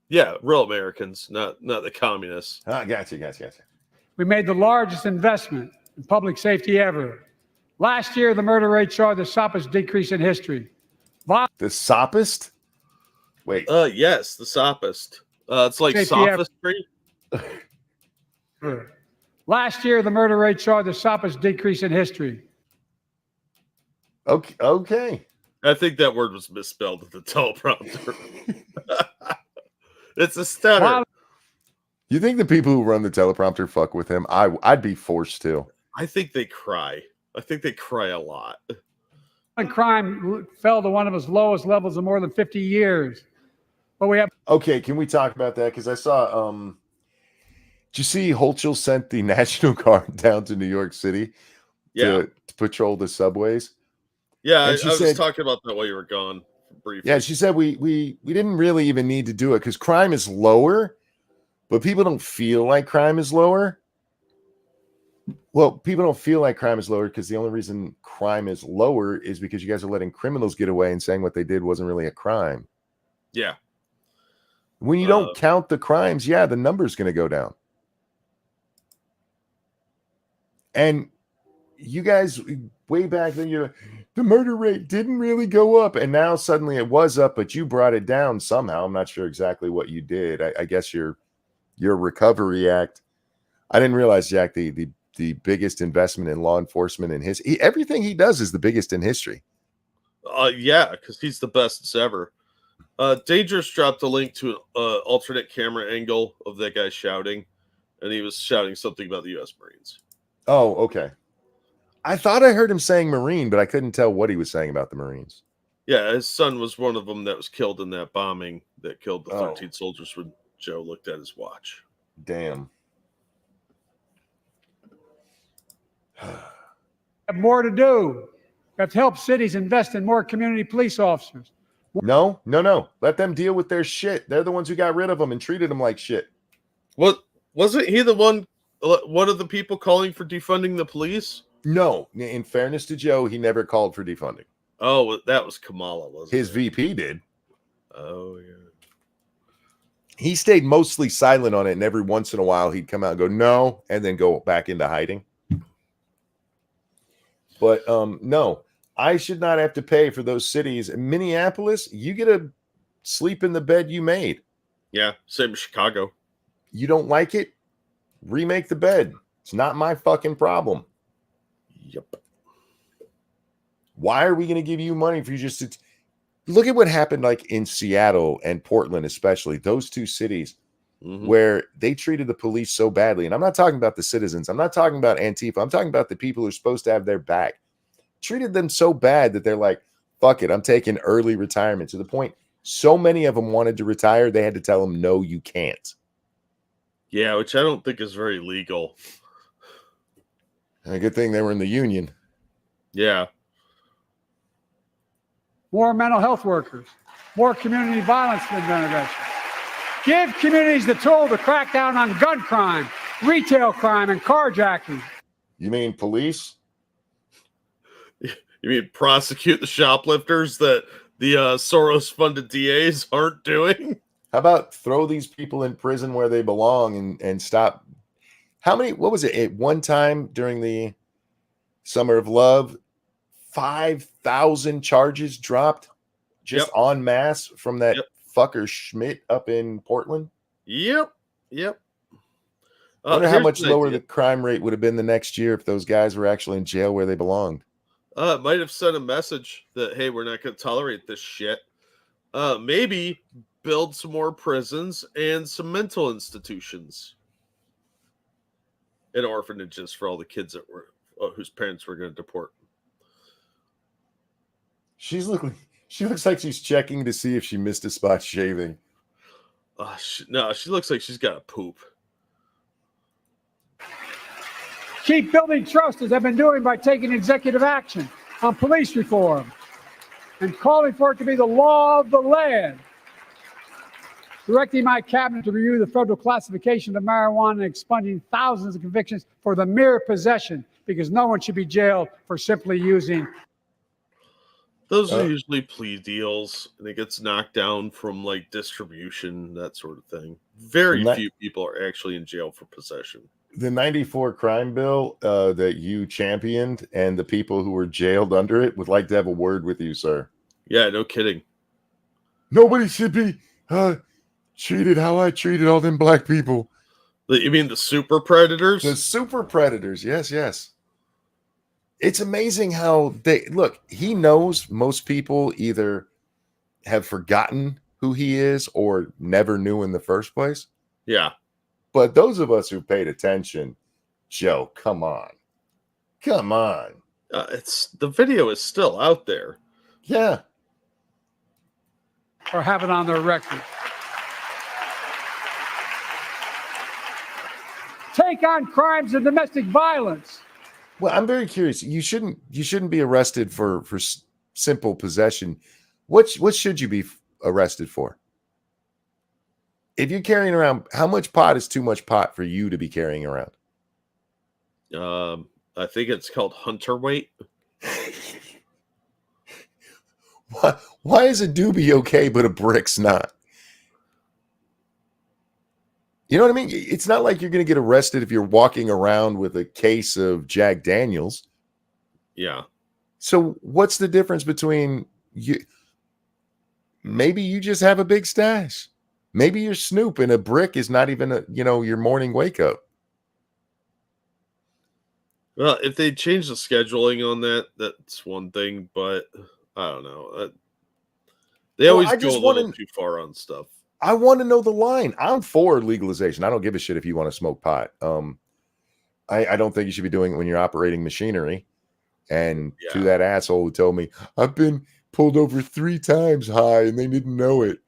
Yeah, real Americans, not the communists. Ah, gotcha. We made the largest investment in public safety ever. Last year, the murder rate saw the sharpest decrease in history. The sophist? Wait. Yes, the sophist. It's like Safety ever. sophistry. Last year, the murder rate saw the sharpest decrease in history. Okay. I think that word was misspelled with the teleprompter. It's a stutter. You think the people who run the teleprompter fuck with him? I'd be forced to. I think they cry. I think they cry a lot. Crime fell to one of its lowest levels in more than 50 years. But we have. Okay, can we talk about that? Because I saw, did you see Hochul sent the National Guard down to New York City to patrol the subways? Yeah, I said, was talking about that while you were gone briefly. Yeah, she said we didn't really even need to do it because crime is lower, but people don't feel like crime is lower. Well, people don't feel like crime is lower because the only reason crime is lower is because you guys are letting criminals get away and saying what they did wasn't really a crime. Yeah. When you don't count the crimes, the number's going to go down. And you guys, way back then, the murder rate didn't really go up, and now suddenly it was up, but you brought it down somehow. I'm not sure exactly what you did. I guess your recovery act. I didn't realize, Jack, the biggest investment in law enforcement in everything he does is the biggest in history. Yeah, because he's the best ever. Dangerous dropped a link to an alternate camera angle of that guy shouting, and he was shouting something about the U.S. Marines. Oh, okay. I thought I heard him saying Marine, but I couldn't tell what he was saying about the Marines. Yeah, his son was one of them that was killed in that bombing that killed the 13 soldiers when Joe looked at his watch. Damn. We have more to do. We have to help cities invest in more community police officers. No. Let them deal with their shit. They're the ones who got rid of them and treated them like shit. What wasn't he the one of the people calling for defunding the police? No, in fairness to Joe, he never called for defunding. Oh, that was Kamala, wasn't it? His VP did. Oh, yeah. He stayed mostly silent on it, and every once in a while he'd come out and go, no, and then go back into hiding. But no, I should not have to pay for those cities. In Minneapolis, you get to sleep in the bed you made. Yeah, same as Chicago. You don't like it? Remake the bed. It's not my fucking problem. Yep. Why are we going to give you money for you just to look at what happened like in Seattle and Portland, especially those two cities where they treated the police so badly. And I'm not talking about the citizens. I'm not talking about Antifa. I'm talking about the people who are supposed to have their back. Treated them so bad that they're like, fuck it, I'm taking early retirement, to the point so many of them wanted to retire, they had to tell them, no, you can't. Yeah, which I don't think is very legal. A good thing they were in the union. Yeah. More mental health workers, more community violence intervention. Give communities the tool to crack down on gun crime, retail crime, and carjacking. You mean police? You mean prosecute the shoplifters that the Soros-funded DAs aren't doing? How about throw these people in prison where they belong and stop? What was it? At one time during the Summer of Love, 5,000 charges dropped just en masse from that fucker Schmidt up in Portland. Yep. I wonder how much lower the crime rate would have been the next year if those guys were actually in jail where they belonged. It might have sent a message that, hey, we're not going to tolerate this shit. Maybe build some more prisons and some mental institutions and orphanages for all the kids that were whose parents were going to deport. She looks like she's checking to see if she missed a spot shaving. No, she looks like she's got to poop. Keep building trust, as I've been doing, by taking executive action on police reform and calling for it to be the law of the land. Directing my cabinet to review the federal classification of marijuana and expunging thousands of convictions for the mere possession, because no one should be jailed for simply using. Those are usually plea deals, and it gets knocked down from like distribution, that sort of thing. Very few people are actually in jail for possession. The 94 crime bill that you championed and the people who were jailed under it would like to have a word with you, sir. Yeah, no kidding. Nobody should be treated how I treated all them black people. You mean the super predators? The super predators, yes, yes. It's amazing how they look. He knows most people either have forgotten who he is or never knew in the first place. Yeah. But those of us who paid attention, Joe, come on. Come on. It's the video is still out there. Yeah. Or have it on their record. Take on crimes of domestic violence. Well, I'm very curious. You shouldn't be arrested for simple possession. What should you be arrested for? If you're carrying around, how much pot is too much pot for you to be carrying around? I think it's called hunter weight. Why is a doobie okay, but a brick's not? You know what I mean? It's not like you're going to get arrested if you're walking around with a case of Jack Daniels. Yeah. So what's the difference between you? Maybe you just have a big stash. Maybe you're Snoop and a brick is not even your morning wake up. Well, if they change the scheduling on that, that's one thing, but I don't know. They always go a little too far on stuff. I want to know the line. I'm for legalization. I don't give a shit if you want to smoke pot. I don't think you should be doing it when you're operating machinery. And to that asshole who told me, I've been pulled over 3 times high and they didn't know it.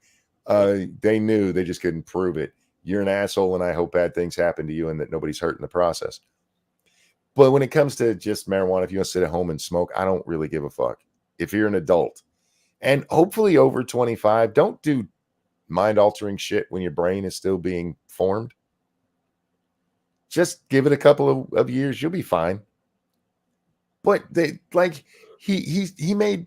They knew, they just couldn't prove it. You're an asshole, and I hope bad things happen to you and that nobody's hurt in the process. But when it comes to just marijuana, if you want to sit at home and smoke, I don't really give a fuck. If you're an adult and hopefully over 25, don't do mind-altering shit when your brain is still being formed. Just give it a couple of years, you'll be fine. But he made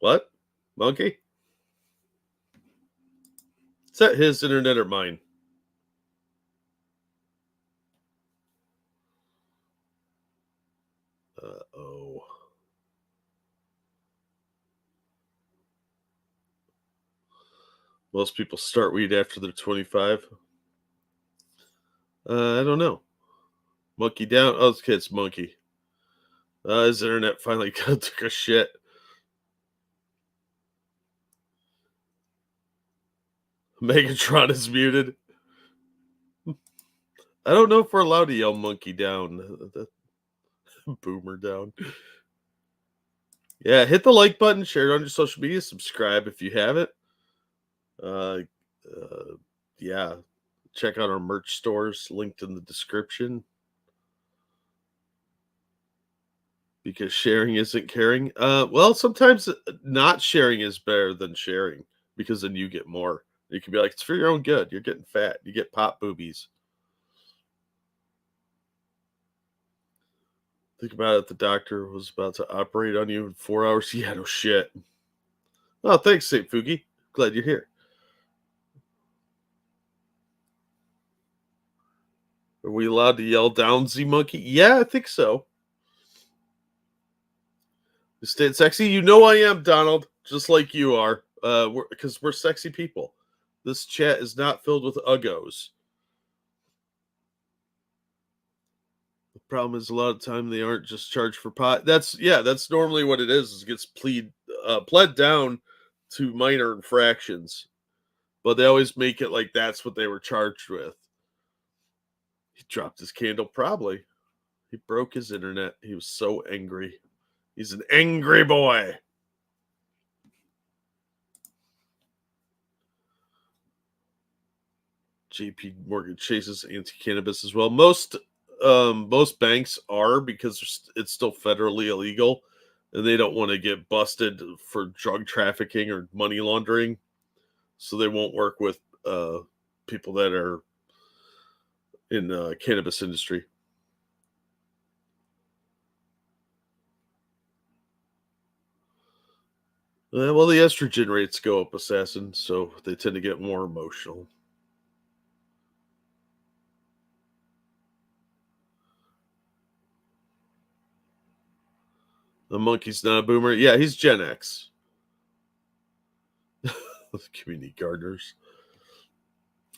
what? Monkey? Is that his internet or mine? Uh-oh. Most people start weed after they're 25. I don't know. Monkey down. Oh, this kid's monkey. His internet finally took a shit. Megatron is muted. I don't know if we're allowed to yell monkey down. Boomer down. Yeah, hit the like button, share it on your social media, subscribe if you haven't. Yeah, check out our merch stores linked in the description. Because sharing isn't caring. Well, sometimes not sharing is better than sharing because then you get more. You can be like, it's for your own good. You're getting fat. You get pop boobies. Think about it. The doctor was about to operate on you in 4 hours. Yeah, no shit. Oh, thanks, St. Fugi. Glad you're here. Are we allowed to yell down, Z Monkey? Yeah, I think so. You stayed sexy? You know I am, Donald. Just like you are. Because we're sexy people. This chat is not filled with uggos. The problem is a lot of time they aren't just charged for pot. That's normally what it is. It gets pled down to minor infractions. But they always make it like that's what they were charged with. He dropped his candle, probably. He broke his internet. He was so angry. He's an angry boy. JP Morgan Chase's anti-cannabis as well. Most banks are, because it's still federally illegal, and they don't want to get busted for drug trafficking or money laundering, so they won't work with people that are in the cannabis industry. Well, the estrogen rates go up, Assassin, so they tend to get more emotional. The monkey's not a boomer. Yeah, he's Gen X. Community gardeners.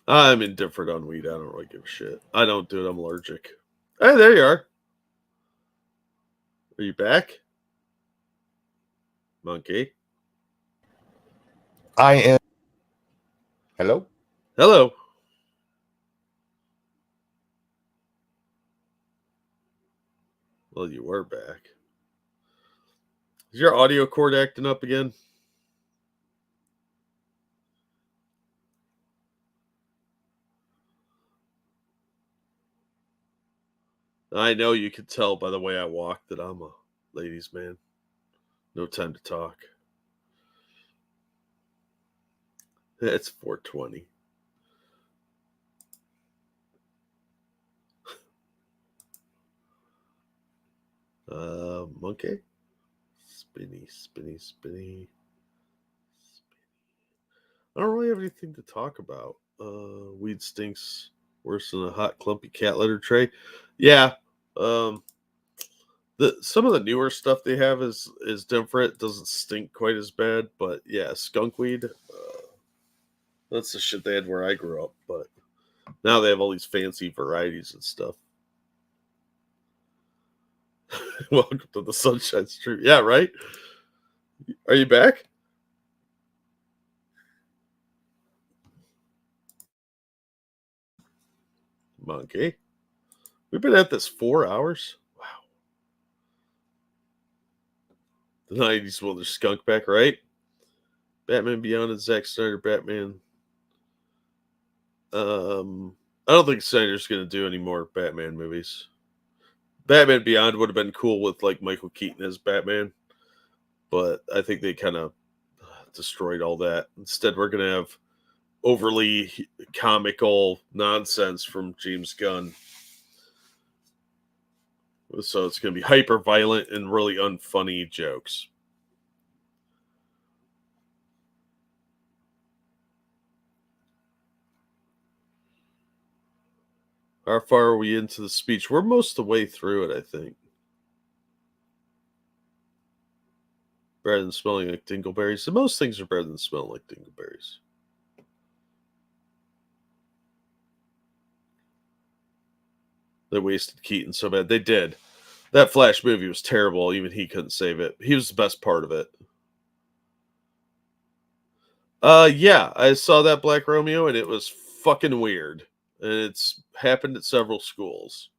I'm indifferent on weed. I don't really give a shit. I don't do it. I'm allergic. Hey, there you are. Are you back? Monkey. I am. Hello? Hello. Well, you were back. Is your audio cord acting up again? I know you can tell by the way I walk that I'm a ladies' man. No time to talk. It's 420. Monkey. Spinny, spinny, spinny. I don't really have anything to talk about. Weed stinks worse than a hot clumpy cat litter tray. Yeah. Some of the newer stuff they have is different. It doesn't stink quite as bad, but yeah, skunk weed. That's the shit they had where I grew up, but now they have all these fancy varieties and stuff. Welcome to the Sunshine Street. Yeah, right? Are you back? Monkey. We've been at this 4 hours. Wow. The 90s, well, there's skunk back, right? Batman Beyond and Zack Snyder Batman. I don't think Snyder's going to do any more Batman movies. Batman Beyond would have been cool with like Michael Keaton as Batman, but I think they kind of destroyed all that. Instead, we're going to have overly comical nonsense from James Gunn. So it's going to be hyper violent and really unfunny jokes. How far are we into the speech? We're most of the way through it, I think. Better than smelling like dingleberries. So most things are better than smelling like dingleberries. They wasted Keaton so bad. They did. That Flash movie was terrible. Even he couldn't save it. He was the best part of it. Yeah, I saw that Black Romeo and it was fucking weird. And it's happened at several schools.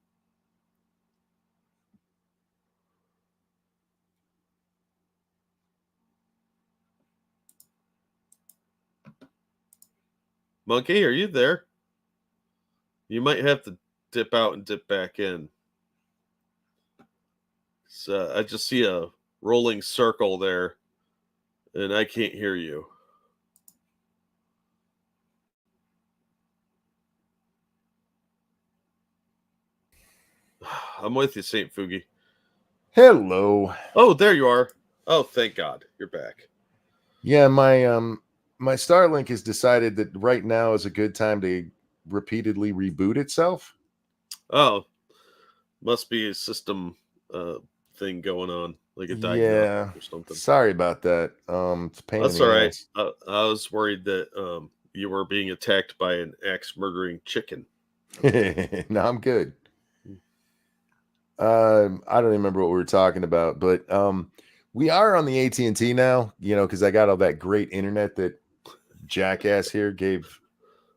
Monkey, are you there? You might have to dip out and dip back in. So I just see a rolling circle there, and I can't hear you. I'm with you, St. Fugi. Hello. Oh, there you are. Oh, thank God. You're back. Yeah, my Starlink has decided that right now is a good time to repeatedly reboot itself. Oh, must be a system thing going on, like a diagnostic Yeah, or something. sorry about that. It's a pain. That's in all the right. ass. I was worried that you were being attacked by an axe murdering chicken. No, I'm good. I don't remember what we were talking about, but we are on the AT&T now, because I got all that great internet that jackass here gave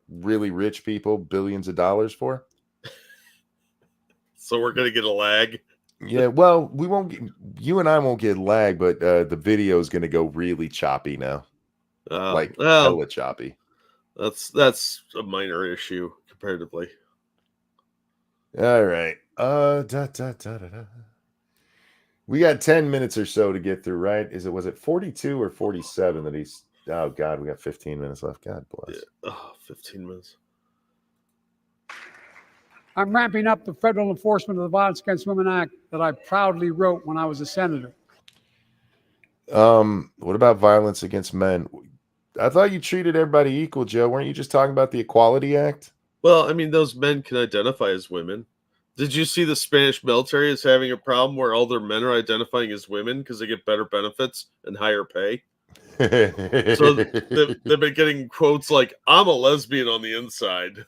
really rich people billions of dollars for. So we're gonna get a lag. Yeah, well, we won't get, you and I won't get lag, but the video is going to go really choppy now. Like hella choppy. That's a minor issue comparatively. All right. We got 10 minutes or so to get through, right? Was it 42 or 47 that he's oh God, we got 15 minutes left. God bless. Yeah. Oh, 15 minutes. I'm ramping up the federal enforcement of the Violence Against Women Act that I proudly wrote when I was a senator. What about violence against men? I thought you treated everybody equal, Joe. Weren't you just talking about the Equality Act? Well, I mean, those men can identify as women. Did you see the Spanish military is having a problem where all their men are identifying as women because they get better benefits and higher pay? So they've been getting quotes like, I'm a lesbian on the inside.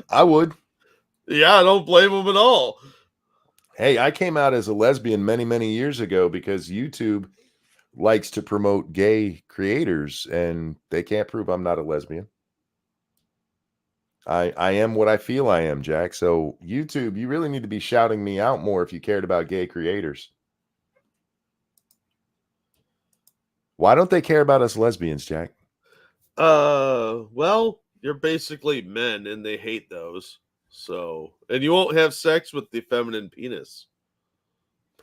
I would. Yeah, I don't blame them at all. Hey, I came out as a lesbian many, many years ago because YouTube likes to promote gay creators, and they can't prove I'm not a lesbian. I am what I feel I am, Jack. So YouTube, you really need to be shouting me out more if you cared about gay creators. Why don't they care about us lesbians, Jack? Well, you're basically men and they hate those. So, and you won't have sex with the feminine penis.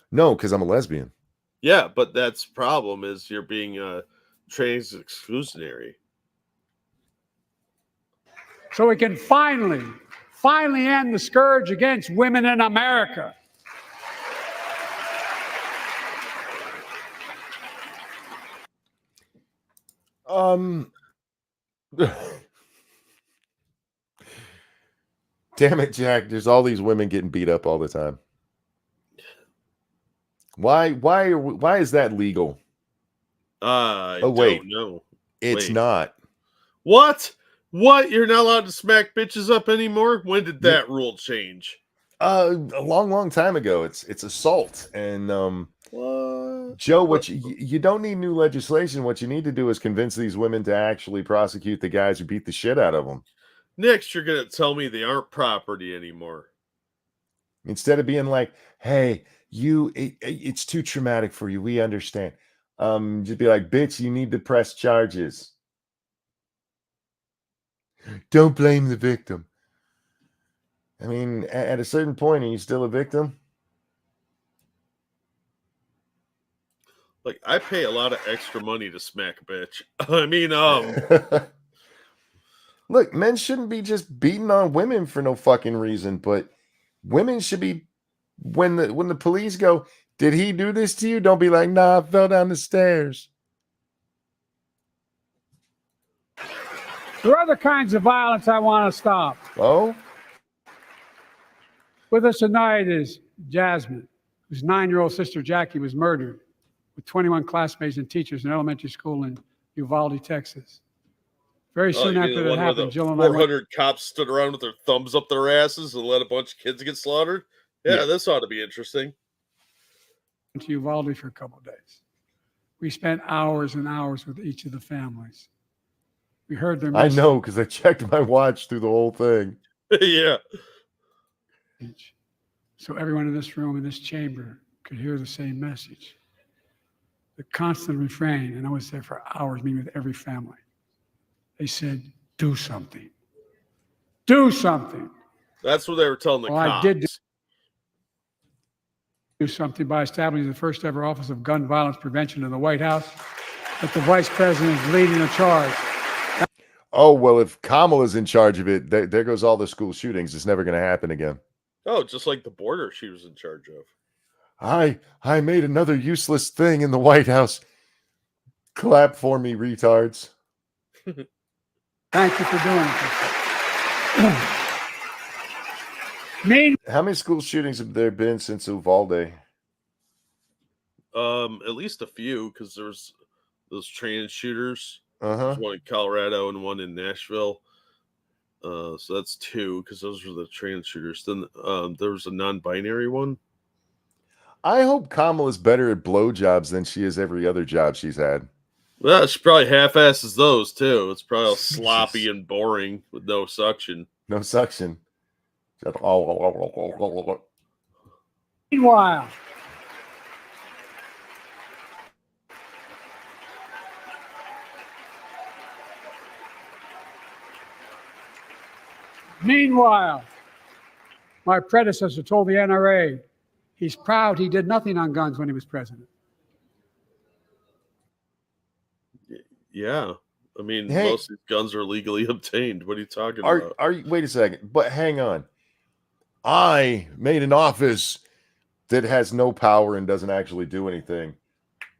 No, because I'm a lesbian. Yeah, but that's the problem is you're being trans exclusionary. So we can finally end the scourge against women in America. Damn it, Jack. There's all these women getting beat up all the time. Why is that legal? I wait. don't know. It's Wait. not. What? What? You're not allowed to smack bitches up anymore? When did that rule change? A long time ago. It's assault. And What? Joe, you don't need new legislation. What you need to do is convince these women to actually prosecute the guys who beat the shit out of them. Next, you're gonna tell me they aren't property anymore. Instead of being like, "Hey, it's too traumatic for you. We understand." Just be like, "Bitch, you need to press charges. Don't blame the victim." I mean, at a certain point, are you still a victim? Like, I pay a lot of extra money to smack a bitch. I mean, Look, men shouldn't be just beating on women for no fucking reason, but women should be when the police go, "Did he do this to you?" Don't be like, "Nah, I fell down the stairs." There are other kinds of violence I want to stop. Oh? With us tonight is Jasmine, whose 9-year-old sister Jackie was murdered with 21 classmates and teachers in elementary school in Uvalde, Texas. Very soon after that happened, Jill and I 400 cops stood around with their thumbs up their asses and let a bunch of kids get slaughtered. Yeah, this ought to be interesting. To Uvalde for a couple of days. We spent hours and hours with each of the families. We heard their message. I know, because I checked my watch through the whole thing. Yeah. So everyone in this room, in this chamber, could hear the same message. The constant refrain, and I was there for hours meeting with every family. They said, "Do something. Do something." That's what they were telling the cops. I did do something by establishing the first ever Office of Gun Violence Prevention in the White House, that the Vice President is leading the charge. Oh, well, if Kamala's in charge of it, there goes all the school shootings. It's never going to happen again. Oh, just like the border she was in charge of. I made another useless thing in the White House. Clap for me, retards. Thank you for doing it. How many school shootings have there been since Uvalde? At least a few, because there's those trans shooters. Uh-huh. There's one in Colorado and one in Nashville. So that's 2, because those were the trans shooters. Then there was a non-binary one. I hope Kamala's better at blowjobs than she is every other job she's had. Well, she probably half-asses those, too. It's probably all sloppy and boring with no suction. No suction. Meanwhile, my predecessor told the NRA he's proud he did nothing on guns when he was president. Yeah. I mean, most of these guns are legally obtained. What are you talking about? Wait a second, but hang on. I made an office that has no power and doesn't actually do anything.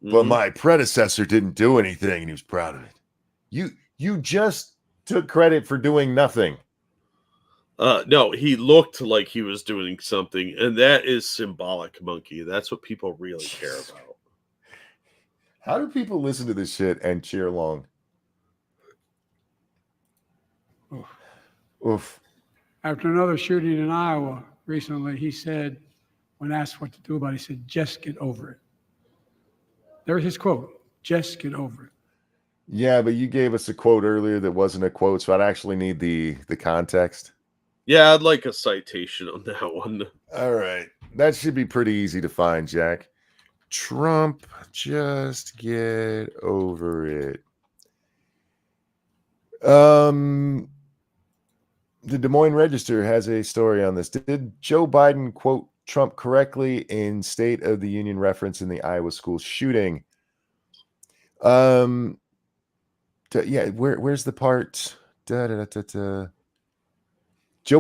but my predecessor didn't do anything, and he was proud of it. You just took credit for doing nothing. No, he looked like he was doing something, and that is symbolic, Monkey. That's what people really care about. How do people listen to this shit and cheer along? Oof. After another shooting in Iowa recently, he said, when asked what to do about it, he said, just get over it. There's his quote, just get over it. Yeah, but you gave us a quote earlier that wasn't a quote, so I'd actually need the context. Yeah, I'd like a citation on that one. All right. That should be pretty easy to find, Jack. Trump, just get over it. The Des Moines Register has a story on this. Did Joe Biden quote Trump correctly in State of the Union reference in the Iowa school shooting? Yeah, where's the part? Joe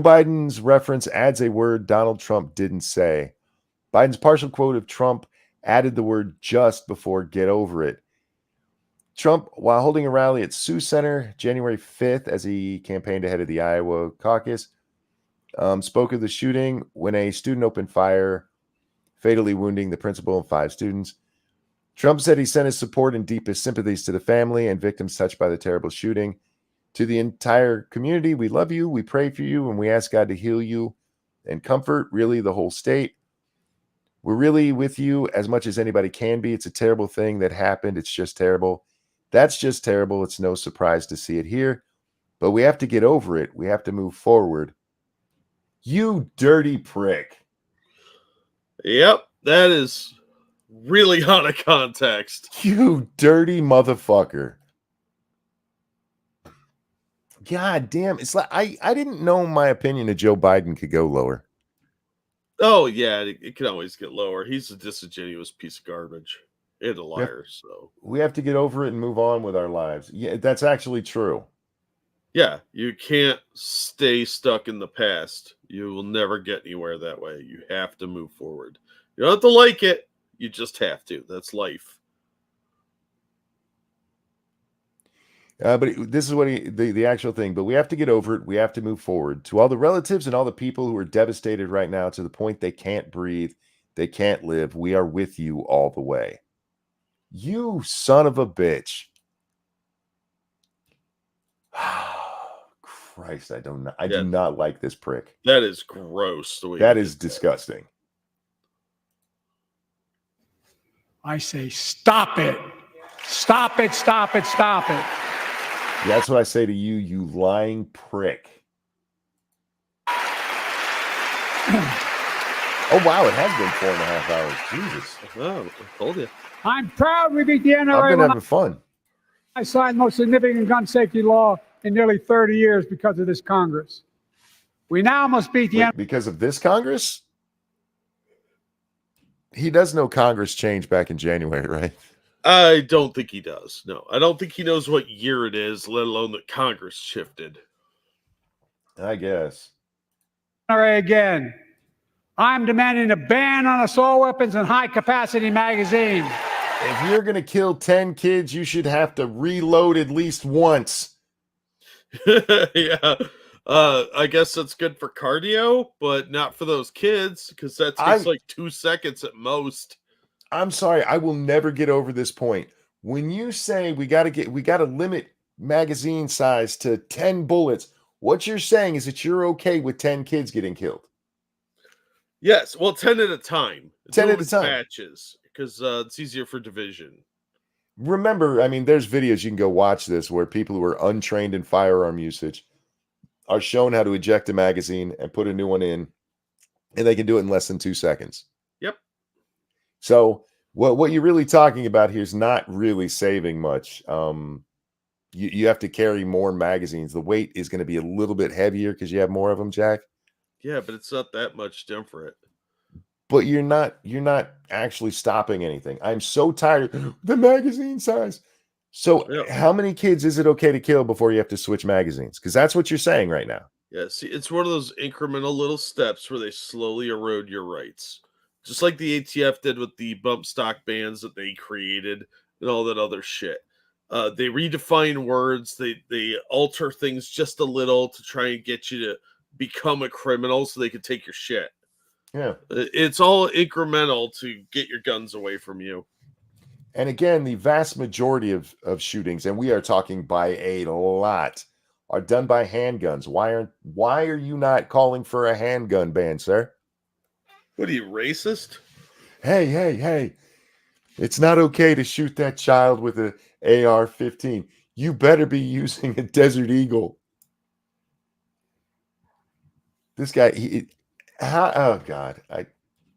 Biden's reference adds a word Donald Trump didn't say. Biden's partial quote of Trump added the word just before get over it. Trump, while holding a rally at Sioux Center January 5th as he campaigned ahead of the Iowa caucus, spoke of the shooting when a student opened fire, fatally wounding the principal and 5 students. Trump said he sent his support and deepest sympathies to the family and victims touched by the terrible shooting. To the entire community, we love you, we pray for you, and we ask God to heal you and comfort, really, the whole state. We're really with you as much as anybody can be. It's a terrible thing that happened. It's just terrible. That's just terrible. It's no surprise to see it here. But we have to get over it. We have to move forward. You dirty prick. Yep, that is really out of context. You dirty motherfucker. God damn. It's like I didn't know my opinion of Joe Biden could go lower. Oh, yeah, it can always get lower. He's a disingenuous piece of garbage and a liar. So we have to get over it and move on with our lives. Yeah, that's actually true. Yeah, you can't stay stuck in the past. You will never get anywhere that way. You have to move forward. You don't have to like it. You just have to. That's life. But this is what the actual thing. But we have to get over it. We have to move forward. To all the relatives and all the people who are devastated right now to the point they can't breathe, they can't live, we are with you all the way. You son of a bitch. Christ, I do not like this prick. That is gross. That is disgusting. I say, stop it. Stop it, stop it, stop it. That's what I say to you, you lying prick. Oh, wow, it has been 4.5 hours. Jesus. Oh, I told you. I'm proud we beat the NRA. I've been having fun. I signed the most significant gun safety law in nearly 30 years because of this Congress. We now must beat the NRA. Because of this Congress? He does know Congress changed back in January, right? I don't think he does. No, I don't think he knows what year it is, let alone that Congress shifted. I guess. NRA again. I'm demanding a ban on assault weapons and high-capacity magazines. If you're going to kill 10 kids, you should have to reload at least once. Yeah. I guess that's good for cardio, but not for those kids because that takes like 2 seconds at most. I'm sorry, I will never get over this point. When you say we got to limit magazine size to 10 bullets, what you're saying is that you're okay with 10 kids getting killed. Yes, well, 10 at a time. 10 at a time. Matches because it's easier for division. Remember, I mean, there's videos you can go watch this where people who are untrained in firearm usage are shown how to eject a magazine and put a new one in, and they can do it in less than 2 seconds. Yep. So what you're really talking about here is not really saving much. You have to carry more magazines. The weight is going to be a little bit heavier because you have more of them, Jack. Yeah, but it's not that much different. But you're not actually stopping anything. I'm so tired. The magazine size. So How many kids is it okay to kill before you have to switch magazines? Because that's what you're saying right now. Yeah, see, it's one of those incremental little steps where they slowly erode your rights. just like the ATF did with the bump stock bans that they created and all that other shit. They redefine words. They alter things just a little to try and get you to become a criminal so they can take your shit. Yeah. It's all incremental to get your guns away from you. And again, the vast majority of shootings, and we are talking by a lot, are done by handguns. Why are you not calling for a handgun ban, sir? What are you, racist? Hey. It's not okay to shoot that child with an AR-15. You better be using a Desert Eagle. This guy, oh God.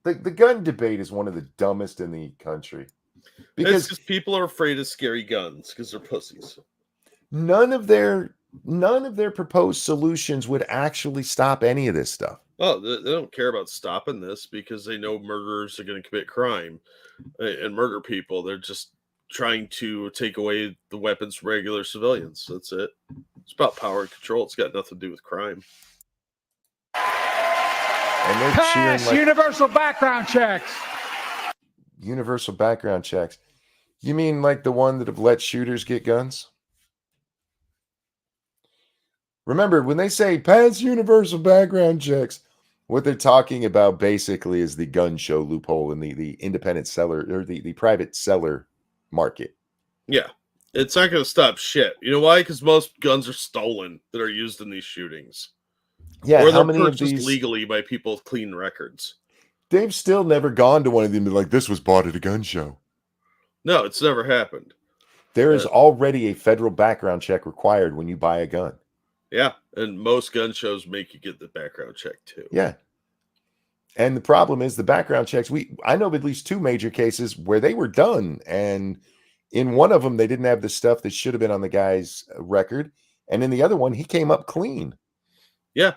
The gun debate is one of the dumbest in the country. Because people are afraid of scary guns because they're pussies. None of their proposed solutions would actually stop any of this stuff. Oh, they don't care about stopping this because they know murderers are going to commit crime and murder people. They're just trying to take away the weapons from regular civilians. That's it. It's about power and control. It's got nothing to do with crime. And they're Pass cheering universal background checks. Universal background checks. You mean like the one that have let shooters get guns? Remember, when they say pass universal background checks, what they're talking about basically is the gun show loophole in the independent seller or the private seller market. Yeah. It's not going to stop shit. You know why? Because most guns are stolen that are used in these shootings. Yeah, or how they're many of purchased these legally by people with clean records. They've still never gone to one of them and be like, this was bought at a gun show. No, it's never happened. There is already a federal background check required when you buy a gun. Yeah, and most gun shows make you get the background check too. Yeah. And the problem is the background checks. I know of at least 2 major cases where they were done. And in one of them, they didn't have the stuff that should have been on the guy's record. And in the other one, he came up clean. Yeah.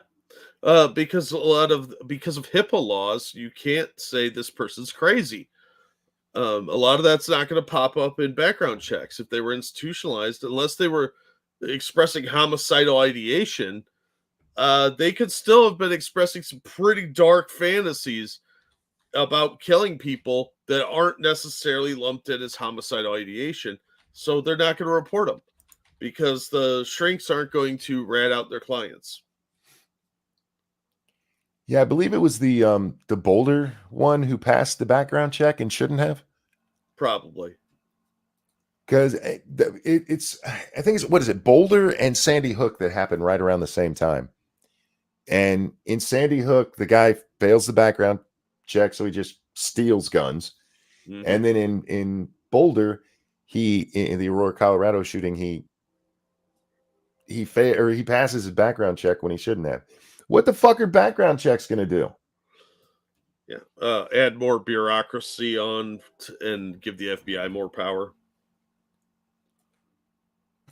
Because of HIPAA laws, you can't say this person's crazy. A lot of that's not going to pop up in background checks if they were institutionalized, unless they were expressing homicidal ideation. They could still have been expressing some pretty dark fantasies about killing people that aren't necessarily lumped in as homicidal ideation. So they're not going to report them because the shrinks aren't going to rat out their clients. Yeah, I believe it was the Boulder one who passed the background check and shouldn't have. Probably. Because it's I think it's, what is it, Boulder and Sandy Hook that happened right around the same time. And in Sandy Hook, the guy fails the background check, so he just steals guns. Mm-hmm. And then in Boulder, in the Aurora, Colorado shooting, he passes his background check when he shouldn't have. What the fuck are background checks going to do? Yeah, add more bureaucracy on and give the FBI more power.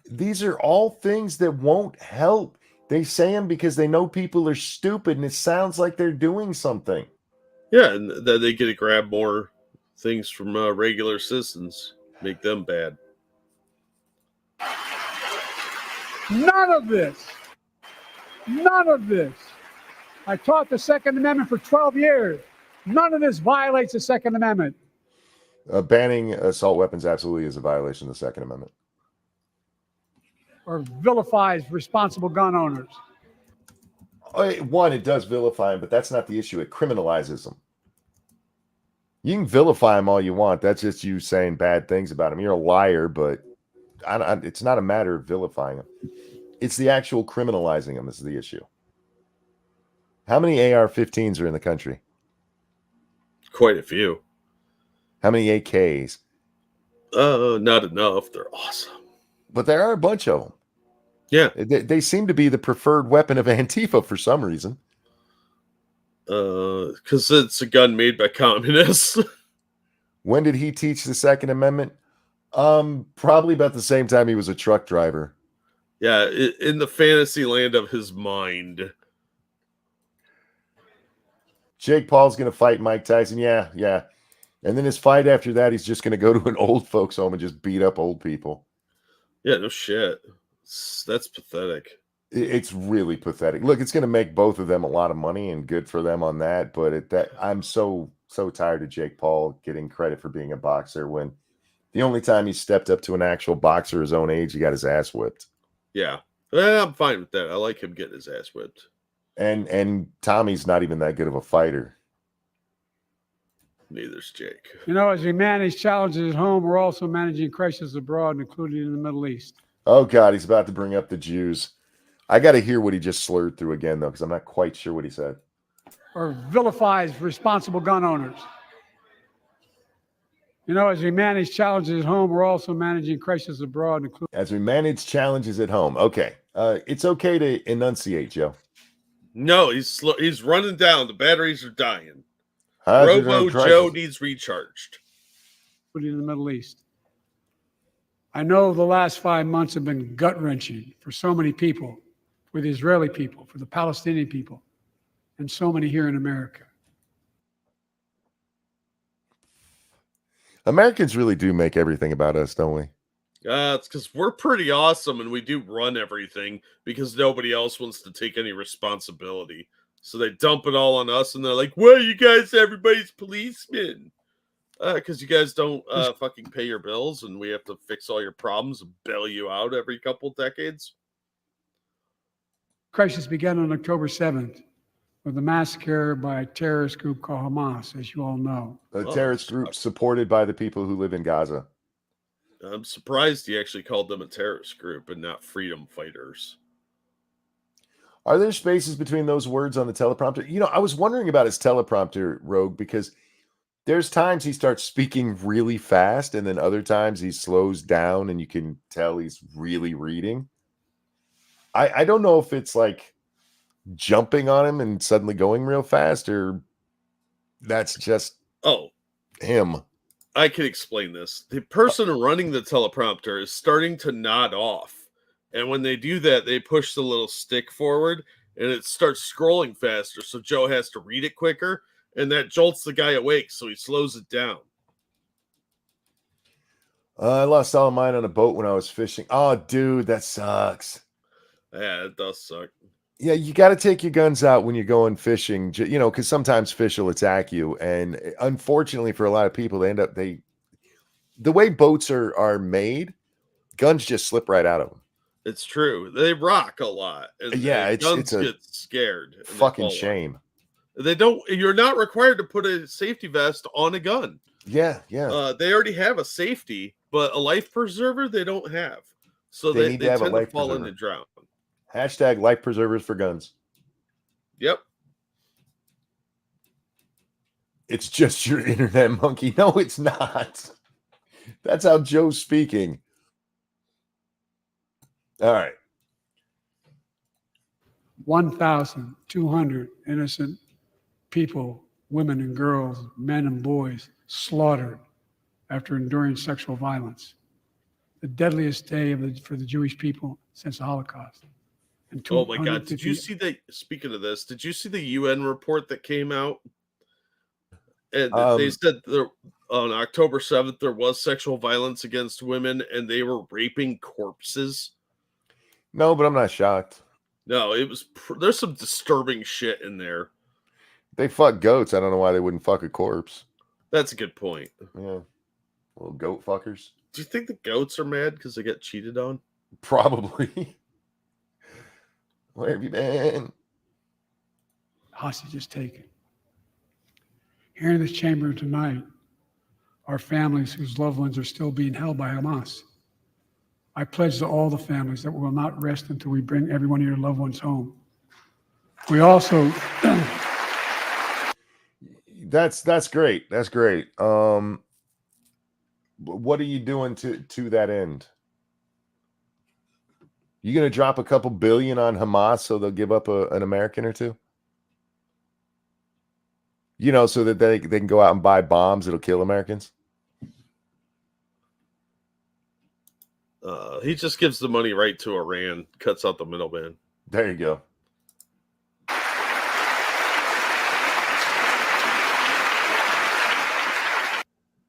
These are all things that won't help. They say them because they know people are stupid, and it sounds like they're doing something. Yeah, and then they get to grab more things from regular citizens, make them bad. None of this. I taught the Second Amendment for 12 years. None of this violates the Second Amendment. Banning assault weapons absolutely is a violation of the Second Amendment. Or vilifies responsible gun owners. One, it does vilify them, but that's not the issue. It criminalizes them. You can vilify them all you want. That's just you saying bad things about them. You're a liar, but it's not a matter of vilifying them. It's the actual criminalizing them is the issue. How many AR-15s are in the country? Quite a few. How many AKs? Not enough. They're awesome. But there are a bunch of them. Yeah. They seem to be the preferred weapon of Antifa for some reason. Because it's a gun made by communists. When did he teach the Second Amendment? Probably about the same time he was a truck driver. Yeah, in the fantasy land of his mind. Jake Paul's going to fight Mike Tyson. Yeah. And then his fight after that, he's just going to go to an old folks home and just beat up old people. Yeah, no shit. That's pathetic. It's really pathetic. Look, it's going to make both of them a lot of money and good for them on that. But I'm so so tired of Jake Paul getting credit for being a boxer when the only time he stepped up to an actual boxer his own age, he got his ass whipped. Yeah. I'm fine with that. I like him getting his ass whipped. And Tommy's not even that good of a fighter. Neither's Jake. You know, as we manage challenges at home, we're also managing crises abroad, including in the Middle East. Oh, God, he's about to bring up the Jews. I got to hear what he just slurred through again, though, because I'm not quite sure what he said. Or vilifies responsible gun owners. You know, as we manage challenges at home, we're also managing crises abroad, including... As we manage challenges at home. Okay. It's okay to enunciate, Joe. No, he's running down. The batteries are dying. Hydrogen Robo crisis. Joe needs recharged. in the Middle East. I know the last 5 months have been gut-wrenching for so many people, for the Israeli people, for the Palestinian people, and so many here in America. Americans really do make everything about us, don't we? It's because we're pretty awesome and we do run everything because nobody else wants to take any responsibility. So they dump it all on us and they're like, well, you guys, everybody's policemen. Because you guys don't fucking pay your bills and we have to fix all your problems and bail you out every couple decades. Crisis began on October 7th with a massacre by a terrorist group called Hamas, as you all know. A terrorist group supported by the people who live in Gaza. I'm surprised he actually called them a terrorist group and not freedom fighters. Are there spaces between those words on the teleprompter? You know, I was wondering about his teleprompter, Rogue, because there's times he starts speaking really fast and then other times he slows down and you can tell he's really reading. I don't know if it's like jumping on him and suddenly going real fast or that's just him. I can explain this. The person running the teleprompter is starting to nod off. And when they do that, they push the little stick forward and it starts scrolling faster. So Joe has to read it quicker. And that jolts the guy awake. So he slows it down. I lost all of mine on a boat when I was fishing. Oh, dude, that sucks. Yeah, it does suck. Yeah, you got to take your guns out when you're going fishing, you know, because sometimes fish will attack you. And unfortunately for a lot of people, the way boats are made, guns just slip right out of them. It's true. They rock a lot. And yeah, guns it's a get scared. Fucking shame. They don't. You're not required to put a safety vest on a gun. Yeah. They already have a safety, but a life preserver they don't have. So they tend to fall in and drown. Hashtag life preservers for guns. Yep. It's just your internet monkey. No, it's not. That's how Joe's speaking. All right. 1,200 innocent people, women and girls, men and boys, slaughtered after enduring sexual violence. The deadliest day for the Jewish people since the Holocaust. And oh my God! Did you see the? Speaking of this, did you see the UN report that came out? And they said on October 7th there was sexual violence against women, and they were raping corpses. No, but I'm not shocked. No, it was. There's some disturbing shit in there. They fuck goats. I don't know why they wouldn't fuck a corpse. That's a good point. Yeah, little goat fuckers. Do you think the goats are mad because they get cheated on? Probably. Where have you been? Hostages taken. Here in this chamber tonight are families whose loved ones are still being held by Hamas. I pledge to all the families that we will not rest until we bring every one of your loved ones home. We also... That's great. That's great. What are you doing to that end? You going to drop a couple billion on Hamas so they'll give up an American or two? You know, so that they can go out and buy bombs that'll kill Americans? He just gives the money right to Iran, cuts out the middleman. There you go.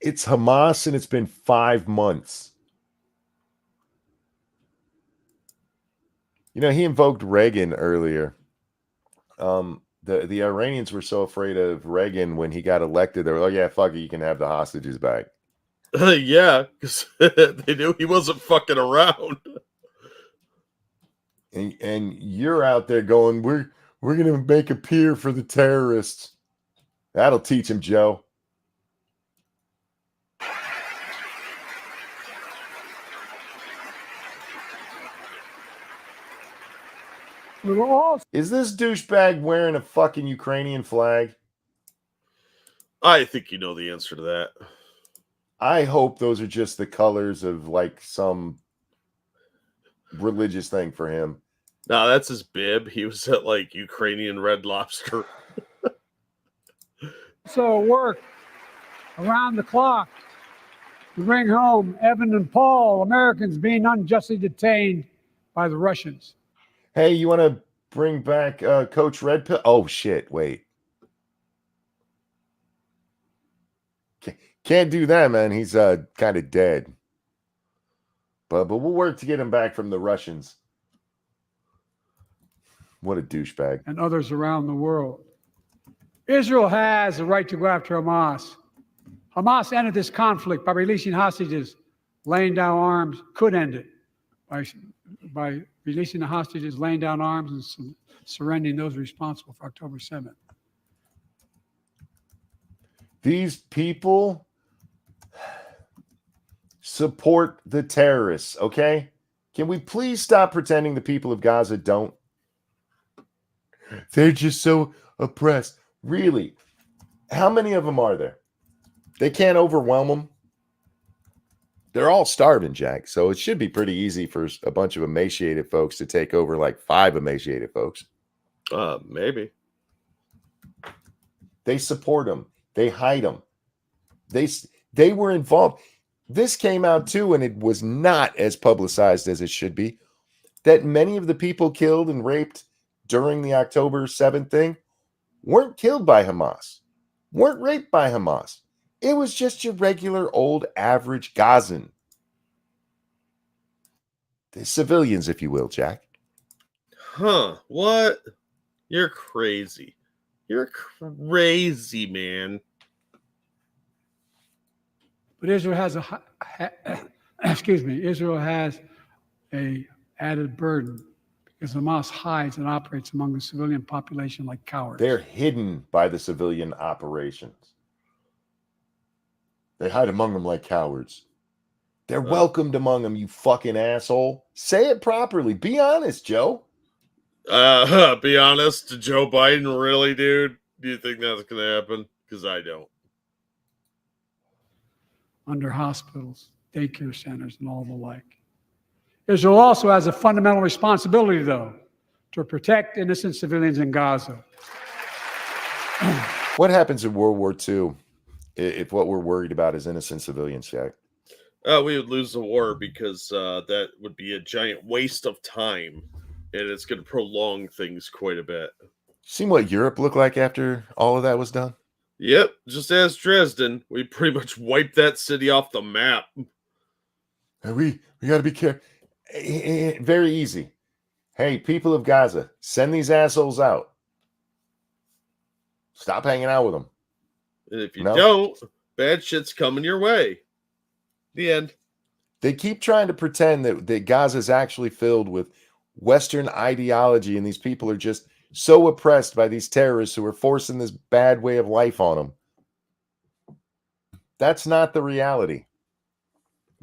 It's Hamas and it's been 5 months. You know, he invoked Reagan earlier. the Iranians were so afraid of Reagan when he got elected. They were like, "Yeah, fuck it, you can have the hostages back." Yeah, because they knew he wasn't fucking around. And you're out there going, "We're gonna make a pier for the terrorists." That'll teach him, Joe. We were all Is this douchebag wearing a fucking Ukrainian flag? I think you know the answer to that. I hope those are just the colors of like some religious thing for him. No, that's his bib. He was at like Ukrainian Red Lobster. so work around the clock to bring home Evan and Paul, Americans being unjustly detained by the Russians. Hey, you want to bring back Coach Red Pill? Oh shit! Wait, can't do that, man. He's kind of dead. But we'll work to get him back from the Russians. What a douchebag! And others around the world. Israel has the right to go after Hamas. Hamas ended this conflict by releasing hostages, laying down arms, could end it by releasing the hostages, laying down arms, and surrendering those responsible for October 7th. These people support the terrorists, okay? Can we please stop pretending the people of Gaza don't? They're just so oppressed. Really? How many of them are there? They can't overwhelm them. They're all starving, Jack. So it should be pretty easy for a bunch of emaciated folks to take over like 5 emaciated folks. Maybe. They support them. They hide them. They were involved. This came out too, and it was not as publicized as it should be, that many of the people killed and raped during the October 7th thing weren't killed by Hamas, weren't raped by Hamas. It was just your regular old average Gazan. The civilians, if you will, Jack. Huh. What? You're crazy. You're crazy, man. But Israel has Israel has a added burden because Hamas hides and operates among the civilian population like cowards. They're hidden by the civilian operations. They hide among them like cowards. They're welcomed among them, you fucking asshole. Say it properly. Be honest, Joe. Be honest, Joe Biden, really, dude? Do you think that's going to happen? Because I don't. Under hospitals, daycare centers, and all the like. Israel also has a fundamental responsibility, though, to protect innocent civilians in Gaza. What happens in World War II if what we're worried about is innocent civilians, Jack? We would lose the war because that would be a giant waste of time, and it's going to prolong things quite a bit. Seen what Europe looked like after all of that was done? Yep, just as Dresden, we pretty much wiped that city off the map. We got to be careful. Very easy. Hey, people of Gaza, send these assholes out. Stop hanging out with them. And if you don't, bad shit's coming your way. The end. They keep trying to pretend that Gaza is actually filled with Western ideology, and these people are just so oppressed by these terrorists who are forcing this bad way of life on them. That's not the reality.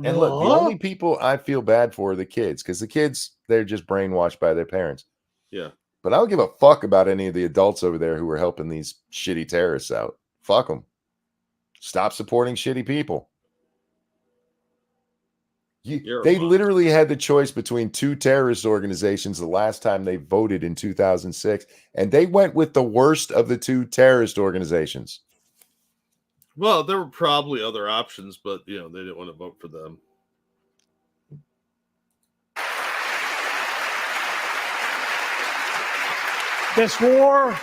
And look, the only people I feel bad for are the kids, because the kids, they're just brainwashed by their parents. Yeah. But I don't give a fuck about any of the adults over there who are helping these shitty terrorists out. Fuck them. Stop supporting shitty people. They literally had the choice between 2 terrorist organizations the last time they voted in 2006, and they went with the worst of the 2 terrorist organizations. Well, there were probably other options, but they didn't want to vote for them. This war.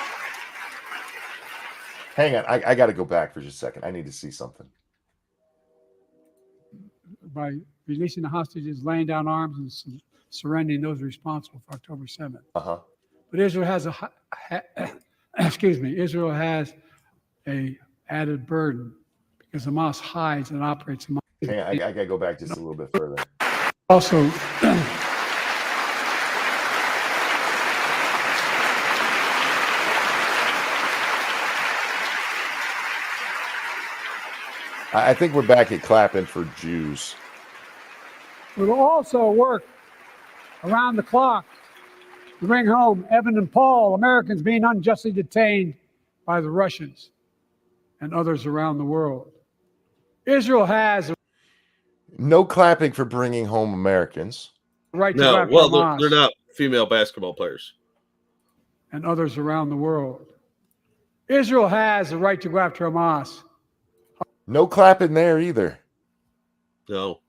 Hang on, I got to go back for just a second. I need to see something. By releasing the hostages, laying down arms, and surrendering those responsible for October 7th. Uh-huh. But Israel has excuse me, Israel has a added burden because Hamas hides and operates among. Hang on, I got to go back just a little bit further. Also, I think we're back at clapping for Jews. we will also work around the clock to bring home Evan and Paul, Americans being unjustly detained by the Russians and others around the world. Israel has a No clapping for bringing home Americans. right to go No, after well, Hamas they're not female basketball players. and others around the world. Israel has the right to go after Hamas. No clapping there either. No.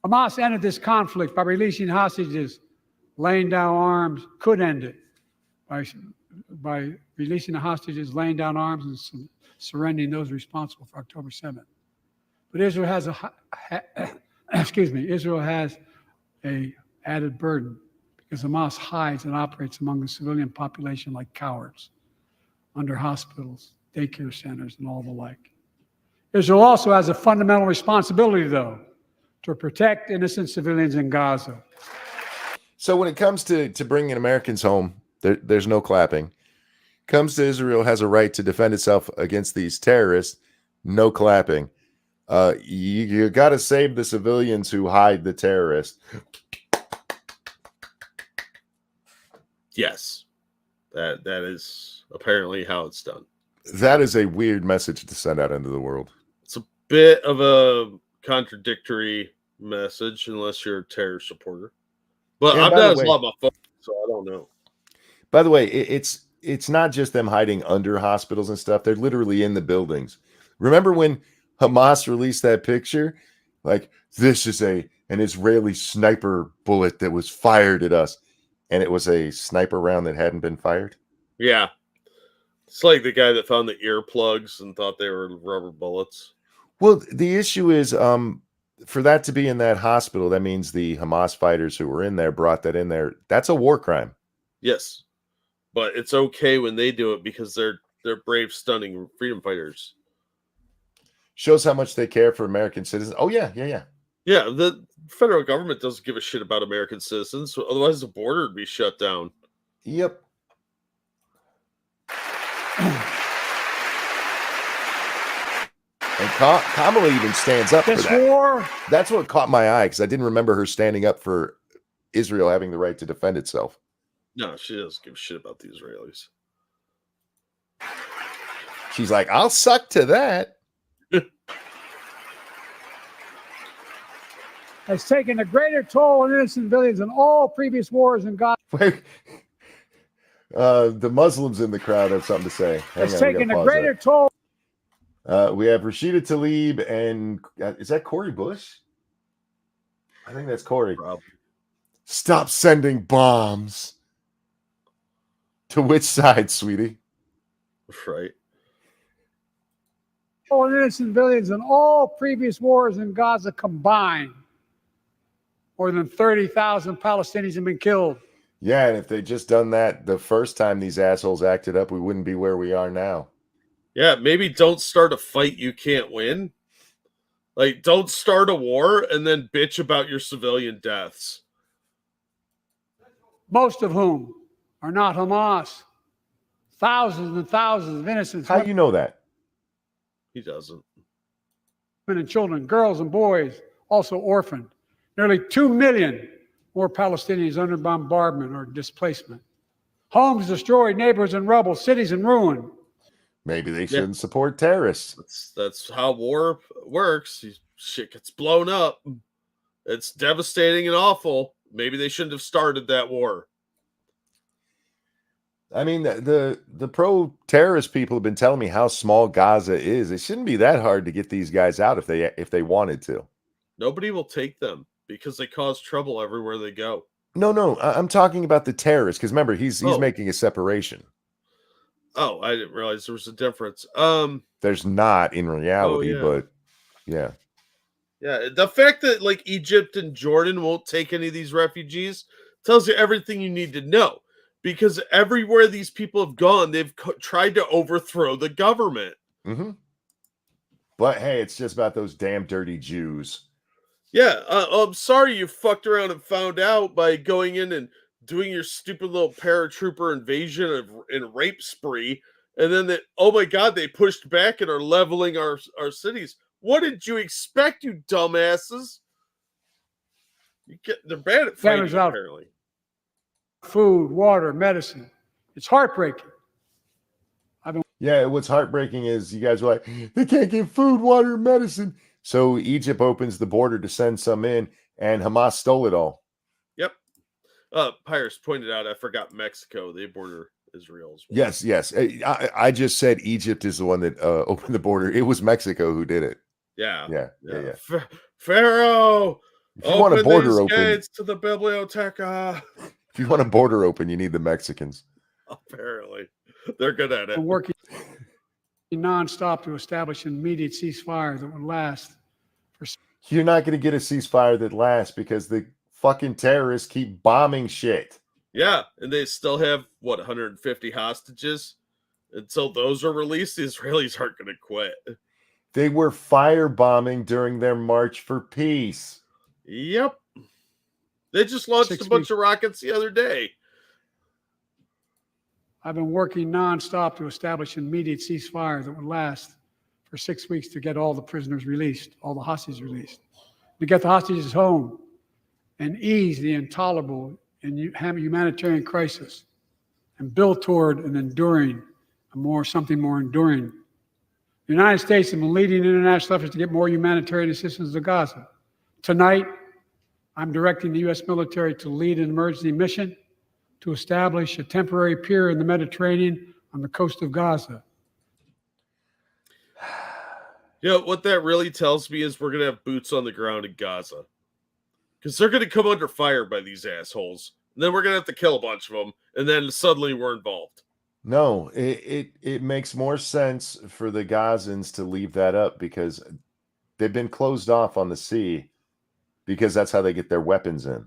Hamas ended this conflict by releasing hostages, laying down arms, could end it by releasing the hostages, laying down arms, and surrendering those responsible for October 7th. But Israel has Israel has a added burden because Hamas hides and operates among the civilian population like cowards under hospitals, daycare centers, and all the like. Israel also has a fundamental responsibility, though, to protect innocent civilians in Gaza. So when it comes to bringing Americans home, there's no clapping. Comes to Israel has a right to defend itself against these terrorists, no clapping. You got to save the civilians who hide the terrorists. Yes. That is apparently how it's done. That is a weird message to send out into the world. It's a bit of a contradictory message unless you're a terror supporter. But Yeah, I've by the done way- a lot of my phone, so I don't know. By the way, it's not just them hiding under hospitals and stuff. They're literally in the buildings. Remember when Hamas released that picture? Like, this is an Israeli sniper bullet that was fired at us. And it was a sniper round that hadn't been fired. Yeah. It's like the guy that found the earplugs and thought they were rubber bullets. Well, the issue is for that to be in that hospital, that means the Hamas fighters who were in there brought that in there. That's a war crime. Yes. But it's okay when they do it because they're brave, stunning freedom fighters. Shows how much they care for American citizens. Oh, yeah. Yeah, the federal government doesn't give a shit about American citizens. Otherwise, the border would be shut down. Yep. And Kamala even stands up for This that. war That's what caught my eye because I didn't remember her standing up for Israel having the right to defend itself. No, she doesn't give a shit about the Israelis. She's like, I'll suck to that. has taken a greater toll on innocent civilians than all previous wars in Gaza. Wait. The Muslims in the crowd have something to say. Hang Has on, we taken gotta a pause greater that. toll. We have Rashida Tlaib and is that Corey Bush? I think that's Corey. Probably. Stop sending bombs. To which side, sweetie? Right. On innocent civilians in all previous wars in Gaza combined. More than 30,000 Palestinians have been killed. Yeah, and if they just done that the first time these assholes acted up, we wouldn't be where we are now. Yeah, maybe don't start a fight you can't win. Like, don't start a war and then bitch about your civilian deaths. Most of whom are not Hamas. Thousands and thousands of innocents, How you know that? He doesn't. women and children, girls and boys, also orphaned. Nearly 2 million more Palestinians under bombardment or displacement. Homes destroyed, neighborhoods in rubble, cities in ruin. Maybe they shouldn't support terrorists. That's how war works. Shit gets blown up. It's devastating and awful. Maybe they shouldn't have started that war. I mean, the pro-terrorist people have been telling me how small Gaza is. It shouldn't be that hard to get these guys out if they wanted to. Nobody will take them because they cause trouble everywhere they go. No, I'm talking about the terrorists because remember he's making a separation. Oh, I didn't realize there was a difference. There's not in reality, but yeah. Yeah, the fact that like Egypt and Jordan won't take any of these refugees tells you everything you need to know. because everywhere these people have gone, they've tried to overthrow the government. Mm-hmm. But hey, it's just about those damn dirty Jews. Yeah, I'm sorry you fucked around and found out by going in and doing your stupid little paratrooper invasion and rape spree, and then oh my god, they pushed back and are leveling our cities. What did you expect, you dumbasses? They're bad at fighting, apparently. Food, water, medicine. It's heartbreaking. Yeah, what's heartbreaking is you guys were like, they can't get food, water, medicine. So Egypt opens the border to send some in, and Hamas stole it all. Yep. Pyrus pointed out, I forgot Mexico. They border Israel as well. Yes. I just said Egypt is the one that opened the border. It was Mexico who did it. Yeah. If Pharaoh, you want a border open, gates to the biblioteca. If you want a border open, you need the Mexicans. Apparently. They're good at it. We're working nonstop to establish an immediate ceasefire that would last. You're not going to get a ceasefire that lasts because the fucking terrorists keep bombing shit. Yeah, and they still have, 150 hostages? Until those are released, the Israelis aren't going to quit. They were firebombing during their March for Peace. Yep. They just launched a bunch of rockets the other day. I've been working nonstop to establish an immediate ceasefire that would last for 6 weeks to get all the prisoners released, all the hostages released, to get the hostages home and ease the intolerable and humanitarian crisis and build toward an enduring, something more enduring. The United States has been leading international efforts to get more humanitarian assistance to Gaza. Tonight, I'm directing the U.S. military to lead an emergency mission to establish a temporary pier in the Mediterranean on the coast of Gaza. What that really tells me is we're going to have boots on the ground in Gaza. Because they're going to come under fire by these assholes. And then we're going to have to kill a bunch of them. And then suddenly we're involved. No, it makes more sense for the Gazans to leave that up because they've been closed off on the sea because that's how they get their weapons in.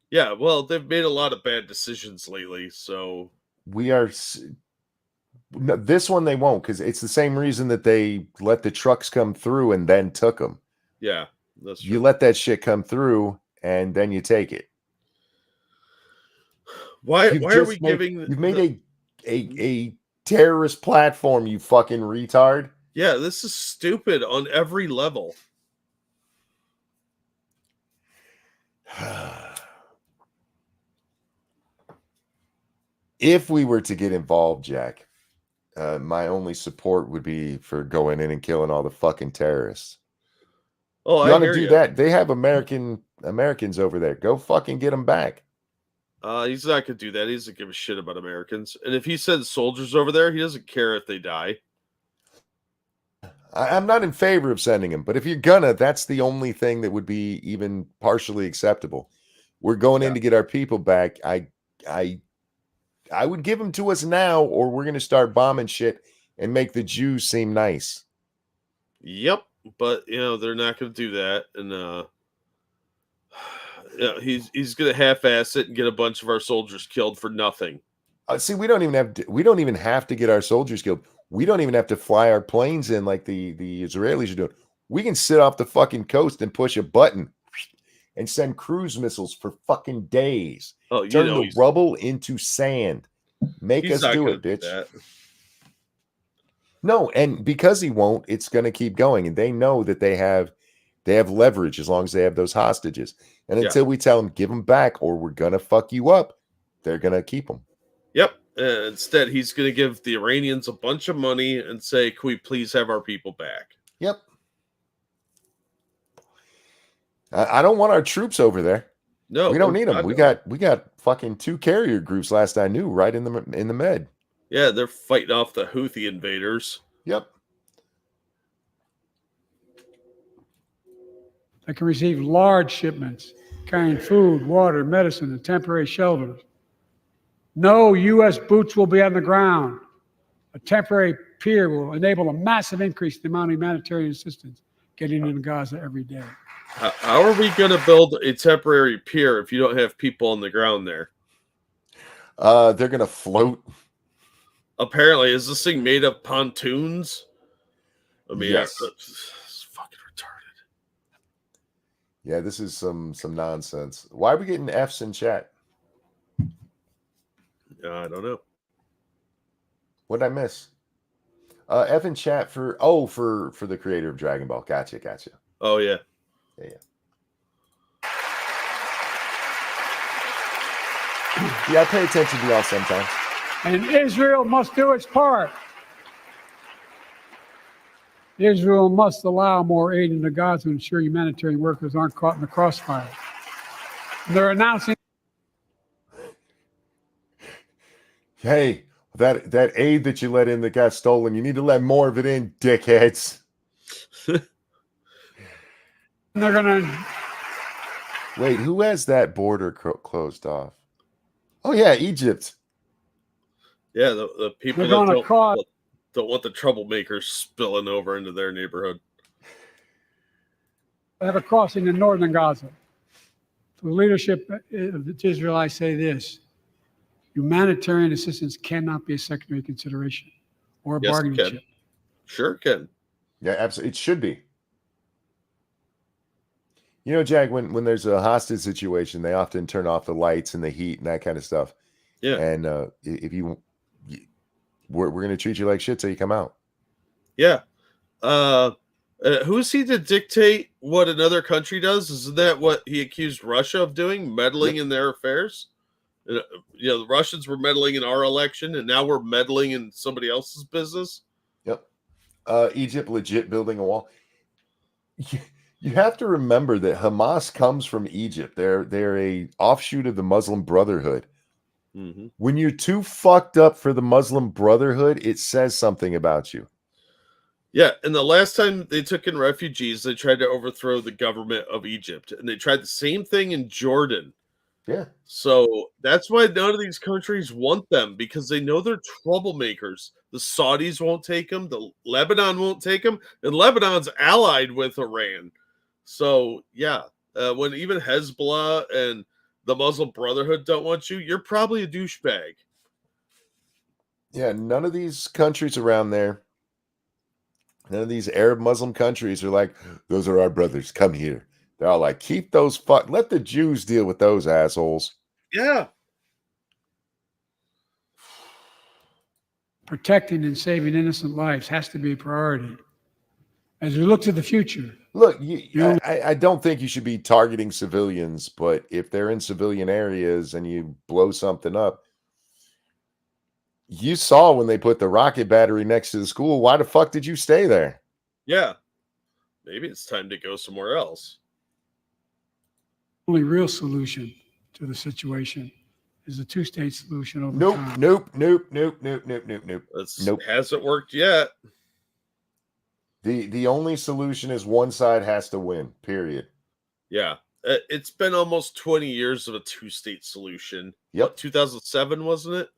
Yeah, well, they've made a lot of bad decisions lately, so... This one they won't, because it's the same reason that they let the trucks come through and then took them. Yeah, that's true. You let that shit come through, and then you take it. Why are we giving... You've made a terrorist platform, you fucking retard. Yeah, this is stupid on every level. If we were to get involved, Jack, my only support would be for going in and killing all the fucking terrorists. Oh, you want to do that? They have Americans over there. Go fucking get them back. He's not going to do that. He doesn't give a shit about Americans. And if he sends soldiers over there, he doesn't care if they die. I'm not in favor of sending them, but if you're gonna, that's the only thing that would be even partially acceptable. We're going in to get our people back. I would give them to us now, or we're going to start bombing shit and make the Jews seem nice. Yep, but they're not going to do that, and he's going to half-ass it and get a bunch of our soldiers killed for nothing. See, we don't even have to get our soldiers killed. We don't even have to fly our planes in like the Israelis are doing. We can sit off the fucking coast and push a button and send cruise missiles for fucking days. Oh, turn the rubble into sand. Make us do it, bitch. No, and because he won't, it's going to keep going. And they know that they have leverage as long as they have those hostages. And until we tell them, give them back or we're going to fuck you up, they're going to keep them. Yep. Instead, he's going to give the Iranians a bunch of money and say, can we please have our people back? Yep. I don't want our troops over there. No, we don't need them. We got fucking 2 carrier groups last I knew right in the Med. Yeah, they're fighting off the Houthi invaders. Yep. They can receive large shipments carrying food, water, medicine, and temporary shelters. No U.S. boots will be on the ground. A temporary pier will enable a massive increase in the amount of humanitarian assistance getting into Gaza every day. How are we going to build a temporary pier if you don't have people on the ground there? They're gonna float. Apparently, is this thing made of pontoons? I mean, Yes. it's fucking retarded. Yeah, this is some nonsense. Why are we getting F's in chat? I don't know. What did I miss? F in chat for the creator of Dragon Ball. Gotcha. Oh yeah. Yeah, I pay attention to y'all sometimes. And Israel must do its part. Israel must allow more aid into Gaza to ensure humanitarian workers aren't caught in the crossfire. And they're announcing. Hey, that aid that you let in that got stolen, you need to let more of it in, dickheads. They're gonna. Wait, who has that border closed off? Oh yeah, Egypt. Yeah, the people They're that gonna don't want the troublemakers spilling over into their neighborhood. have a crossing in northern Gaza. To the leadership of Israel, I say this: humanitarian assistance cannot be a secondary consideration or a Yes, it bargaining can. chip. Sure can. Yeah, absolutely. It should be. You know, Jack, when there's a hostage situation, they often turn off the lights and the heat and that kind of stuff. Yeah. And if we're going to treat you like shit till you come out. Yeah. Who's he to dictate what another country does? Isn't that what he accused Russia of doing, meddling in their affairs? The Russians were meddling in our election, and now we're meddling in somebody else's business. Yep. Egypt legit building a wall. You have to remember that Hamas comes from Egypt. They're a offshoot of the Muslim Brotherhood. Mm-hmm. When you're too fucked up for the Muslim Brotherhood, it says something about you. Yeah, and the last time they took in refugees, they tried to overthrow the government of Egypt, and they tried the same thing in Jordan. Yeah. So that's why none of these countries want them, because they know they're troublemakers. The Saudis won't take them, the Lebanon won't take them, and Lebanon's allied with Iran. So yeah, when even Hezbollah and the Muslim Brotherhood don't want you, you're probably a douchebag. Yeah, none of these countries around there, none of these Arab Muslim countries are like, those are our brothers, come here. They're all like, keep those let the Jews deal with those assholes. Yeah. Protecting and saving innocent lives has to be a priority. As we look to the future. Look, I don't think you should be targeting civilians, but if they're in civilian areas and you blow something up, you saw when they put the rocket battery next to the school. Why the fuck did you stay there? Yeah. Maybe it's time to go somewhere else. Only real solution to the situation is a two-state solution over time. Nope. It hasn't worked yet. The only solution is one side has to win, period. Yeah. It's been almost 20 years of a two-state solution. Yep. What, 2007, wasn't it?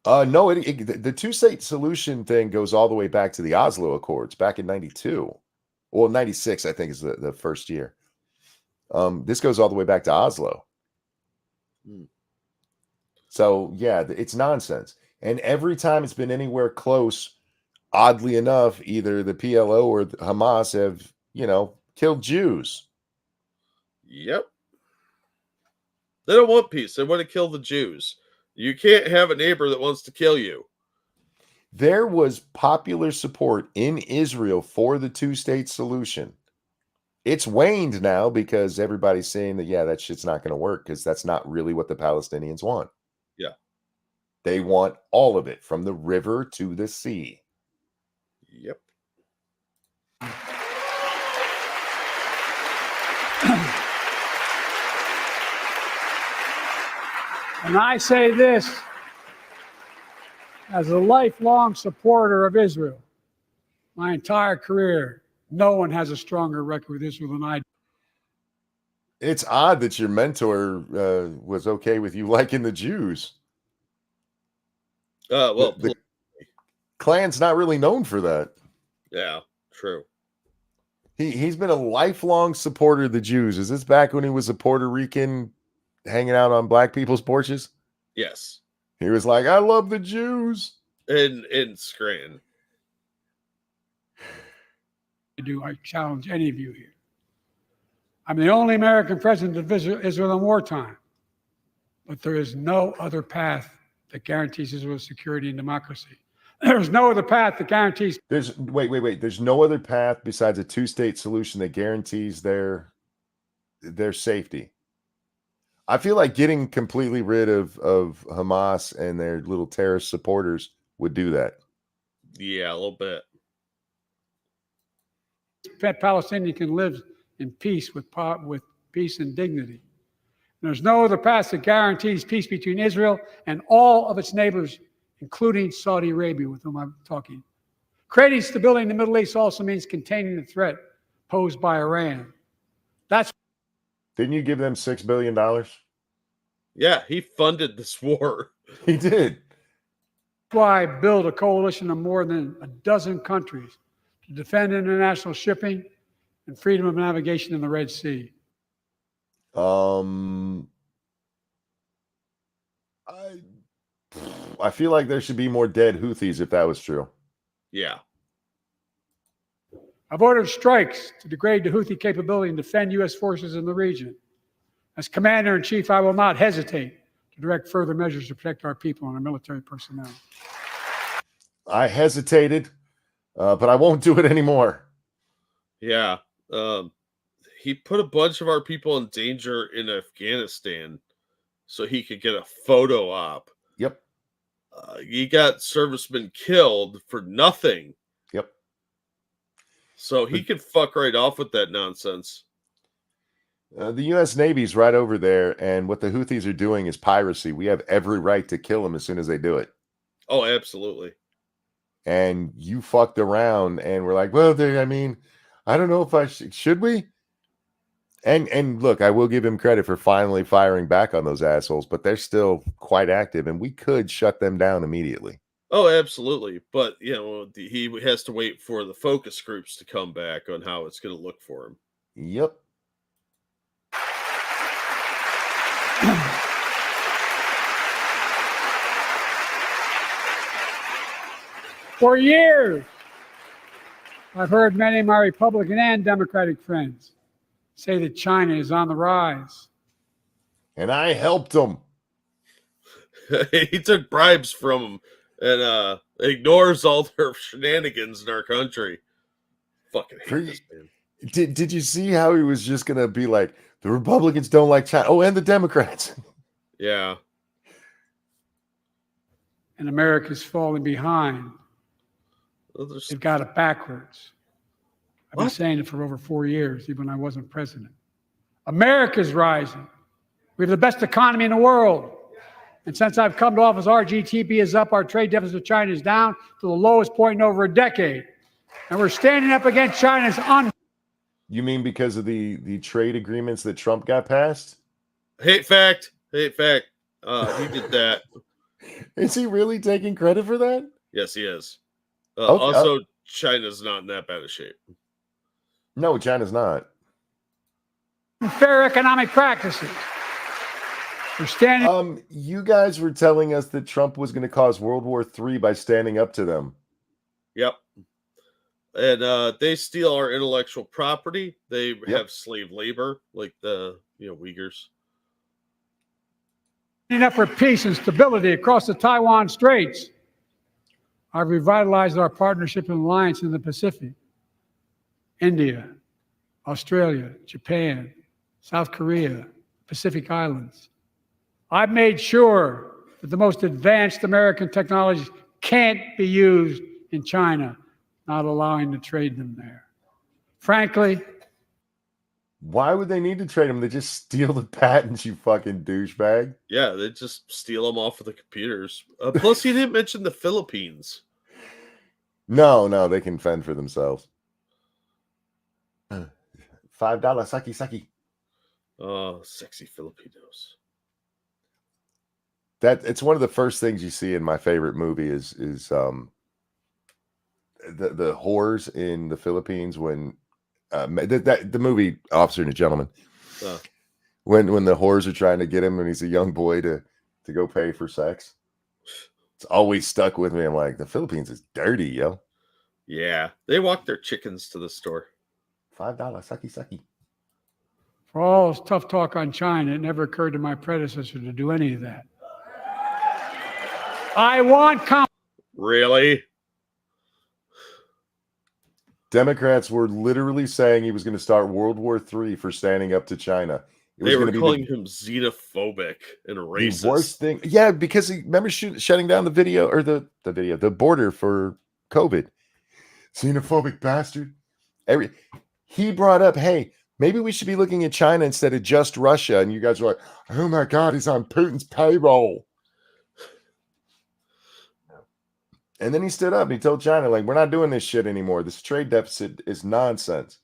No, the two-state solution thing goes all the way back to the Oslo Accords back in 92. Well, 96, I think, is the first year. This goes all the way back to Oslo. So, yeah, it's nonsense. And every time it's been anywhere close, oddly enough, either the PLO or Hamas have, killed Jews. Yep. They don't want peace. They want to kill the Jews. You can't have a neighbor that wants to kill you. There was popular support in Israel for the two-state solution. It's waned now because everybody's saying that, yeah, that shit's not going to work because that's not really what the Palestinians want. Yeah. They want all of it from the river to the sea. Yep. And I say this as a lifelong supporter of Israel, my entire career, no one has a stronger record with Israel than I do. It's odd that your mentor was okay with you liking the Jews. The Klan's not really known for that. Yeah, true. He's been a lifelong supporter of the Jews. Is this back when he was a Puerto Rican hanging out on black people's porches? Yes. He was like, I love the Jews. In Scranton. I challenge any of you here. I'm the only American president to visit Israel in wartime, but there is no other path that guarantees Israel's security and democracy. There's no other path that guarantees. Wait. There's no other path besides a two-state solution that guarantees their safety. I feel like getting completely rid of Hamas and their little terrorist supporters would do that. Yeah, a little bit. Palestinian can live in peace with peace and dignity. There's no other path that guarantees peace between Israel and all of its neighbors, including Saudi Arabia, with whom I'm talking. Creating stability in the Middle East also means containing the threat posed by Iran. Didn't you give them $6 billion? Yeah, he funded this war. He did. That's why I built a coalition of more than a dozen countries to defend international shipping and freedom of navigation in the Red Sea. I feel like there should be more dead Houthis if that was true. Yeah. I've ordered strikes to degrade the Houthi capability and defend U.S. forces in the region. As Commander-in-Chief, I will not hesitate to direct further measures to protect our people and our military personnel. I hesitated, but I won't do it anymore. Yeah. He put a bunch of our people in danger in Afghanistan so he could get a photo op. Yep. He got servicemen killed for nothing. Yep. So he could fuck right off with that nonsense. The U.S. Navy's right over there, and what the Houthis are doing is piracy. We have every right to kill them as soon as they do it. Oh, absolutely. And you fucked around, and we're like, well, I mean, I don't know if I should we? And look, I will give him credit for finally firing back on those assholes, but they're still quite active, and we could shut them down immediately. Oh, absolutely. But, you know, he has to wait for the focus groups to come back on how it's going to look for him. Yep. For years, I've heard many of my Republican and Democratic friends say that China is on the rise. And I helped them. He took bribes from them and ignores all their shenanigans in our country. Fucking hate this man. Did you see how he was just going to be like, the Republicans don't like China? Oh, and the Democrats. Yeah. And America's falling behind. Well, They've got it backwards. I've been What? saying it for over 4 years, even when I wasn't president. America's rising. We have the best economy in the world. And since I've come to office, our GDP is up, our trade deficit with China is down to the lowest point in over a decade. And we're standing up against China's You mean because of the trade agreements that Trump got passed? Hate fact. He did that. Is he really taking credit for that? Yes, he is. Okay. Also, China's not in that bad of shape. No, China's not. fair economic practices. We're standing. You guys were telling us that Trump was going to cause World War III by standing up to them. Yep. And they steal our intellectual property. They have slave labor, like the Uyghurs. Up for peace and stability across the Taiwan Straits. I've revitalized our partnership and alliance in the Pacific. India, Australia, Japan, South Korea, Pacific Islands. I've made sure that the most advanced American technologies can't be used in China, not allowing to trade them there. Frankly, why would they need to trade them? They just steal the patents, you fucking douchebag. Yeah, they just steal them off of the computers. Plus, he didn't mention the Philippines. No, they can fend for themselves. $5 saki. Oh, sexy Filipinos. It's one of the first things you see in my favorite movie is the whores in the Philippines when the movie Officer and a Gentleman. When the whores are trying to get him and he's a young boy to go pay for sex. It's always stuck with me. I'm like, the Philippines is dirty, yo. Yeah, they walk their chickens to the store. $5, sucky. For all this tough talk on China, it never occurred to my predecessor to do any of that. I want Really? Democrats were literally saying he was going to start World War III for standing up to China. They were calling him xenophobic and racist. The worst thing. Yeah, because he remember shutting down the video or the border for COVID. Xenophobic bastard. He brought up, hey, maybe we should be looking at China instead of just Russia. And you guys were like, oh my God, he's on Putin's payroll. And then he stood up and he told China, like, we're not doing this shit anymore. This trade deficit is nonsense.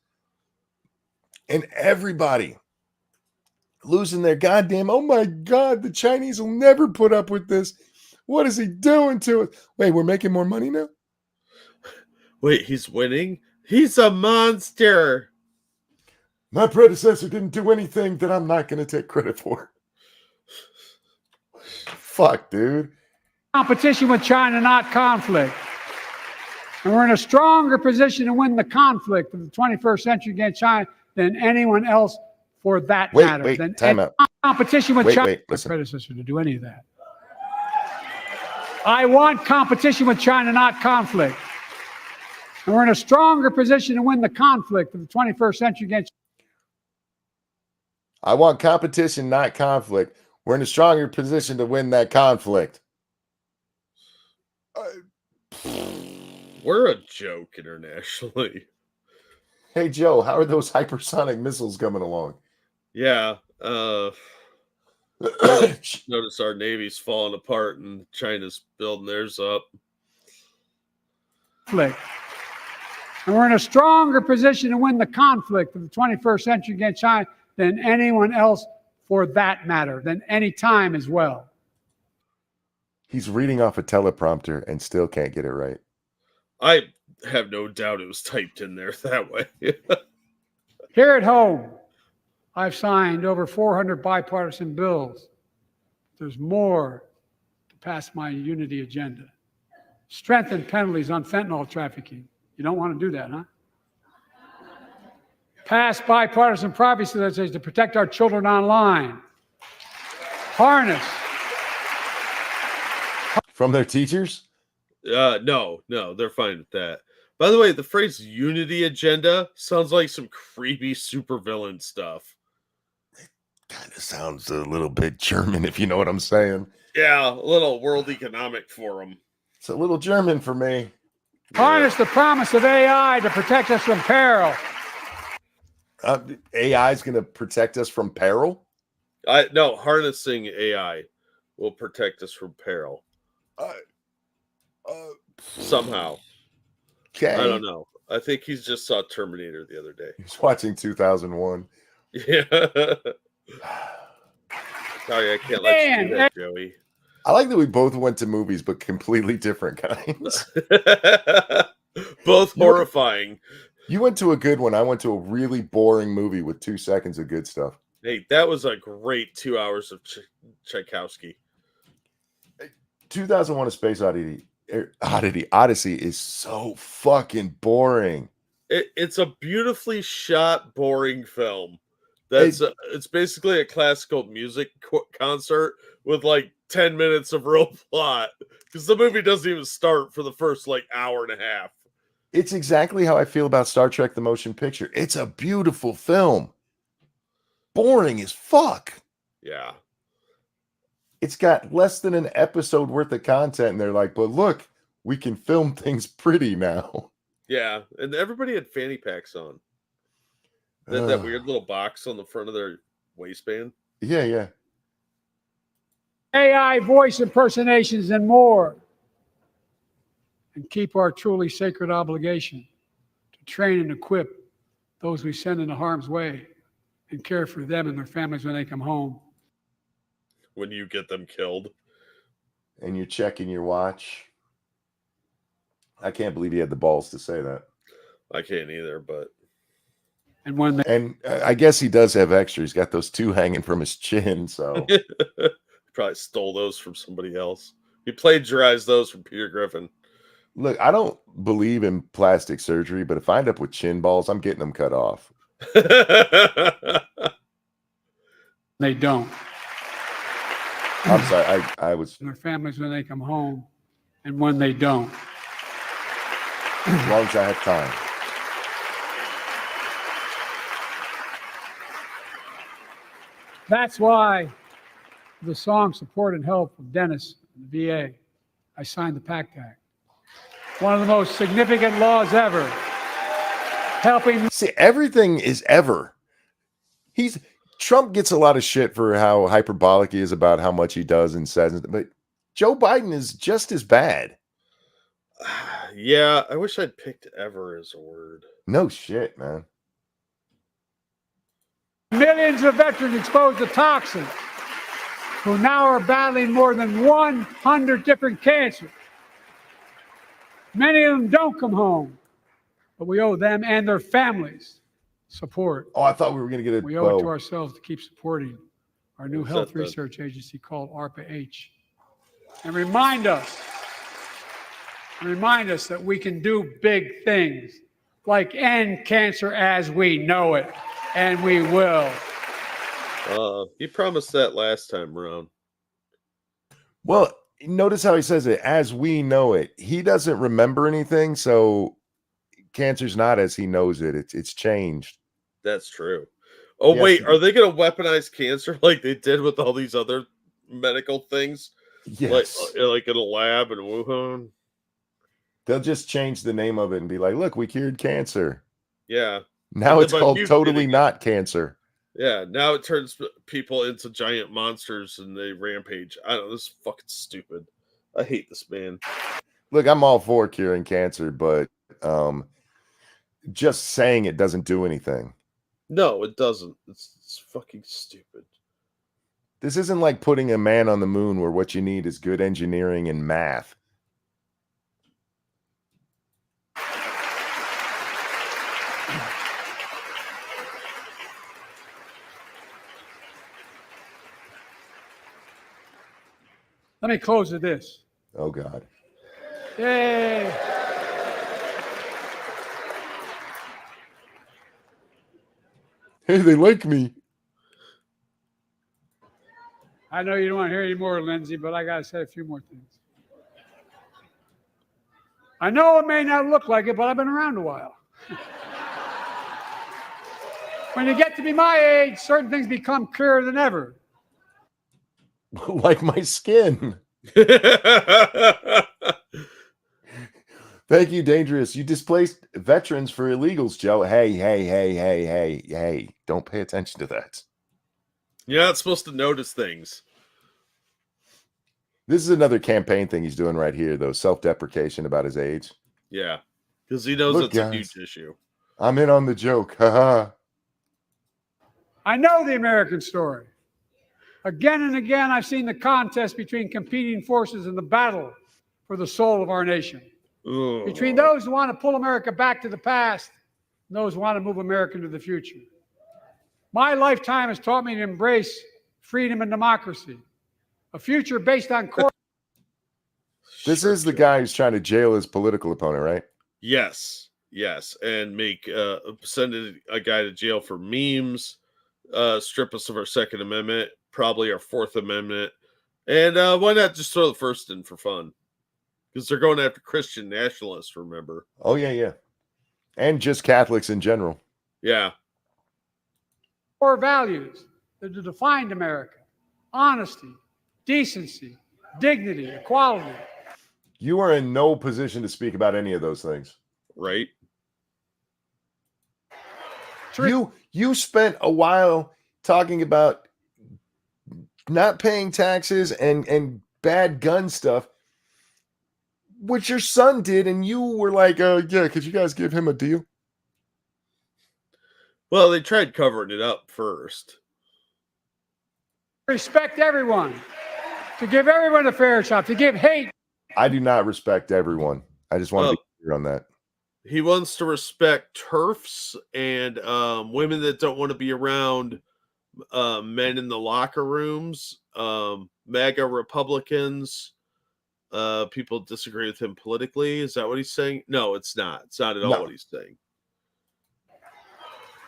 And everybody losing their goddamn, oh my God, the Chinese will never put up with this. What is he doing to it? Wait, we're making more money now? Wait, he's winning? He's a monster. My predecessor didn't do anything that I'm not going to take credit for. Fuck, dude. competition with China, not conflict. And we're in a stronger position to win the conflict of the 21st century against China than anyone else for that matter. Wait, time out. Competition with China. My predecessor to do any of that. I want competition with China, not conflict. And we're in a stronger position to win the conflict of the 21st century against. I want competition, not conflict. We're in a stronger position to win that conflict. We're a joke internationally. Hey, Joe, how are those hypersonic missiles coming along? Yeah. Notice our Navy's falling apart and China's building theirs up. Conflict. And we're in a stronger position to win the conflict of the 21st century against China than anyone else for that matter, than any time as well. He's reading off a teleprompter and still can't get it right. I have no doubt it was typed in there that way. Here at home, I've signed over 400 bipartisan bills. There's more to pass my unity agenda. Strengthen penalties on fentanyl trafficking. You don't want to do that, huh? Pass bipartisan privacy legislation to protect our children online. Harness. From their teachers? No, they're fine with that. By the way, the phrase unity agenda sounds like some creepy supervillain stuff. It kind of sounds a little bit German, if you know what I'm saying. Yeah, a little World Economic Forum. It's a little German for me. Harness the promise of AI to protect us from peril. AI is going to protect us from peril? No, harnessing AI will protect us from peril. Somehow. Okay. I don't know. I think he's just saw Terminator the other day. He was watching 2001. Yeah. Sorry, I can't let you do that, Joey. I like that we both went to movies, but completely different kinds. Both horrifying. You went to a good one. I went to a really boring movie with 2 seconds of good stuff. Hey, that was a great 2 hours of Tchaikovsky. 2001: A Space Odyssey is so fucking boring. It's a beautifully shot, boring film. It's basically a classical music concert with like 10 minutes of real plot because the movie doesn't even start for the first like hour and a half. It's exactly how I feel about Star Trek: The Motion Picture. It's a beautiful film. Boring as fuck. Yeah. It's got less than an episode worth of content, and they're like, but look, we can film things pretty now. Yeah, and everybody had fanny packs on. That weird little box on the front of their waistband. Yeah. AI voice impersonations and more. And keep our truly sacred obligation to train and equip those we send into harm's way and care for them and their families when they come home. When you get them killed. And you're checking your watch. I can't believe he had the balls to say that. I can't either, but. And I guess he does have extra. He's got those two hanging from his chin, so. Probably stole those from somebody else. He plagiarized those from Peter Griffin. Look, I don't believe in plastic surgery, but if I end up with chin balls, I'm getting them cut off. They don't. I'm sorry. I was. And their families when they come home and when they don't. As long as I have time. That's why the song Support and Help of Dennis and the VA, I signed the PACT Act. One of the most significant laws ever. Helping. See, everything is ever. Trump gets a lot of shit for how hyperbolic he is about how much he does and says, but Joe Biden is just as bad. Yeah, I wish I'd picked ever as a word. No shit, man. Millions of veterans exposed to toxins who now are battling more than 100 different cancers. Many of them don't come home, but we owe them and their families support. Oh, I thought we were going to get a We owe it to ourselves to keep supporting our new health research agency called ARPA-H. And remind us that we can do big things like end cancer as we know it, and we will. You promised that last time around. Well, notice how he says it, as we know it. He doesn't remember anything, so cancer's not as he knows it. It's changed. That's true. Oh, Yes, wait, are they going to weaponize cancer like they did with all these other medical things? Yes. Like in a lab in Wuhan? They'll just change the name of it and be like, look, we cured cancer. Yeah. Now it's called mutating totally it. not cancer. Yeah, now it turns people into giant monsters and they rampage. I don't know, this is fucking stupid. I hate this man. Look, I'm all for curing cancer, but just saying it doesn't do anything. No, it doesn't. It's fucking stupid. This isn't like putting a man on the moon where what you need is good engineering and math. Let me close with this. Oh, God. Yay! Hey, they like me. I know you don't want to hear any more, Lindsay, but I got to say a few more things. I know it may not look like it, but I've been around a while. When you get to be my age, certain things become clearer than ever. Like my skin. Thank you, Dangerous. You displaced veterans for illegals, Joe. Hey. Don't pay attention to that. You're not supposed to notice things. This is another campaign thing he's doing right here, though. Self-deprecation about his age. Yeah. Because he knows it's a huge issue. I'm in on the joke. Haha. I know the American story. Again and again, I've seen the contest between competing forces in the battle for the soul of our nation. Ugh. Between those who want to pull America back to the past and those who want to move America into the future. My lifetime has taught me to embrace freedom and democracy, a future based on core. This is the guy who's trying to jail his political opponent, right? Yes, and make send a guy to jail for memes, strip us of our Second Amendment, probably our Fourth Amendment, and why not just throw the first in for fun? Because they're going after Christian nationalists, remember? Oh, yeah. And just Catholics in general. Yeah. Core values that have defined America: honesty, decency, dignity, equality. You are in no position to speak about any of those things. Right. You spent a while talking about not paying taxes and bad gun stuff, which your son did, and you were like, yeah, could you guys give him a deal? Well, they tried covering it up first. Respect everyone, to give everyone a fair shot, to give hate. I do not respect everyone. I just want to be clear on that. He wants to respect TERFs and women that don't want to be around men in the locker rooms, MAGA Republicans, people disagree with him politically. Is that what he's saying? No, it's not. It's not at all what he's saying.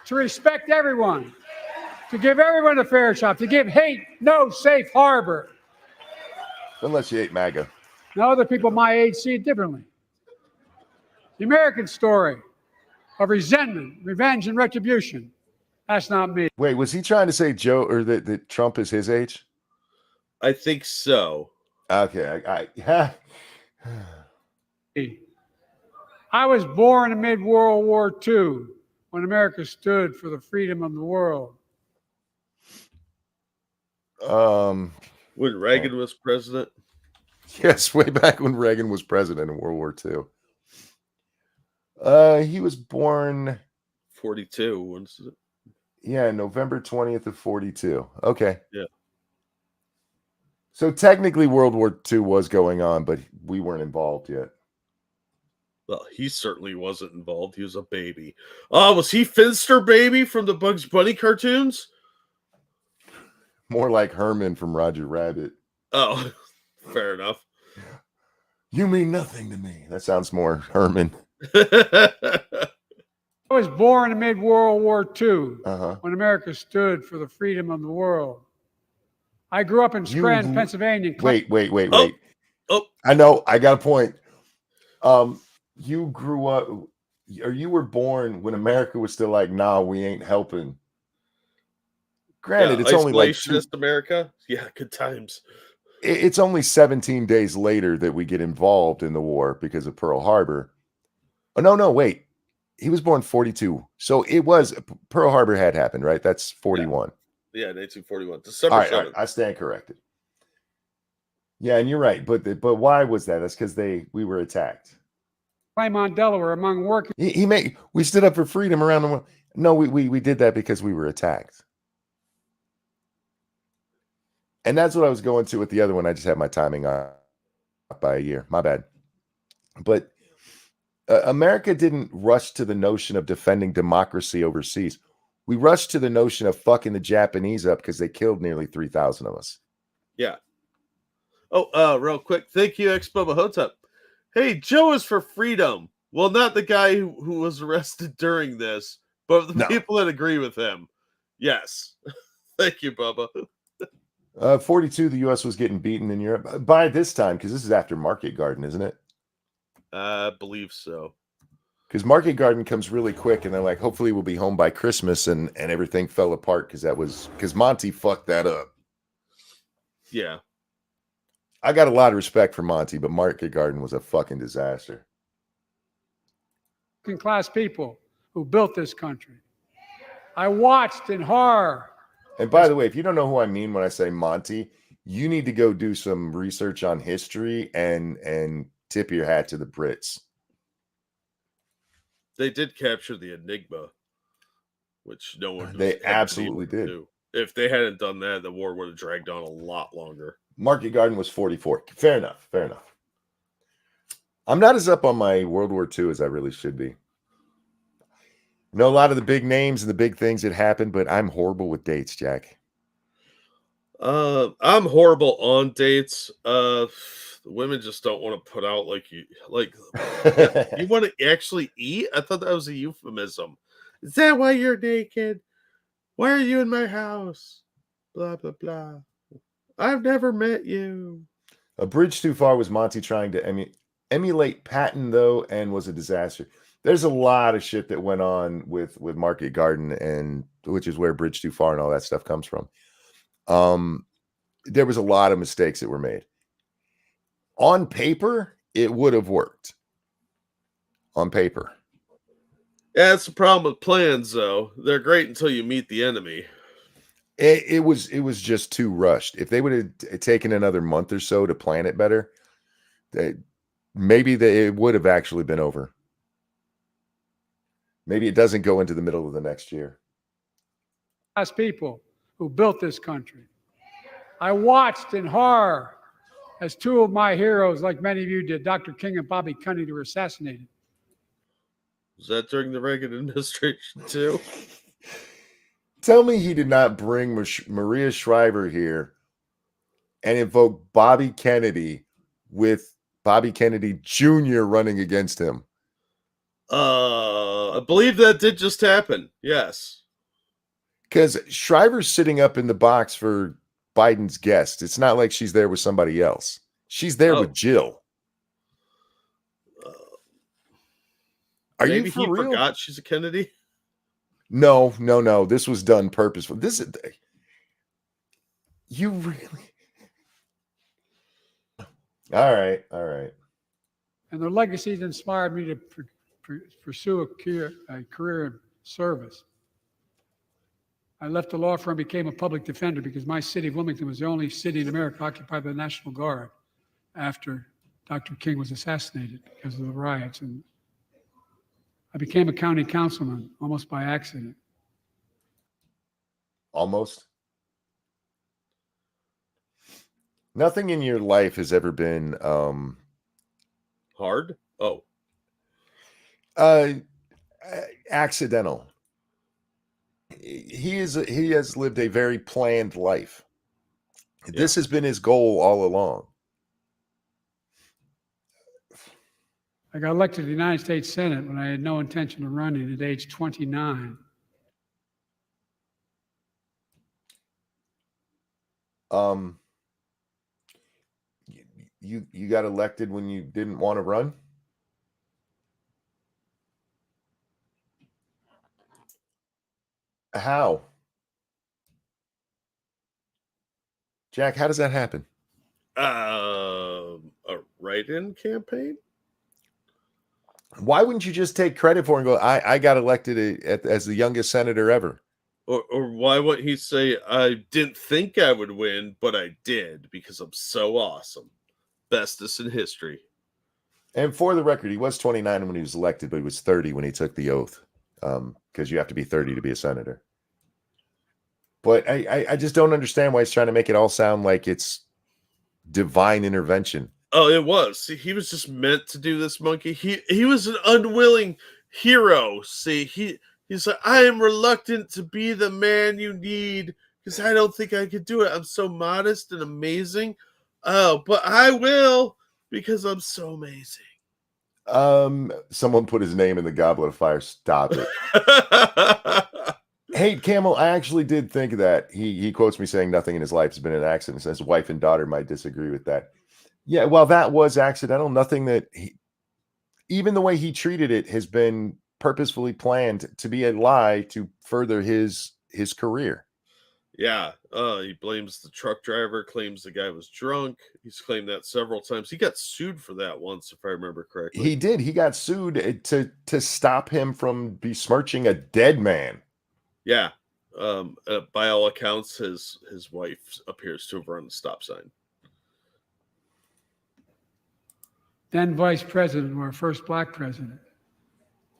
To respect everyone, to give everyone a fair shot, to give hate no safe harbor. Unless you hate MAGA. Now, other people my age see it differently. The American story of resentment, revenge, and retribution. That's not me. Wait, was he trying to say Joe or that Trump is his age? I think so. Okay, I was born amid World War II when America stood for the freedom of the world. When Reagan was president? Yes, way back when Reagan was president in World War II. He was born 42. When's it? Yeah, November 20th of 42. Okay. Yeah. So technically World War II was going on, but we weren't involved yet. Well, he certainly wasn't involved. He was a baby. Was he Finster Baby from the Bugs Bunny cartoons? More like Herman from Roger Rabbit. Oh, fair enough. You mean nothing to me. That sounds more Herman. I was born amid World War II when America stood for the freedom of the world. I grew up in Scranton, Pennsylvania. Wait. Oh. I know. I got a point. You grew up, or you were born when America was still like, nah, we ain't helping. Granted, it's only like America. Yeah, good times. It's only 17 days later that we get involved in the war because of Pearl Harbor. Oh, no, wait. He was born 42. So it was Pearl Harbor had happened, right? That's 41. Yeah, 1941. December 7th. All right, I stand corrected. Yeah, and you're right. But why was that? That's because we were attacked. Claymont, Delaware, among working. We stood up for freedom around the world. No, we did that because we were attacked. And that's what I was going to with the other one. I just had my timing off by a year. My bad. But America didn't rush to the notion of defending democracy overseas. We rushed to the notion of fucking the Japanese up because they killed nearly 3,000 of us. Yeah. Oh, real quick. Thank you, Expo Hotep. Hey, Joe is for freedom. Well, not the guy who was arrested during this, but the people that agree with him. Yes. Thank you, Bubba. 42, the U.S. was getting beaten in Europe. By this time, because this is after Market Garden, isn't it? I believe so. Because Market Garden comes really quick, and they're like, hopefully we'll be home by Christmas, and everything fell apart because Monty fucked that up. Yeah. I got a lot of respect for Monty, but Market Garden was a fucking disaster. Working class people who built this country. I watched in horror. And by the way, if you don't know who I mean when I say Monty, you need to go do some research on history and tip your hat to the Brits. They did capture the Enigma, which no one. They absolutely did. If they hadn't done that, the war would have dragged on a lot longer. Market Garden was 44. Fair enough. I'm not as up on my World War II as I really should be. I know a lot of the big names and the big things that happened, but I'm horrible with dates, Jack. I'm horrible on dates. The women just don't want to put out you want to actually eat? I thought that was a euphemism. Is that why you're naked? Why are you in my house? Blah, blah, blah. I've never met you. A bridge too far was Monty trying to emulate Patton, though, and was a disaster. There's a lot of shit that went on with Market Garden, and which is where Bridge Too Far and all that stuff comes from. There was a lot of mistakes that were made. On paper, it would have worked. On paper. Yeah, that's the problem with plans, though. They're great until you meet the enemy. It was just too rushed. If they would have taken another month or so to plan it better, it would have actually been over. Maybe it doesn't go into the middle of the next year. As people who built this country, I watched in horror as two of my heroes, like many of you did, Dr. King and Bobby Kennedy, were assassinated. Was that during the Reagan administration, too? Tell me he did not bring Maria Shriver here and invoke Bobby Kennedy with Bobby Kennedy Jr. running against him? I believe that did just happen. Yes. Because Shriver's sitting up in the box for Biden's guest. It's not like she's there with somebody else. She's there with Jill. Are maybe you for he real? Forgot she's a Kennedy? No. This was done purposefully. This is you really. All right. And their legacies inspired me to pursue a career in service. I left the law firm and became a public defender because my city of Wilmington was the only city in America occupied by the National Guard after Dr. King was assassinated because of the riots. And I became a county councilman almost by accident. Almost. Nothing in your life has ever been Hard? Oh. Accidental. He has lived a very planned life. This has been his goal all along. I got elected to the United States Senate when I had no intention of running at age 29. You got elected when you didn't want to run? How? Jack, how does that happen? A write-in campaign? Why wouldn't you just take credit for it and go, I got elected as the youngest senator ever? Or why wouldn't he say, I didn't think I would win, but I did because I'm so awesome. Bestest in history. And for the record, he was 29 when he was elected, but he was 30 when he took the oath, because you have to be 30 to be a senator. But I just don't understand why he's trying to make it all sound like it's divine intervention. Oh, it was. See, he was just meant to do this, monkey. He was an unwilling hero. See, he's like, I am reluctant to be the man you need because I don't think I could do it. I'm so modest and amazing. Oh, but I will because I'm so amazing. Someone put his name in the goblet of fire. Stop it. Hey, Camel, I actually did think of that. He quotes me saying nothing in his life has been an accident. His wife and daughter might disagree with that. Yeah, well, that was accidental. Nothing that even the way he treated it has been purposefully planned to be a lie to further his career. Yeah, he blames the truck driver, claims the guy was drunk. He's claimed that several times. He got sued for that once, if I remember correctly. He did. He got sued to stop him from besmirching a dead man. Yeah. By all accounts, his wife appears to have run the stop sign. Then vice president of our first black president.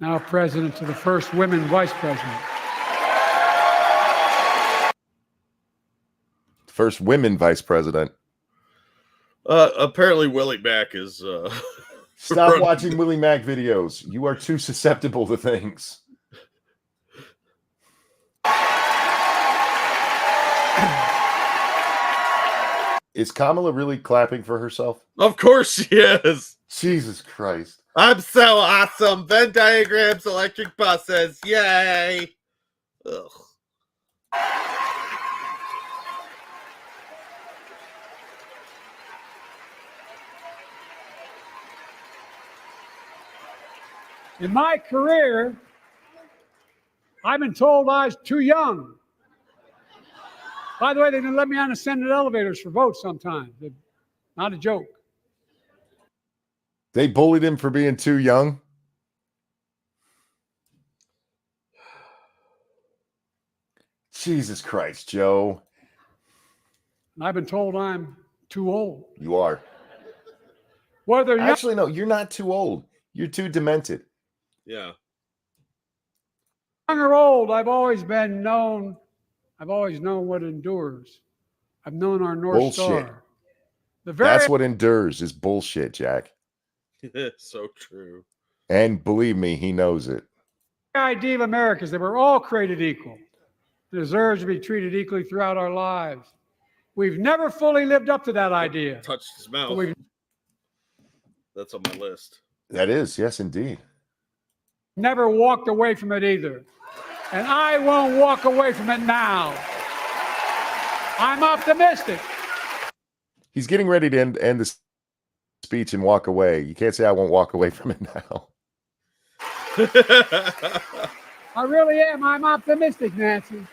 Now president to the first women vice president. First women vice president. Apparently Willie Mack is Stop watching Willie Mack videos. You are too susceptible to things. Is Kamala really clapping for herself? Of course she is. Jesus Christ. I'm so awesome. Venn diagrams, electric buses. Yay. Ugh. In my career, I've been told I was too young. By the way, they didn't let me on the Senate elevators for votes sometimes. Not a joke. They bullied him for being too young. Jesus Christ, Joe. And I've been told I'm too old. You are. Whether Actually, no, you're not too old. You're too demented. Yeah. Young or old, I've always known what endures. I've known our North Star. That's what endures is bullshit, Jack. So true. And believe me, he knows it. The idea of America is that we're all created equal. It deserves to be treated equally throughout our lives. We've never fully lived up to that idea. Touched his mouth. That's on my list. That is, yes, indeed. Never walked away from it either. And I won't walk away from it now. I'm optimistic. He's getting ready to end the speech and walk away. You can't say I won't walk away from it now. I really am. I'm optimistic, Nancy.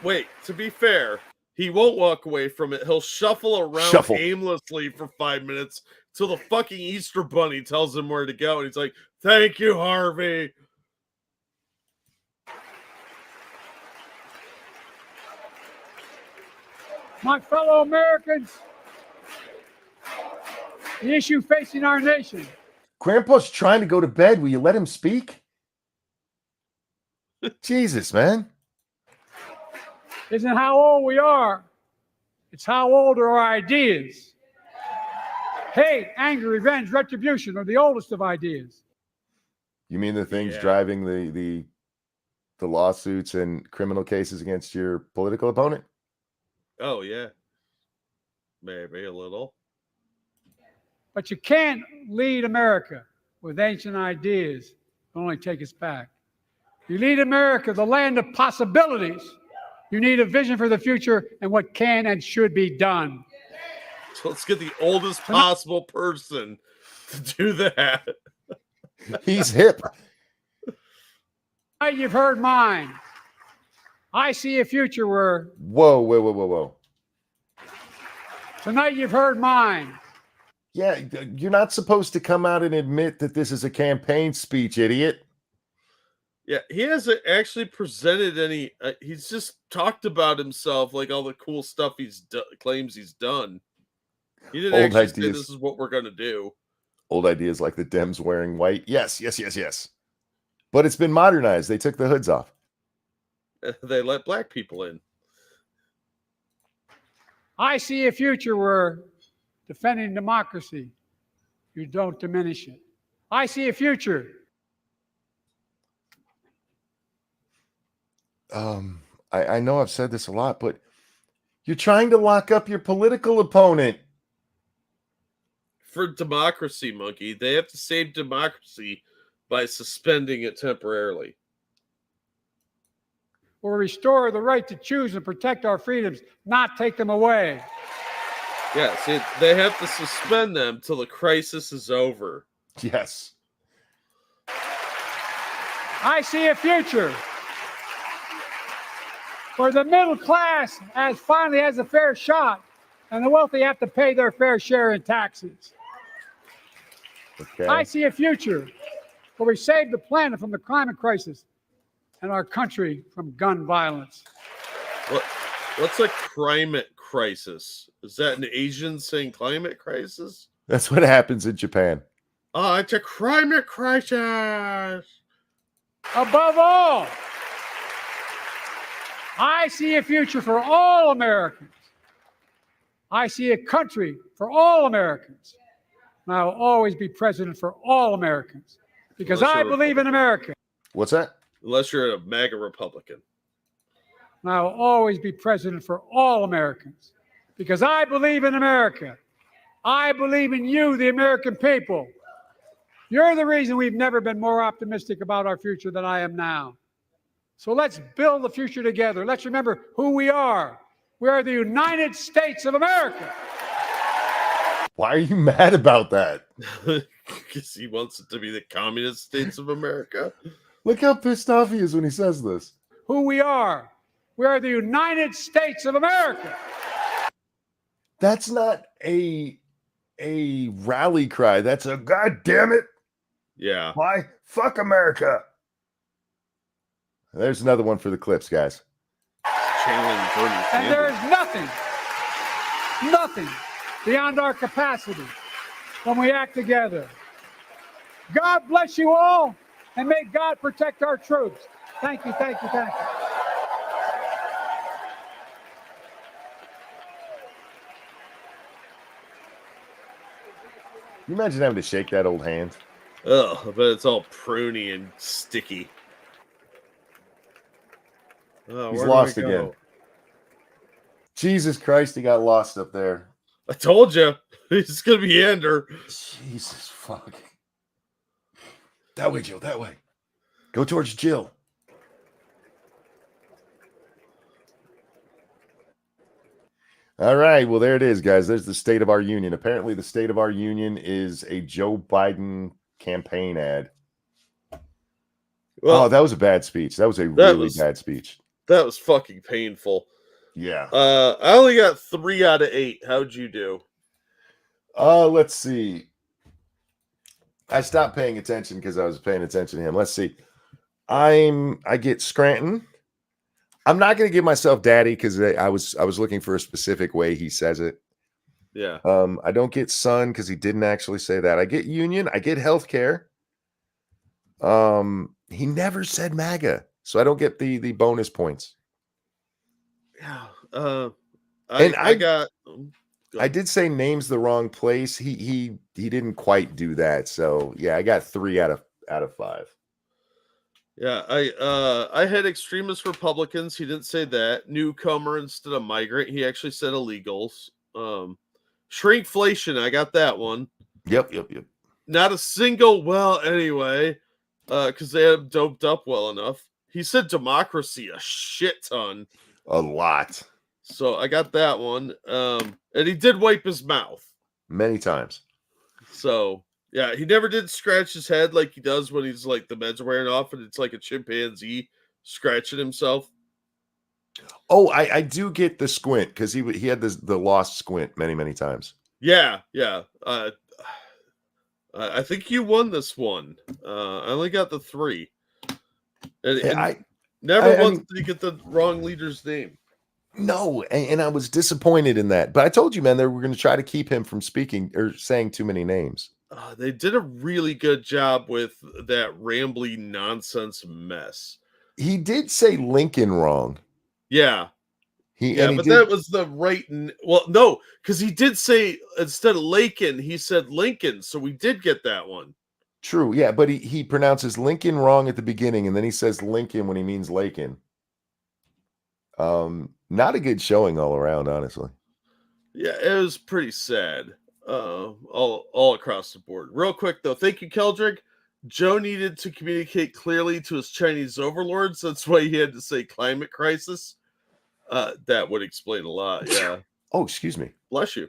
Wait, to be fair, he won't walk away from it. He'll shuffle around aimlessly for 5 minutes till the fucking Easter Bunny tells him where to go. And he's like, thank you, Harvey. My fellow Americans, the issue facing our nation. Grandpa's trying to go to bed. Will you let him speak? Jesus, man. Isn't how old we are. It's how old are our ideas. Hate, anger, revenge, retribution are the oldest of ideas. You mean the things driving the lawsuits and criminal cases against your political opponent? Oh, yeah. Maybe a little. But you can't lead America with ancient ideas that only take us back. You lead America, the land of possibilities. You need a vision for the future and what can and should be done. So let's get the oldest possible person to do that. He's hip. You've heard mine. I see a future where... Whoa. Tonight you've heard mine. Yeah, you're not supposed to come out and admit that this is a campaign speech, idiot. Yeah, he hasn't actually presented any. He's just talked about himself, like all the cool stuff claims he's done. He didn't actually say this is what we're going to do. Old ideas like the Dems wearing white. Yes. But it's been modernized. They took the hoods off. They let black people in. I see a future where defending democracy, you don't diminish it. I see a future. I know I've said this a lot, but you're trying to lock up your political opponent. For democracy, Monkey, they have to save democracy by suspending it temporarily. Or restore the right to choose and protect our freedoms, not take them away. Yeah, see, they have to suspend them till the crisis is over. Yes. I see a future where the middle class finally has a fair shot and the wealthy have to pay their fair share in taxes. Okay. I see a future where we save the planet from the climate crisis and our country from gun violence. What's a climate crisis? Is that an Asian saying climate crisis? That's what happens in Japan. Oh, it's a climate crisis. Above all, I see a future for all Americans. I see a country for all Americans. And I will always be president for all Americans because I believe in America. What's that? Unless you're a MAGA Republican. And I will always be president for all Americans because I believe in America. I believe in you, the American people. You're the reason we've never been more optimistic about our future than I am now. So let's build the future together. Let's remember who we are. We are the United States of America. Why are you mad about that? Because he wants it to be the Communist States of America. Look how pissed off he is when he says this. Who we are. We are the United States of America. That's not a rally cry. That's a God damn it. Yeah. Why? Fuck America. There's another one for the clips, guys. And there is nothing beyond our capacity when we act together. God bless you all, and may God protect our troops. Thank you. You imagine having to shake that old hand? Ugh, I bet it's all pruny and sticky. Oh, he's lost again. Jesus Christ, he got lost up there. I told you. He's going to be Ander. Jesus fuck. That way, Jill. That way. Go towards Jill. All right. Well, there it is, guys. There's the State of Our Union. Apparently, the State of Our Union is a Joe Biden campaign ad. Well, that was a bad speech. That was a really bad speech. That was fucking painful. Yeah. I only got 3 out of 8. How'd you do? Let's see. I stopped paying attention because I was paying attention to him. Let's see. I get Scranton. I'm not going to give myself daddy because I was looking for a specific way he says it. Yeah. I don't get son because he didn't actually say that. I get Union. I get healthcare. He never said MAGA, so I don't get the bonus points. Yeah. I did say names the wrong place. He didn't quite do that. So yeah, I got 3 out of 5. Yeah, I had extremist Republicans. He didn't say that. Newcomer instead of migrant. He actually said illegals. Shrinkflation. I got that one. Yep. Not a single. Well, anyway, because they had him doped up well enough. He said democracy a shit ton. A lot. So I got that one. And he did wipe his mouth Many times. So yeah, he never did scratch his head like he does when he's like the meds are wearing off and it's like a chimpanzee scratching himself. Oh, I do get the squint because he had the lost squint many times. Yeah. I think you won this one. I only got the 3. And never once did you get the wrong leader's name. No, and I was disappointed in that. But I told you, man, they were going to try to keep him from speaking or saying too many names. They did a really good job with that rambly nonsense mess. He did say Lincoln wrong. Yeah. That was the right. Well, no, because he did say instead of Lakin, he said Lincoln. So we did get that one. True. Yeah. But he pronounces Lincoln wrong at the beginning. And then he says Lincoln when he means Lakin. Not a good showing all around, honestly. Yeah, it was pretty sad. All across the board. Real quick though, thank you, Keldrick. Joe needed to communicate clearly to his Chinese overlords. That's why he had to say climate crisis. That would explain a lot. Yeah. Oh, excuse me. Bless you.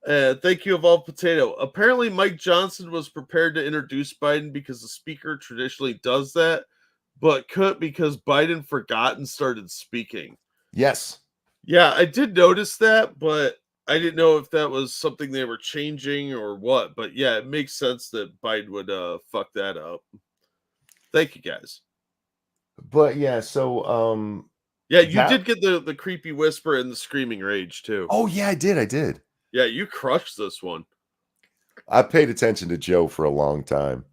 Thank you, Evolved Potato. Apparently, Mike Johnson was prepared to introduce Biden because the speaker traditionally does that, but couldn't because Biden forgot and started speaking. Yes. Yeah, I did notice that, but I didn't know if that was something they were changing or what. But yeah, it makes sense that Biden would fuck that up. Thank you, guys. But yeah, so yeah, you did get the creepy whisper and the screaming rage too. Oh yeah, I did. Yeah, you crushed this one. I paid attention to Joe for a long time.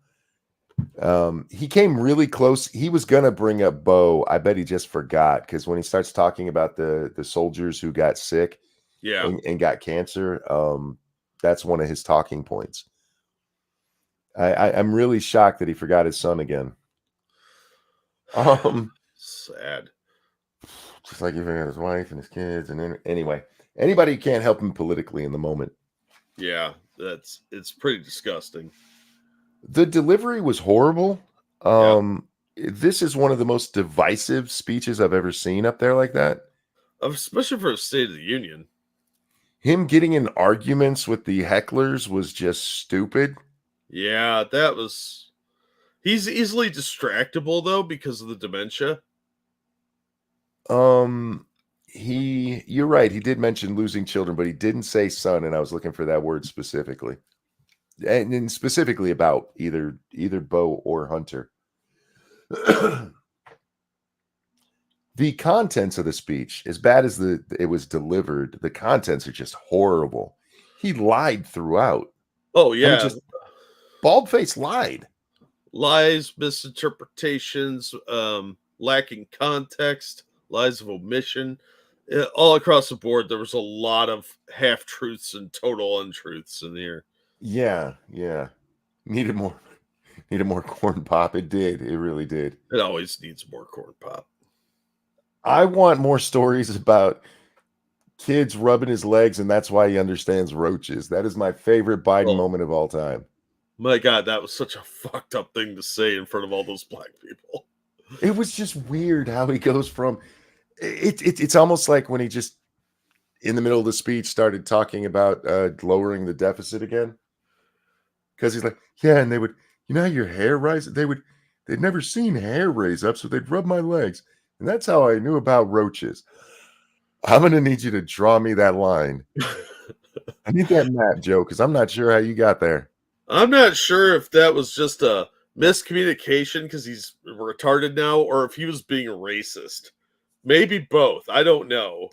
He came really close. He was gonna bring up Bo. I bet he just forgot because when he starts talking about the soldiers who got sick, and got cancer, that's one of his talking points. I'm really shocked that he forgot his son again. Sad. Just like he forgot his wife and his kids, and then anyway, anybody who can't help him politically in the moment. Yeah, it's pretty disgusting. The delivery was horrible. This is one of the most divisive speeches I've ever seen up there like that. Especially for a State of the Union. Him getting in arguments with the hecklers was just stupid. Yeah, he's easily distractible though because of the dementia. You're right. He did mention losing children, but he didn't say son, and I was looking for that word specifically. And specifically about either Bo or Hunter. The contents of the speech, as bad as it was delivered, the contents are just horrible. He lied throughout. Oh yeah, just bald-faced lied. Lies, misinterpretations, lacking context, lies of omission, all across the board. There was a lot of half truths and total untruths in here. Yeah. Needed more corn pop. It did. It really did. It always needs more corn pop. I want more stories about kids rubbing his legs, and that's why he understands roaches. That is my favorite Biden Oh. moment of all time. My God, that was such a fucked up thing to say in front of all those black people. It was just weird how he goes from it's almost like when he just in the middle of the speech started talking about lowering the deficit again. Because he's like, yeah, and they would, you know how your hair rises? They'd never seen hair raise up, so they'd rub my legs. And that's how I knew about roaches. I'm gonna need you to draw me that line. I need that map, Joe, because I'm not sure how you got there. I'm not sure if that was just a miscommunication because he's retarded now, or if he was being racist. Maybe both. I don't know.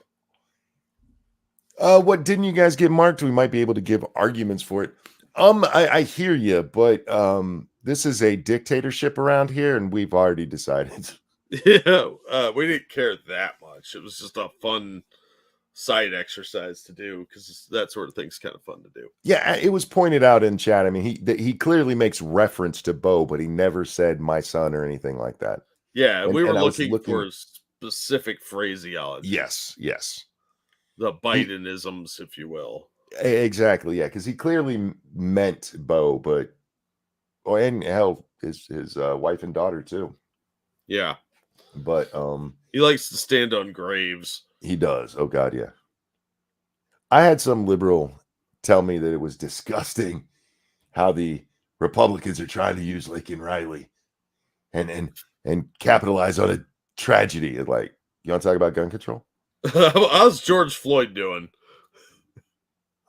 What didn't you guys get marked? We might be able to give arguments for it. I hear you, but this is a dictatorship around here, and we've already decided. Yeah, we didn't care that much. It was just a fun side exercise to do because that sort of thing's kind of fun to do. Yeah, it was pointed out in chat. I mean, he clearly makes reference to Bo, but he never said my son or anything like that. Yeah, And- we were and I was looking for specific phraseology. Yes. The Bidenisms, if you will. Exactly, yeah, because he clearly meant Bo, but and hell, his wife and daughter too. Yeah, But he likes to stand on graves. he does. Oh God, yeah. I had some liberal tell me that it was disgusting how the Republicans are trying to use Lincoln Riley and capitalize on a tragedy. Like, you want to talk about gun control? How's George Floyd doing?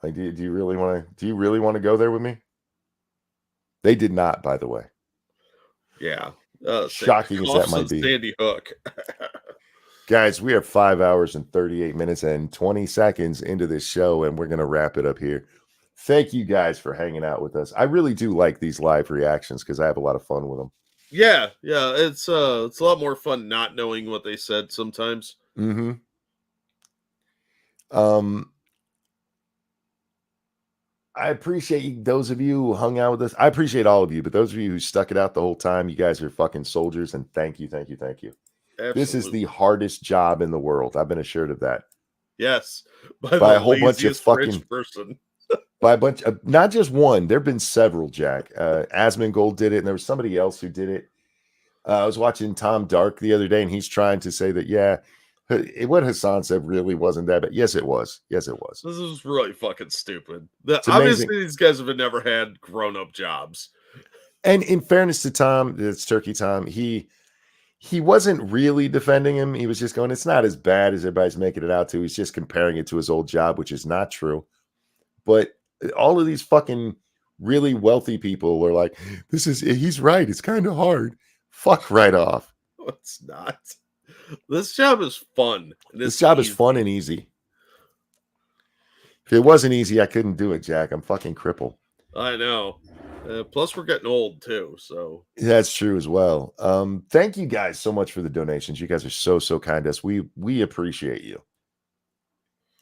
Like, do you really want to go there with me? They did not, by the way. Yeah. Shocking as that might be. Sandy Hook. Guys, we are 5 hours and 38 minutes and 20 seconds into this show, and we're going to wrap it up here. Thank you guys for hanging out with us. I really do like these live reactions because I have a lot of fun with them. Yeah, it's a lot more fun not knowing what they said sometimes. Mm-hmm. I appreciate those of you who hung out with us. I appreciate all of you, but those of you who stuck it out the whole time, you guys are fucking soldiers, and thank you. Absolutely. This is the hardest job in the world. I've been assured of that. Yes, by a whole bunch of fucking rich person. By a bunch of, not just one. There have been several, Jack. Asmongold did it, and there was somebody else who did it. I was watching Tom Dark the other day, and he's trying to say that, yeah, what Hassan said really wasn't that, but yes, it was. Yes, it was. This is really fucking stupid. It's Obviously, amazing. these guys have never had grown-up jobs. And in fairness to Tom, it's Turkey Tom, he wasn't really defending him. He was just going, it's not as bad as everybody's making it out to. He's just comparing it to his old job, which is not true. But all of these fucking really wealthy people are like, he's right. It's kind of hard. Fuck right off. No, it's not. This job is fun. This job is fun and easy. If it wasn't easy, I couldn't do it, Jack. I'm fucking crippled. I know. Plus, we're getting old too, so that's true as well. Thank you guys so much for the donations. You guys are so kind to us. We appreciate you.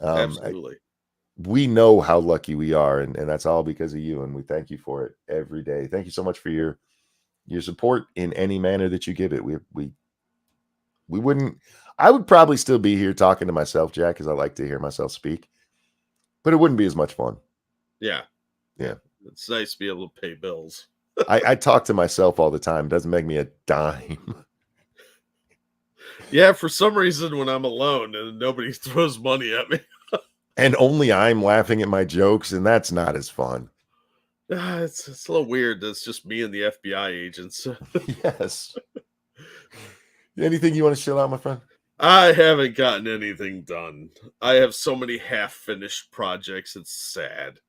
Absolutely. We know how lucky we are, and that's all because of you, and we thank you for it every day. Thank you so much for your support in any manner that you give it. We wouldn't. I would probably still be here talking to myself, Jack, because I like to hear myself speak, but it wouldn't be as much fun. Yeah. It's nice to be able to pay bills. I talk to myself all the time. It doesn't make me a dime. Yeah, for some reason, when I'm alone and nobody throws money at me. And only I'm laughing at my jokes, and that's not as fun. It's a little weird. That's just me and the FBI agents. Yes. Anything you want to chill out, my friend? I haven't gotten anything done. I have so many half-finished projects. It's sad.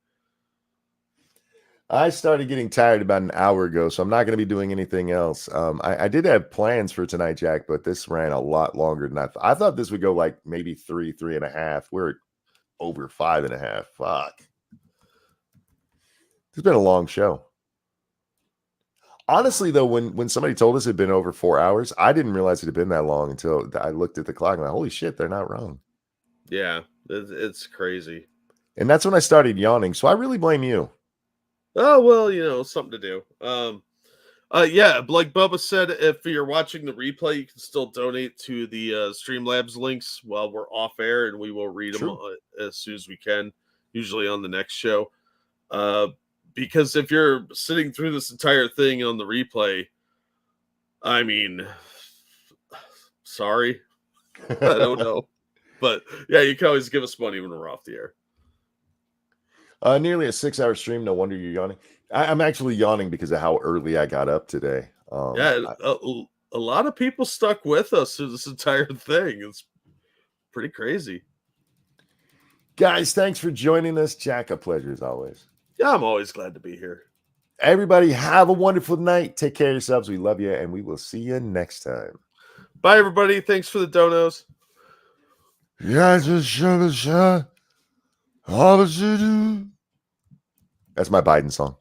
I started getting tired about an hour ago, so I'm not going to be doing anything else. I did have plans for tonight, Jack, but this ran a lot longer than I thought. I thought this would go like maybe 3.5. We're over 5.5. Fuck. It's been a long show. Honestly, though, when somebody told us it had been over 4 hours, I didn't realize it had been that long until I looked at the clock and I'm like, holy shit, they're not wrong. Yeah, it's crazy. And that's when I started yawning. So I really blame you. Oh, well, something to do. Yeah, like Bubba said, if you're watching the replay, you can still donate to the Streamlabs links while we're off air, and we will read them Sure. as soon as we can, usually on the next show. Because if you're sitting through this entire thing on the replay, I mean, sorry, I don't know. But yeah, you can always give us money when we're off the air. Nearly a 6-hour stream. No wonder you're yawning. I'm actually yawning because of how early I got up today. A lot of people stuck with us through this entire thing. It's pretty crazy. Guys, thanks for joining us. Jack, a pleasure as always. Yeah, I'm always glad to be here. Everybody, have a wonderful night. Take care of yourselves. We love you, and we will see you next time. Bye, everybody. Thanks for the donos. That's my Biden song.